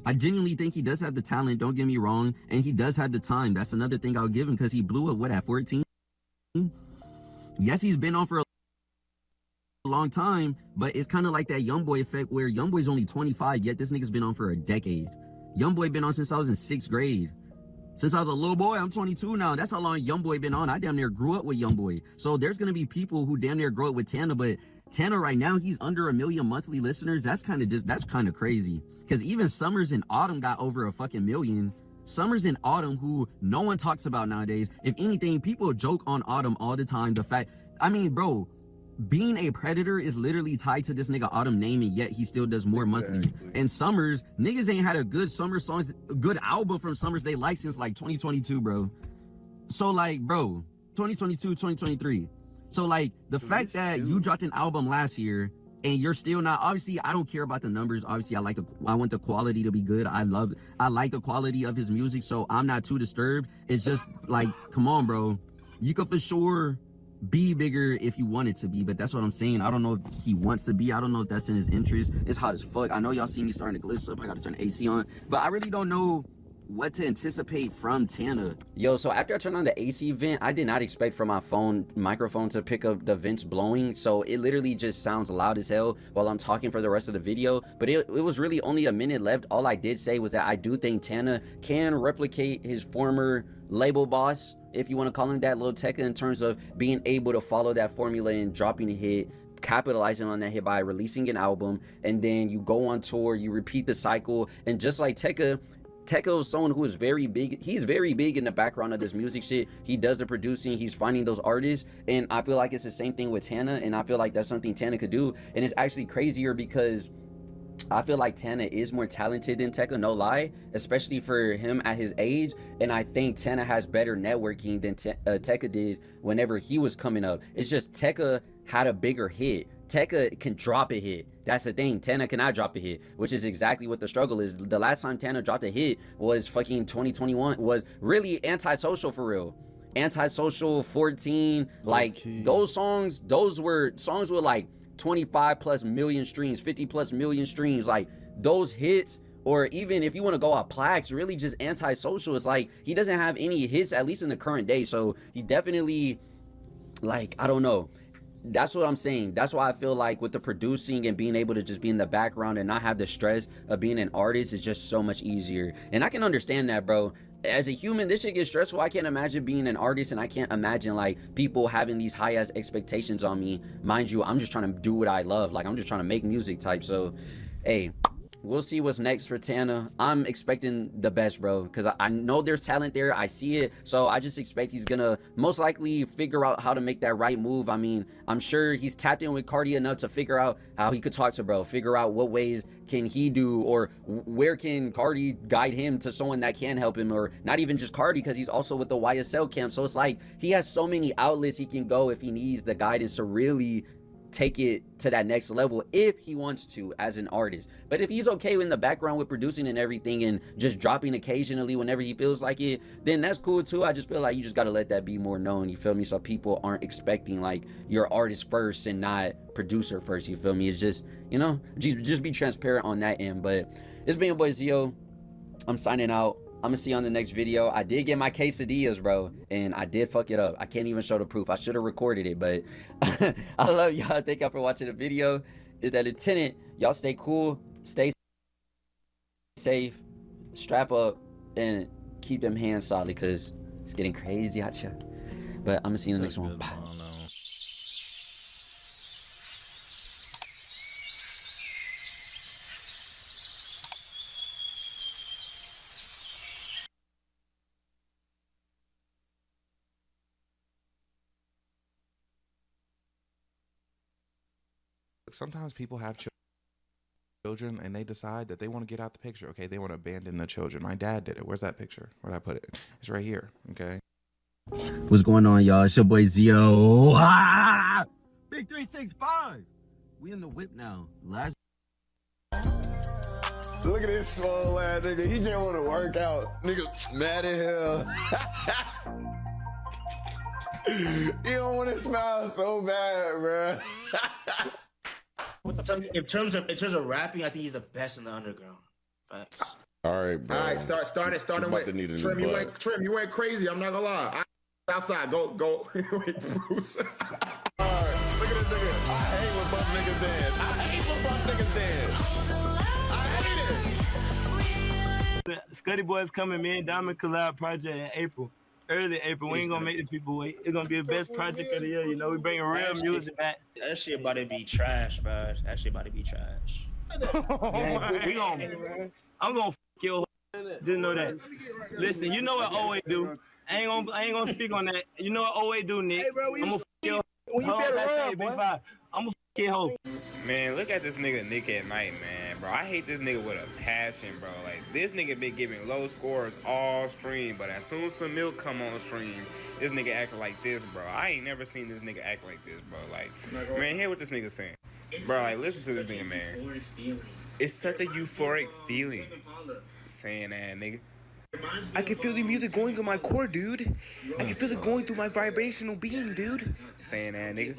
I genuinely think he does have the talent. Don't get me wrong, and he does have the time. That's another thing I'll give him because he blew up. What, at 14? Yes, he's been on for a long time, but it's kind of like that YoungBoy effect where YoungBoy's only 25, yet this nigga's been on for a decade. YoungBoy been on since I was in 6th grade. Since I was a little boy, I'm 22 now. That's how long YoungBoy been on. I damn near grew up with YoungBoy. So there's gonna be people who damn near grow up with Tana, but Tana right now, he's under 1 million monthly listeners. That's kind of crazy. Because even Summers and Autumn got over a fucking million. Summers and Autumn, who no one talks about nowadays. If anything, people joke on Autumn all the time. The fact, I mean, bro, being a predator is literally tied to this nigga Autumn name, and yet he still does more monthly. And Summers, niggas ain't had a good Summer songs, a good album from Summers they like since like 2022, bro. So like, bro, 2022, 2023. So like the fact that you dropped an album last year and you're still not, obviously I don't care about the numbers. Obviously I want the quality to be good. I like the quality of his music, so I'm not too disturbed. It's just like, come on, bro. You could for sure be bigger if you wanted to be, but that's what I'm saying. I don't know if he wants to be. I don't know if that's in his interest. It's hot as fuck. I know y'all see me starting to glitch up. I gotta turn the AC on, but I really don't know what to anticipate from Tana. Yo, so after I turned on the AC vent, I did not expect for my phone microphone to pick up the vents blowing, so it literally just sounds loud as hell while I'm talking for the rest of the video. But it was really only a minute left. All I did say was that I do think Tana can replicate his former label boss, if you want to call him that, Lil Tecca, in terms of being able to follow that formula and dropping a hit, capitalizing on that hit by releasing an album, and then you go on tour, you repeat the cycle. And just like Tecca is someone who is very big. He's very big in the background of this music shit. He does the producing, he's finding those artists, and I feel like it's the same thing with Tana, and I feel like that's something Tana could do. And it's actually crazier because I feel like Tana is more talented than Tecca, no lie, especially for him at his age. And I think Tana has better networking than Tecca did whenever he was coming up. It's just Tecca had a bigger hit. Tecca can drop a hit. That's the thing. Tana cannot drop a hit, which is exactly what the struggle is. The last time Tana dropped a hit was fucking 2021, was really Antisocial for real. Antisocial, 14, like those songs, those were songs with like 25+ million streams, 50+ million streams. Like those hits, or even if you want to go out Plaques, really just Antisocial is like, he doesn't have any hits, at least in the current day. So he definitely, like, I don't know. That's what I'm saying. That's why I feel like with the producing and being able to just be in the background and not have the stress of being an artist is just so much easier. And I can understand that, bro. As a human, this shit gets stressful. I can't imagine being an artist, and I can't imagine like people having these high ass expectations on me. Mind you, I'm just trying to do what I love. Like, I'm just trying to make music type. So, hey, we'll see what's next for Tana. I'm expecting the best, bro, because I know there's talent there. I see it. So I just expect he's gonna most likely figure out how to make that right move. I mean, I'm sure he's tapped in with Cardi enough to figure out how he could talk to bro, figure out what ways can he do, or where can Cardi guide him to someone that can help him, or not even just Cardi, because he's also with the YSL camp. So it's like he has so many outlets he can go if he needs the guidance to really take it to that next level, if he wants to as an artist. But if he's okay in the background with producing and everything and just dropping occasionally whenever he feels like it, then that's cool too. I just feel like you just got to let that be more known, you feel me, so people aren't expecting like you're artist first and not producer first, you feel me. It's just, you know, just be transparent on that end. But it's been your boy Zio. I'm signing out. I'm gonna see you on the next video. I did get my quesadillas, bro, and I did fuck it up. I can't even show the proof. I should have recorded it, but I love y'all. Thank y'all for watching the video. It's that Lieutenant. Y'all stay cool, stay safe, strap up, and keep them hands solid, because it's getting crazy out here. But I'm gonna see you in the next one. Bye. Sometimes people have children and they decide that they want to get out the picture. Okay, they want to abandon the children. My dad did it. Where's that picture? Where'd I put it? It's right here. Okay. What's going on, y'all? It's your boy Zio. Ah! Big 365. We in the whip now. Last Look at this swole ass nigga. He just want to work out. Nigga mad at hell. He don't want to smile so bad, bro. In terms of rapping, I think he's the best in the underground. Facts. All right, bro. All right, starting with Trim. You went crazy. I'm not gonna lie. Outside, go. Wait, Bruce. All right, look at this nigga. I hate when buff niggas dance. I hate when buff niggas dance. I hate it. Scuddy Boy's coming. Me and Diamond collab project in April. Early April. We ain't gonna make the people wait. It's gonna be the best project of the year. You know, we bringing real music back. That shit about to be trash, bro. That shit about to be trash. I'm gonna f your. Just know that. Listen, you know what always do. I ain't gonna speak on that. You know what always do, Nick. I'm gonna f your. I'm gonna f your hoe. Man, look at this nigga Nick at night, man, bro. I hate this nigga with a passion, bro. Like, this nigga been giving low scores all stream, but as soon as some milk come on stream, this nigga acting like this, bro. I ain't never seen this nigga act like this, bro. Like, man, hear what this nigga saying. Bro, like, listen to this nigga, man. It's such a euphoric feeling. Saying that, nigga. I can feel the music going through my core, dude. I can feel it going through my vibrational being, dude. Saying that, nigga.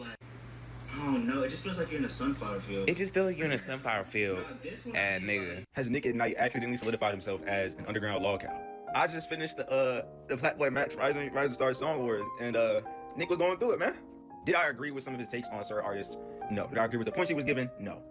Oh no, it just feels like you're in a sunflower field. It just feels like you're in a sunflower field, nigga. Has Nick at Night accidentally solidified himself as an underground log cow? I just finished the Blackboy Max Rising Star Song Wars, and Nick was going through it, man. Did I agree with some of his takes on certain artists? No. Did I agree with the points he was given? No.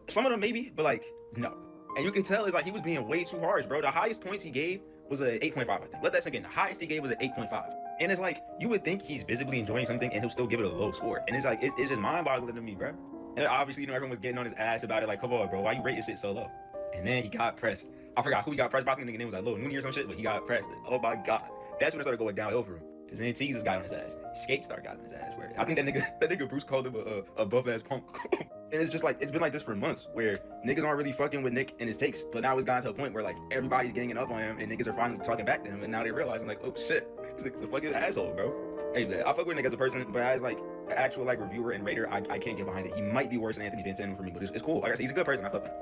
Some of them maybe, but like, no. And you can tell it's like he was being way too harsh, bro. The highest points he gave was a 8.5, I think. Let that sink in. The highest he gave was an 8.5. And it's like, you would think he's visibly enjoying something and he'll still give it a low score. And it's like, it's just mind-boggling to me, bro. And obviously, you know, everyone was getting on his ass about it, like, come on, bro, why you rate this shit so low? And then he got pressed. I forgot who he got pressed by. I think the nigga name was like Lil Nooney or some shit, but he got pressed. Oh my God. That's when it started going downhill for him. Because then Teases got on his ass. Skate Star got on his ass. Where I think that nigga Bruce called him a buff-ass punk. And it's just like, it's been like this for months, where niggas aren't really fucking with Nick and his takes. But now it's gotten to a point where like everybody's getting up on him and niggas are finally talking back to him. And now they realizing like, oh shit, this nigga's a fucking asshole, bro. Hey, man, I fuck with Nick as a person, but as like an actual like reviewer and rater, I can't get behind it. He might be worse than Anthony Fantano for me, but it's cool. Like I said, he's a good person. I fuck with him.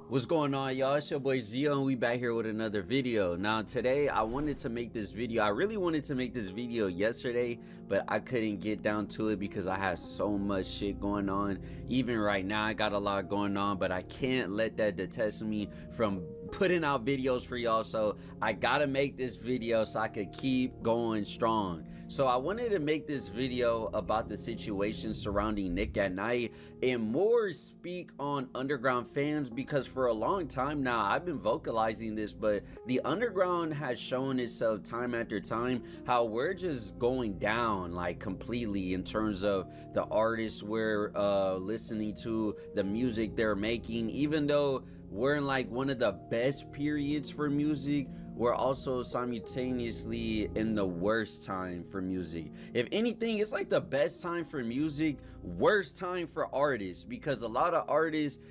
What's going on, y'all? It's your boy Zio, and we back here with another video. Now today I wanted to make this video. I really wanted to make this video yesterday, but I couldn't get down to it because I had so much shit going on. Even right now I got a lot going on, but I can't let that detest me from putting out videos for y'all. So I gotta make this video so I could keep going strong. So I wanted to make this video about the situation surrounding Nick at Night and more speak on underground fans, because for a long time now I've been vocalizing this, but the underground has shown itself time after time how we're just going down like completely in terms of the artists we're listening to, the music they're making. Even though we're in like one of the best periods for music, we're also simultaneously in the worst time for music. If anything, it's like the best time for music, worst time for artists, because a lot of artists,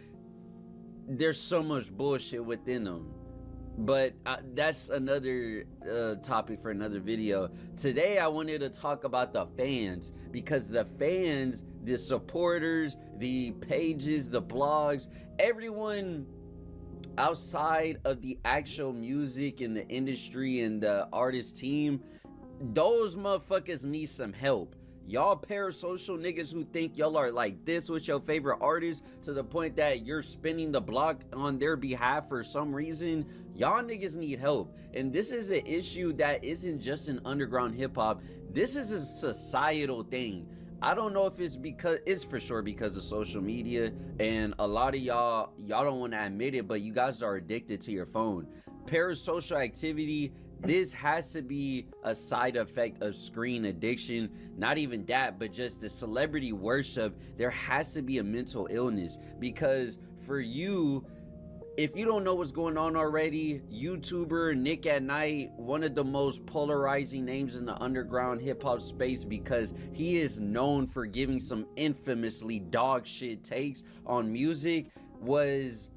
there's so much bullshit within them. But that's another topic for another video. Today I wanted to talk about the fans, because the fans, the supporters, the pages, the blogs, everyone outside of the actual music and the industry and the artist team, those motherfuckers need some help. Y'all parasocial niggas who think y'all are like this with your favorite artist to the point that you're spinning the block on their behalf for some reason, y'all niggas need help. And this is an issue that isn't just in underground hip-hop. This is a societal thing. I don't know if it's because, it's for sure because of social media, and a lot of y'all don't want to admit it, but you guys are addicted to your phone. Parasocial activity, this has to be a side effect of screen addiction. Not even that, but just the celebrity worship. There has to be a mental illness, because for you, if you don't know what's going on already, YouTuber Nick at Night, one of the most polarizing names in the underground hip-hop space, because he is known for giving some infamously dog shit takes on music, was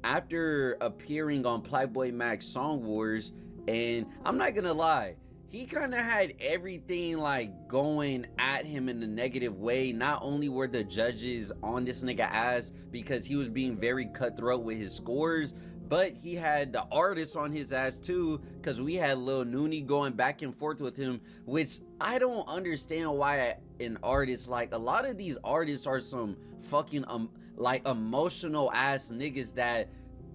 after appearing on Blackboy Max Song Wars, and I'm not gonna lie, he kind of had everything like going at him in a negative way. Not only were the judges on this nigga ass because he was being very cutthroat with his scores, but he had the artists on his ass too, because we had Lil Nooney going back and forth with him, which I don't understand why an artist, like a lot of these artists are some fucking like emotional ass niggas that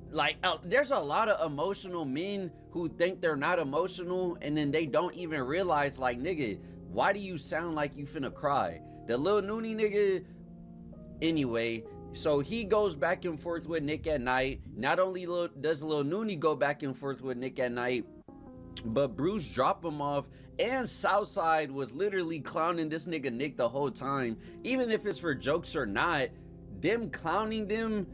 like there's a lot of emotional men who think they're not emotional, and then they don't even realize, like, nigga, why do you sound like you finna cry? The Lil Nooney nigga, anyway, so he goes back and forth with Nick at Night. Not only does Lil Nooney go back and forth with Nick at Night, but Bruce dropped him off, and Southside was literally clowning this nigga Nick the whole time. Even if it's for jokes or not, them clowning them,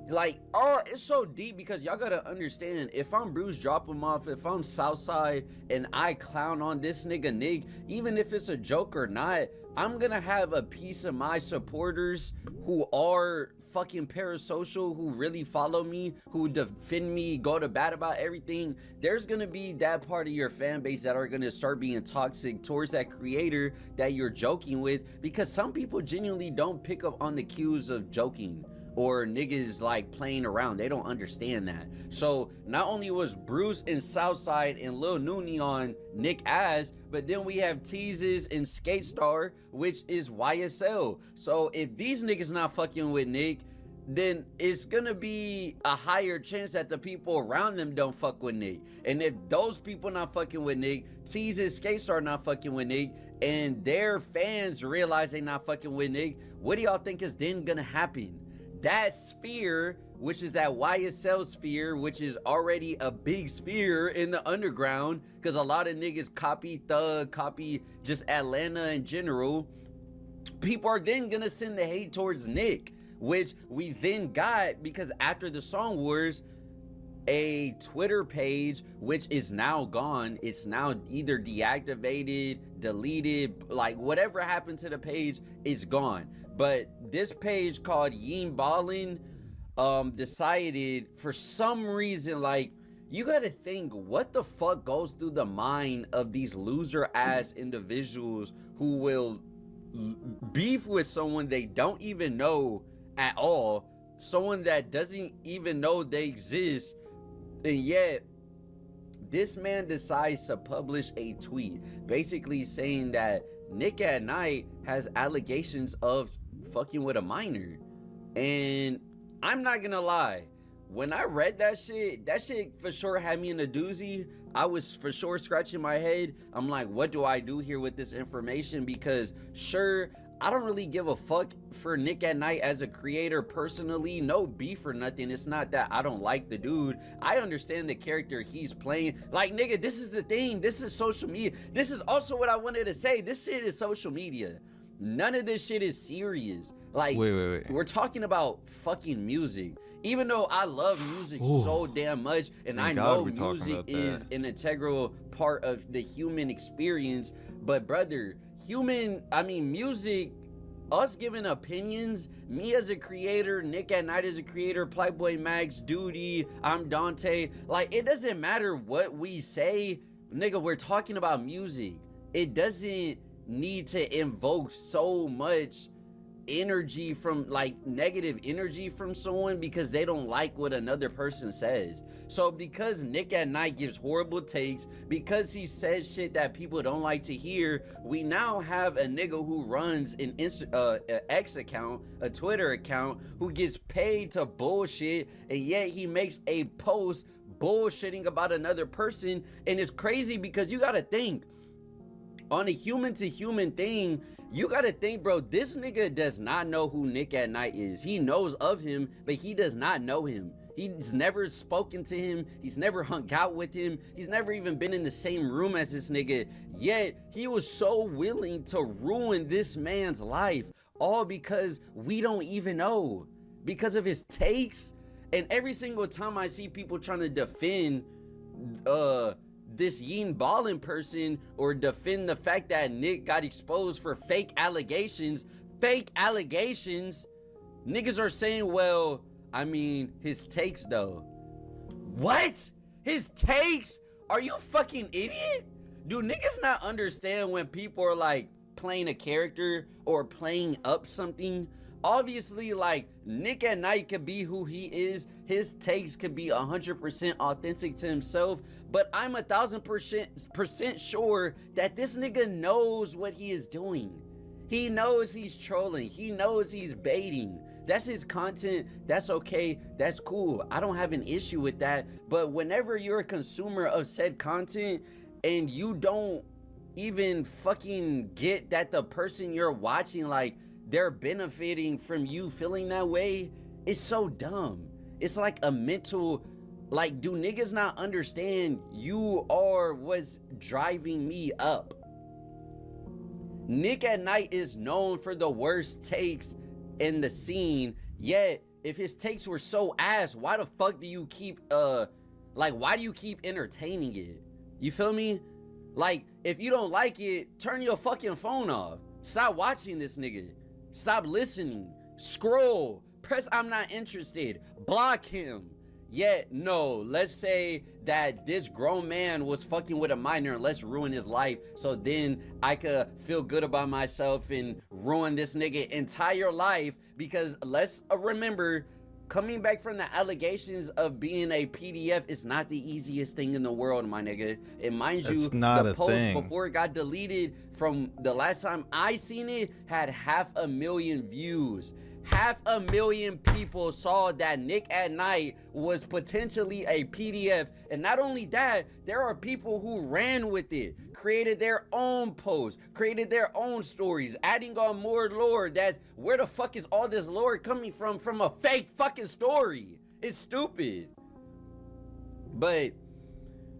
like, oh, it's so deep, because y'all gotta understand, if I'm Bruce drop him off, if I'm Southside and I clown on this nigga Nick, even if it's a joke or not, I'm gonna have a piece of my supporters who are fucking parasocial, who really follow me, who defend me, go to bat about everything. There's gonna be that part of your fan base that are gonna start being toxic towards that creator that you're joking with, because some people genuinely don't pick up on the cues of joking or niggas like playing around. They don't understand that. So not only was Bruce and Southside and Lil Nooney on Nick ass, but then we have Teases and Skate Star, which is YSL. So if these niggas not fucking with Nick, then it's gonna be a higher chance that the people around them don't fuck with Nick. And if those people not fucking with Nick, Teases, Skate Star not fucking with Nick, and their fans realize they not fucking with Nick, what do y'all think is then gonna happen? That sphere, which is that YSL sphere, which is already a big sphere in the underground, because a lot of niggas copy Thug, copy just Atlanta in general, people are then gonna send the hate towards Nick, which we then got, because after the Song Wars, a Twitter page, which is now gone, it's now either deactivated, deleted, like whatever happened to the page, it's gone. But this page called Yeen Ballin decided for some reason, like, you gotta think, what the fuck goes through the mind of these loser ass individuals who will beef with someone they don't even know at all, someone that doesn't even know they exist, and yet this man decides to publish a tweet basically saying that Nick at Night has allegations of fucking with a minor. And I'm not gonna lie, when I read that shit for sure had me in a doozy. I was for sure scratching my head. I'm like, what do I do here with this information? Because sure, I don't really give a fuck for Nick at Night as a creator personally. No beef or nothing. It's not that I don't like the dude. I understand the character he's playing. Like, nigga, this is the thing. This is social media. This is also what I wanted to say. This shit is social media. None of this shit is serious. Like, wait. We're talking about fucking music. Even though I love music so damn much, and I know music is an integral part of the human experience, but brother, music, us giving opinions, me as a creator, Nick at Night as a creator, Playboy Max, Duty, I'm Dante, like, it doesn't matter what we say, nigga, we're talking about music. It doesn't need to invoke so much energy from, like, negative energy from someone because they don't like what another person says. So because Nick at Night gives horrible takes, because he says shit that people don't like to hear, we now have a nigga who runs an X account, a Twitter account, who gets paid to bullshit, and yet he makes a post bullshitting about another person. And it's crazy because you gotta think, on a human to human thing, you gotta think, bro, this nigga does not know who Nick at Night is. He knows of him, but he does not know him. He's never spoken to him. He's never hung out with him. He's never even been in the same room as this nigga. Yet he was so willing to ruin this man's life, all because we don't even know, because of his takes. And every single time I see people trying to defend this Yeen Ballin person, or defend the fact that Nick got exposed for fake allegations, niggas are saying, well, I mean, his takes though. What? His takes? Are you a fucking idiot? do niggas not understand when people are like playing a character or playing up something? Obviously, like, Nick at Night could be who he is. His takes could be 100% authentic to himself, but I'm 1000% sure that this nigga knows what he is doing. He knows he's trolling. He knows he's baiting. That's his content. That's okay. That's cool. I don't have an issue with that. But whenever you're a consumer of said content and you don't even fucking get that the person you're watching, like, they're benefiting from you feeling that way, it's so dumb. It's like a mental, like, do niggas not understand you are what's driving me up? Nick at Night is known for the worst takes in the scene, yet if his takes were so ass, why the fuck do you keep why do you keep entertaining it? You feel me? Like, if you don't like it, turn your fucking phone off. Stop watching this nigga. Stop listening. Scroll. Press I'm not interested. Block him. Yet, no, let's say that this grown man was fucking with a minor and let's ruin his life so then I could feel good about myself and ruin this nigga entire life, because let's remember, coming back from the allegations of being a PDF is not the easiest thing in the world, my nigga. And mind you, the post before it got deleted from the last time I seen it had 500,000 views. 500,000 people saw that Nick at Night was potentially a PDF. And not only that, there are people who ran with it, created their own posts, created their own stories, adding on more lore. That's where the fuck is all this lore coming from a fake fucking story? It's stupid. But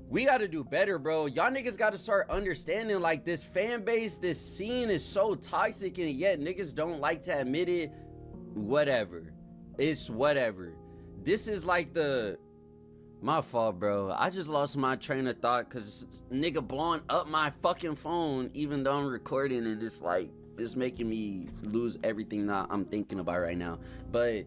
we gotta do better, bro. Y'all niggas gotta start understanding, like, this fan base, this scene is so toxic, and yet niggas don't like to admit it. Whatever. It's whatever. This is like my fault, bro. I just lost my train of thought because nigga blowing up my fucking phone even though I'm recording, and it's like, it's making me lose everything that I'm thinking about right now. But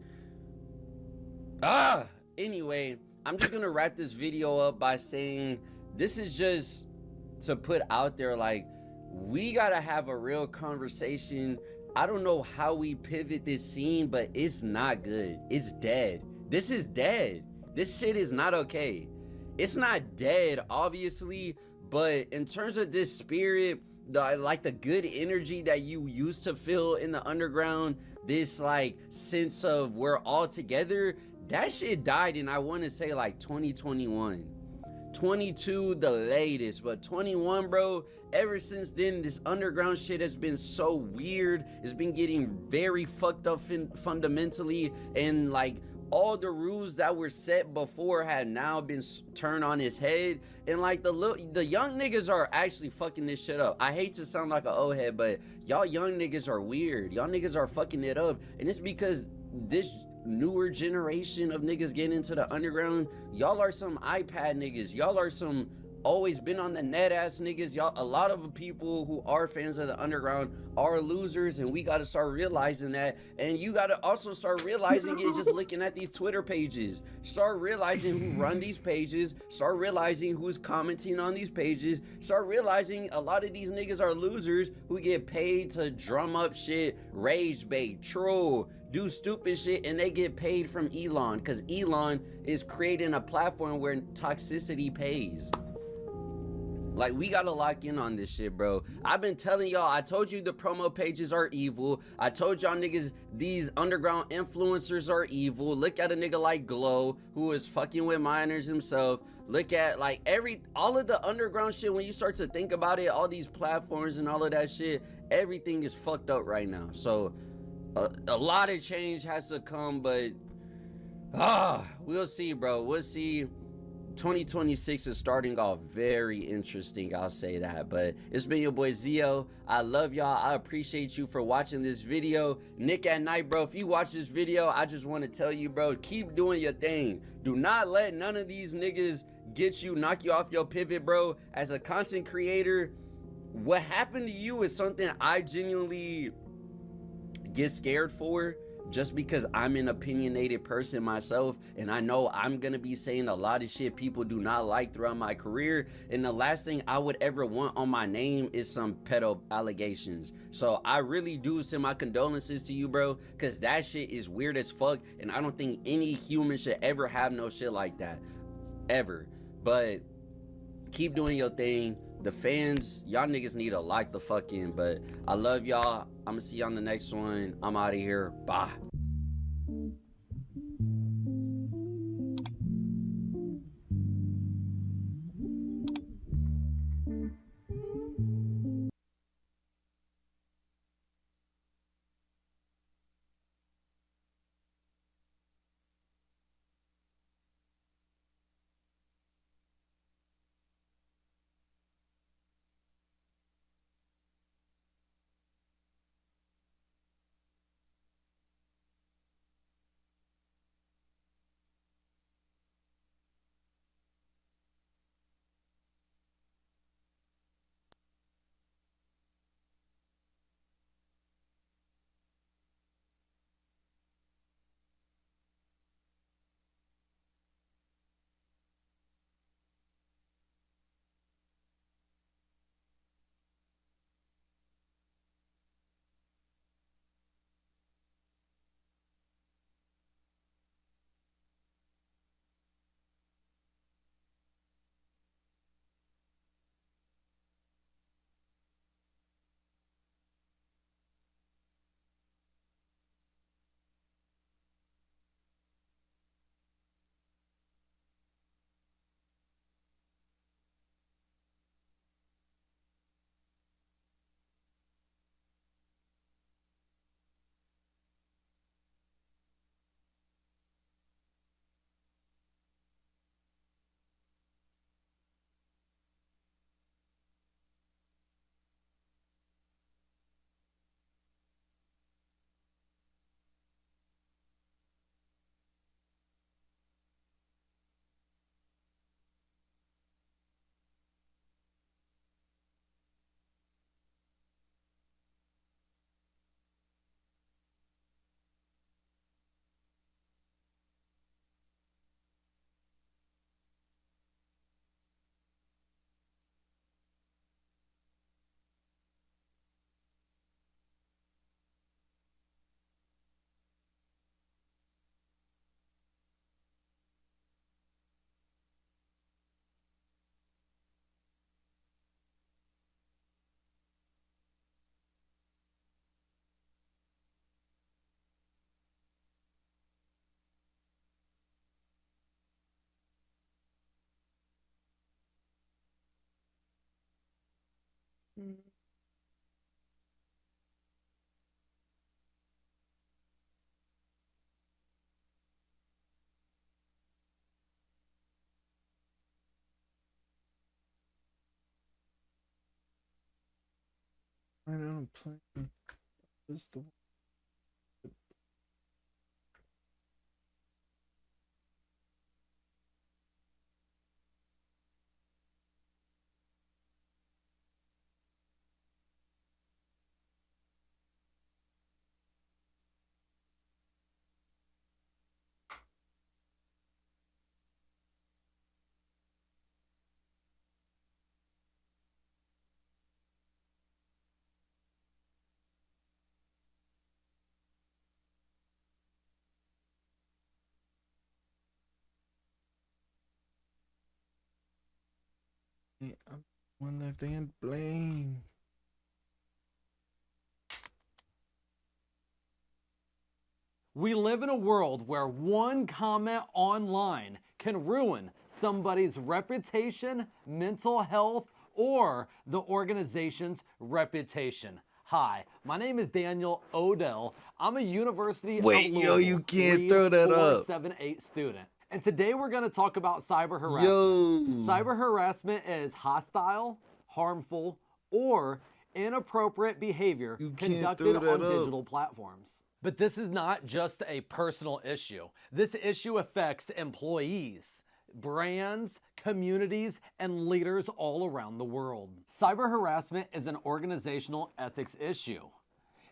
anyway, I'm just gonna wrap this video up by saying this is just to put out there, like, we gotta have a real conversation. I don't know how we pivot this scene, but it's not good. It's dead. This is dead. This shit is not okay. It's not dead, obviously, but in terms of this spirit, the good energy that you used to feel in the underground, this like sense of we're all together, that shit died in, I want to say, like 2021. 22 the latest, but 21, bro, ever since then this underground shit has been so weird. It's been getting very fucked up fundamentally, and like all the rules that were set before had now been turned on his head, and like the young niggas are actually fucking this shit up. I hate to sound like an old head, but y'all young niggas are weird. Y'all niggas are fucking it up, and it's because this newer generation of niggas getting into the underground, y'all are some iPad niggas. Y'all are some always been on the net ass niggas. Y'all, a lot of people who are fans of the underground are losers, and we gotta start realizing that. And you gotta also start realizing it just looking at these Twitter pages. Start realizing who run these pages. Start realizing who's commenting on these pages. Start realizing a lot of these niggas are losers who get paid to drum up shit, rage bait, troll, do stupid shit, and they get paid from Elon, because Elon is creating a platform where toxicity pays. Like, we gotta lock in on this shit, bro. I've been telling y'all, I told you the promo pages are evil. I told y'all niggas these underground influencers are evil. Look at a nigga like Glow, who is fucking with minors himself. Look at like all of the underground shit. When you start to think about it, all these platforms and all of that shit, everything is fucked up right now. So a lot of change has to come, but we'll see, bro. We'll see. 2026 is starting off very interesting, I'll say that. But it's been your boy Zio. I love y'all. I appreciate you for watching this video. Nick at Night, bro, if you watch this video, I just want to tell you, bro, keep doing your thing. Do not let none of these niggas knock you off your pivot, bro. As a content creator, what happened to you is something I genuinely get scared for. just because I'm an opinionated person myself, and I know I'm gonna be saying a lot of shit people do not like throughout my career, and the last thing I would ever want on my name is some pedo allegations. So I really do send my condolences to you, bro, because that shit is weird as fuck, and I don't think any human should ever have no shit like that, ever. But keep doing your thing. The fans, y'all niggas need to lock the fuck in, but I love y'all. I'm gonna see you on the next one. I'm out of here. Bye. I don't play. This the I'm one left hand blame. We live in a world where one comment online can ruin somebody's reputation, mental health, or the organization's reputation. Hi, my name is Daniel Odell. I'm a University Wait, of yo, Louisville you can't throw that up. 478 student. And today we're going to talk about cyber harassment. Cyber harassment is hostile, harmful, or inappropriate behavior conducted on digital platforms. But this is not just a personal issue. This issue affects employees, brands, communities, and leaders all around the world. Cyber harassment is an organizational ethics issue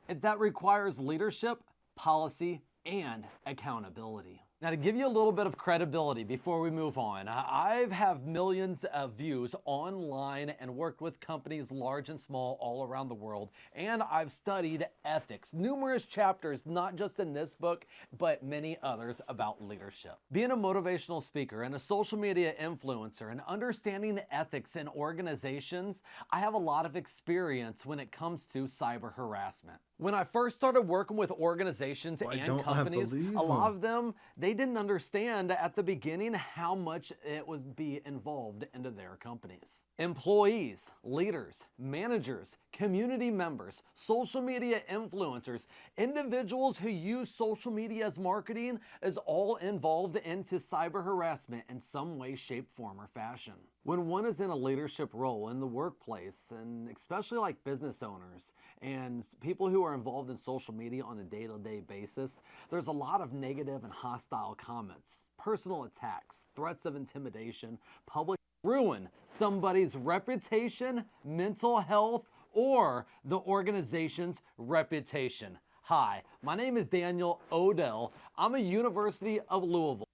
that requires leadership, policy, and accountability. Now, to give you a little bit of credibility before we move on, I have millions of views online and worked with companies large and small all around the world, and I've studied ethics, numerous chapters, not just in this book, but many others about leadership. Being a motivational speaker and a social media influencer and understanding ethics in organizations, I have a lot of experience when it comes to cyber harassment. When I first started working with organizations and companies, a lot of them, they didn't understand at the beginning how much it would be involved into their companies. Employees, leaders, managers, community members, social media influencers, individuals who use social media as marketing is all involved into cyber harassment in some way, shape, form, or fashion. When one is in a leadership role in the workplace, and especially like business owners and people who are involved in social media on a day-to-day basis, there's a lot of negative and hostile comments, personal attacks, threats of intimidation, public ruin somebody's reputation, mental health, or the organization's reputation. Hi, my name is Daniel Odell. I'm a University of Louisville.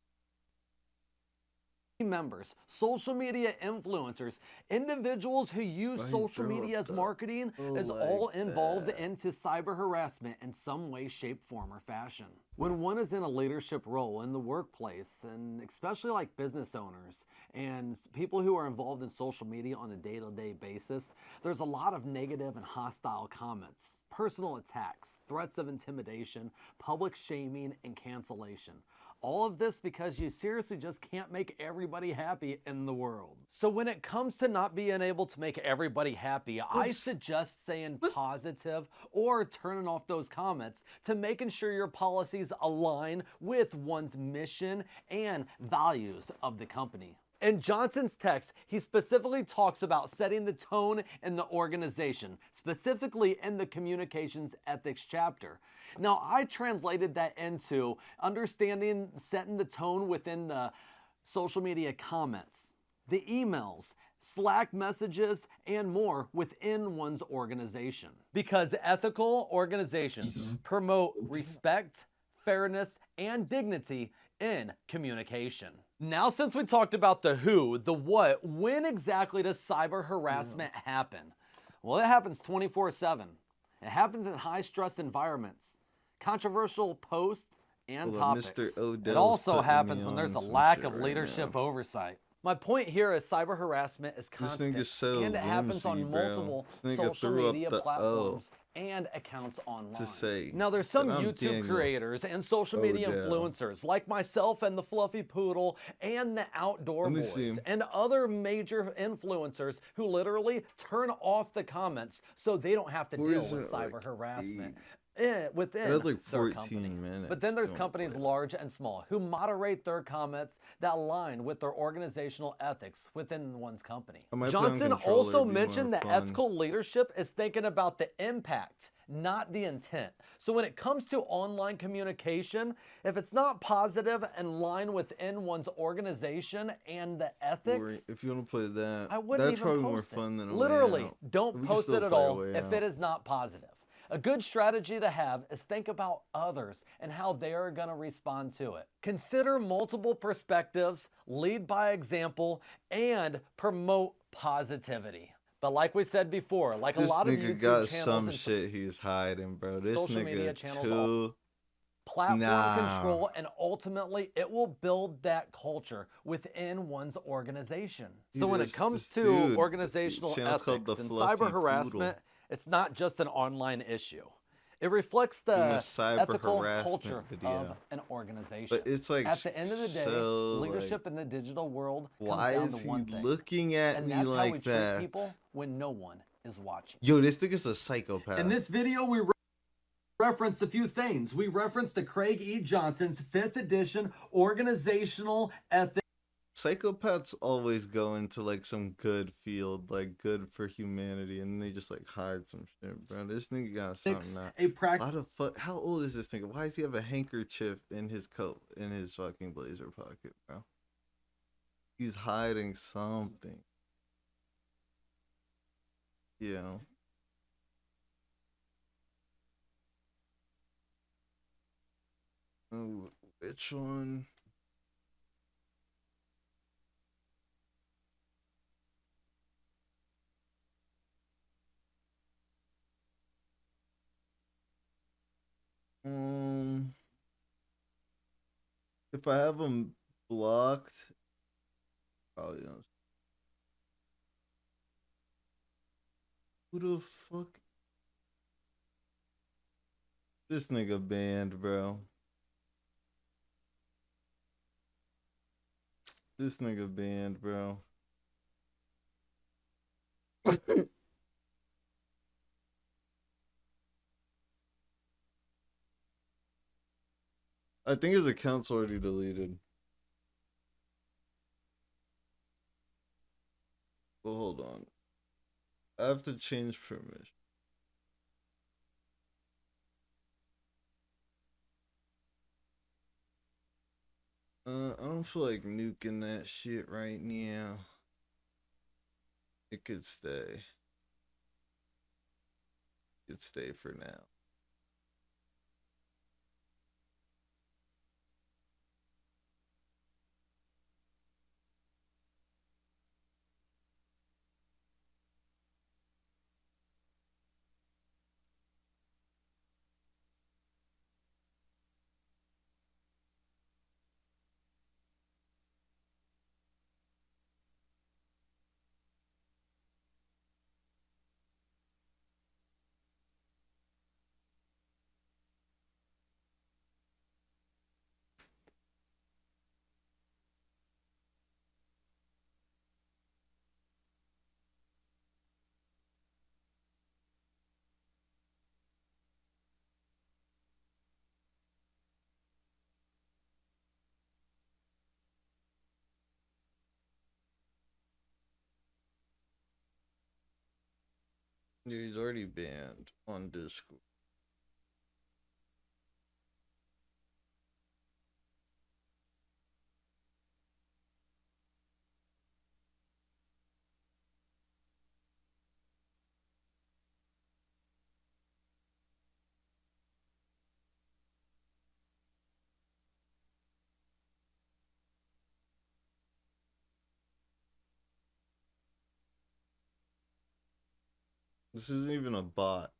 Members, social media influencers, individuals who use social media as marketing is all involved into cyber harassment in some way, shape, form, or fashion. When one is in a leadership role in the workplace, and especially like business owners and people who are involved in social media on a day-to-day basis, there's a lot of negative and hostile comments, personal attacks, threats of intimidation, public shaming, and cancellation. All of this because you seriously just can't make everybody happy in the world. So when it comes to not being able to make everybody happy, I suggest staying positive or turning off those comments to making sure your policies align with one's mission and values of the company. In Johnson's text, he specifically talks about setting the tone in the organization, specifically in the communications ethics chapter. Now, I translated that into understanding setting the tone within the social media comments, the emails, Slack messages, and more within one's organization. Because ethical organizations promote respect, fairness, and dignity in communication. Now, since we talked about the who, the what, when exactly does cyber harassment happen? Well, it happens 24/7. It happens in high-stress environments, controversial posts, and topics. It also happens when there's a lack of leadership oversight. My point here is cyber harassment is constant, and it happens on multiple social media platforms and accounts online. Now, there's some YouTube creators and social media influencers like myself and the Fluffy Poodle and the Outdoor Boys and other major influencers who literally turn off the comments so they don't have to deal with cyber harassment within their company. But then there's companies large and small who moderate their comments that align with their organizational ethics within one's company. Johnson also mentioned that ethical leadership is thinking about the impact, not the intent. So when it comes to online communication, if it's not positive and line within one's organization and the ethics, if you want to play that, I wouldn't that's even probably post more fun than a literally, way out. don't We can post still it at play a all way if out. it is not positive. A good strategy to have is think about others and how they are going to respond to it. Consider multiple perspectives, lead by example, and promote positivity. But like we said before, like This a lot of nigga YouTube got channels some and shit he's hiding, bro. This social media nigga channels too. platform Nah. control, and ultimately it will build that culture within one's organization. So when it comes to organizational channel's called ethics The and Fluffy cyber harassment, Poodle. it's not just an online issue. It reflects the Doing a cyber ethical harassment culture video. of an organization. But it's like at the end of the day, so, leadership like, in the digital world comes why down is to he one thing. looking at and me that's how we like treat that? people when no one is watching. Yo, this nigga's a psychopath. In this video, we referenced a few things. We referenced the Craig E. Johnson's 5th edition organizational ethics. Psychopaths always go into like some good field, like good for humanity, and they just like hide some shit, bro. This nigga got something now. Why the fuck? How old is this nigga? Why does he have a handkerchief in his coat, in his fucking blazer pocket, bro? He's hiding something. Yeah. Which one? If I have them blocked, probably don't. Who the fuck? This nigga banned, bro. This nigga banned, bro. I think his account's already deleted. Well, hold on. I have to change permission. I don't feel like nuking that shit right now. It could stay. It could stay for now. Yeah, he's already banned on Discord. This isn't even a bot.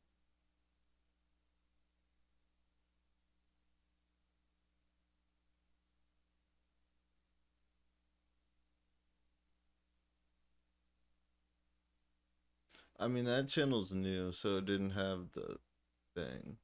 I mean, that channel's new, so it didn't have the thing.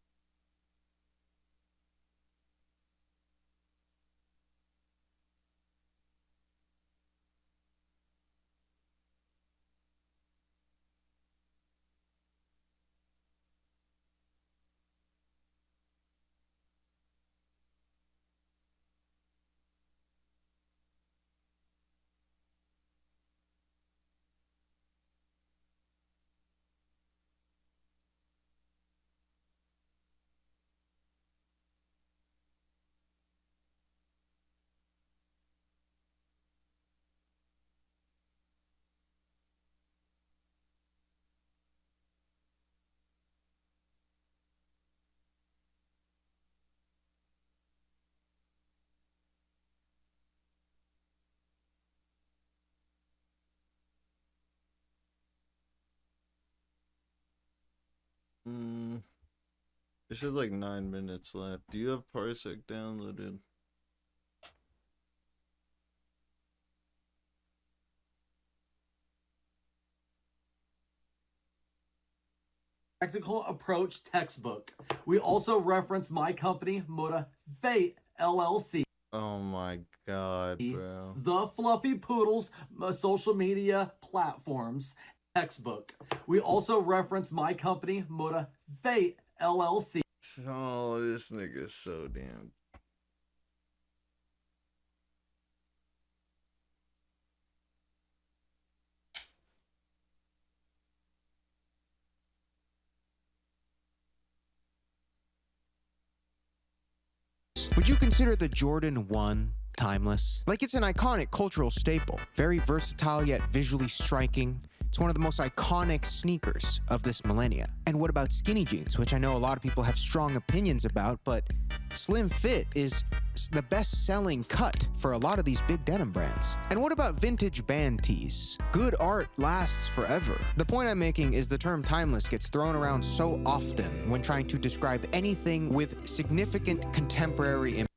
It said like 9 minutes left. Do you have Parsec downloaded? Technical approach textbook. We also reference my company, Motivate LLC. Oh my god, bro. The Fluffy Poodles social media platforms textbook. We also reference my company, Motivate LLC. Oh, this nigga's so damn. Would you consider the Jordan 1 timeless? Like, it's an iconic cultural staple. Very versatile yet visually striking. It's one of the most iconic sneakers of this millennia. And what about skinny jeans, which I know a lot of people have strong opinions about, but Slim fit is the best-selling cut for a lot of these big denim brands. And what about vintage band tees? Good art lasts forever. The point I'm making is the term timeless gets thrown around so often when trying to describe anything with significant contemporary impact.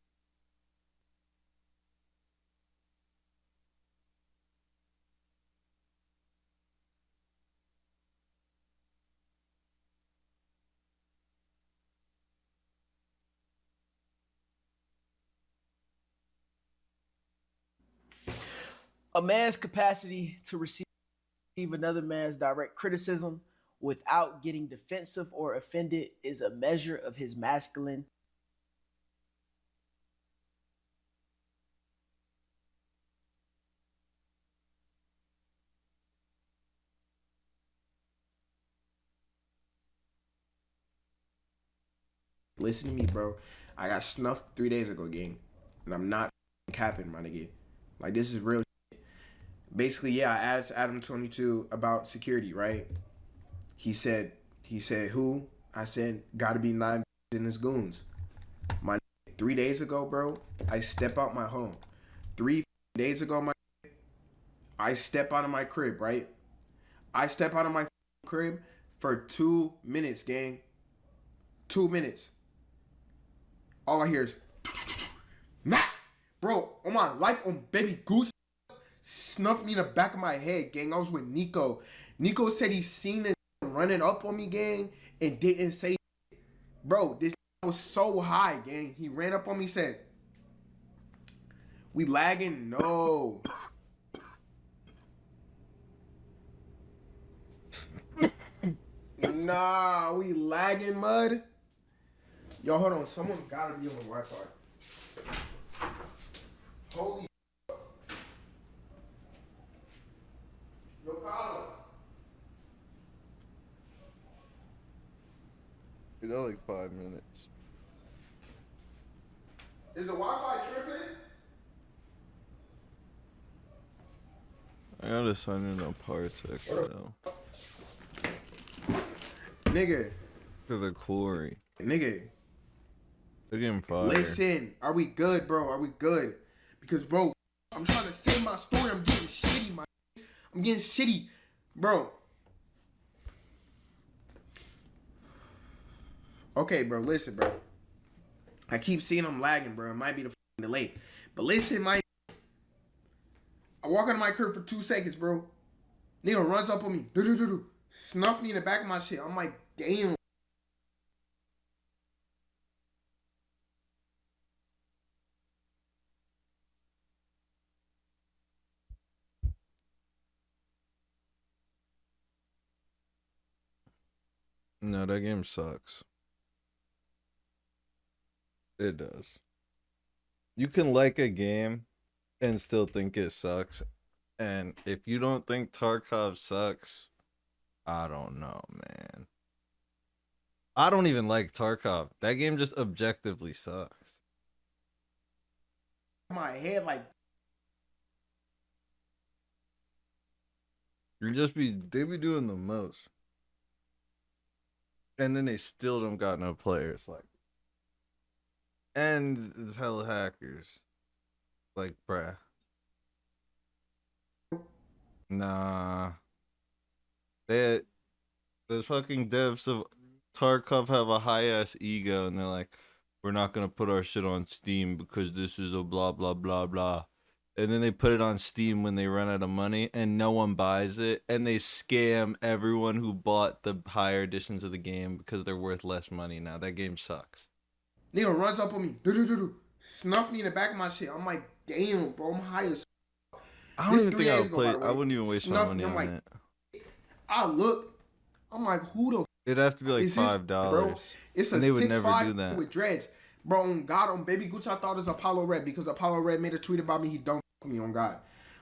A man's capacity to receive another man's direct criticism without getting defensive or offended is a measure of his masculine. Listen to me, bro. I got snuffed 3 days ago, gang. And I'm not capping, my nigga. Like, this is real shit. Basically, yeah, I asked Adam22 about security, right? He said, who? I said, gotta be 9 in his goons. My 3 days ago, bro, I step out my home. 3 days ago, I step out of my crib, right? I step out of my crib for 2 minutes, gang. 2 minutes. All I hear is, nah, bro, on my life, on baby goose, snuffed me in the back of my head, gang. I was with Nico. Nico said he seen it running up on me, gang, and didn't say, bro, this was so high, gang. He ran up on me, said, we lagging? No. Nah, we lagging, mud. Yo, hold on. Someone gotta be on the Wi-Fi. Holy. Yo, Colin. We got like 5 minutes. Is the Wi-Fi tripping? I gotta sign in on Parsec now. Nigga. For the quarry. Nigga. They're getting fired. Listen, are we good, bro? Are we good? Because, bro, I'm trying to say my story. I'm getting shitty, my. I'm getting shitty, bro. Okay, bro, listen, bro. I keep seeing I'm lagging, bro. It might be the delay. But listen, my. I walk out of my crib for 2 seconds, bro. Nigga runs up on me. Do. Snuff me in the back of my shit. I'm like, damn. No, that game sucks. It does. You can like a game and still think it sucks. And if you don't think Tarkov sucks, I don't know, man. I don't even like Tarkov. That game just objectively sucks. My head, like. They be doing the most. And then they still don't got no players, like. And it's hella hackers. Like, bruh. Nah. The fucking devs of Tarkov have a high ass ego and they're like, we're not gonna put our shit on Steam because this is a blah blah blah blah. And then they put it on Steam when they run out of money and no one buys it, and they scam everyone who bought the higher editions of the game because they're worth less money now. That game sucks. Nigga runs up on me. Do. Snuff me in the back of my shit. I'm like, damn, bro, I'm high as. I don't even think I would play. I wouldn't even waste my money on it. I look. I'm like, who the? It'd have to be like $5, bro. It's a and they would never do that with dreads, bro. On God, on Baby Gucci, I thought it was Apollo Red because Apollo Red made a tweet about me. He don't fuck me on God.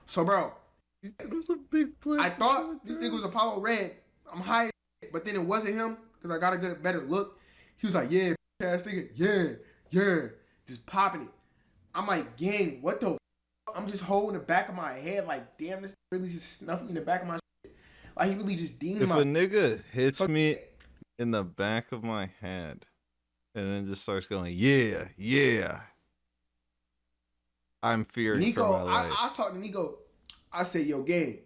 So, bro, it was a big play. I thought this nigga was Apollo Red. I'm high, but then it wasn't him because I got a better look. He was like, yeah, ass nigga, yeah, just popping it. I'm like, gang, what the? I'm just holding the back of my head like, damn, this really just snuffed me in the back of my shit. Like, he really just deemed If my. a nigga hits me in the back of my head, And then just starts going, yeah, yeah. I'm fearing Nico, for my life. I talked to Nico. I said, yo, gang,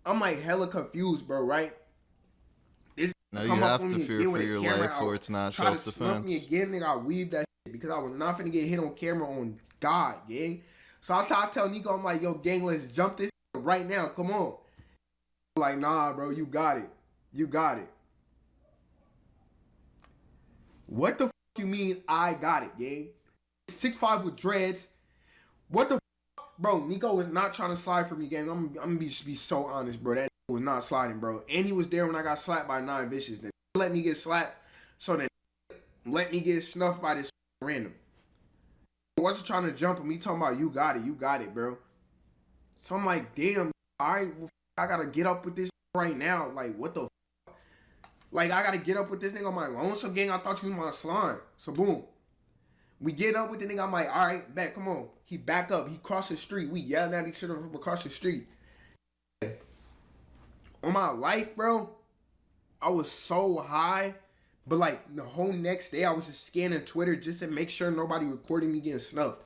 I'm like hella confused, bro, right? This No, you come up have on to me fear again for with a your camera life, out, or it's not try to snuff me self-defense. again, nigga. I weaved that shit because I was not finna get hit on camera on God, gang. So I tell Nico, I'm like, yo, gang, let's jump this right now. Come on. Like, nah, bro, you got it. You got it. What the fuck you mean I got it, gang? 6'5" with dreads. What the fuck? Bro, Nico was not trying to slide for me, gang. I'm gonna be so honest, bro. That was not sliding, bro. And he was there when I got slapped by 9 Vicious. Then let me get slapped, so then let me get snuffed by this random. I wasn't trying to jump him. He talking about you got it, bro. So I'm like, damn, all right, well, I gotta get up with this right now. Like, what the fuck? Like, I gotta get up with this nigga on my own. So, gang, I thought you was my slime. So, boom. We get up with the nigga. I'm like, all right, back, come on. He back up. He crossed the street. We yelling at each other from across the street. On my life, bro, I was so high. But, like, the whole next day, I was just scanning Twitter just to make sure nobody recording me getting snuffed.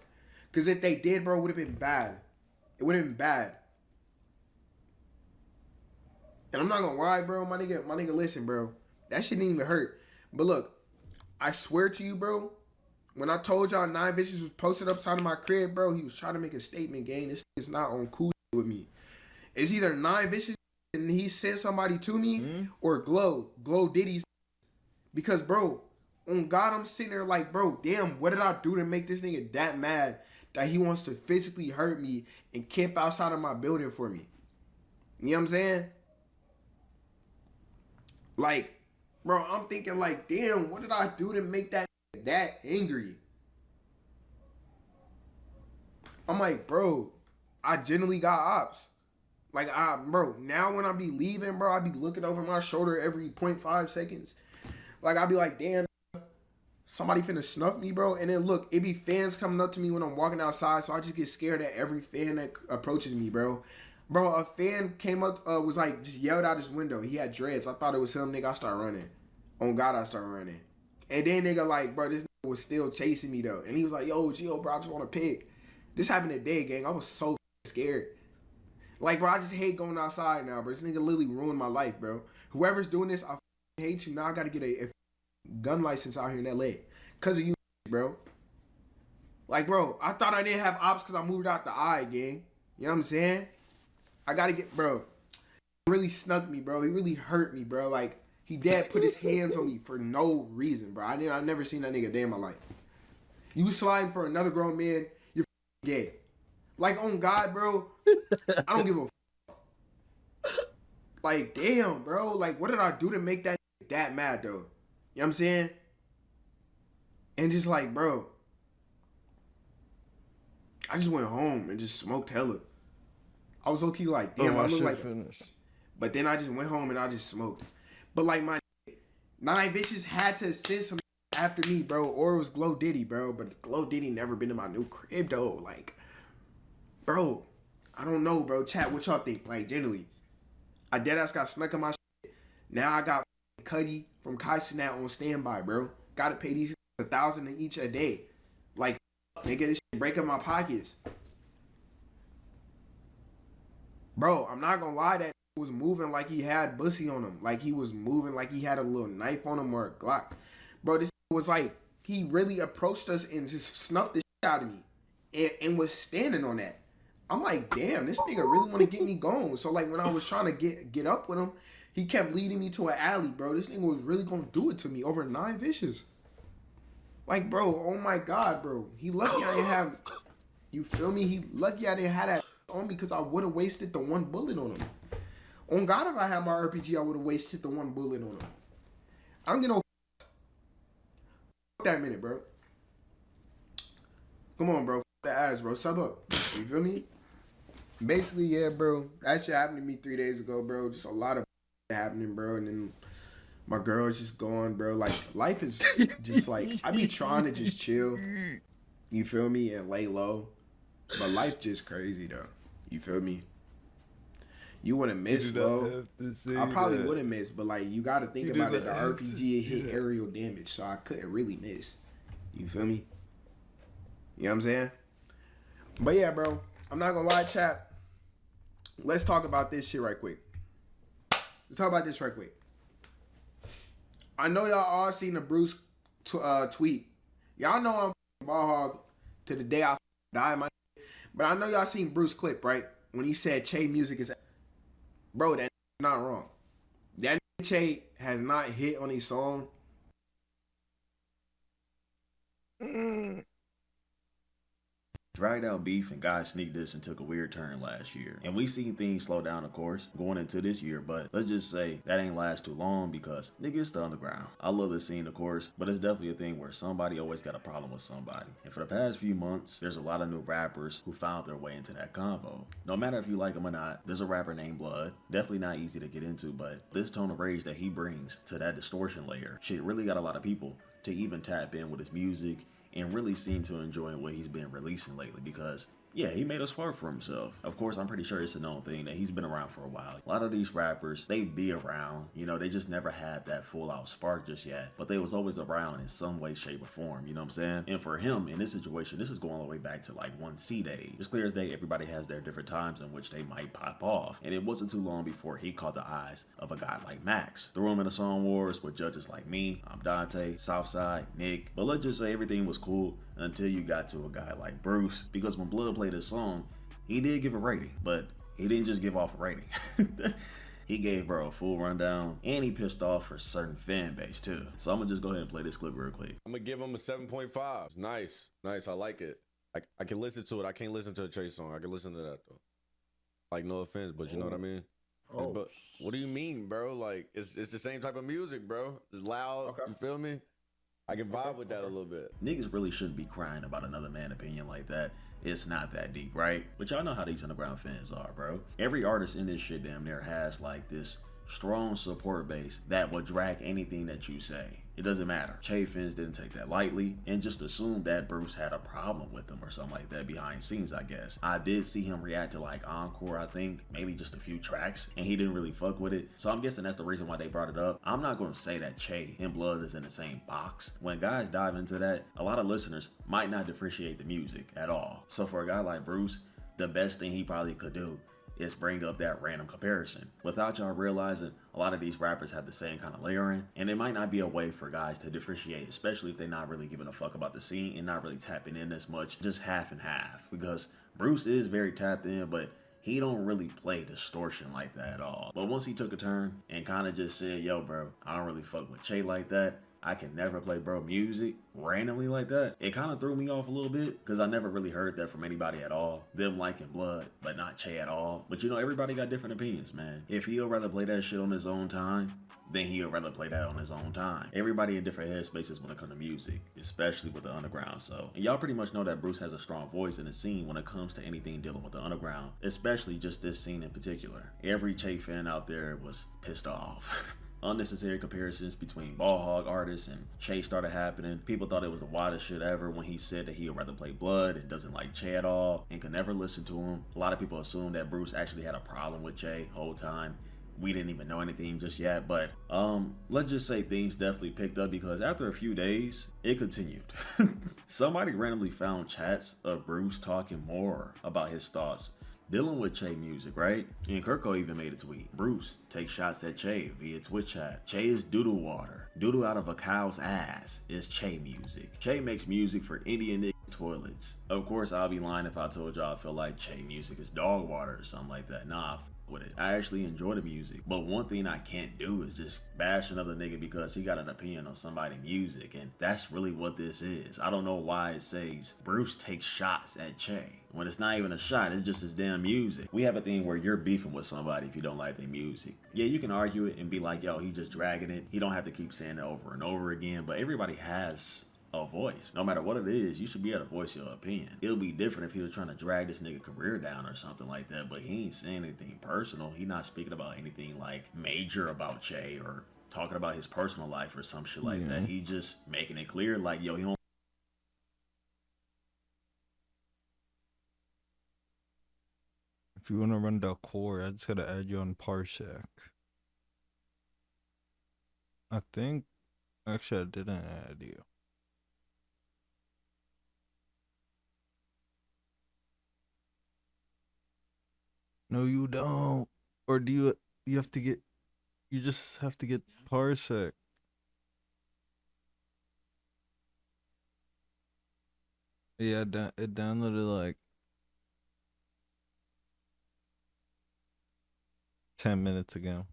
Because if they did, bro, it would have been bad. It would have been bad. And I'm not gonna lie, bro. My nigga, listen, bro. That shit didn't even hurt. But look, I swear to you, bro, when I told y'all 9 Vicious was posted upside of my crib, bro, he was trying to make a statement, gang. This is not on cool with me. It's either 9 Vicious and he sent somebody to me or Glow Diddy's. Because, bro, on God, I'm sitting there like, bro, damn, what did I do to make this nigga that mad that he wants to physically hurt me and camp outside of my building for me? You know what I'm saying? Like, bro, I'm thinking like, damn, what did I do to make that angry? I'm like, bro, I genuinely got ops. Like, bro, now when I be leaving, bro, I be looking over my shoulder every 0.5 seconds. Like, I be like, damn, somebody finna snuff me, bro. And then look, it be fans coming up to me when I'm walking outside, so I just get scared at every fan that approaches me, bro. Bro, a fan came up, was like, just yelled out his window. He had dreads. I thought it was him, nigga. I start running. On God, I start running. And then nigga like, bro, this nigga was still chasing me, though. And he was like, yo, Gio, bro, I just want to pick. This happened today, gang. I was so scared. Like, bro, I just hate going outside now, bro. This nigga literally ruined my life, bro. Whoever's doing this, I hate you. Now I got to get a gun license out here in LA. Because of you, bro. Like, bro, I thought I didn't have ops because I moved out the eye, gang. You know what I'm saying? I got to get, bro. He really snuck me, bro. He really hurt me, bro. Like, he dead put his hands on me for no reason, bro. I've never seen that nigga day in my life. You sliding for another grown man, you're gay. Like, on God, bro, I don't give a like, damn, bro. Like, what did I do to make that mad, though? You know what I'm saying? And just like, bro, I just went home and just smoked hella. I was low-key like, damn, I look like finished. But then I just went home and I just smoked. But like, my 9 Vicious had to send some after me, bro, or it was Glow Diddy, bro. But Glow Diddy never been in my new crib, though. Like, bro, I don't know, bro. Chat, what y'all think? Like, generally, I deadass got snuck in my shit. Now I got Cuddy from Kai Sinat on standby, bro. Gotta pay these 1,000 each a day. Like, nigga, this shit breaking my pockets. Bro, I'm not gonna lie, that was moving like he had bussy on him. Like, he was moving like he had a little knife on him or a Glock. Bro, this was like, he really approached us and just snuffed the shit out of me. And was standing on that. I'm like, damn, this nigga really want to get me going. So, like, when I was trying to get up with him, he kept leading me to an alley, bro. This nigga was really going to do it to me over 9 Vicious. Like, bro, oh my God, bro. He lucky I didn't have, you feel me? He lucky I didn't have that on me because I would have wasted the 1 bullet on him. On God, if I had my RPG, I would have wasted the 1 bullet on him. I don't get no that minute, bro. Come on, bro. The ass, bro. Sub up. You feel me? Basically, yeah, bro. That shit happened to me 3 days ago, bro. Just a lot of happening, bro. And then my girl's just gone, bro. Like, life is just like, I be trying to just chill. You feel me? And lay low. But life just crazy, though. You feel me? You wouldn't miss, bro. I probably wouldn't miss, but like you got to think about it. The RPG hit aerial damage, so I couldn't really miss. You feel me? You know what I'm saying? But yeah, bro. I'm not gonna lie, chat. Let's talk about this shit right quick. Let's talk about this right quick. I know y'all all seen the Bruce tweet. Y'all know I'm ball hog to the day I die, my. But I know y'all seen Bruce clip, right? When he said Che music is, bro, that's not wrong. That Che has not hit on his song. Dragged out beef and guys sneaked this and took a weird turn last year. And we seen things slow down, of course, going into this year, but let's just say that ain't last too long because niggas the underground. I love this scene, of course, but it's definitely a thing where somebody always got a problem with somebody. And for the past few months, there's a lot of new rappers who found their way into that convo. No matter if you like him or not, there's a rapper named Blood. Definitely not easy to get into, but this tone of rage that he brings to that distortion layer, shit really got a lot of people to even tap in with his music and really seem to enjoy what he's been releasing lately because, yeah, he made a spark for himself. Of course, I'm pretty sure it's a known thing that he's been around for a while. A lot of these rappers, they be around, you know, they just never had that full out spark just yet, but they was always around in some way, shape, or form, you know what I'm saying? And for him, in this situation, this is going all the way back to like 1C day. It's clear as day, everybody has their different times in which they might pop off, and it wasn't too long before he caught the eyes of a guy like Max. Threw him in the Song Wars with judges like me, I'm Dante, Southside, Nick, but let's just say everything was cool until you got to a guy like Bruce, because when Blood played his song, he did give a rating, but he didn't just give off a rating. He gave bro a full rundown, and he pissed off for certain fan base too. So I'm gonna just go ahead and play this clip real quick. I'm gonna give him a 7.5. Nice, nice. I like it. I can listen to it. I can't listen to a Trey song. I can listen to that though. Like, no offense, but you know what I mean. But what do you mean, bro? Like, it's the same type of music, bro. It's loud. Okay. You feel me? I can vibe with that a little bit. Niggas really shouldn't be crying about another man's opinion like that. It's not that deep, right? But y'all know how these underground fans are, bro. Every artist in this shit damn near has like this strong support base that will drag anything that you say. It doesn't matter. Che fans didn't take that lightly and just assumed that Bruce had a problem with him or something like that behind scenes, I guess. I did see him react to like Encore, I think, maybe just a few tracks, and he didn't really fuck with it. So I'm guessing that's the reason why they brought it up. I'm not gonna say that Che and Blood is in the same box. When guys dive into that, a lot of listeners might not differentiate the music at all. So for a guy like Bruce, the best thing he probably could do is bring up that random comparison. Without y'all realizing, a lot of these rappers have the same kind of layering, and it might not be a way for guys to differentiate, especially if they're not really giving a fuck about the scene and not really tapping in as much, just half and half. Because Bruce is very tapped in, but he don't really play distortion like that at all. But once he took a turn and kind of just said, yo bro, I don't really fuck with Che like that, I can never play bro music randomly like that, it kind of threw me off a little bit because I never really heard that from anybody at all. Them liking Blood, but not Che at all. But you know, everybody got different opinions, man. If he'll rather play that shit on his own time, then he'll rather play that on his own time. Everybody in different headspaces when it comes to music, especially with the underground. So, and y'all pretty much know that Bruce has a strong voice in the scene when it comes to anything dealing with the underground, especially just this scene in particular. Every Che fan out there was pissed off. Unnecessary comparisons between ball hog artists and Che started happening. People thought it was the wildest shit ever when he said that he would rather play Blood and doesn't like Che at all and could never listen to him. A lot of people assumed that Bruce actually had a problem with Che the whole time. We didn't even know anything just yet, but let's just say things definitely picked up because after a few days, it continued. Somebody randomly found chats of Bruce talking more about his thoughts dealing with Che music, right? And Kirko even made a tweet. Bruce takes shots at Che via Twitch chat. Che is doodle water. Doodle out of a cow's ass is Che music. Che makes music for Indian niggas toilets. Of course, I'll be lying if I told y'all I feel like Che music is dog water or something like that. Nah, with it. I actually enjoy the music, but one thing I can't do is just bash another nigga because he got an opinion on somebody's music, and that's really what this is. I don't know why it says Bruce takes shots at Che when it's not even a shot, it's just his damn music. We have a thing where you're beefing with somebody if you don't like their music. Yeah, you can argue it and be like, yo, he just dragging it. He don't have to keep saying it over and over again, but everybody has a voice. No matter what it is, you should be able to voice your opinion. It'll be different if he was trying to drag this nigga career down or something like that, but he ain't saying anything personal. He not speaking about anything like major about Che or talking about his personal life or some shit like that. He just making it clear like, yo, he don't If you want to run the core, I just gotta add you on Parsec. I think, actually, I didn't add you. No, you don't. Or do you? You have to get. You just have to get Parsec. Yeah, it downloaded like 10 minutes ago.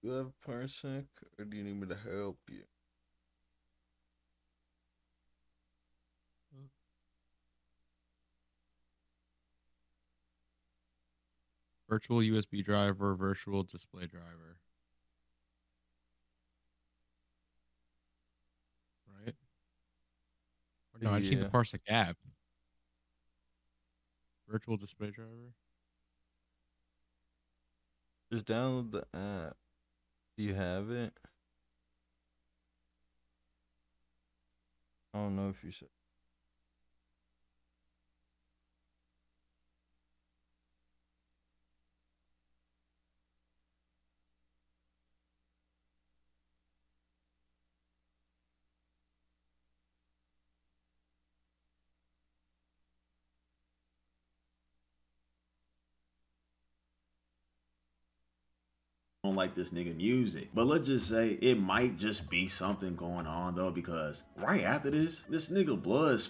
Do you have Parsec, or do you need me to help you? Virtual USB driver, virtual display driver. Right? Or no, I just need the Parsec app. Virtual display driver. Just download the app. Do you have it? I don't know if you said. Don't like this nigga music, but let's just say it might just be something going on though, because right after this nigga Blood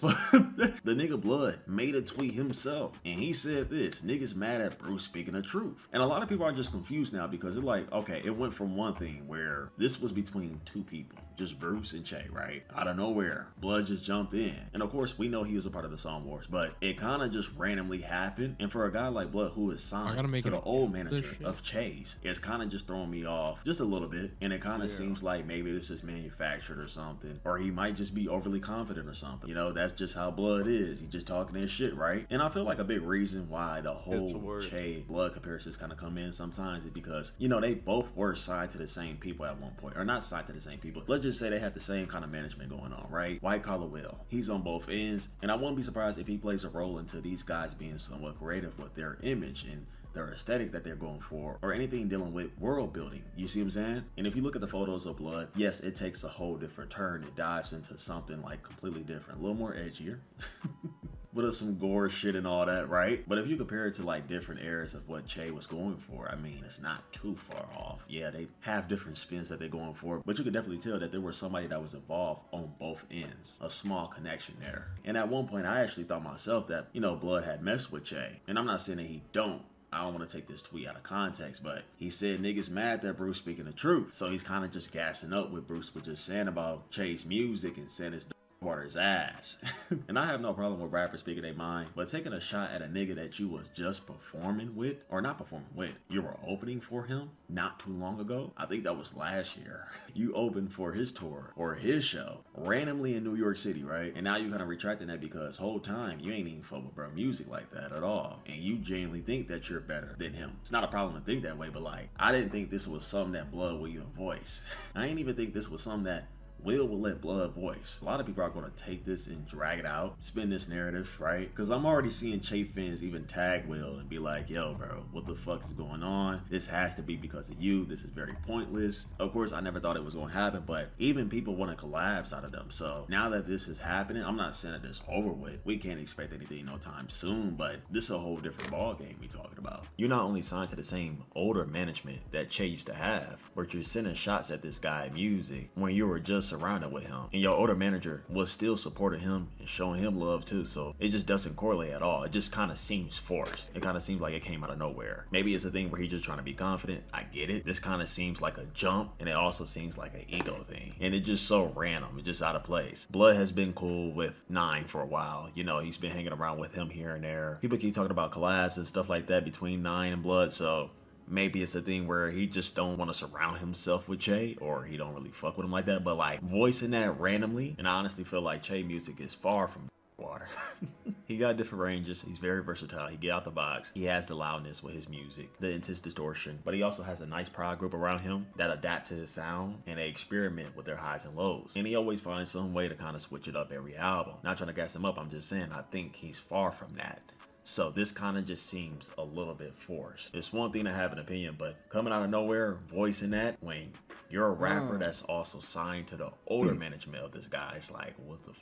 the nigga Blood made a tweet himself and he said this: niggas mad at Bruce speaking the truth. And a lot of people are just confused now because it's like, okay, it went from one thing where this was between two people, just Bruce and Che, right? Out of nowhere, Blood just jumped in, and of course we know he was a part of the Song Wars, but it kind of just randomly happened. And for a guy like Blood who is signed to the old manager of Che's, it's kind of just throwing me off just a little bit, and it kind of seems like maybe this is manufactured or something, or he might just be overly confident or something. You know, that's just how Blood is. He just talking his shit, right? And I feel like a big reason why the whole Che Blood comparisons kind of come in sometimes is because, you know, they both were signed to the same people at one point, or not signed to the same people. Let's just say they had the same kind of management going on, right? White Collar Will, he's on both ends, and I wouldn't be surprised if he plays a role into these guys being somewhat creative with their image and their aesthetic that they're going for, or anything dealing with world building. You see what I'm saying? And if you look at the photos of Blood, yes, it takes a whole different turn. It dives into something like completely different, a little more edgier. With some gore shit and all that, right? But if you compare it to like different eras of what Che was going for, I mean, it's not too far off. Yeah, they have different spins that they're going for, but you could definitely tell that there was somebody that was involved on both ends, a small connection there. And at one point, I actually thought myself that, you know, Blood had messed with Che. And I'm not saying that he don't. I don't want to take this tweet out of context, but he said niggas mad that Bruce speaking the truth. So he's kind of just gassing up what Bruce was just saying about Che's music and saying his water his ass. And I have no problem with rappers speaking their mind, but taking a shot at a nigga that you was just performing with, or not performing with, you were opening for him not too long ago. I think that was last year. You opened for his tour or his show randomly in New York City, right? And now you kind of retracting that because whole time you ain't even fuck with bro music like that at all, and you genuinely think that you're better than him. It's not a problem to think that way, but like, I didn't think this was something that Blood would even voice. I didn't even think this was something that Will let Blood voice. A lot of people are going to take this and drag it out, spin this narrative, right? Because I'm already seeing Che fans even tag Will and be like, yo, bro, what the fuck is going on? This has to be because of you. This is very pointless. Of course, I never thought it was going to happen, but even people want to collabs out of them. So now that this is happening, I'm not saying that this over with. We can't expect anything no time soon, but this is a whole different ball game we talking about. You're not only signed to the same older management that Che used to have, but you're sending shots at this guy music when you were just surrounded with him. And your older manager was still supporting him and showing him love too. So it just doesn't correlate at all. It just kind of seems forced. It kind of seems like it came out of nowhere. Maybe it's a thing where he's just trying to be confident. I get it. This kind of seems like a jump, and it also seems like an ego thing. And it's just so random. It's just out of place. Blood has been cool with 9 for a while. You know, he's been hanging around with him here and there. People keep talking about collabs and stuff like that between 9 and Blood. So maybe it's a thing where he just don't want to surround himself with Che, or he don't really fuck with him like that. But like voicing that randomly, and I honestly feel like Che music is far from water. He got different ranges. He's very versatile. He get out the box. He has the loudness with his music, the intense distortion, but he also has a nice prod group around him that adapt to his sound, and they experiment with their highs and lows. And he always finds some way to kind of switch it up every album. Not trying to gas him up. I'm just saying I think he's far from that. So this kind of just seems a little bit forced. It's one thing to have an opinion, but coming out of nowhere, voicing that when you're a rapper that's also signed to the older management of this guy, it's like, what the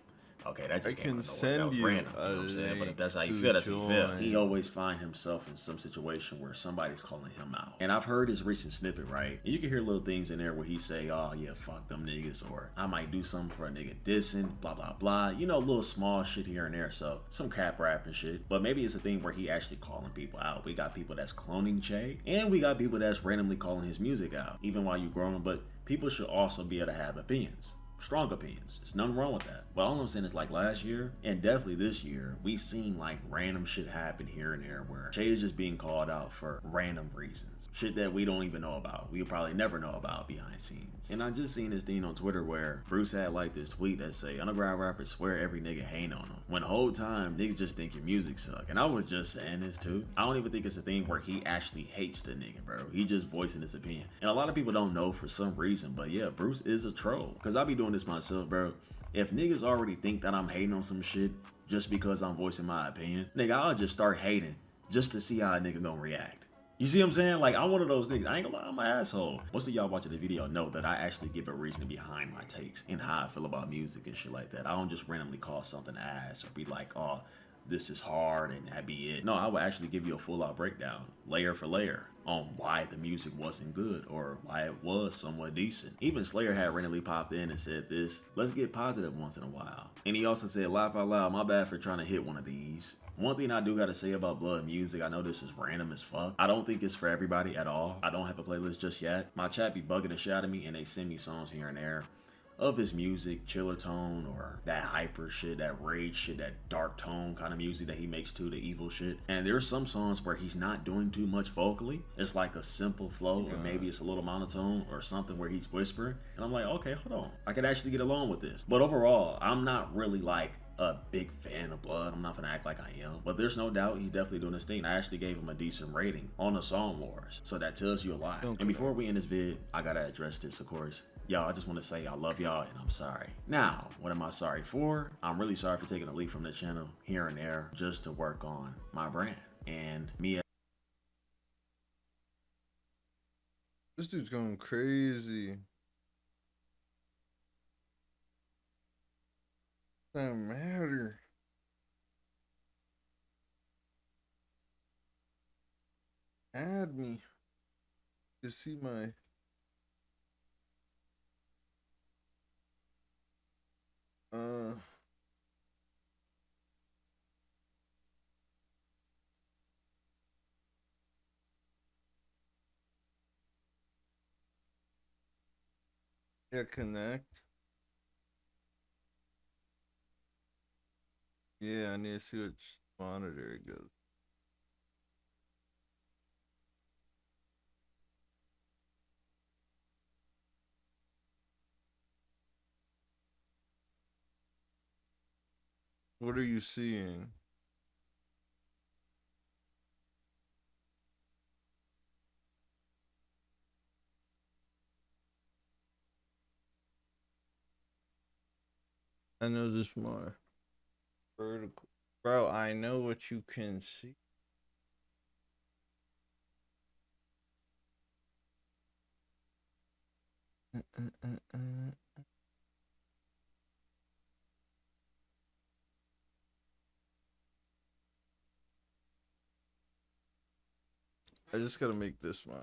okay, that just came out of nowhere. That was random, you know what I'm saying? But if that's how you feel, that's how you feel. He always find himself in some situation where somebody's calling him out. And I've heard his recent snippet, right? And you can hear little things in there where he say, oh yeah, fuck them niggas, or I might do something for a nigga dissing, blah, blah, blah. You know, little small shit here and there. So some cap rap and shit. But maybe it's a thing where he actually calling people out. We got people that's cloning Che, and we got people that's randomly calling his music out, even while you growing. But people should also be able to have opinions. Strong opinions. There's nothing wrong with that. But all I'm saying is like last year, and definitely this year, we seen like random shit happen here and there where Che is just being called out for random reasons. Shit that we don't even know about. We'll probably never know about behind scenes. And I just seen this thing on Twitter where Bruce had like this tweet that say, underground rappers swear every nigga hate on them. When the whole time, niggas just think your music suck. And I was just saying this too. I don't even think it's a thing where he actually hates the nigga, bro. He just voicing his opinion. And a lot of people don't know for some reason, but yeah, Bruce is a troll. Cause I be doing this myself, bro. If niggas already think that I'm hating on some shit just because I'm voicing my opinion, nigga, I'll just start hating just to see how a nigga gonna react. You see what I'm saying? Like, I'm one of those niggas. I ain't gonna lie, I'm an asshole. Most of y'all watching the video know that I actually give a reason behind my takes and how I feel about music and shit like that. I don't just randomly call something ass or be like, oh, this is hard and that be it. No, I would actually give you a full out breakdown, layer for layer, on why the music wasn't good or why it was somewhat decent. Even Slayer had randomly popped in and said this, let's get positive once in a while. And he also said, laugh out loud, my bad for trying to hit one of these. One thing I do gotta say about Blood music, I know this is random as fuck. I don't think it's for everybody at all. I don't have a playlist just yet. My chat be bugging the shit out of me and they send me songs here and there of his music, chiller tone, or that hyper shit, that rage shit, that dark tone kind of music that he makes too, the evil shit. And there's some songs where he's not doing too much vocally. It's like a simple flow, or maybe it's a little monotone or something where he's whispering. And I'm like, okay, hold on. I could actually get along with this. But overall, I'm not really like a big fan of Blood. I'm not gonna act like I am, but there's no doubt he's definitely doing his thing. I actually gave him a decent rating on the Song Wars, so that tells you a lot. And before we end this vid, I gotta address this, of course. Y'all, I just want to say I love y'all and I'm sorry. Now, what am I sorry for? I'm really sorry for taking a leave from the channel here and there just to work on my brand and me. This dude's going crazy. Doesn't matter. Add me to see my yeah, connect. Yeah, I need to see which monitor it goes. What are you seeing? I know this more. Vertical. Bro, I know what you can see. I just gotta make this my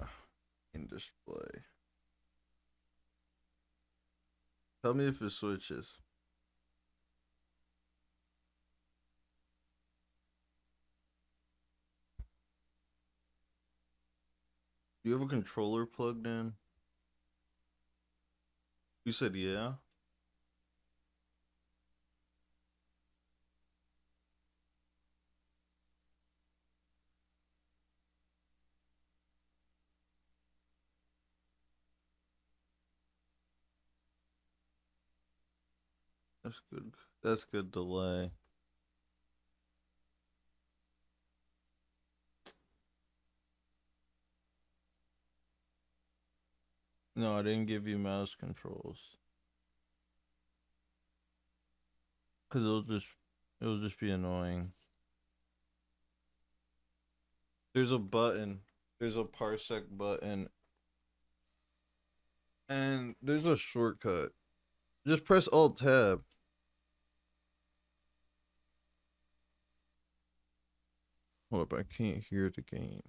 in display. Tell me if it switches. Do you have a controller plugged in? You said yeah. That's good. That's good delay. No, I didn't give you mouse controls. Cause it'll just be annoying. There's a button. There's a parsec button. And there's a shortcut. Just press Alt Tab. Hold up, I can't hear the game.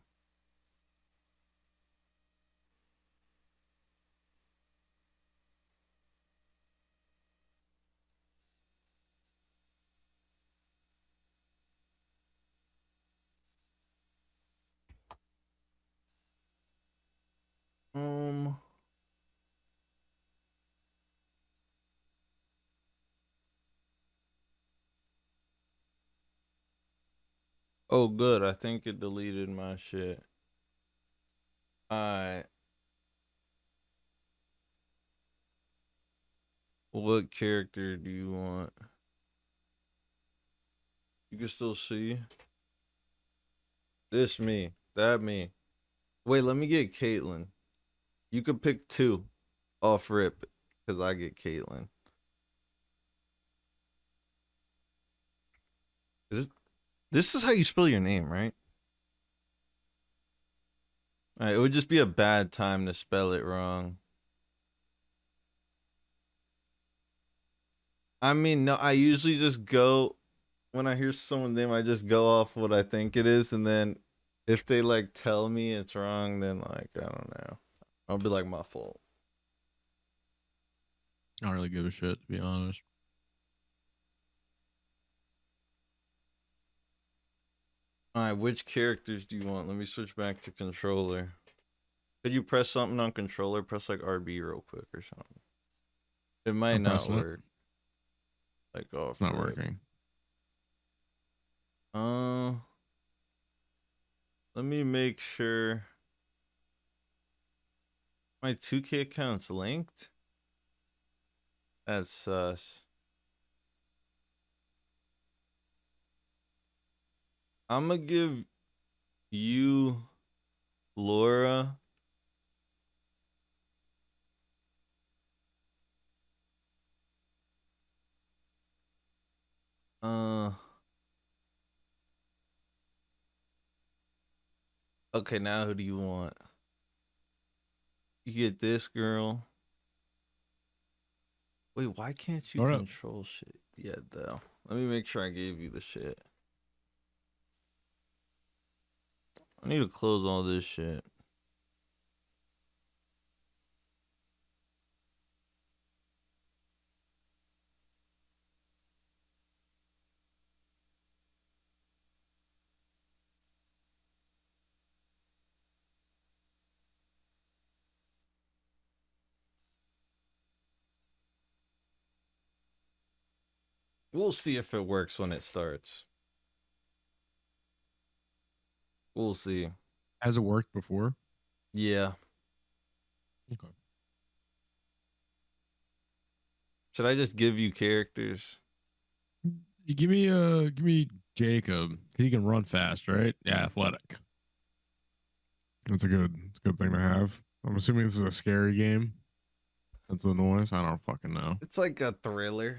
Oh, good. I think it deleted my shit. Alright. What character do you want? You can still see. This me. That me. Wait, let me get Caitlyn. You could pick 2 off rip, because I get Caitlyn. This is how you spell your name, right? Alright, it would just be a bad time to spell it wrong. I mean, no, I usually just go, when I hear someone's name, I just go off what I think it is, and then if they, like, tell me it's wrong, then, like, I don't know. I'll be like, my fault. I don't really give a shit, to be honest. Alright, which characters do you want? Let me switch back to controller. Could you press something on controller? Press like RB real quick or something. It might not work. Like, oh, it's not working. Let me make sure my 2K account's linked. That's sus. I'm gonna give you Laura. Okay, now who do you want? You get this girl. Wait, why can't you control shit yet, though? Let me make sure I gave you the shit. I need to close all this shit. We'll see if it works when it starts. We'll see. Has it worked before? Yeah. Okay. Should I just give you characters? You give me Jacob. He can run fast, right? Yeah, athletic. That's a good thing to have. I'm assuming this is a scary game. That's the noise. I don't fucking know. It's like a thriller.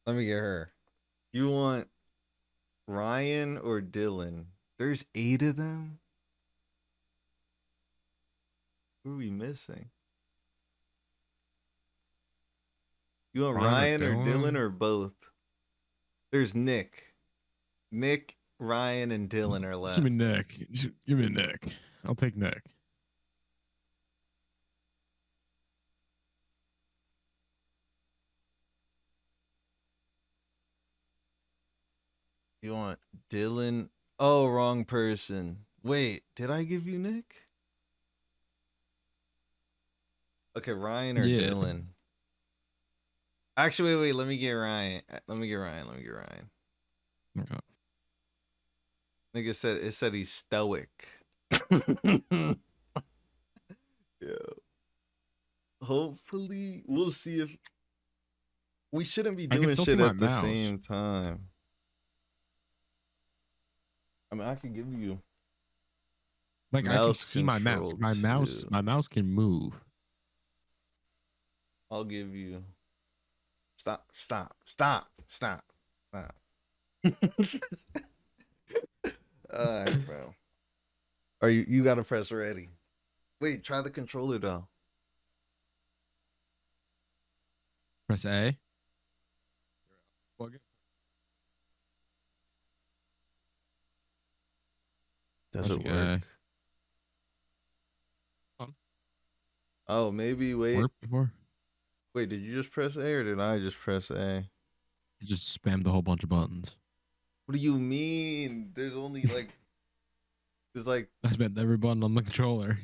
Let me get her. You want Ryan or Dylan? There's 8 of them? Who are we missing? You want Ryan or Dylan or both? There's Nick. Nick, Ryan, and Dylan are left. Just give me Nick. Give me Nick. I'll take Nick. You want Dylan? Oh, wrong person. Wait, did I give you Nick? Okay, Ryan or Dylan? Actually, wait, let me get Ryan. Let me get Ryan. Okay. Nigga said it said he's stoic. Yeah. Hopefully, we'll see if we shouldn't be I can doing still shit see my at the mouse. same time. I mean, I can give you Like I can mouse see my mouse. control, too. My mouse can move. I'll give you. Stop. Alright, bro. Are you gotta press ready. Wait, try the controller though. Press A. Plug it. Does it Pressing work? Oh, maybe wait. Work before? Wait, did you just press A or did I just press A? You just spammed a whole bunch of buttons. What do you mean? There's only like there's like I spammed every button on the controller.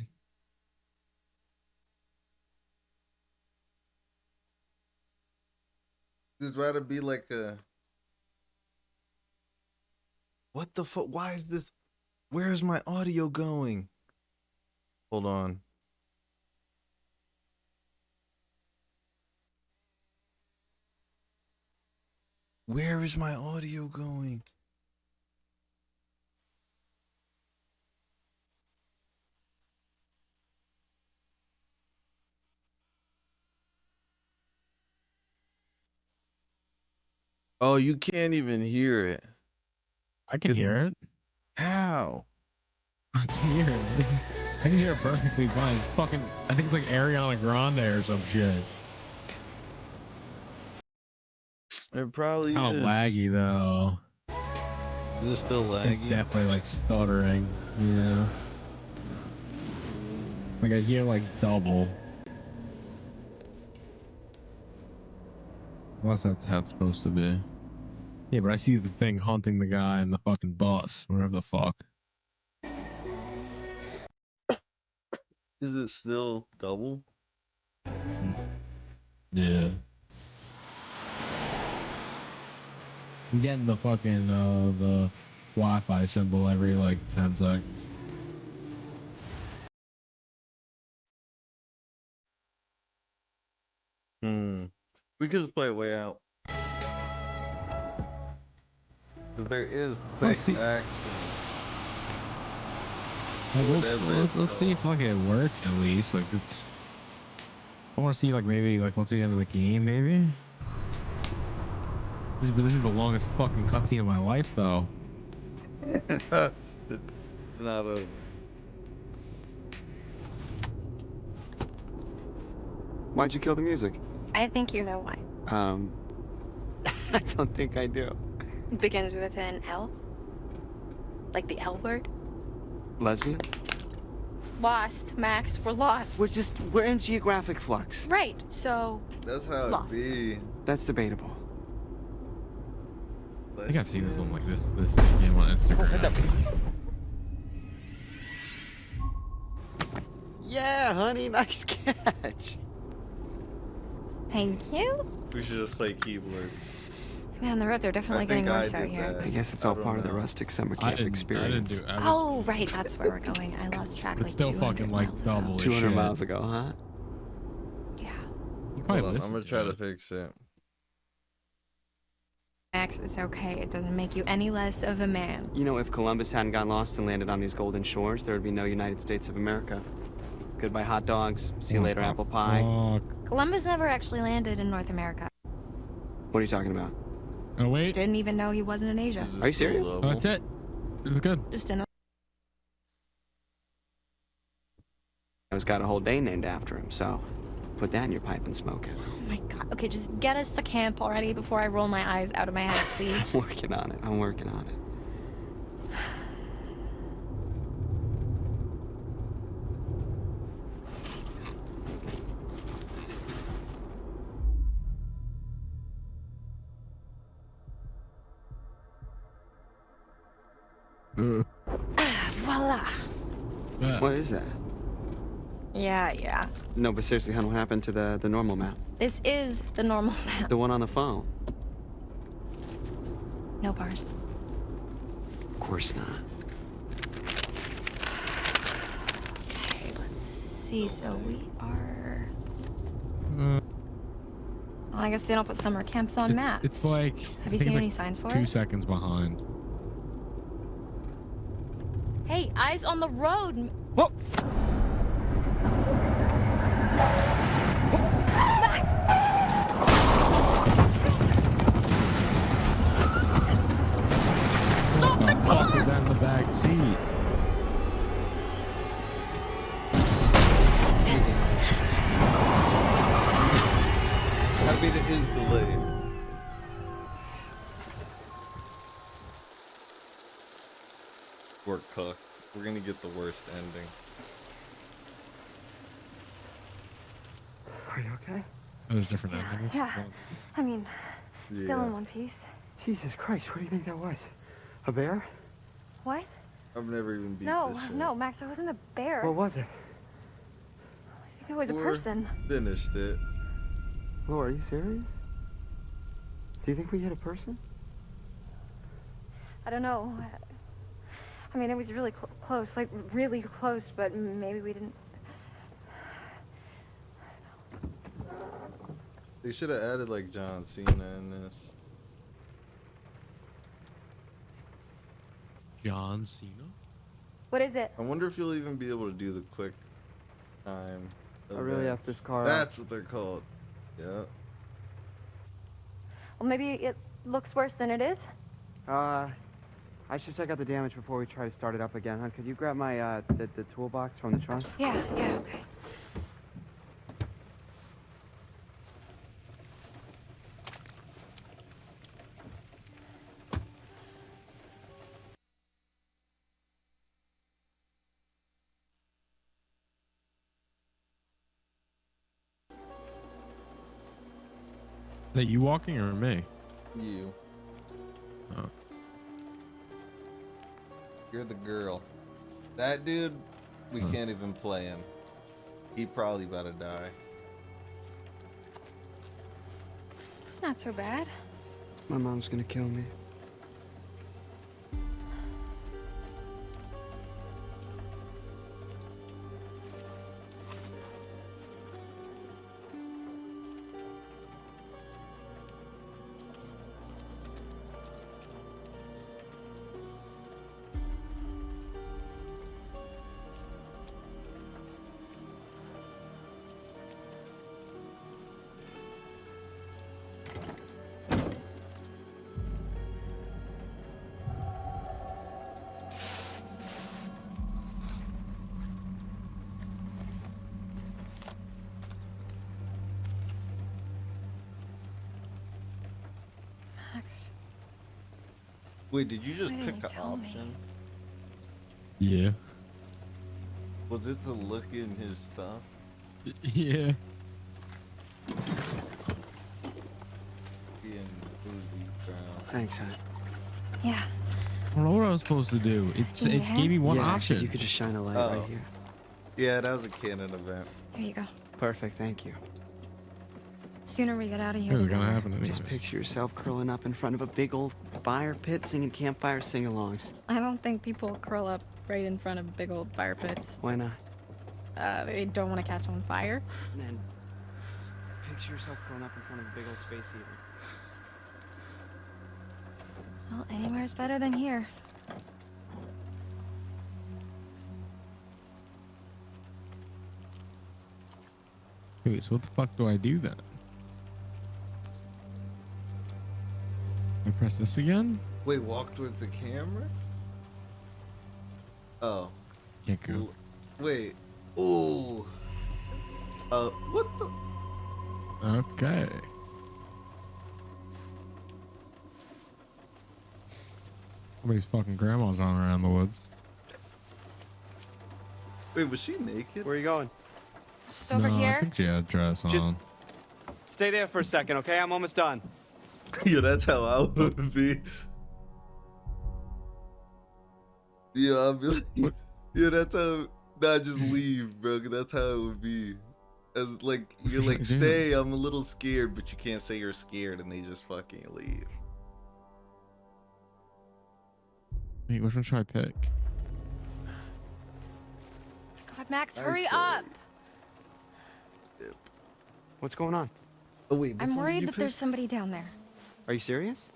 there's rather be like a what the fuck? Why is this? Where is my audio going? Hold on. Where is my audio going? Oh, you can't even hear it. I can hear it. How? I can hear it. I can hear it perfectly fine. It's fucking. I think it's like Ariana Grande or some shit. It probably Kind is. of laggy though. Is it still laggy? It's definitely like stuttering. Yeah. Like I hear like double. Unless that's how it's supposed to be. Yeah, but I see the thing hunting the guy in the fucking bus, wherever the fuck. Is it still double? Yeah. I'm getting the fucking the Wi-Fi symbol every like 10 seconds. We could just play it way out. There is quick action. Like, let's see if like it works at least. Like it's. I want to see like maybe like once we end the game maybe. This is the longest fucking cutscene of my life though. It's not over. Why'd you kill the music? I think you know why. I don't think I do. It begins with an L. Like the L word. Lesbians? Lost, Max. We're lost. We're in geographic flux. Right, so... That's how Lost. it be. That's debatable. I think I've seen this on like this game on Instagram. What's up? Yeah, honey, nice catch. Thank you. We should just play keyboard. Man, the roads are definitely getting worse out here. I guess it's all part of the rustic summer camp experience. Oh, right, that's where we're going. I lost track It's like still 200 fucking like miles double as 200 shit. miles ago, huh? Yeah. You probably Hold on, I'm listened gonna to try to it. fix it. Max, it's okay. It doesn't make you any less of a man. You know, if Columbus hadn't got lost and landed on these golden shores, there would be no United States of America. Goodbye hot dogs. See you later, apple pie. Columbus never actually landed in North America. What are you talking about? Oh wait. Didn't even know he wasn't in Asia. Are you serious? Oh, that's it. It's good. Just in. He's got a whole day named after him, so put that in your pipe and smoke it. Oh my god. Okay, just get us to camp already before I roll my eyes out of my head, please. I'm working on it. I'm working on it. Voila. What is that? Yeah. No, but seriously, what happened to the normal map? This is the normal map. The one on the phone? No bars. Of course not. Okay, let's see. So we are. Well, I guess they don't put summer camps on maps. It's like. Have you seen any signs for 2 it? seconds behind. Hey, eyes on the road. Whoa! What the fuck was that in the back seat? I mean, it is delayed. We're cooked. We're gonna get the worst ending. Are you okay? Oh, there's different endings. Yeah. I mean, still Yeah. in one piece. Jesus Christ, what do you think that was? A bear? What? I've never even beat No, this shit. no, Max, it wasn't a bear. What was it? I think it was a We're person. Finished it. Laura, are you serious? Do you think we hit a person? I don't know. I mean, it was really close, like really close, but maybe we didn't. They should have added like John Cena in this. John Cena? What is it? I wonder if you'll even be able to do the quick time. I really have events. this car. That's what they're called. Yeah. Well, maybe it looks worse than it is. I should check out the damage before we try to start it up again, huh? Could you grab my the toolbox from the trunk? Yeah, okay. That you walking or me? You. Oh. You're the girl. That dude, we can't even play him. He probably about to die. It's not so bad. My mom's gonna kill me. Max. Wait, did you just Why didn't pick you an tell me? option? Yeah. Was it to look in his stuff? Yeah. Being boozy, brown. Thanks, hon. Yeah. I don't know what I was supposed to do. It gave me one yeah, option. Actually, you could just shine a light Oh. right here. Yeah, that was a canon event. Here you go. Perfect, thank you. Sooner we get out of here. It was the gonna better. happen anyways. Just picture yourself curling up in front of a big old fire pit singing campfire sing-alongs. I don't think people curl up right in front of big old fire pits. Why not? They don't want to catch on fire. And then picture yourself curling up in front of a big old space heater. Well, anywhere's better than here. Wait, so what the fuck do I do then? I press this again? Wait, walk towards the camera? Oh. Can't go. Wait. Ooh. What the? Okay. Somebody's fucking grandma's running around the woods. Wait, was she naked? Where are you going? Just over no, here. I think she had a dress on. Just stay there for a second, okay? I'm almost done. Yeah, that's how I would be. Yeah, I'll be like, yeah, that's how. Nah, just leave, bro. 'Cause that's how it would be. As like you're like, stay. I'm a little scared, but you can't say you're scared, and they just fucking leave. Wait, which one should I pick? God, Max, hurry up. What's going on? Oh wait, I'm worried that there's somebody down there. Are you serious?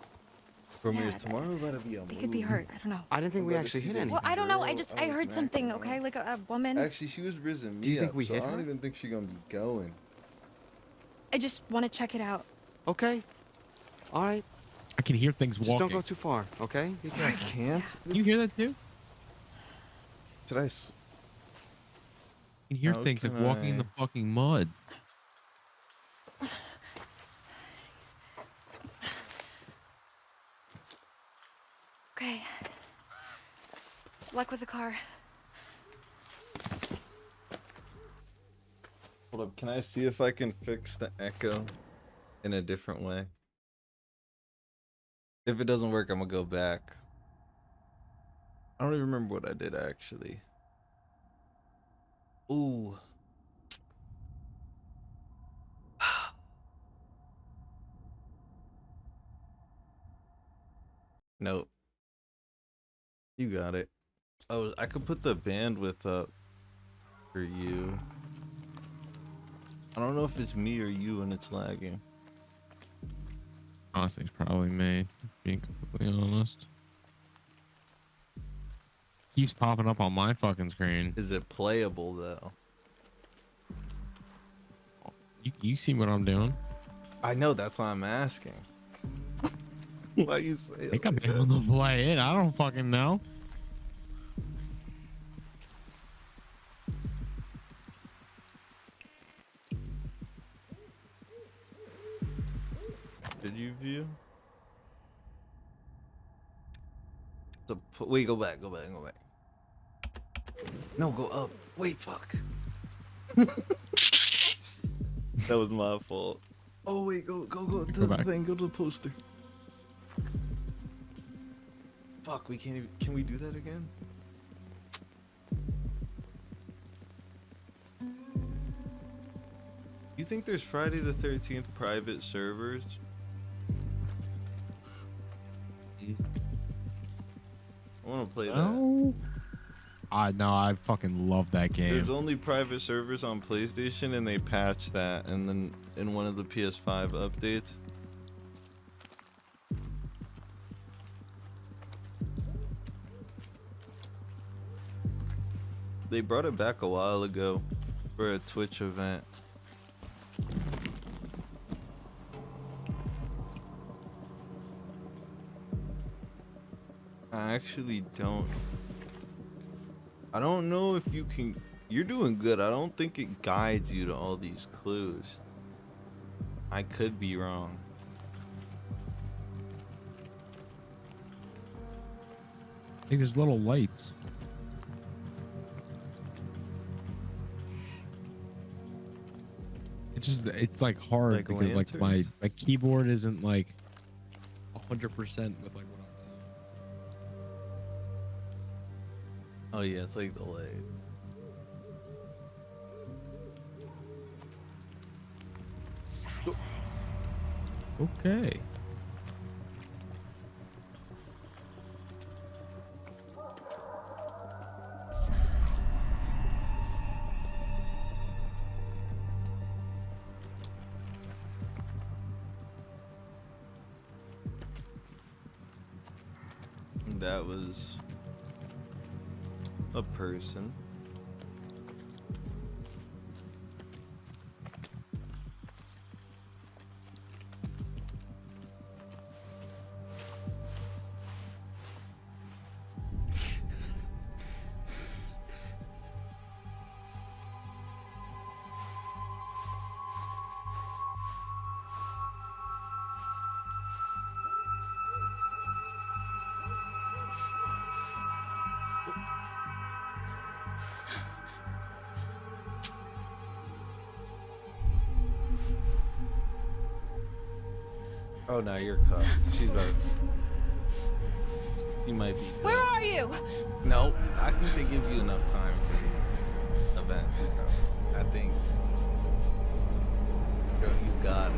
Premieres tomorrow. About to be on. They could be hurt. I don't know. I didn't think we actually hit anything. Well, I don't know. I heard something. Okay, like a woman. Actually, she was risen me Do you think up, we so hit I don't her? even think she's gonna be going. I just want to check it out. Okay. All right. I can hear things Just walking. don't go too far, okay? Be I careful. can't. Can you hear that too? Did I? You can hear How things like can walking in the I- fucking mud. Okay. Luck with the car. Hold up. Can I see if I can fix the echo in a different way? If it doesn't work, I'm gonna go back. I don't even remember what I did actually. Ooh. Nope. You got it. Oh, I could put the bandwidth up for you. I don't know if it's me or you and it's lagging. Honestly, it's probably me, being completely honest. Keeps popping up on my fucking screen. Is it playable though? You see what I'm doing? I know, that's why I'm asking. Why you say I think I'm able to play it. I don't fucking know. Did you view? Wait, go back. No, go up. Wait, fuck. That was my fault. Oh wait, go to the back. thing. Go to the poster. Fuck, we can't even. Can we do that again? You think there's Friday the 13th private servers? I want to play that. No. I fucking love that game. There's only private servers on PlayStation, and they patched that, and then in one of the PS5 updates. They brought it back a while ago for a Twitch event. I actually don't. I don't know if you can. You're doing good. I don't think it guides you to all these clues. I could be wrong. I think there's little lights. It's like hard Like because like lanterns? my keyboard isn't like 100% with like what I'm seeing. Oh yeah, it's like the light. Okay. That was a person. Oh no, you're cuffed. She's about. You might be. Where are you? No, I think they give you enough time for these events, bro. I think, girl, you got it.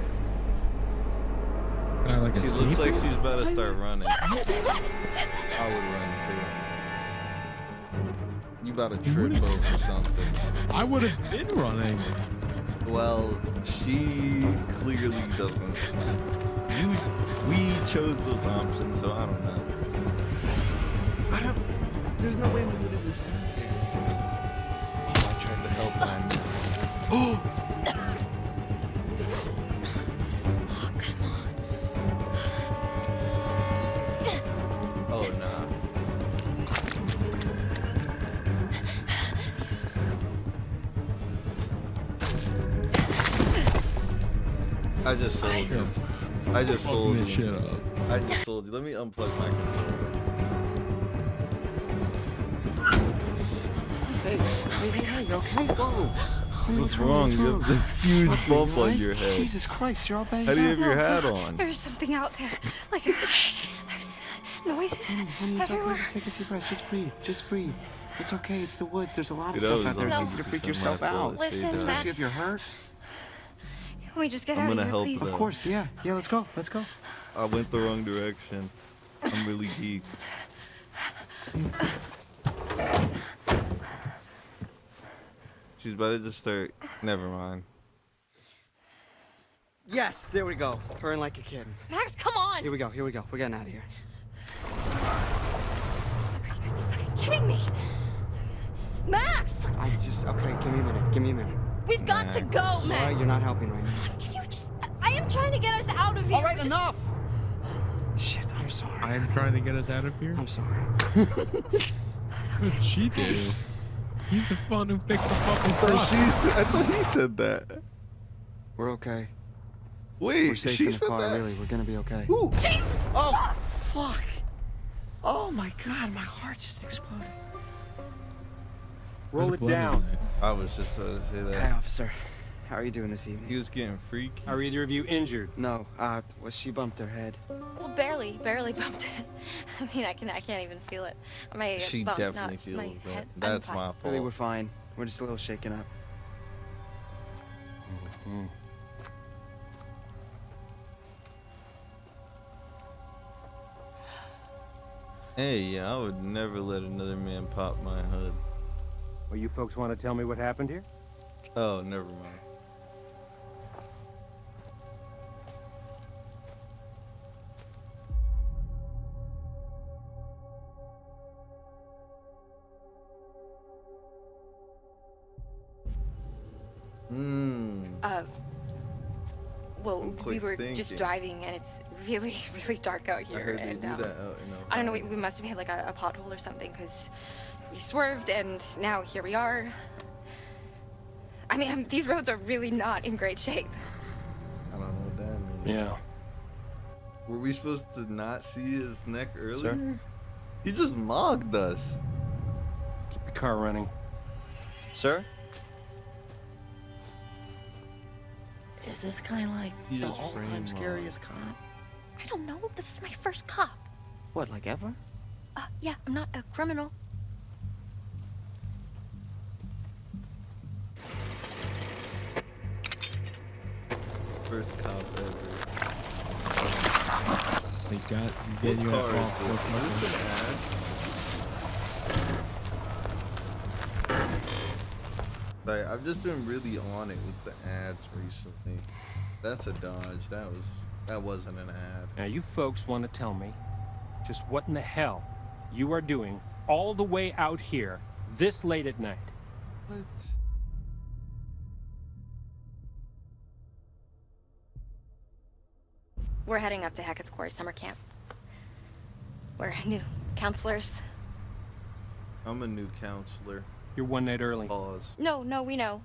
Can I, like, She escape? looks like she's about to start running. I would run too. You about to trip over something. I would have been running. Well, she clearly doesn't. We chose those options, so I don't know. There's no way we would have just sat there. Oh, I tried to help my man. Oh! Oh, nah. I just sold you. I just sold you. Shit up. I just sold you. Let me unplug my controller. Hey, you okay? Whoa. What's wrong? You have the huge bump on your head. Jesus Christ, you're all banged How do you up. have your hat on? There's something out there. Like, there's noises Honey, it's everywhere. okay. Just take a few breaths. Just breathe. Just breathe. It's okay. It's the woods. There's a lot of Dude, stuff out there. It's No. easy to freak yourself out. Listen, Especially Max. if you're hurt. Can we just get I'm out of gonna here, help please? them. Of course, yeah. Yeah, let's go. Let's go. I went the wrong direction. I'm really geek. She's about to just start. Never mind. Yes, there we go. Purring like a kid. Max, come on! Here we go. Here we go. We're getting out of here. Are you kidding me? Max! Okay, give me a minute. Give me a minute. We've got to go, All Max! right, you're not helping right now. Can you just... I am trying to get us out of here. All right, enough! Shit, I'm sorry. I am trying to get us out of here. I'm sorry. What did she do? He's the one who fixed the fucking I truck. thought he said that. We're okay. Wait, We're safe she in the said car, that? really. We're gonna be okay. Ooh. Jeez! Oh, fuck! Oh my god, my heart just exploded. Roll it down. I was just about to say that. Hi, officer. How are you doing this evening? He was getting freaky. Are either of you injured? No. Well, she bumped her head. Well, barely bumped it. I mean, I can't even feel it. My She well, definitely not feels my it. head. I'm That's fine. my fault. Really, we're fine. We're just a little shaken up. Hey, yeah, I would never let another man pop my hood. Well, you folks want to tell me what happened here? Oh, never mind. Well, I'm we quick were thinking. just driving, and it's really, really dark out here. I heard they and do that out in I don't know. We must have hit like a pothole or something, because we swerved, and now here we are. I mean, these roads are really not in great shape. I don't know what that means. Yeah. Were we supposed to not see his neck earlier? Sir? He just mogged us. Keep the car running. Sir? Is this guy like He the just all-time framed scariest cop? I don't know. This is my first cop. What, like ever? Yeah, I'm not a criminal. First cop ever. They got What you car off. is this? Is this an ad? Like, I've just been really on it with the ads recently. That's a dodge. That wasn't an ad. Now, you folks want to tell me just what in the hell you are doing all the way out here this late at night? What? We're heading up to Hackett's Quarry summer camp. We're new counselors. I'm a new counselor. You're one night early. Pause. No, we know.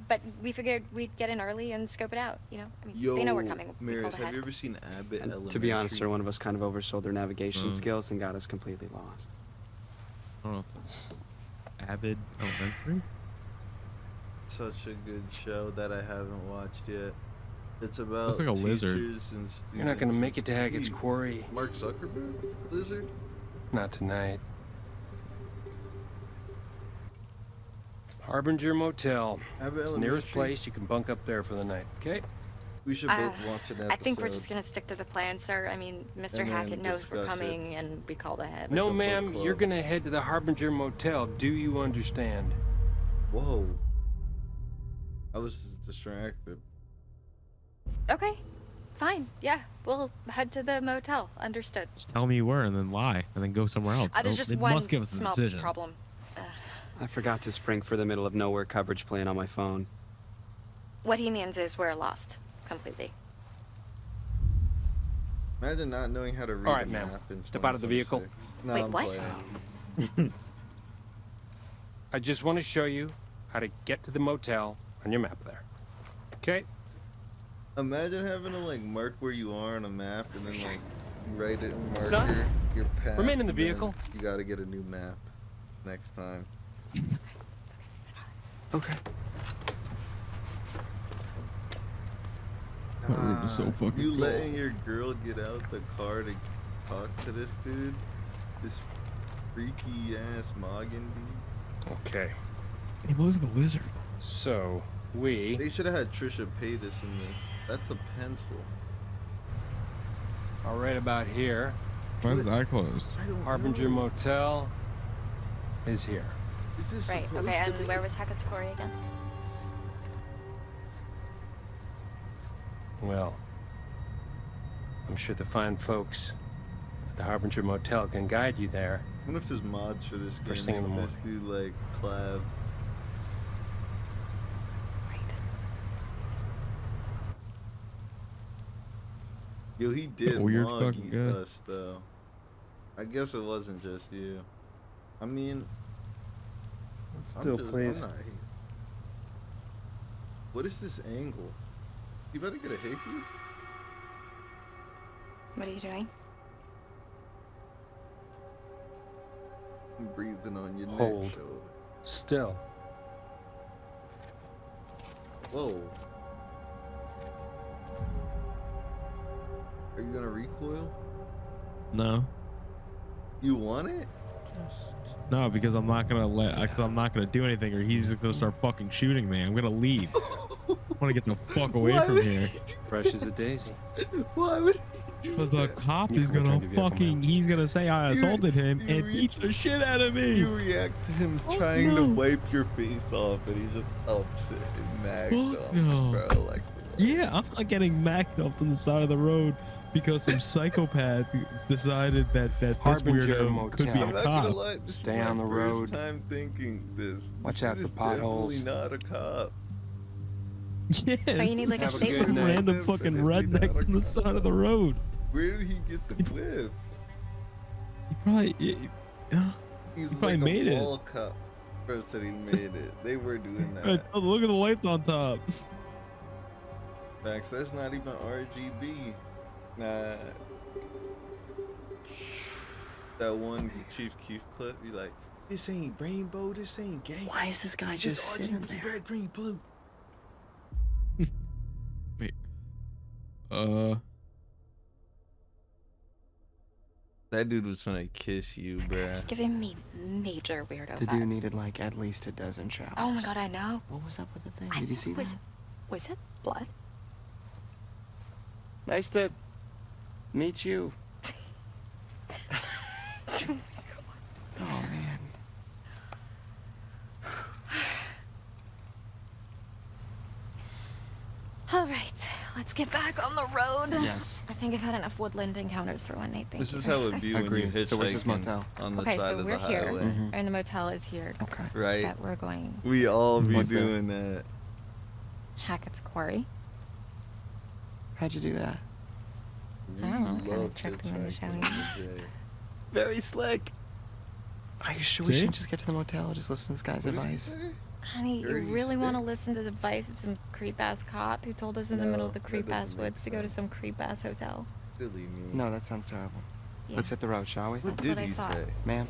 But we figured we'd get in early and scope it out, you know? I mean, Yo, they know we're coming. We Maris, called have ahead. you ever seen Abbott Elementary? To be honest, sir, one of us kind of oversold their navigation skills and got us completely lost. Oh, Abbott Elementary? Such a good show that I haven't watched yet. It's about Looks like a lizard. teachers and students. You're not going to make it to Hackett's Wait, Quarry. Mark Zuckerberg? Lizard? Not tonight. Harbinger Motel. Nearest place, you can bunk up there for the night, okay? We should both watch an episode. I think we're just gonna stick to the plan, sir. I mean, Mr. And then Hackett knows we're discuss it. coming, and we called ahead. No, ma'am, you're gonna head to the Harbinger Motel. Do you understand? Whoa. I was distracted. Okay, fine. Yeah, we'll head to the motel. Understood. Just tell me where and then lie and then go somewhere else. There's just They one must give us a small decision. problem. I forgot to spring for the middle of nowhere coverage plan on my phone. What he means is we're lost completely. Imagine not knowing how to read All right, a ma'am. map in Step out of the vehicle. 2026. No, Wait, I'm what? playing. I just want to show you how to get to the motel on your map there. Okay? Imagine having to like mark where you are on a map and then like write it and mark Son, your path. remain in the and then vehicle. You gotta get a new map next time. Okay. That room is so fucking You cool. letting your girl get out the car to talk to this dude? This freaky ass Morgan dude? Okay. Hey, look at the lizard. So, we... They should have had Trisha Paytas in this. That's a pencil. are right about here. Why is that closed? Harbinger Motel is here. Is this Right, supposed okay, to and be? where was Hackett's Quarry again? Well, I'm sure the fine folks at the Harbinger Motel can guide you there. I wonder if there's mods for this game. First thing in the This dude like collab. Yo, he did Weird mog fucking eat guy. us though. I guess it wasn't just you. I mean, Still, please. I'm not here. What is this angle? You better get a hickey. What are you doing? I'm breathing on your Hold. neck, shoulder. Still. Whoa. Are you gonna recoil? No. You want it? No, because I'm not gonna I'm not gonna do anything, or he's gonna start fucking shooting me. I'm gonna leave. I want to get the fuck away Why from would here. Fresh as a daisy. Why would he do Because the that? cop You is can gonna return to vehicle, fucking, he's gonna say I assaulted him you and beat the shit out of me. You react to him Oh, trying no. to wipe your face off, and he just upset and magged Fuck up, no. bro. Like, Yeah, I'm not getting macked up on the side of the road because some psychopath decided that this Harbinger weirdo could be Motel. a I'm not gonna cop. lie, this Stay is my on the first road. time thinking this. Watch This out dude for is potholes. definitely not a cop. Yeah, Oh, you need, like, a this is statement? some random Definitely fucking not redneck a on the side of the road. Where did he get the whip? He probably, He's probably like made a it. mall cop. First said he made it. They were doing that. Oh, look at the lights on top. Max, that's not even RGB. Nah. That one Chief Keef clip, be like, this ain't rainbow, this ain't gay. Why is this guy It's just sitting RGB, there? red, green, blue. Wait. That dude was trying to kiss you, bruh. He's giving me major weirdo The vibes. dude needed like at least a dozen showers. Oh my god, I know. What was up with the thing? Did you see that? Was it blood? Nice to meet you. Oh man. All right, let's get back on the road. Yes. I think I've had enough woodland encounters for one night. Thank This you. is how it be when you Agreed. hitchhike So where's this motel? on the Okay, side so of we're the here, highway. and the motel is here. Okay. Right? That we're going. We all be What's that? doing that. Hackett's Quarry. How'd you do that? I don't know. We Kind love of checked him in the shower. hitchhiking, Very slick. Are you sure we See? shouldn't just get to the motel and just listen to this guy's advice? Honey, you Dirty really want to stick. listen to the advice of some creep ass cop who told us in the No, middle of the that creep ass doesn't make woods to go to sense. some creep ass hotel? Silly me. No, that sounds terrible. Yeah. Let's hit the road, shall we? What That's did what I he thought. say? Ma'am.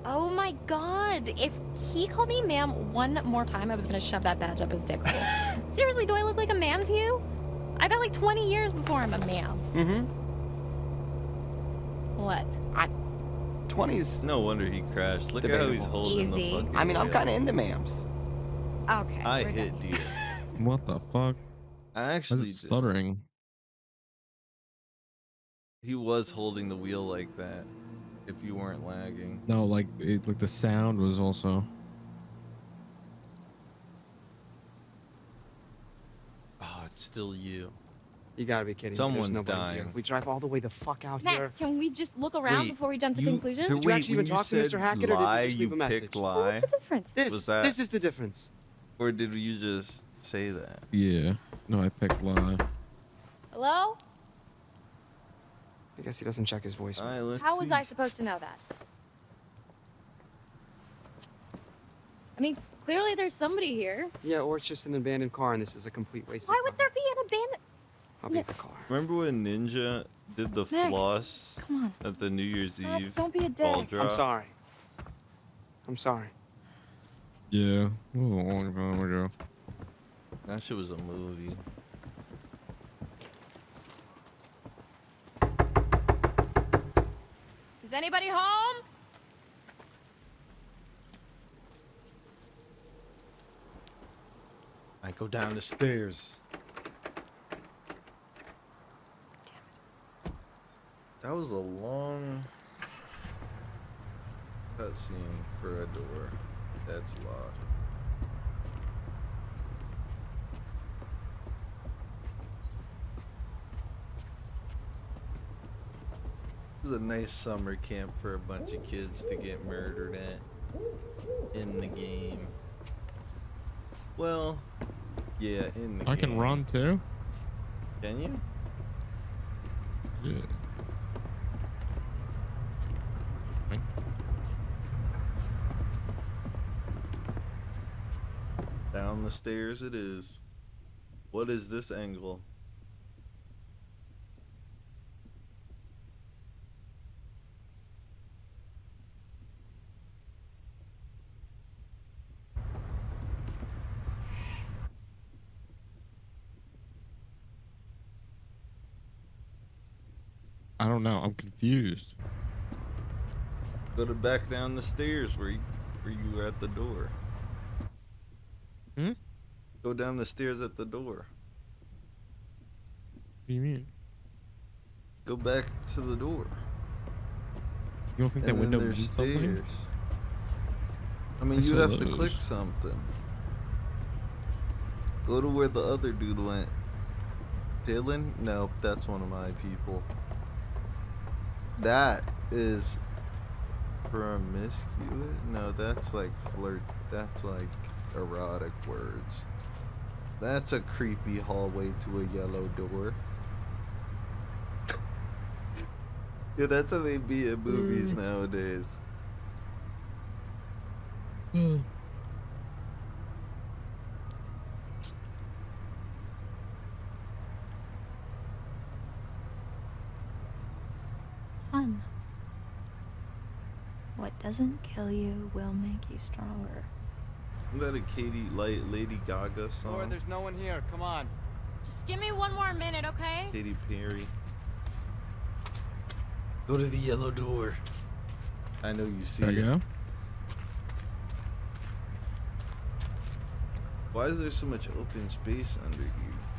Oh my god! If he called me ma'am one more time, I was gonna shove that badge up his dick hole. Seriously, do I look like a ma'am to you? I got like 20 years before I'm a ma'am. Mm-hmm. what? 20's. No wonder he crashed. Look at how he's holding Easy. the fucking I mean, I'm wheel. kind of into mams. Okay. I we're hit done. deer. What the fuck? I Why actually is it stuttering? He was holding the wheel like that. If you weren't lagging. No, like the sound was also. Oh, it's still you. You gotta be kidding me. Someone's There's nobody dying. here. We drive all the way the fuck out here. Max, can we just look around Wait, before we jump to conclusions? Did you actually even talk to Mr. Hackett, or did you just leave a message? Well, what's the difference? This is the difference. Or did you just say that? Yeah. No, I picked lie. Hello? I guess he doesn't check his voice. How was I supposed to know that? I mean, clearly there's somebody here. Yeah, or it's just an abandoned car, and this is a complete waste Why of time. would there be an abandoned? I'll be at the car. Remember when Ninja did the Max, floss come on. at the New Year's Max, Eve don't be a ball dick. drop? I'm sorry. I'm sorry. Yeah, it was a long time ago. That shit was a movie. Is anybody home? I go down the stairs. That was a long cutscene for a door that's locked. This is a nice summer camp for a bunch of kids to get murdered at in the game. Well, yeah, in the game. I can run too. Can you? Yeah. Down the stairs it is. What is this angle? I don't know. I'm confused. Go to back down the stairs where you were at the door. Hmm? Go down the stairs at the door. What do you mean? Go back to the door. You don't think that And then window there's means something? stairs. I mean, I you'd saw have to those. click something. Go to where the other dude went. Dylan? Nope, that's one of my people. That is promiscuous? No, that's like flirt. That's like erotic words. That's a creepy hallway to a yellow door. Yeah, that's how they be in movies nowadays. Fun. What doesn't kill you will make you stronger. Isn't that a Lady Gaga song? Lord, there's no one here. Come on. Just give me one more minute, okay? Katy Perry. Go to the yellow door. I know you see There you it. go. Why is there so much open space under here?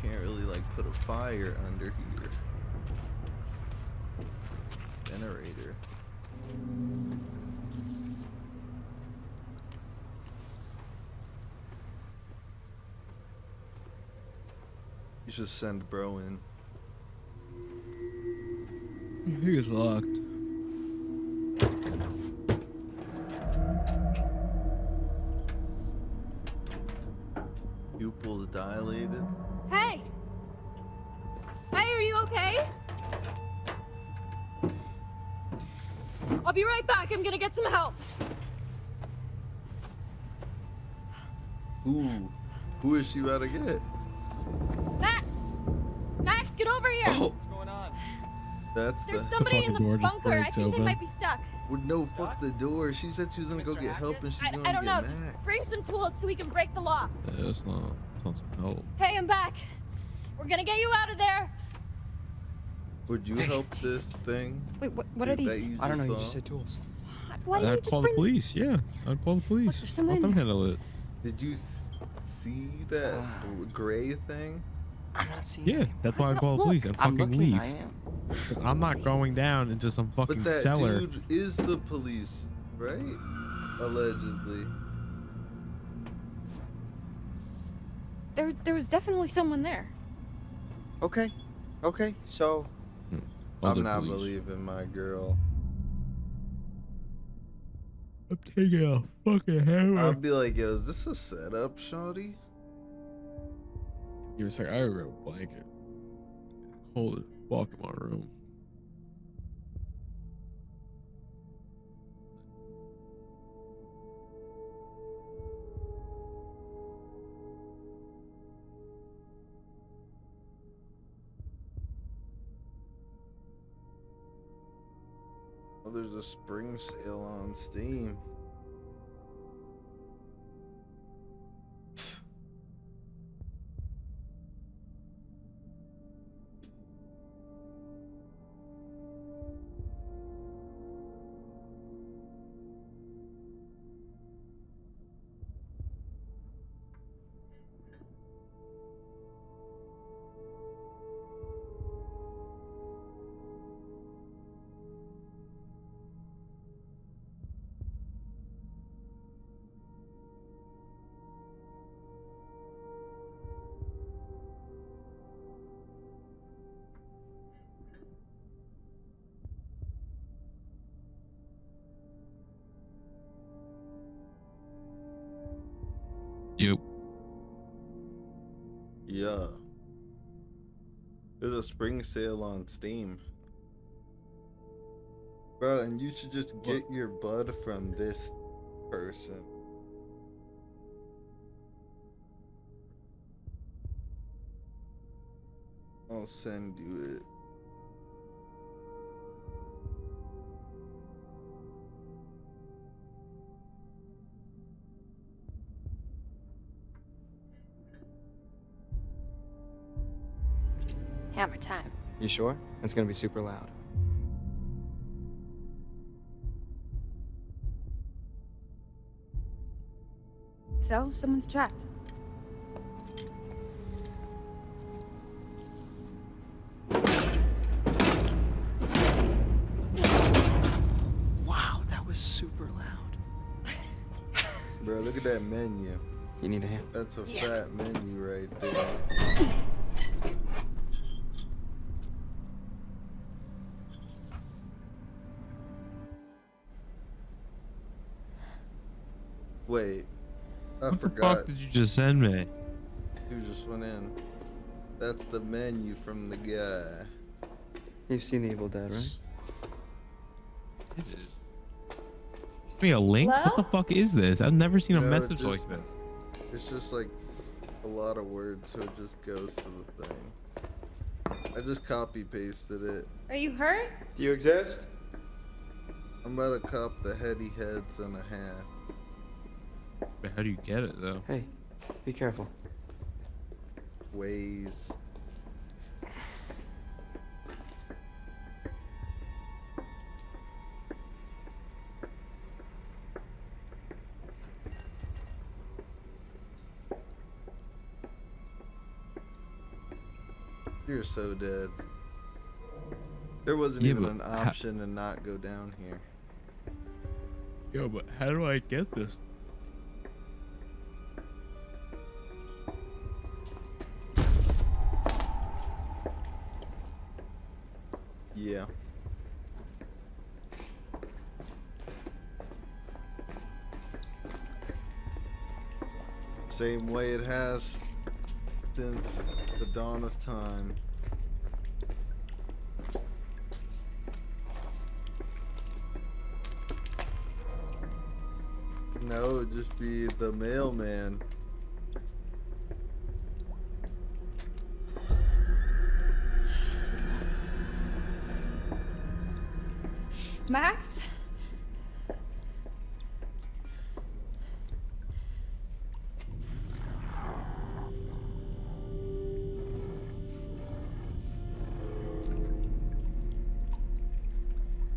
You can't really like put a fire under here. Generator. You should send bro in. He is locked. Pupils dilated. Hey! Hey, are you okay? I'll be right back. I'm gonna get some help. Ooh, who is she about to get? Max! Max, get over here! Oh. What's going on? That's There's the somebody in the door just bunker. I breaks think they open. might be stuck. Well, no, fuck the door. She said she was gonna go get help and she's I gonna don't get know. mad. Just bring some tools so we can break the lock. Yeah, it's not some help. Hey, I'm back. We're gonna get you out of there. Would you help this thing? Wait, what are these? I don't know. You just said tools. Why didn't you I'd just call bring the police. Yeah, I'd call the police. there's someone Let them in there. handle it. Did you see that gray thing? I'm not seeing. Yeah, that's why I'd call the police and I'm fucking looking, leave. I am. 'Cause I'm not going down into some fucking But that cellar. dude is the police, right? Allegedly. There was definitely someone there. Okay. Okay. So. I'm not believing my girl. I'm taking a fucking hammer. I'd be like, yo, is this a setup, shawty? Give me a second. I grab a blanket. Hold it. Walk in my room. Oh, there's a spring sale on Steam. Yep. Yeah. There's a spring sale on Steam. Bro, and you should just get your bud from this person. I'll send you it. Hammer time. You sure? It's gonna be super loud. So, someone's trapped. Wow, that was super loud. Bro, look at that menu. You need a hand? That's a fat menu right there. Wait, I What the forgot. fuck did you just send me? You just went in. That's the menu from the guy. You've seen The Evil Dead, right? Give me a link? Hello? What the fuck is this? I've never seen a No, message just- like this. It's just like a lot of words, so it just goes to the thing. I just copy pasted it. Are you hurt? Do you exist? I'm about to cop the heady heads and a hat. But how do you get it though? Hey, be careful. Ways. You're so dead. There wasn't Yeah, even but an option to not go down here. Yo, but how do I get this? Yeah. Same way it has since the dawn of time. No, it'd just be the mailman. Max?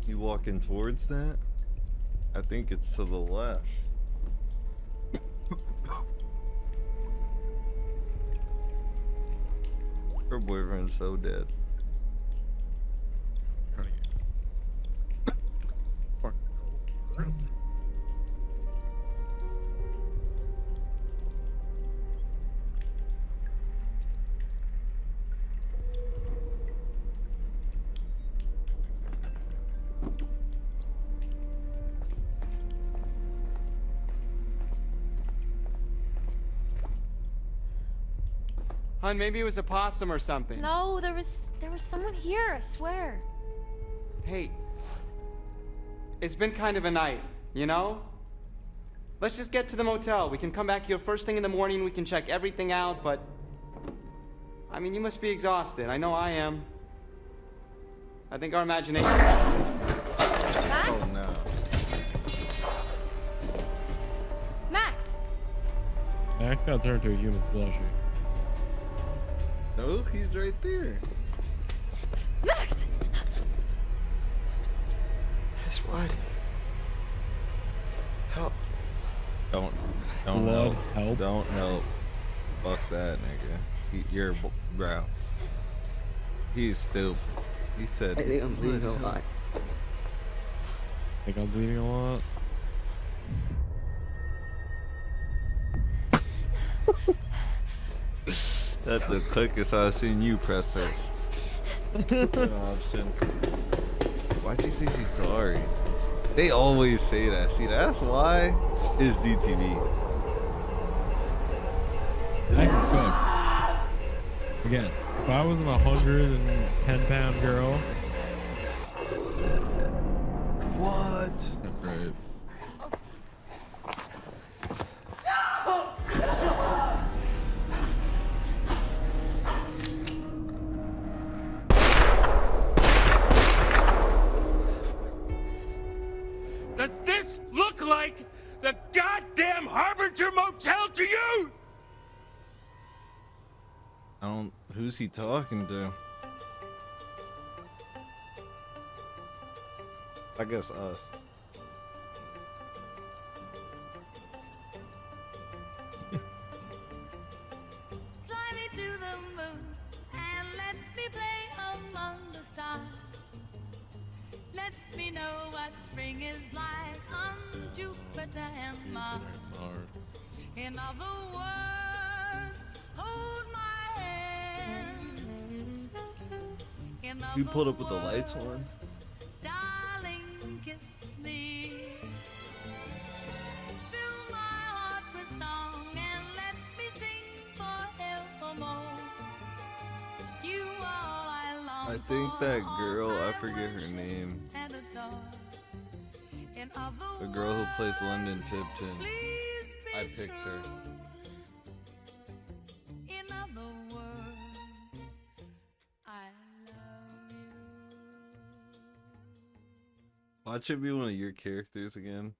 You walking towards that? I think it's to the left. Her boyfriend's so dead. Hun, maybe it was a possum or something. No, there was someone here, I swear. Hey, it's been kind of a night, you know? Let's just get to the motel. We can come back here first thing in the morning. We can check everything out, but... I mean, you must be exhausted. I know I am. I think our imagination... Max? Oh, no. Max! Max got turned to a human slushy. No, he's right there. Max! His blood. Help. Don't Blood help. Don't help. Fuck that nigga. You're bro. He's stupid. He said. I think I'm bleeding a lot. Think I'm bleeding a lot? That's the quickest I've seen you press it. Option. Why'd you say she's sorry? They always say that. See, that's why it's DTV. Nice cook. Again, if I was a 110-pound girl. What? Right. Does this look like the goddamn Harbinger Motel to you? I don't. Who's he talking to? I guess us. Fly me to the moon and let me play among the stars. Let me know what spring is like on Jupiter and Mars. In other words, hold my hand. In You other pulled up with the lights on. darling, kiss me. Fill my heart with song and let me sing forevermore. You all I long I think that girl. I forget her name. and adore. In other The girl who plays London Tipton. I picked her. in other words, I love you. Watch it be one of your characters again.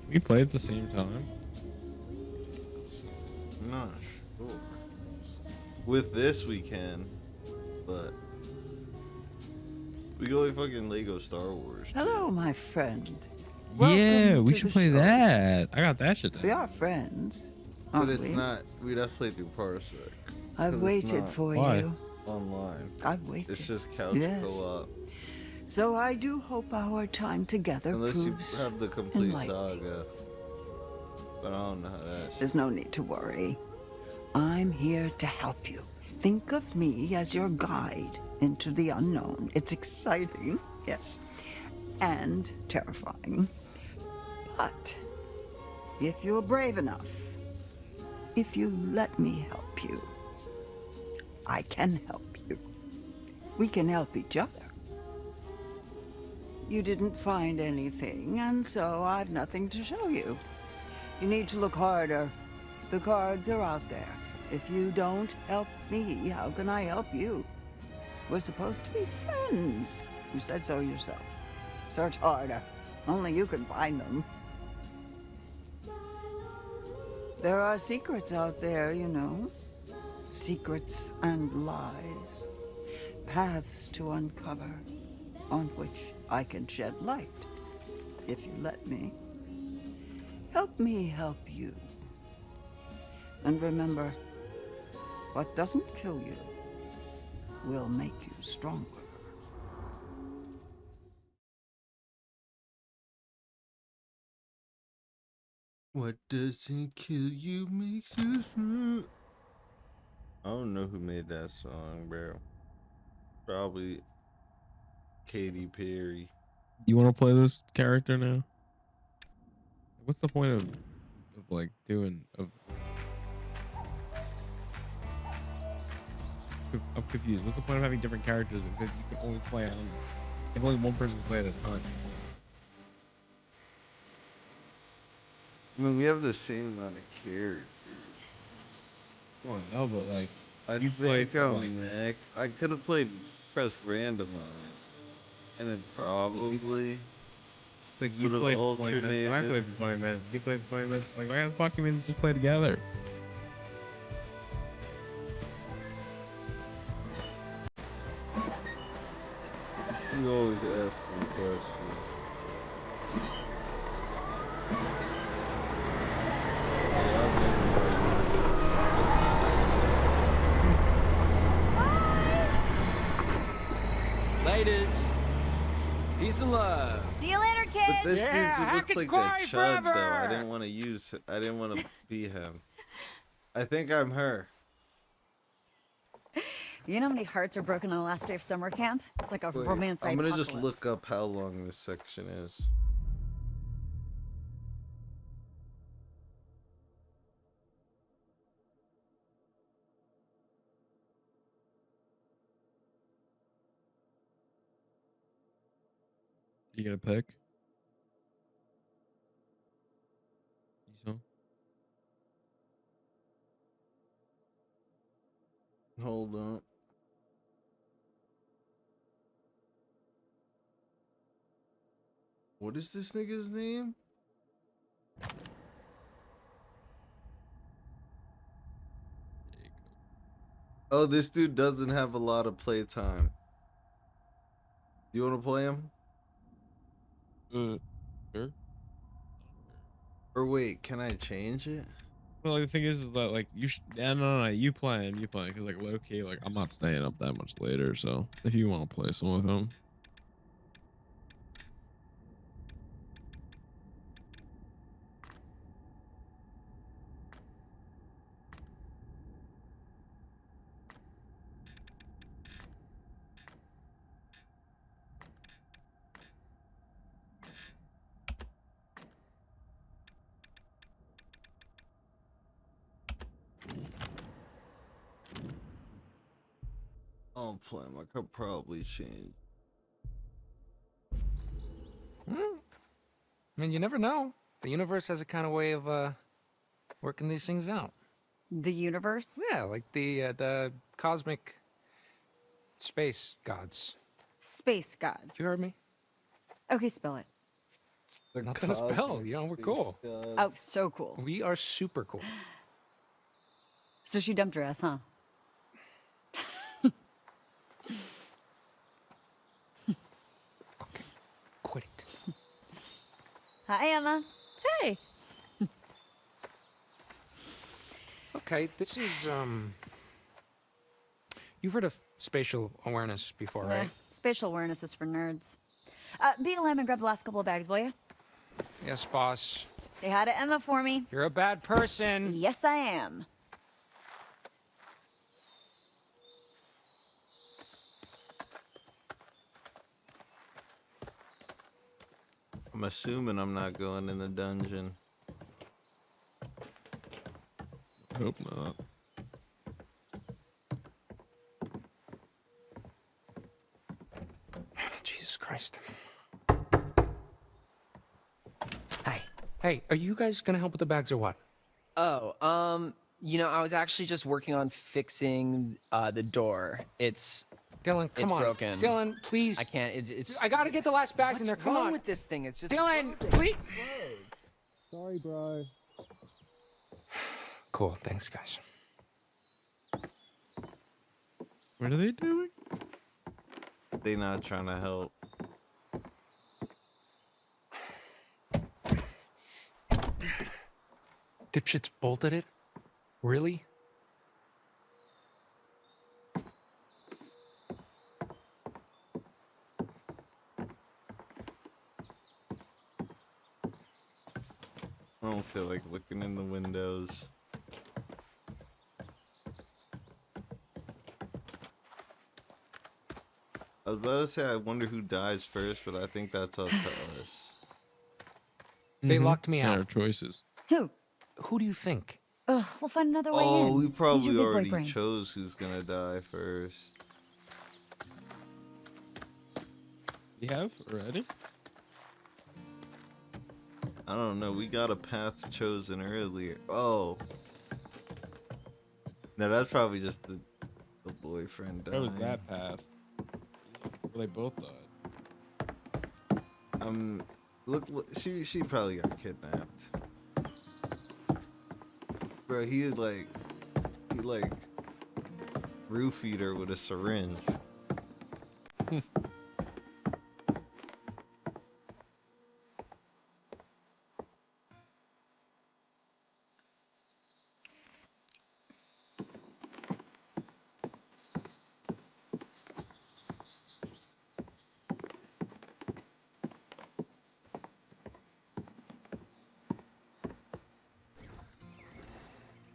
We played at the same time. I'm not sure. With this we can, but we go like fucking Lego Star Wars. Hello, my friend. Yeah, Welcome we to should the play show. that. I got that shit We down. are friends, But aren't it's we? not. We'd have to play through Parsec. 'cause I've it's waited not for Why? you. Online. I've waited. It's just couch Yes. co-op. So I do hope our time together Unless you proves have the complete enlightening. saga. But I don't know how that. There's no need to worry. I'm here to help you. Think of me as your guide into the unknown. It's exciting, yes, and terrifying. But if you're brave enough, if you let me help you, I can help you. We can help each other. You didn't find anything, and so I've nothing to show you. You need to look harder. The cards are out there. If you don't help me, how can I help you? We're supposed to be friends. You said so yourself. Search harder. Only you can find them. There are secrets out there, you know. secrets and lies, paths to uncover, on which I can shed light, if you let me. Help me help you. And remember, what doesn't kill you will make you stronger. What doesn't kill you makes you strong. I don't know who made that song, bro. Probably Katy Perry. You want to play this character now? What's the point of like doing of? I'm confused. What's the point of having different characters if you can only play on? If only one person can play at a time. I mean, we have the same amount of characters. Well, no, but like you played next. I could have played press random on it, and then probably like you play for 20 minutes. I play for 20 minutes. You play for 20 minutes. Like why the fuck you mean just play together? You always ask me questions. Ladies, peace and love. See you later, kids. But this dude looks like that chud, though. I didn't want to be him. I think I'm her. You know how many hearts are broken on the last day of summer camp? It's like a Wait, romance I'm gonna apocalypse. just look up how long this section is. You gonna pick? So? Hold on. What is this nigga's name? Oh, this dude doesn't have a lot of playtime. You want to play him? Sure. Or wait, can I change it? Well, like, the thing is that like you no, you play him, because like low key, like I'm not staying up that much later. So if you want to play some with him. I'll play him. I could probably change. And you never know. The universe has a kind of way of working these things out. The universe? Yeah, like the cosmic space gods. Space gods. You heard me? Okay, spell it. Nothing to spell. You know, we're cool. Oh, so cool. We are super cool. So she dumped her ass, huh? Quit it. Hi, Emma. Hey. Okay, this is you've heard of spatial awareness before, Yeah, right? spatial awareness is for nerds. Be a lamb and grab the last couple of bags, will you? Yes, boss. Say hi to Emma for me. You're a bad person. Yes, I am. I'm assuming I'm not going in the dungeon. Hope not. Jesus Christ. Hi. Hey, are you guys gonna help with the bags or what? Oh, you know, I was actually just working on fixing the door. Dylan, come on. Broken. Dylan, please. I can't. It's. I gotta get the last bags What's in there. Come wrong on. with this thing? It's just. Dylan, frozen. please. Sorry, bro. Cool. Thanks, guys. What are they doing? They not trying to help. Dipshits bolted it? Really? I don't feel like looking in the windows. I was about to say I wonder who dies first, but I think that's up to us. They locked me There out. are choices. Who? Who do you think? Ugh, we'll find another way in. Oh, we Use probably your big boy already brain. chose who's gonna die first. You have already? I don't know. We got a path chosen earlier. Oh. No, that's probably just the boyfriend dying. That was that path. Well, they both died. Look, she probably got kidnapped. Bro, he roofied her with a syringe.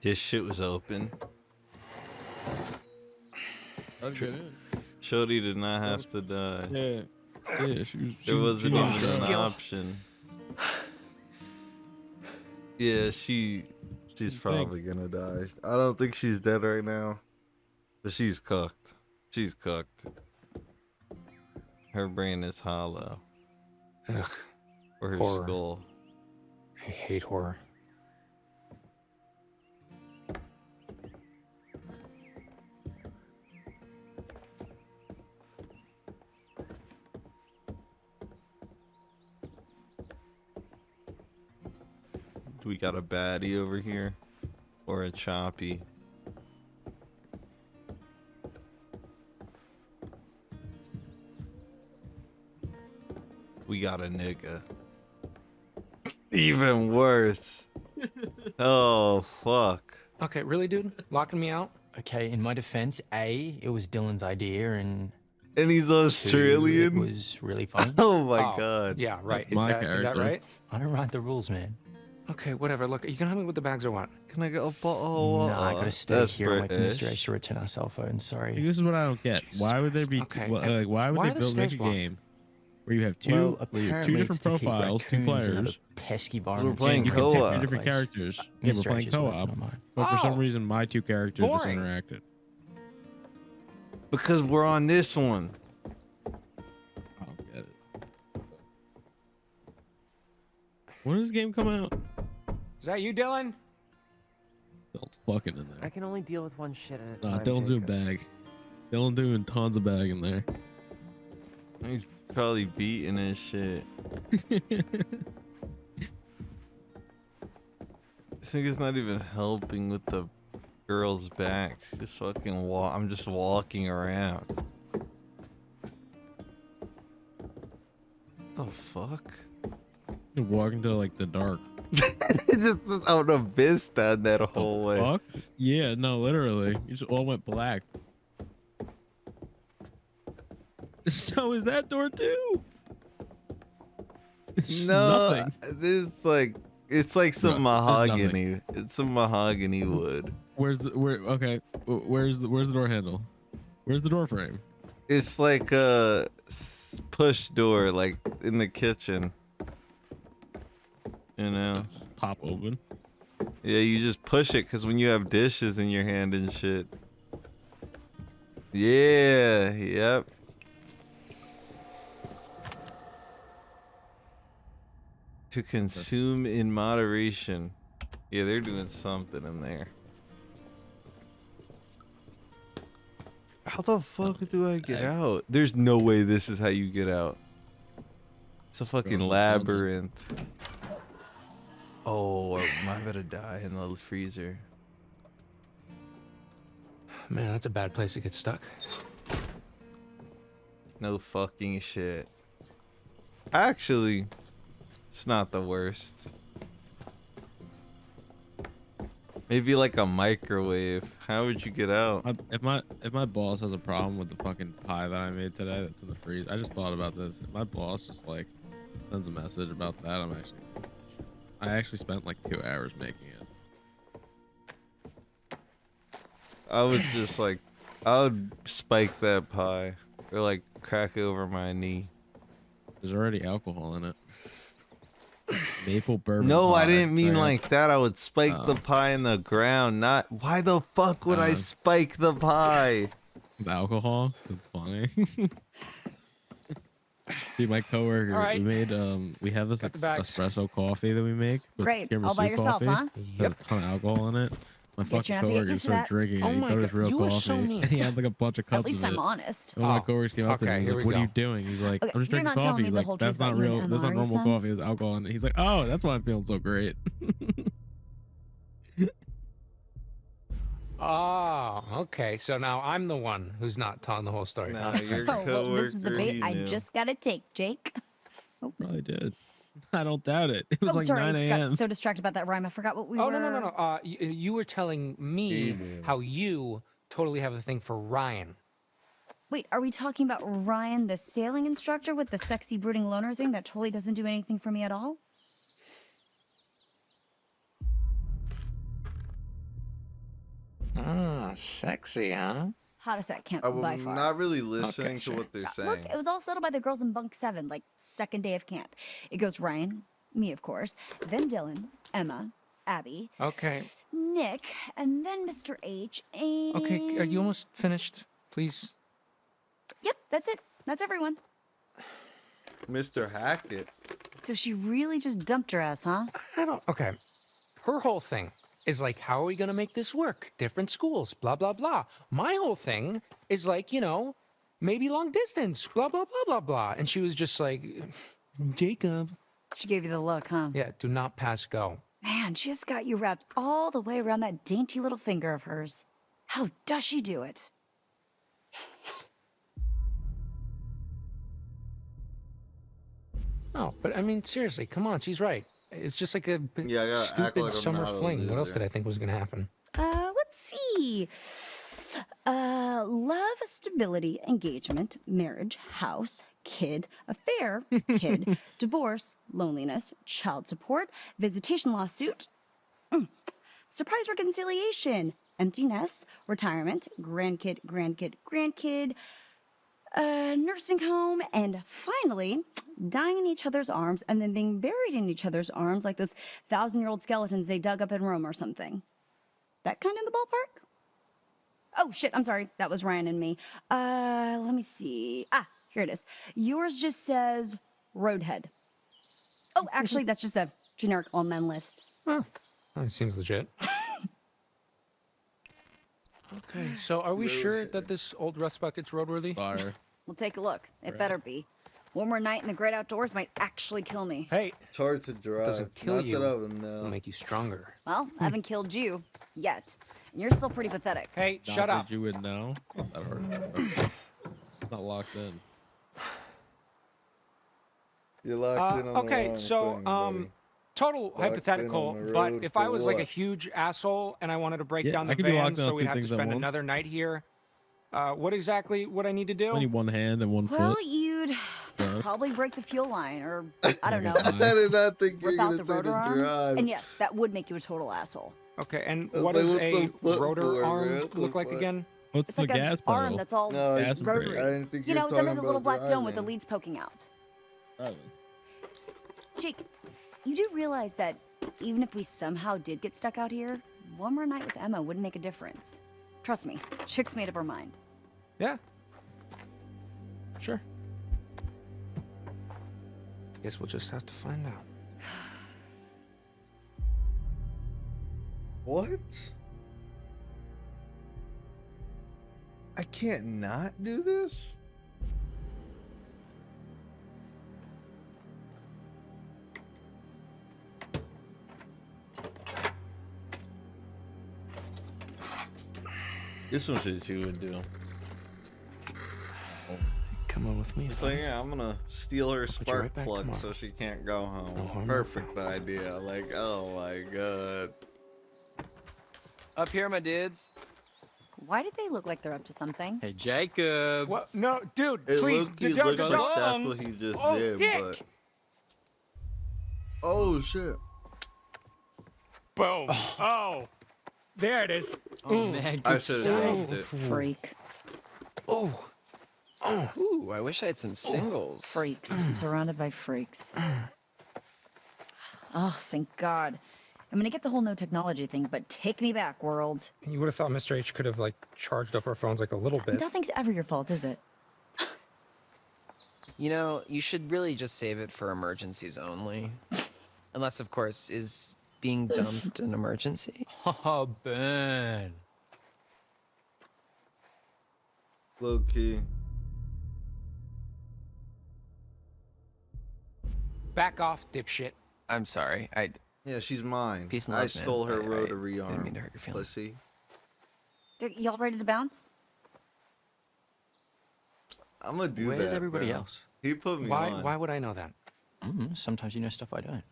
This shit was open. How'd you get in? Shorty did not have to die. Yeah. Yeah, There wasn't even an skill. option. Yeah, she's probably gonna die. I don't think she's dead right now. But she's cooked. She's cooked. Her brain is hollow. Ugh. Or her Horror. skull. I hate horror. Do we got a baddie over here? Or a choppy? We got a nigga. Even worse. Oh, fuck. Okay, really, dude? Locking me out? Okay, in my defense, A, it was Dylan's idea, and he's Australian? It was really funny. Oh my god. Yeah, right. That's Is that right? I don't write the rules, man. Okay, whatever. Look, you can help me with the bags or what? Can I get a bottle? No, I gotta stay That's here and wait for British. Mr. H to return our cell phone. Sorry. This is what I don't get. Why would there be? Okay, Like, why would why they are the build make a stairs blocked? game where you have two, Well, where you have apparently two it's different to keep profiles, two raccoons out of players? pesky we're varmints. playing And you can co-op. pick two different characters. Yeah, we're Mr. playing H is what's co-op. on mine. But for some Oh. reason, my two characters just Boring. interacted. Because we're on this one. I don't get it. When does this game come out? Is that you, Dylan? Dylan's fucking in I there. can only deal with one shit at a Nah, time. Dylan's doing Jacob. bag. Dylan doing tons of bag in there. He's probably beating his shit. This nigga's not even helping with the girls' backs. Just fucking I'm just walking around. The fuck? You walk into like the dark. It's just out of vista that whole way. Fuck? Yeah, no, literally. You just all went black. So is that door too? It's No, nothing. there's like it's like some No, there's nothing. mahogany. It's some mahogany wood. Where's the okay? Where's the door handle? Where's the door frame? It's like a push door, like in the kitchen. You know, Just pop open. yeah, you just push it because when you have dishes in your hand and shit. Yeah, yep. To consume in moderation. Yeah, they're doing something in there. How the fuck do I get out? There's no way this is how you get out. It's a fucking labyrinth. Oh, am I gonna die in the freezer? Man, that's a bad place to get stuck. No fucking shit. Actually, it's not the worst. Maybe like a microwave. How would you get out? If my boss has a problem with the fucking pie that I made today that's in the freezer, I just thought about this. If my boss just like sends a message about that, I actually spent like 2 hours making it. I would just like, I would spike that pie or like crack over my knee. There's already alcohol in it. Maple bourbon. No, pie. I didn't mean Yeah. like that. I would spike the pie in the ground. Not why the fuck would I spike the pie? With alcohol. It's funny. See, my coworker, All right. we have this Got the bags. espresso coffee that we make. With Great. tiramisu All by yourself, coffee. huh? There's a ton of alcohol in it. My Guess you're fucking gonna have to get coworker used to started that. drinking it. Oh He my thought it was God, real you are coffee. so mean. And he had like a bunch of cups At least of I'm it. honest. And when my coworkers came up to me, okay, he's here like, we "What are you go. doing?" He's like, Okay, "I'm just you're drinking not telling coffee." me the Like, whole that's truth not about you real. and That's not Emma, are you, normal son? coffee. There's alcohol in it. He's like, "Oh, that's why I'm feeling so great." Oh, okay. So now I'm the one who's not telling the whole story. Nah, Okay. your Oh, well, this is the coworker, bait he I knew. just got to take, Jake. Probably did. I don't doubt it. It was Oh, like sorry, 9 I just a.m. got so distracted about that rhyme. I forgot what we Oh, were. no. You were telling me Email. how you totally have a thing for Ryan. Wait, are we talking about Ryan, the sailing instructor with the sexy brooding loner thing that totally doesn't do anything for me at all? Ah, sexy, huh? Hottest at camp I'm by far. not really listening sure. to what they're Look, saying. it was all settled by the girls in bunk 7, like second day of camp. It goes Ryan, me of course, then Dylan, Emma, Abby, Okay. Nick, and then Mr. H, and... Okay, are you almost finished? Please? Yep, that's it. That's everyone. Mr. Hackett. So she really just dumped her ass, huh? I don't... Okay. Her whole thing is like, how are we going to make this work? Different schools, blah, blah, blah. My whole thing is like, maybe long distance, blah, blah, blah, blah, blah. And she was just like, Jacob. She gave you the look, huh? Yeah, do not pass go. Man, she just got you wrapped all the way around that dainty little finger of hers. How does she do it? No, but I mean, seriously, come on, she's right. It's just like a Yeah, I gotta act stupid like I'm summer not a fling. What else loser. did I think was going to happen? Let's see. Love, stability, engagement, marriage, house, kid, affair, kid, divorce, loneliness, child support, visitation lawsuit, surprise reconciliation, empty nest, retirement, grandkid, nursing home, and finally, dying in each other's arms and then being buried in each other's arms like those 1,000-year-old skeletons they dug up in Rome or something. That kind in the ballpark? Oh, shit, I'm sorry. That was Ryan and me. Let me see. Ah, here it is. Yours just says Roadhead. Oh, actually, that's just a generic all-men list. Oh, that seems legit. Okay, so are we sure that this old rust bucket's roadworthy? Fire. We'll take a look. It better be. One more night in the great outdoors might actually kill me. Hey, It's hard to drive. doesn't kill Not you. that I would know. It'll make you stronger. Well, I haven't killed you yet. And you're still pretty pathetic. Hey, Not shut that up. You would know. It's not that hard. Okay. It's not locked in. You're locked in on the Okay, wrong so thing, buddy. total Locked in hypothetical, on the but road if I for was like a what? huge asshole and I wanted to break Yeah, down the I could be van locked in so on we'd two have to things at spend once. another night here, what exactly would I need to do? Only one hand and one Well, foot. you'd Drive. probably break the fuel line, or I don't know, I did not think you were rip out gonna the say rotor to arm. drive. And yes, that would make you a total asshole. Okay, and I was what like, does what a the fuck rotor for, arm man? What look the like fuck? again? What's It's the like gas an arm pedal? that's all No, Gas rotary. brake. I didn't think You you know, were it's under talking the little about black dome with the driving. leads poking out. Driving. Jake, you do realize that even if we somehow did get stuck out here, one more night with Emma wouldn't make a difference. Trust me, Chick's made up her mind. Yeah. Sure. Guess we'll just have to find out. What? I can't not do this? This some shit you would do. Come on with me. It's like, yeah, I'm gonna steal her Put you spark right back plug tomorrow. so she can't go home. No harm, no Perfect idea. Like, oh my god. Up here, my dudes. Why do they look like they're up to something? Hey, Jacob. What? No, dude, It please. low-key Don't, looks like that's what he just did, Nick! but. Oh shit. Boom. Oh. There it is. Oh, man, I good should've sound. dropped it. Freak. Oh. Ooh, I wish I had some singles. Freaks. I'm surrounded by freaks. Oh, thank God. I'm gonna get the whole no technology thing, but take me back, world. You would have thought Mr. H could have, like, charged up our phones, like, a little bit. Nothing's ever your fault, is it? You know, you should really just save it for emergencies only. Unless, of course, is being dumped an emergency? Oh, Ben. Low key. Back off, dipshit. I'm sorry. Yeah, she's mine. Peace and I love, stole man. her I rotary didn't arm. mean to hurt your feelings. Pussy. Y'all ready to bounce? I'm gonna do that. Where's everybody bro. else? He put me on. Why would I know that? Sometimes you know stuff I don't.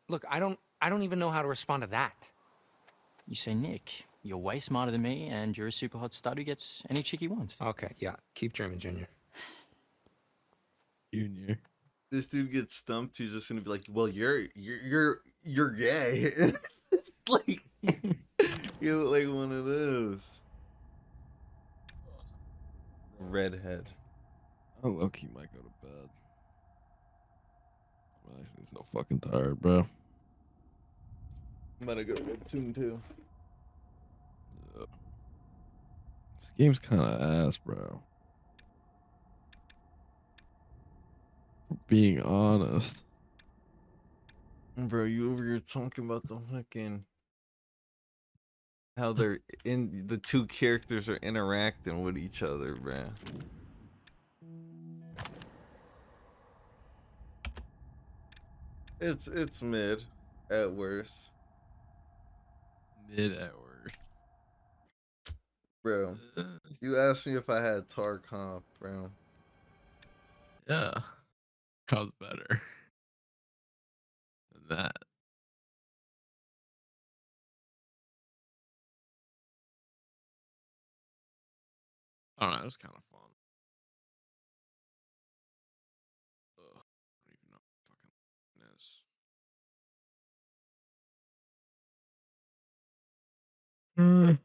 Look, I don't even know how to respond to that. You say, Nick, you're way smarter than me, and you're a super hot stud who gets any chick he wants. Okay, yeah. Keep dreaming, Junior. Junior. This dude gets stumped. He's just gonna be like, "Well, you're gay." Like, you look like one of those. Redhead. I low-key might go to bed. I'm actually so fucking tired, bro. I'm about to go to bed soon too. This game's kind of ass, bro. For being honest. Bro, you over here talking about the fucking how they're in the two characters are interacting with each other, bro. It's mid at worst. Mid at worst. Bro, you asked me if I had tar comp, bro. Yeah. Cause better than that. I don't know, it was kind of fun. Ugh, I don't even know what fucking is.